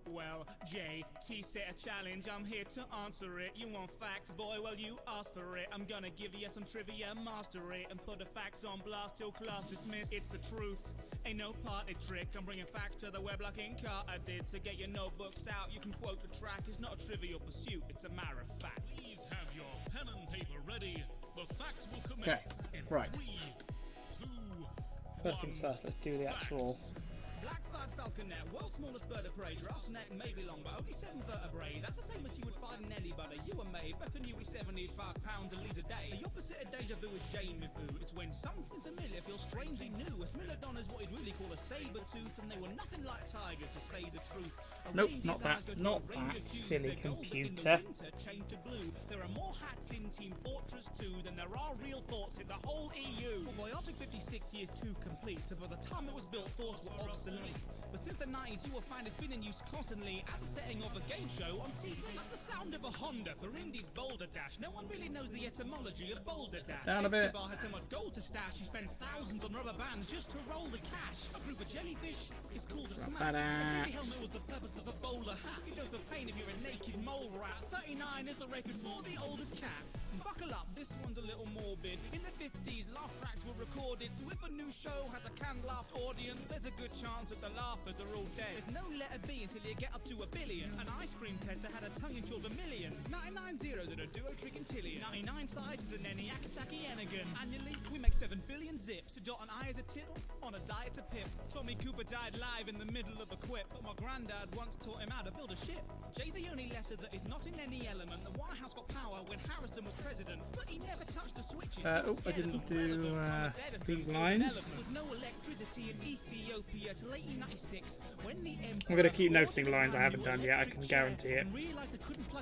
Speaker 5: Well, JT set a challenge, I'm here to answer it. You want facts, boy? Well, you asked for it. I'm gonna give you some trivia, master it, and put the facts on blast till class dismissed. It's the truth, ain't no party trick. I'm bringing facts to the web like Carter did. So get your notebooks out, you can quote the track. It's not a trivial pursuit, it's a matter of fact.
Speaker 17: Please have your pen and paper ready. The facts will
Speaker 3: Okay,
Speaker 17: commence in
Speaker 3: right.
Speaker 17: 3, 2,
Speaker 3: First things first, let's do the actual...
Speaker 5: Black-thighed falconet, world's smallest bird of prey, giraffe's neck may be long, but only 7 vertebrae. That's the same as you would find in anybody. You were made reckon you eat 75 pounds a litre a day. The opposite of deja vu is Jamie Vu. It's when something familiar feels strangely new. A Smilodon is what you'd really call a saber tooth, and they were nothing like tigers, to say the truth.
Speaker 1: Nope, not that. Not that silly computer.
Speaker 5: There are more hats in Team Fortress 2 than there are real thoughts in the whole EU. Well, Biotic 56 years too complete, so by the time it was built, thoughts were obsolete. But since the 90s, you will find it's been in use constantly as a setting of a game show on TV. That's the sound of a Honda for Indy's Boulder Dash. No one really knows the etymology of Boulder Dash.
Speaker 1: Down a bit.
Speaker 5: Escobar had so much gold to stash, he spent thousands on rubber bands just to roll the cash. A group of jellyfish is called a smack. A silly helmet was the purpose of a bowler hat. You don't feel pain if you're a naked mole rat. 39 is the record for the oldest cat. Buckle up, this one's a little morbid. In the 50s, laugh tracks were recorded, so if a new show has a canned laugh audience, there's a good chance that the laughers are all dead. There's no letter B until you get up to a billion. An ice cream tester had a tongue in short of millions. 99 zeros and a duo trigintillion. 99 sides is an ENIAC attacky Enigan. Annually, we make 7 billion zips. To dot an I as a tittle, on a diet to pip. Tommy Cooper died live in the middle of a quip, but my granddad once taught him how to build a ship. Jay's the only letter that is not in any element. The White House got power when Harrison was president, but he never touched the switches.
Speaker 1: Oh, I didn't do these lines.
Speaker 5: There was no electricity in Ethiopia till 1896 when the
Speaker 1: I'm going to keep noticing lines I haven't done yet, I can guarantee it.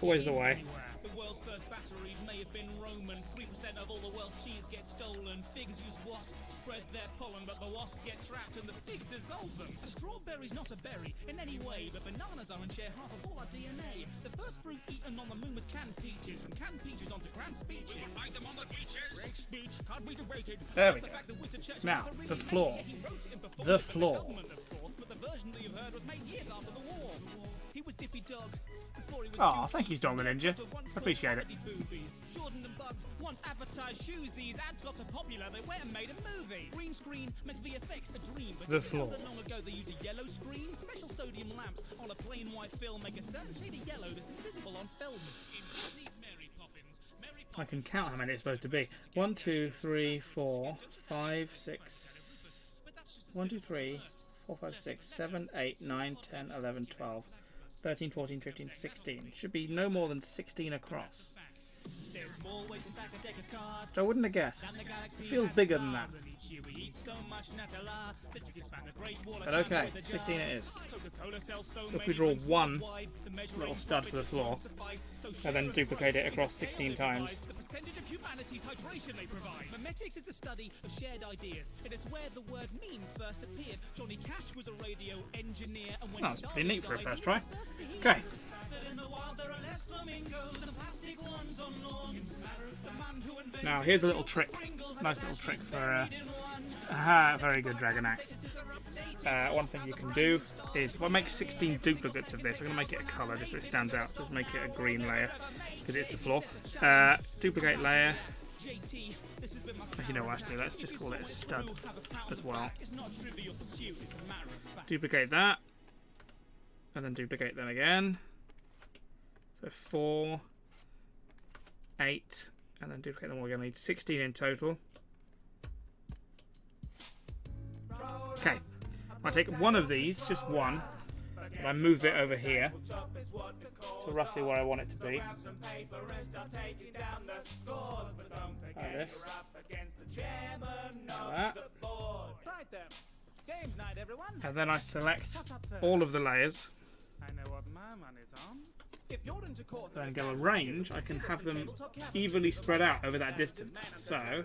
Speaker 1: Always the way.
Speaker 5: The world's first batteries may have been Roman. 3% of all the world's cheese gets stolen. Figs use wasps to spread their pollen, but the wasps get trapped and the figs dissolve them. A strawberry's not a berry in any way, but bananas are and share half of all our DNA. The first fruit eaten on the moon was canned peaches, from canned peaches onto grand speeches. We find them on the beaches. Great speech, can't be debated.
Speaker 1: There we go. Now, the floor. The floor.
Speaker 5: But the version that you've heard was made years after the war. He was Dippy Dog before he was.
Speaker 1: Oh, thank you, Dom the Ninja. I appreciate it.
Speaker 5: Jordan and Bugs once advertised shoes. These ads got so popular they went and made a movie. Green screen makes VFX a dream. But
Speaker 1: the floor.
Speaker 5: Long ago they used a yellow screen. Special sodium lamps on a plain white film make a certain shade of yellow that's invisible on film. In Disney's Mary Poppins.
Speaker 1: I can count how many it's supposed to be. 1, 2, 3, 4, 5, 6. 1, 2, 3, 4, 5, 6, 7, 8, 9, 10, 11, 12, 13, 14, 15, 16. Should be no more than 16 across. So I wouldn't have guessed. It feels bigger than that. But okay, 16 it is. So if we draw one little stud for the floor, and then duplicate it across 16 times.
Speaker 5: The percentage of humanity's hydration they provide. Memetics is the study of shared ideas. It is where the word meme first appeared. Johnny Cash was a radio engineer, and when
Speaker 1: that's pretty neat for a first try. Okay. Now here's a little trick. Nice little trick for very good Dragon Axe. One thing you can do is, if I make 16 duplicates of this, I'm going to make it a colour just so it stands out. So let's make it a green layer because it's the floor. Duplicate layer. You know what, actually, let's just call it a stud as well. Duplicate that, and then duplicate them again. So 4, 8, and then duplicate them all. We're going to need 16 in total. Okay, I take one of these, just one, and I move it over here to roughly where I want it to be. Like this. Like that. And then I select all of the layers.
Speaker 5: I know what my money's on.
Speaker 1: Then go arrange, I can have them evenly spread out over that distance. So,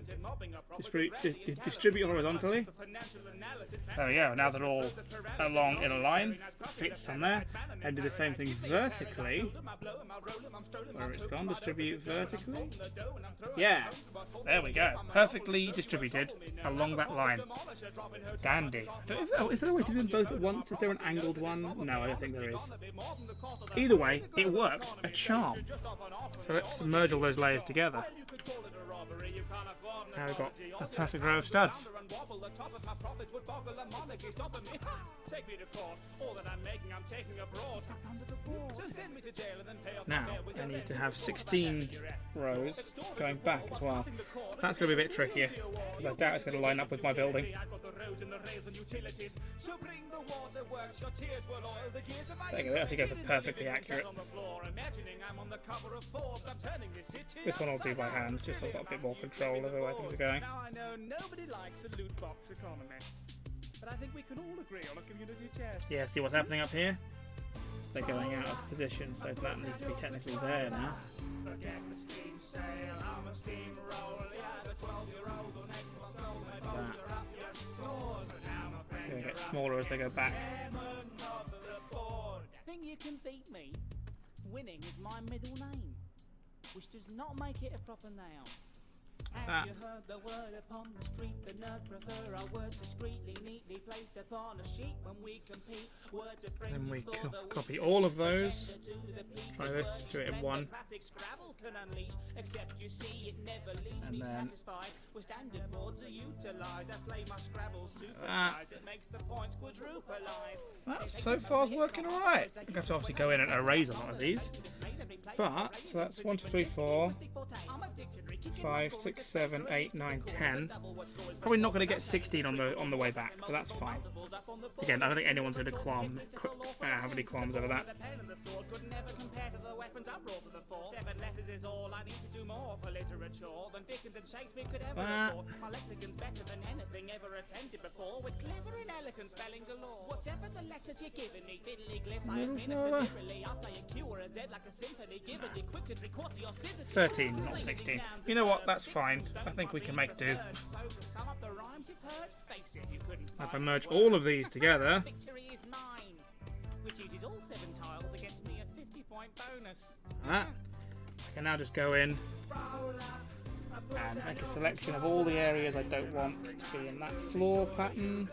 Speaker 1: distribute horizontally. There we go, now they're all along in a line. Fits on there. And do the same thing vertically. Where it's gone, distribute vertically. Yeah, there we go. Perfectly distributed along that line. Dandy. Oh, is there a way to do them both at once? Is there an angled one? No, I don't think there is. Either way, it worked. A charm. So let's merge all those layers together. Now we've got a perfect row of studs. Now I need to have 16 rows going back as well. That's going to be a bit trickier because I doubt it's going to line up with my building. There you go, that together perfectly accurate. This one I'll do by hand, just so I've got a bit more control over where things are going.
Speaker 5: Now I know nobody likes a loot box economy, but I think we can all agree on a community chest.
Speaker 1: Yeah, see what's happening up here? They're going out of position, so that needs to be technically there now. They'll get smaller as they go back.
Speaker 2: Think you can beat me? Winning is my middle name, which does not make it a proper noun. Have you heard the word upon the street? The nerd prefer our word discreetly, neatly placed upon a sheet when we compete. Word to
Speaker 1: Then we copy all of those. Try this, do it in one. And then that so far is working alright. I have to obviously go in and erase a lot of these. But, so that's 1, 2, 3, 4, 5, 6, 7, 8, 9, 10. Probably not going to get 16 on the way back, but that's fine. Again, I don't think anyone's going to have any qualms over that. Little smaller. 13, not 16. You know what? That's fine. I think we can make do. If I merge all of these together, I can now just go in and make a selection of all the areas I don't want to be in that floor pattern.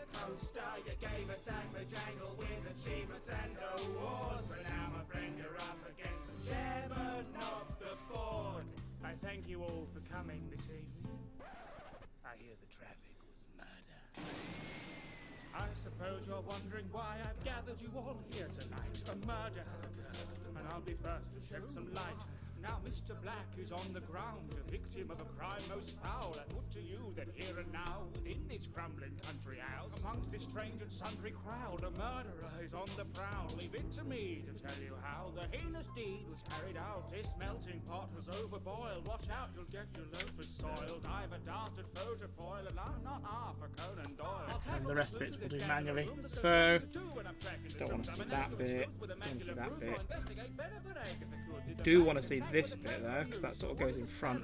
Speaker 5: I thank you all for coming this evening. I hear the traffic was murder. I suppose you're wondering why I've gathered you all here tonight. A murder has occurred, and I'll be first to shed some light. Now Mr. Black is on the ground, a victim of a crime most foul. I put to you that here and now, within this crumbling country house, amongst this strange and sundry crowd, a murderer is on the prowl. Leave it to me to tell you how the heinous deed was carried out. This melting pot was overboiled. Watch out, you'll get your loafers soiled. I've a dastard foe to foil, and I'm not half a Conan Doyle.
Speaker 1: And the rest of it we'll do manually. So, don't want to see that bit, don't want to see that bit. Do want to see this bit though, because that sort of goes in front.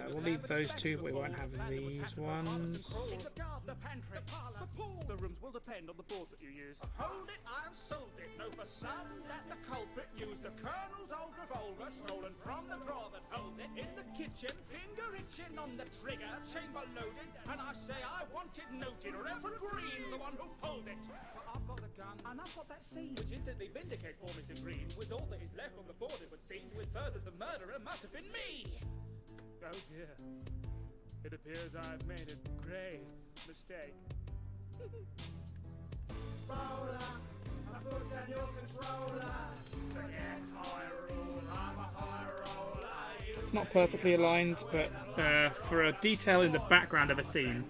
Speaker 1: We'll leave those two, but we won't have these ones.
Speaker 5: The rooms will depend on the board that you use. Hold it, I've sold it. Know for certain that the culprit used the Colonel's old revolver, stolen from the drawer that holds it, in the kitchen, finger itching on the trigger, chamber loaded, and I say I want it noted. Reverend Green's the one who pulled it. Well, I've got the gun, and I've got that scene, which instantly vindicate poor Mr. Green. With all that is left on the board, it would seem to infer that the murderer must have been me. Oh dear. It appears I've made a grave mistake. Roller, I put down your controller. Forget high rule, I'm a high roller.
Speaker 1: It's not perfectly aligned, but for a detail in the background of a scene,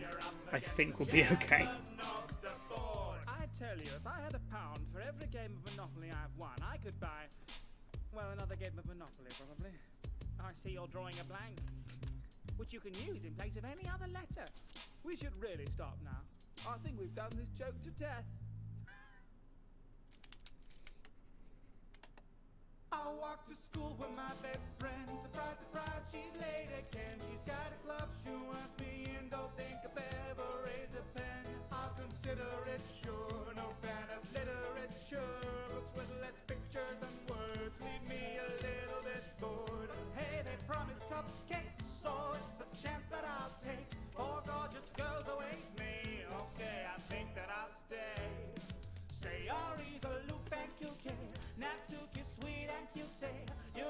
Speaker 1: I think we'll be okay.
Speaker 5: I tell you, if I had £1 for every game of Monopoly I've won, I could buy, well, another game of Monopoly, probably. I see you're drawing a blank, which you can use in place of any other letter. We should really stop now. I think we've done this joke to death. I walk to school with my best friend. Surprise, surprise, she's late again. She's got a glove, she wants me in. Don't think I've ever raised a pen. I'll consider it, sure. No fan of literature. Books with less pictures than words leave me a little bit bored. Hey, they promise cupcakes, so it's a chance that I'll take. Four gorgeous girls await me. Okay, I think that I'll stay. Say Ari's a loop and QK. Natsuki's sweet and cute. Say you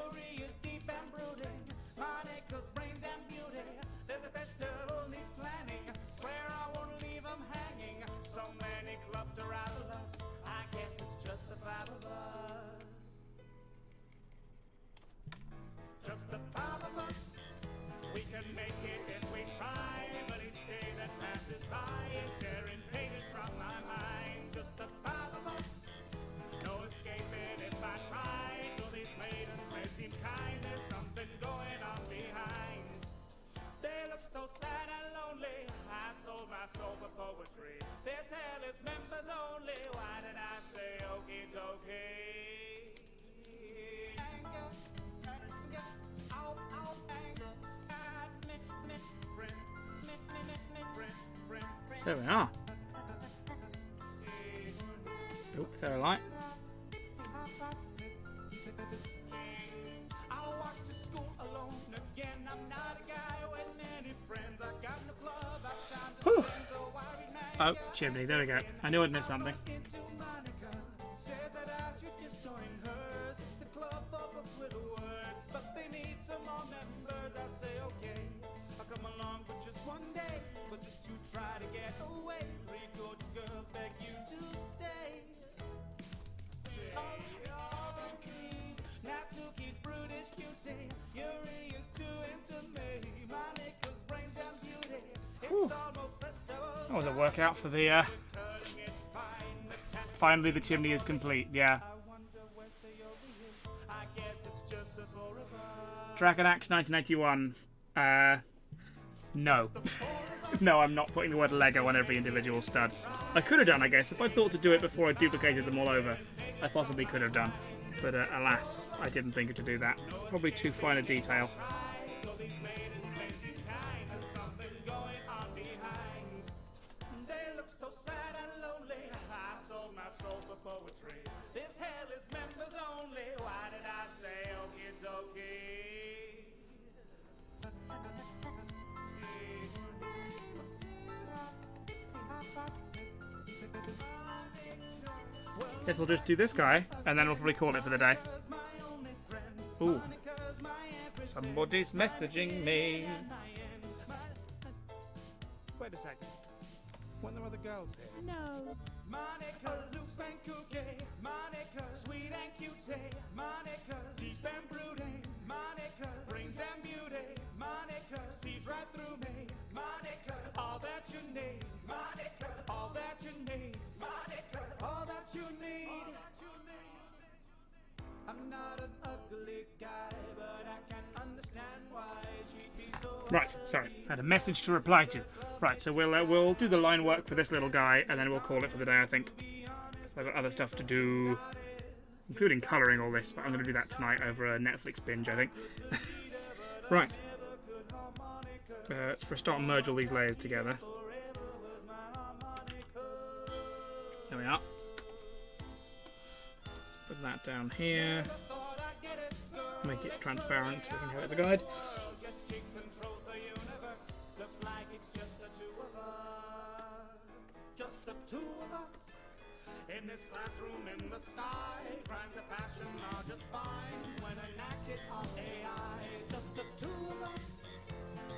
Speaker 1: There we are. Oh, is there a light? Whew. Oh, chimney, there we go. I knew I'd missed something. Whew. That was a workout for the, finally the chimney is complete, yeah. Dragon Axe 1981. No. No, I'm not putting the word Lego on every individual stud. I could have done, I guess. If I thought to do it before I duplicated them all over, I possibly could have done. But alas, I didn't think to do that. Probably too fine a detail. Guess we'll just do this guy, and then we'll probably call it for the day. Ooh. Somebody's messaging me.
Speaker 5: Wait a second. Weren't there other girls here?
Speaker 2: No. Monica, loop and cookie. Monica, sweet and cutie. Monica, deep and brooding. Monica, brains and beauty. Monica, sees right through me. Monica, all that you need. Monica, all that you need. Monica, all that you need. I'm not an ugly guy, but I can understand why she'd be so.
Speaker 1: Right, sorry, I had a message to reply to. Right, so we'll do the line work for this little guy, and then we'll call it for the day, I think. So I've got other stuff to do, including colouring all this, but I'm going to do that tonight over a Netflix binge, I think. Right. Let's for a start merge all these layers together. There we are. Let's put that down here. Make it transparent so we can have it as a guide.
Speaker 2: Just the two of us in this classroom in the sky. Crimes of passion are just fine when enacted on AI. Just the two of us.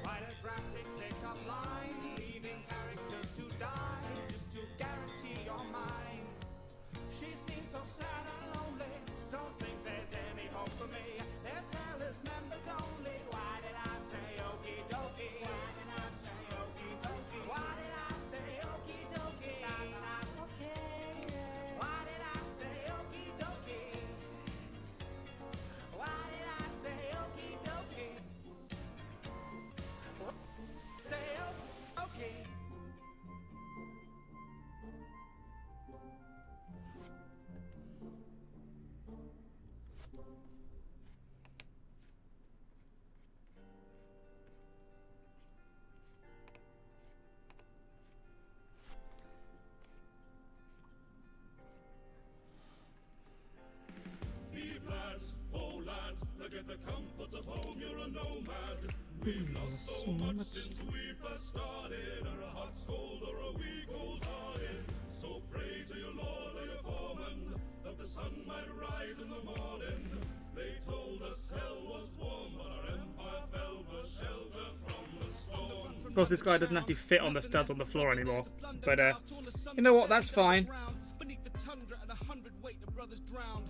Speaker 2: Quite a drastic pickup line, leaving characters to die just to guarantee your mind. She seems so sad and lonely. Don't think there's any hope for me. There's hell is members only. Why did I say okie dokie? Why did I say okie dokie? Why did I say okie dokie? Okay. Why did I say okie dokie? Why did I say okie dokie? Say okay.
Speaker 17: Leave lads, oh lads, look at the comforts of home, you're a nomad. We've lost so much since we first started. Are a hot scold or a weak cold-hearted. So pray to your Lord or your foreman that the sun might rise in the morning. They told us hell was warm, but our empire fell for shelter from the storm.
Speaker 1: Of course, this guy doesn't actually fit on the studs on the floor anymore. But, you know what? That's fine.
Speaker 2: Beneath the tundra at 100 weight, the brothers drowned.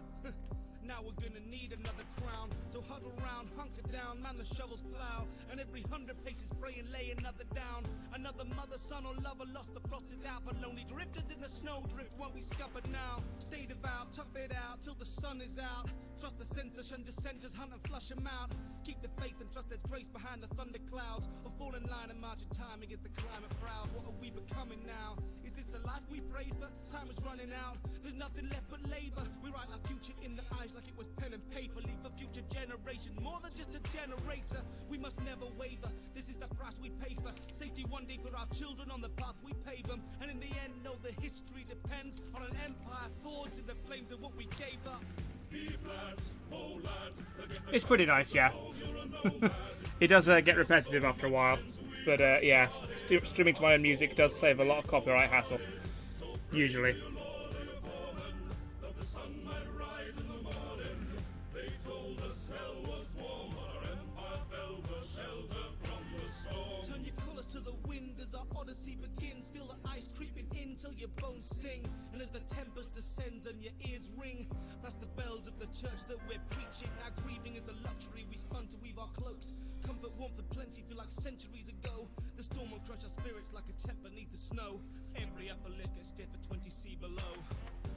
Speaker 2: Now we're gonna need another crown. So huddle round, hunker down, man the shovels plow. And every 100 paces pray and lay another down. Another mother, son or lover lost, the frost is out. But lonely drifters in the snow drift won't be scuppered now. Stay devout, tough it out till the sun is out. Trust the census and dissenters, hunt and flush them out. Keep the faith and trust there's grace behind the thunder clouds. Or fall in line and march in time against the climate proud. What are we becoming now? Is this the life we prayed for? Time is running out. There's nothing left but labor. We write our future in the eyes like it was pen and paper. Leave for future generations more than just a generator. We must never waver. This is the price we pay for safety one day for our children on the path we pave them. History depends on an empire forged in the flames of what we gave up.
Speaker 3: It's pretty nice, yeah. It does get repetitive after a while, but yeah, streaming to my own music does save a lot of copyright hassle, usually.
Speaker 2: Turn your colours to the wind as our odyssey begins. Feel the ice creeping in till your bones sing. And as the tempest descends and your ears ring, that's the bells of the church that we're preaching. Our grieving is a luxury we spun to weave our cloaks. Comfort, warmth and plenty feel like centuries ago. The storm will crush our spirits like a tent beneath the snow. Every upper lip gets stiff at 20 C below.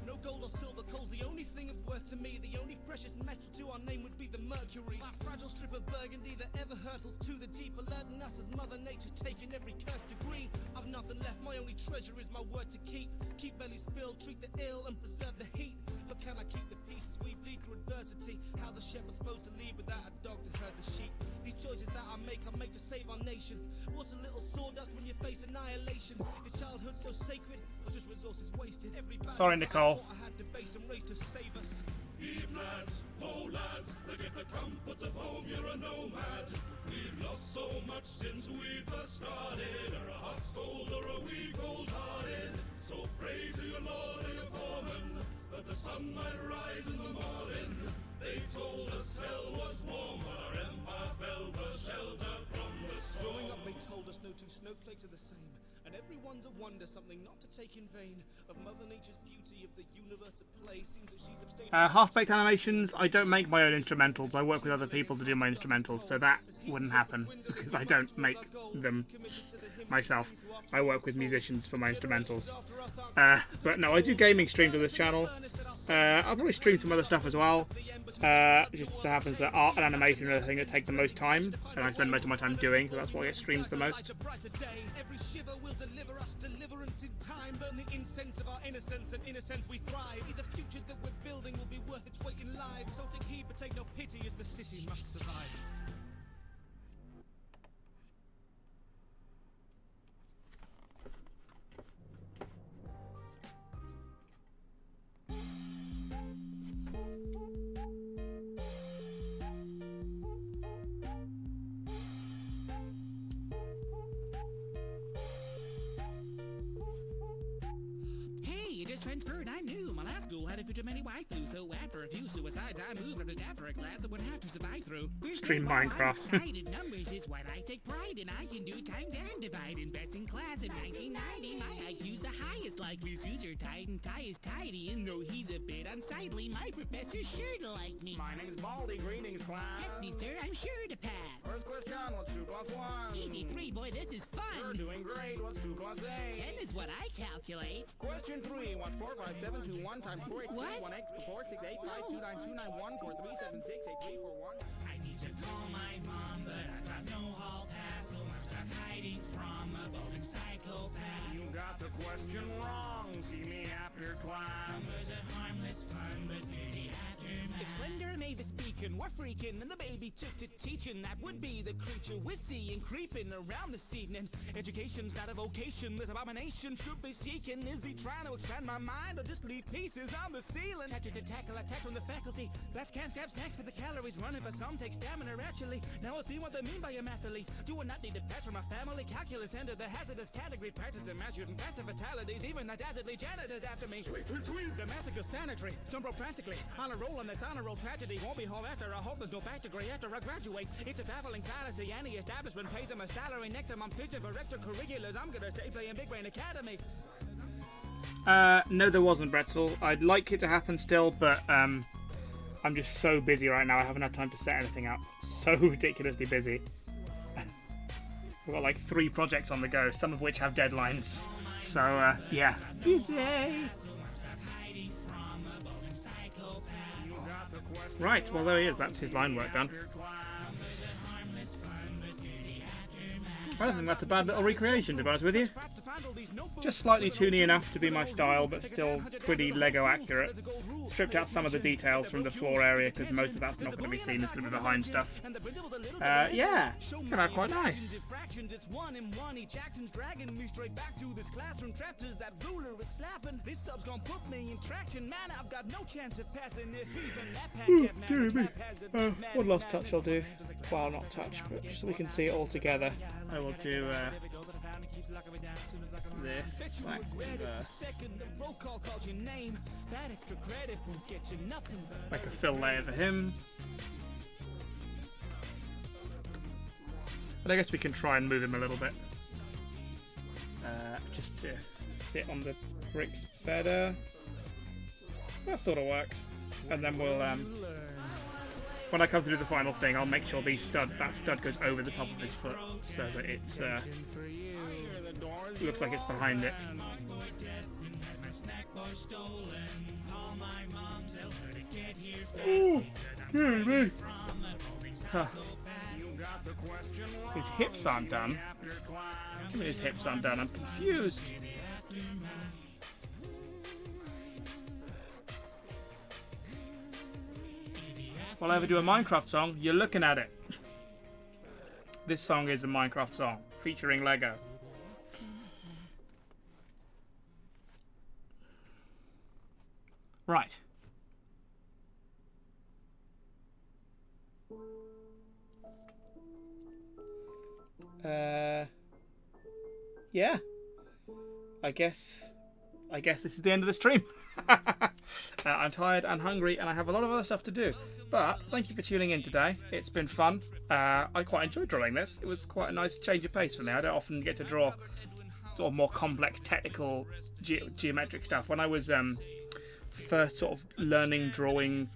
Speaker 2: No gold or silver coal's the only thing of worth to me. The only precious metal to our name would be the mercury. Our fragile strip of burgundy that ever hurtles to the deep, alerting us as Mother Nature's taking every cursed degree. I've nothing left, my only treasure is my word to keep. Keep bellies filled, treat the ill and preserve the heat. But can I keep the peace as we bleed through adversity? How's a shepherd supposed to lead without a dog to herd the sheep? These choices that I make to save our nation. What's a little sawdust when you face annihilation? Is childhood so sacred, or just resources wasted?
Speaker 3: Sorry, Nicole.
Speaker 2: I had to base and raised to save us.
Speaker 17: Heave lads, oh lads, forget the comforts of home, you're a nomad. We've lost so much since we first started. Are a hot scold or a weak cold-hearted? So pray to your lord or your foreman, that the sun might rise in the morning. They told us hell was warm, but our empire fell for shelter from the storm.
Speaker 2: Growing up they told us no two snowflakes are the same, and everyone's a wonder, something not to take in vain. Of Mother Nature's beauty, of the universe at play, seems that she's abstained from
Speaker 3: Half-baked animations, I don't make my own instrumentals. I work with other people to do my instrumentals, so that wouldn't happen because I don't make them myself. I work with musicians for my instrumentals. But no, I do gaming streams on this channel. I'll probably stream some other stuff as well. It just so happens that art and animation are the thing that take the most time, and I spend most of my time doing, so that's why I get streams the most.
Speaker 2: every shiver will deliver us deliverance in time. Burn the incense of our innocence, and innocence we thrive. The future that we're building will be worth its weight in lives. So take heed but take no pity, as the city must survive.
Speaker 7: Transferred, I knew. My last school had a future many waifu, so after a few suicides, I moved up to staff for a class that wouldn't have to survive through.
Speaker 3: Stream Minecraft.
Speaker 7: Numbers is what I take pride in. I can do times and divide. In best in class in 1990. My IQ's the highest, like Miss User tight and tie is tidy. And though he's a bit unsightly, my professor's sure to like me.
Speaker 15: My name's Baldy, greetings class.
Speaker 7: Test me, sir, I'm sure to pass.
Speaker 15: First question, what's 2 plus 1?
Speaker 7: Easy 3, boy, this is fun.
Speaker 15: You're doing great, what's 2 plus 8?
Speaker 7: 10 is what I calculate.
Speaker 15: Question 3, what's 4, 5, 7, 2, 1 times 4, 8, 3, 1, x, 4, 6, 8, 5, 2, 9, 2, 9, 1, 4, 3, 7, 6, 8, 3, 4, 1.
Speaker 16: I need to call my mom, but I've got no hall pass, so I'm stuck hiding from a bowling psychopath.
Speaker 15: You got the question wrong, see me after class.
Speaker 16: Numbers are harmless fun, but they're the aftermath.
Speaker 2: It's Slender and Mavis speaking, we're freaking, and the baby took to teaching. That would be the creature we're seeing creeping around this evening. Education's not a vocation, this abomination should be seeking. Is he trying to expand my mind or just leave pieces on the ceiling? Chapter to tackle, attack from the faculty. Let's can't grab snacks for the calories, running for some take stamina actually. Now I'll see what they mean by a mathlete. Do I not need to pass from my family? Calculus enter the hazardous category. Practice and measured and passive fatalities. Even the dazzardly janitor's after me. Sweet. The massacre sanitary. Jump rope frantically. On a roll on this honor roll tragedy. Won't be home after. I hope there's no back degree after I graduate. It's a baffling fantasy. Any establishment pays him a salary. Next time I'm pitching for extracurriculars. I'm gonna stay playing Big Brain Academy.
Speaker 3: No, there wasn't, Bretzel. I'd like it to happen still, but I'm just so busy right now. I haven't had time to set anything up. So ridiculously busy. We've got like 3 projects on the go, some of which have deadlines. So, yeah. Busy! Right, well there he is. That's his line work done. I don't think that's a bad little recreation, to be honest with you. Just slightly toony enough to be my style, but still pretty Lego accurate. Stripped out some of the details from the floor area because most of that's not going to be seen. It's going to be behind stuff. Yeah, turned out quite nice.
Speaker 5: It's 1 and 1, each action's dragging me straight back to this classroom. Trapped as that ruler is slapping. This sub's gonna put me in traction. Man, I've got no chance of passing if even that pack kept managed.
Speaker 3: One last touch I'll do. Well, not touch, but just so we can see it all together. I will do this like verse. Make a fill layer for him. But I guess we can try and move him a little bit. Just to sit on the bricks better. That sort of works. And then we'll, when I come to do the final thing, I'll make sure that stud goes over the top of his foot so that it's, looks like it's behind it. Ooh, me. Huh. His hips aren't done. I mean, his hips aren't done. I'm confused. Will I ever do a Minecraft song? You're looking at it. This song is a Minecraft song featuring Lego. Right. Yeah. I guess this is the end of the stream. I'm tired and hungry and I have a lot of other stuff to do. But thank you for tuning in today. It's been fun. I quite enjoyed drawing this. It was quite a nice change of pace for me. I don't often get to draw sort of more complex technical geometric stuff. When I was first sort of learning drawing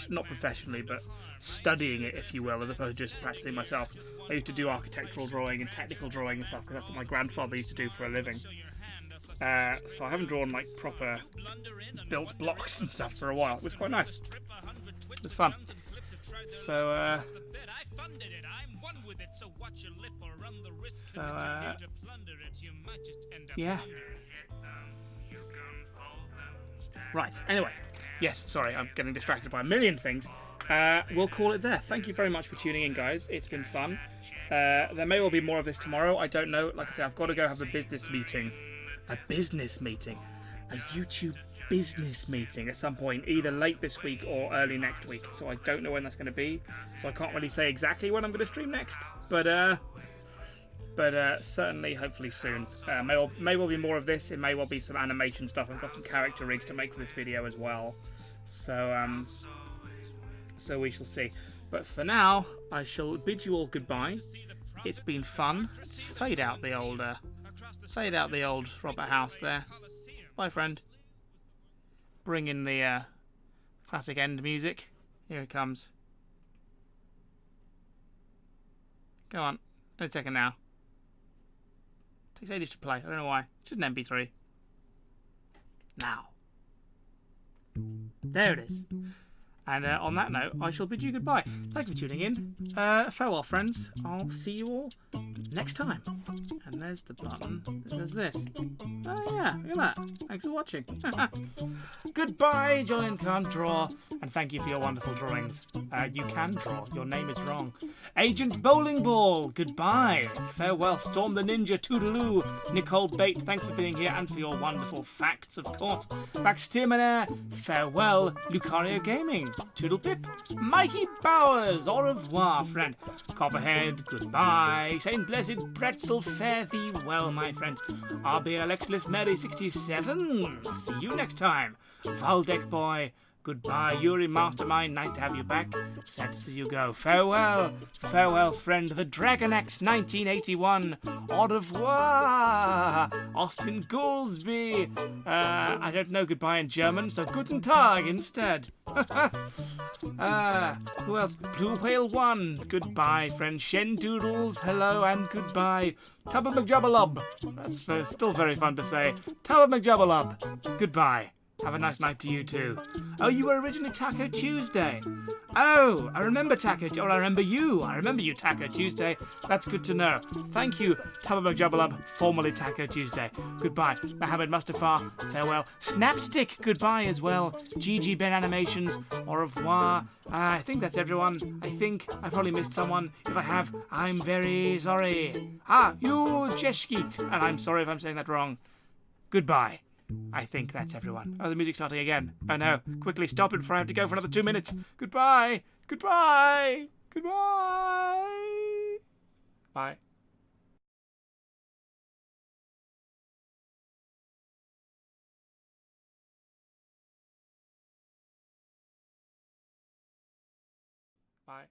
Speaker 3: not professionally, but studying it, if you will, as opposed to just practicing myself, I used to do architectural drawing and technical drawing and stuff because that's what my grandfather used to do for a living. So I haven't drawn like proper built blocks and stuff for a while. It was quite nice. It was fun. So yeah. Right, anyway. Yes, sorry, I'm getting distracted by a million things. We'll call it there. Thank you very much for tuning in, guys. It's been fun. There may well be more of this tomorrow. I don't know. Like I said, I've got to go have a business meeting. A YouTube business meeting at some point, either late this week or early next week. So I don't know when that's going to be. So I can't really say exactly when I'm going to stream next. But certainly, hopefully soon. May well be more of this. It may well be some animation stuff. I've got some character rigs to make for this video as well. So we shall see. But for now, I shall bid you all goodbye. It's been fun. Let's fade out the old Robert House there. Bye, friend. Bring in the classic end music. Here it comes. Go on. Let's take it now. Takes ages to play. I don't know why. It's just an MP3. Now. There it is. And on that note, I shall bid you goodbye. Thanks for tuning in. Farewell, friends. I'll see you all next time. And there's the button. There's this. Oh, yeah. Look at that. Thanks for watching. Goodbye, Julian can't draw. And thank you for your wonderful drawings. You can draw. Your name is wrong. Agent Bowling Ball. Goodbye. Farewell, Storm the Ninja. Toodaloo. Nicole Bate. Thanks for being here and for your wonderful facts, of course. Max Tiermaner. Farewell, Lucario Gaming. Toodle Pip, Mikey Bowers, au revoir, friend. Copperhead, goodbye. Saint Blessed Pretzel, fare thee well, my friend. RBLX Lift Mary 67, see you next time. Valdeck Boy, goodbye. Yuri Mastermind, nice to have you back. Sad to see you go. Farewell, farewell, friend. The Dragon Axe 1981, au revoir. Austin Goolsby, I don't know goodbye in German, so guten Tag instead. Who else? Blue Whale 1. Goodbye, friend. Shen Doodles. Hello and goodbye. Tubba McJubbalub. That's still very fun to say. Tubba McJubbalub. Goodbye.
Speaker 1: Have a nice night to you too. Oh, you were originally Taco Tuesday. Oh, I remember I remember you, Taco Tuesday. That's good to know. Thank you, Tubba McJubbalub, formerly Taco Tuesday. Goodbye. Mohammed Mustafa, farewell. Snapstick, goodbye as well. GG Ben Animations, au revoir. I think that's everyone. I think I probably missed someone. If I have, I'm very sorry. You Jeshkit, and I'm sorry if I'm saying that wrong. Goodbye. I think that's everyone. Oh, the music's starting again. Oh no. Quickly stop it before I have to go for another 2 minutes. Goodbye. Goodbye. Goodbye. Bye. Bye.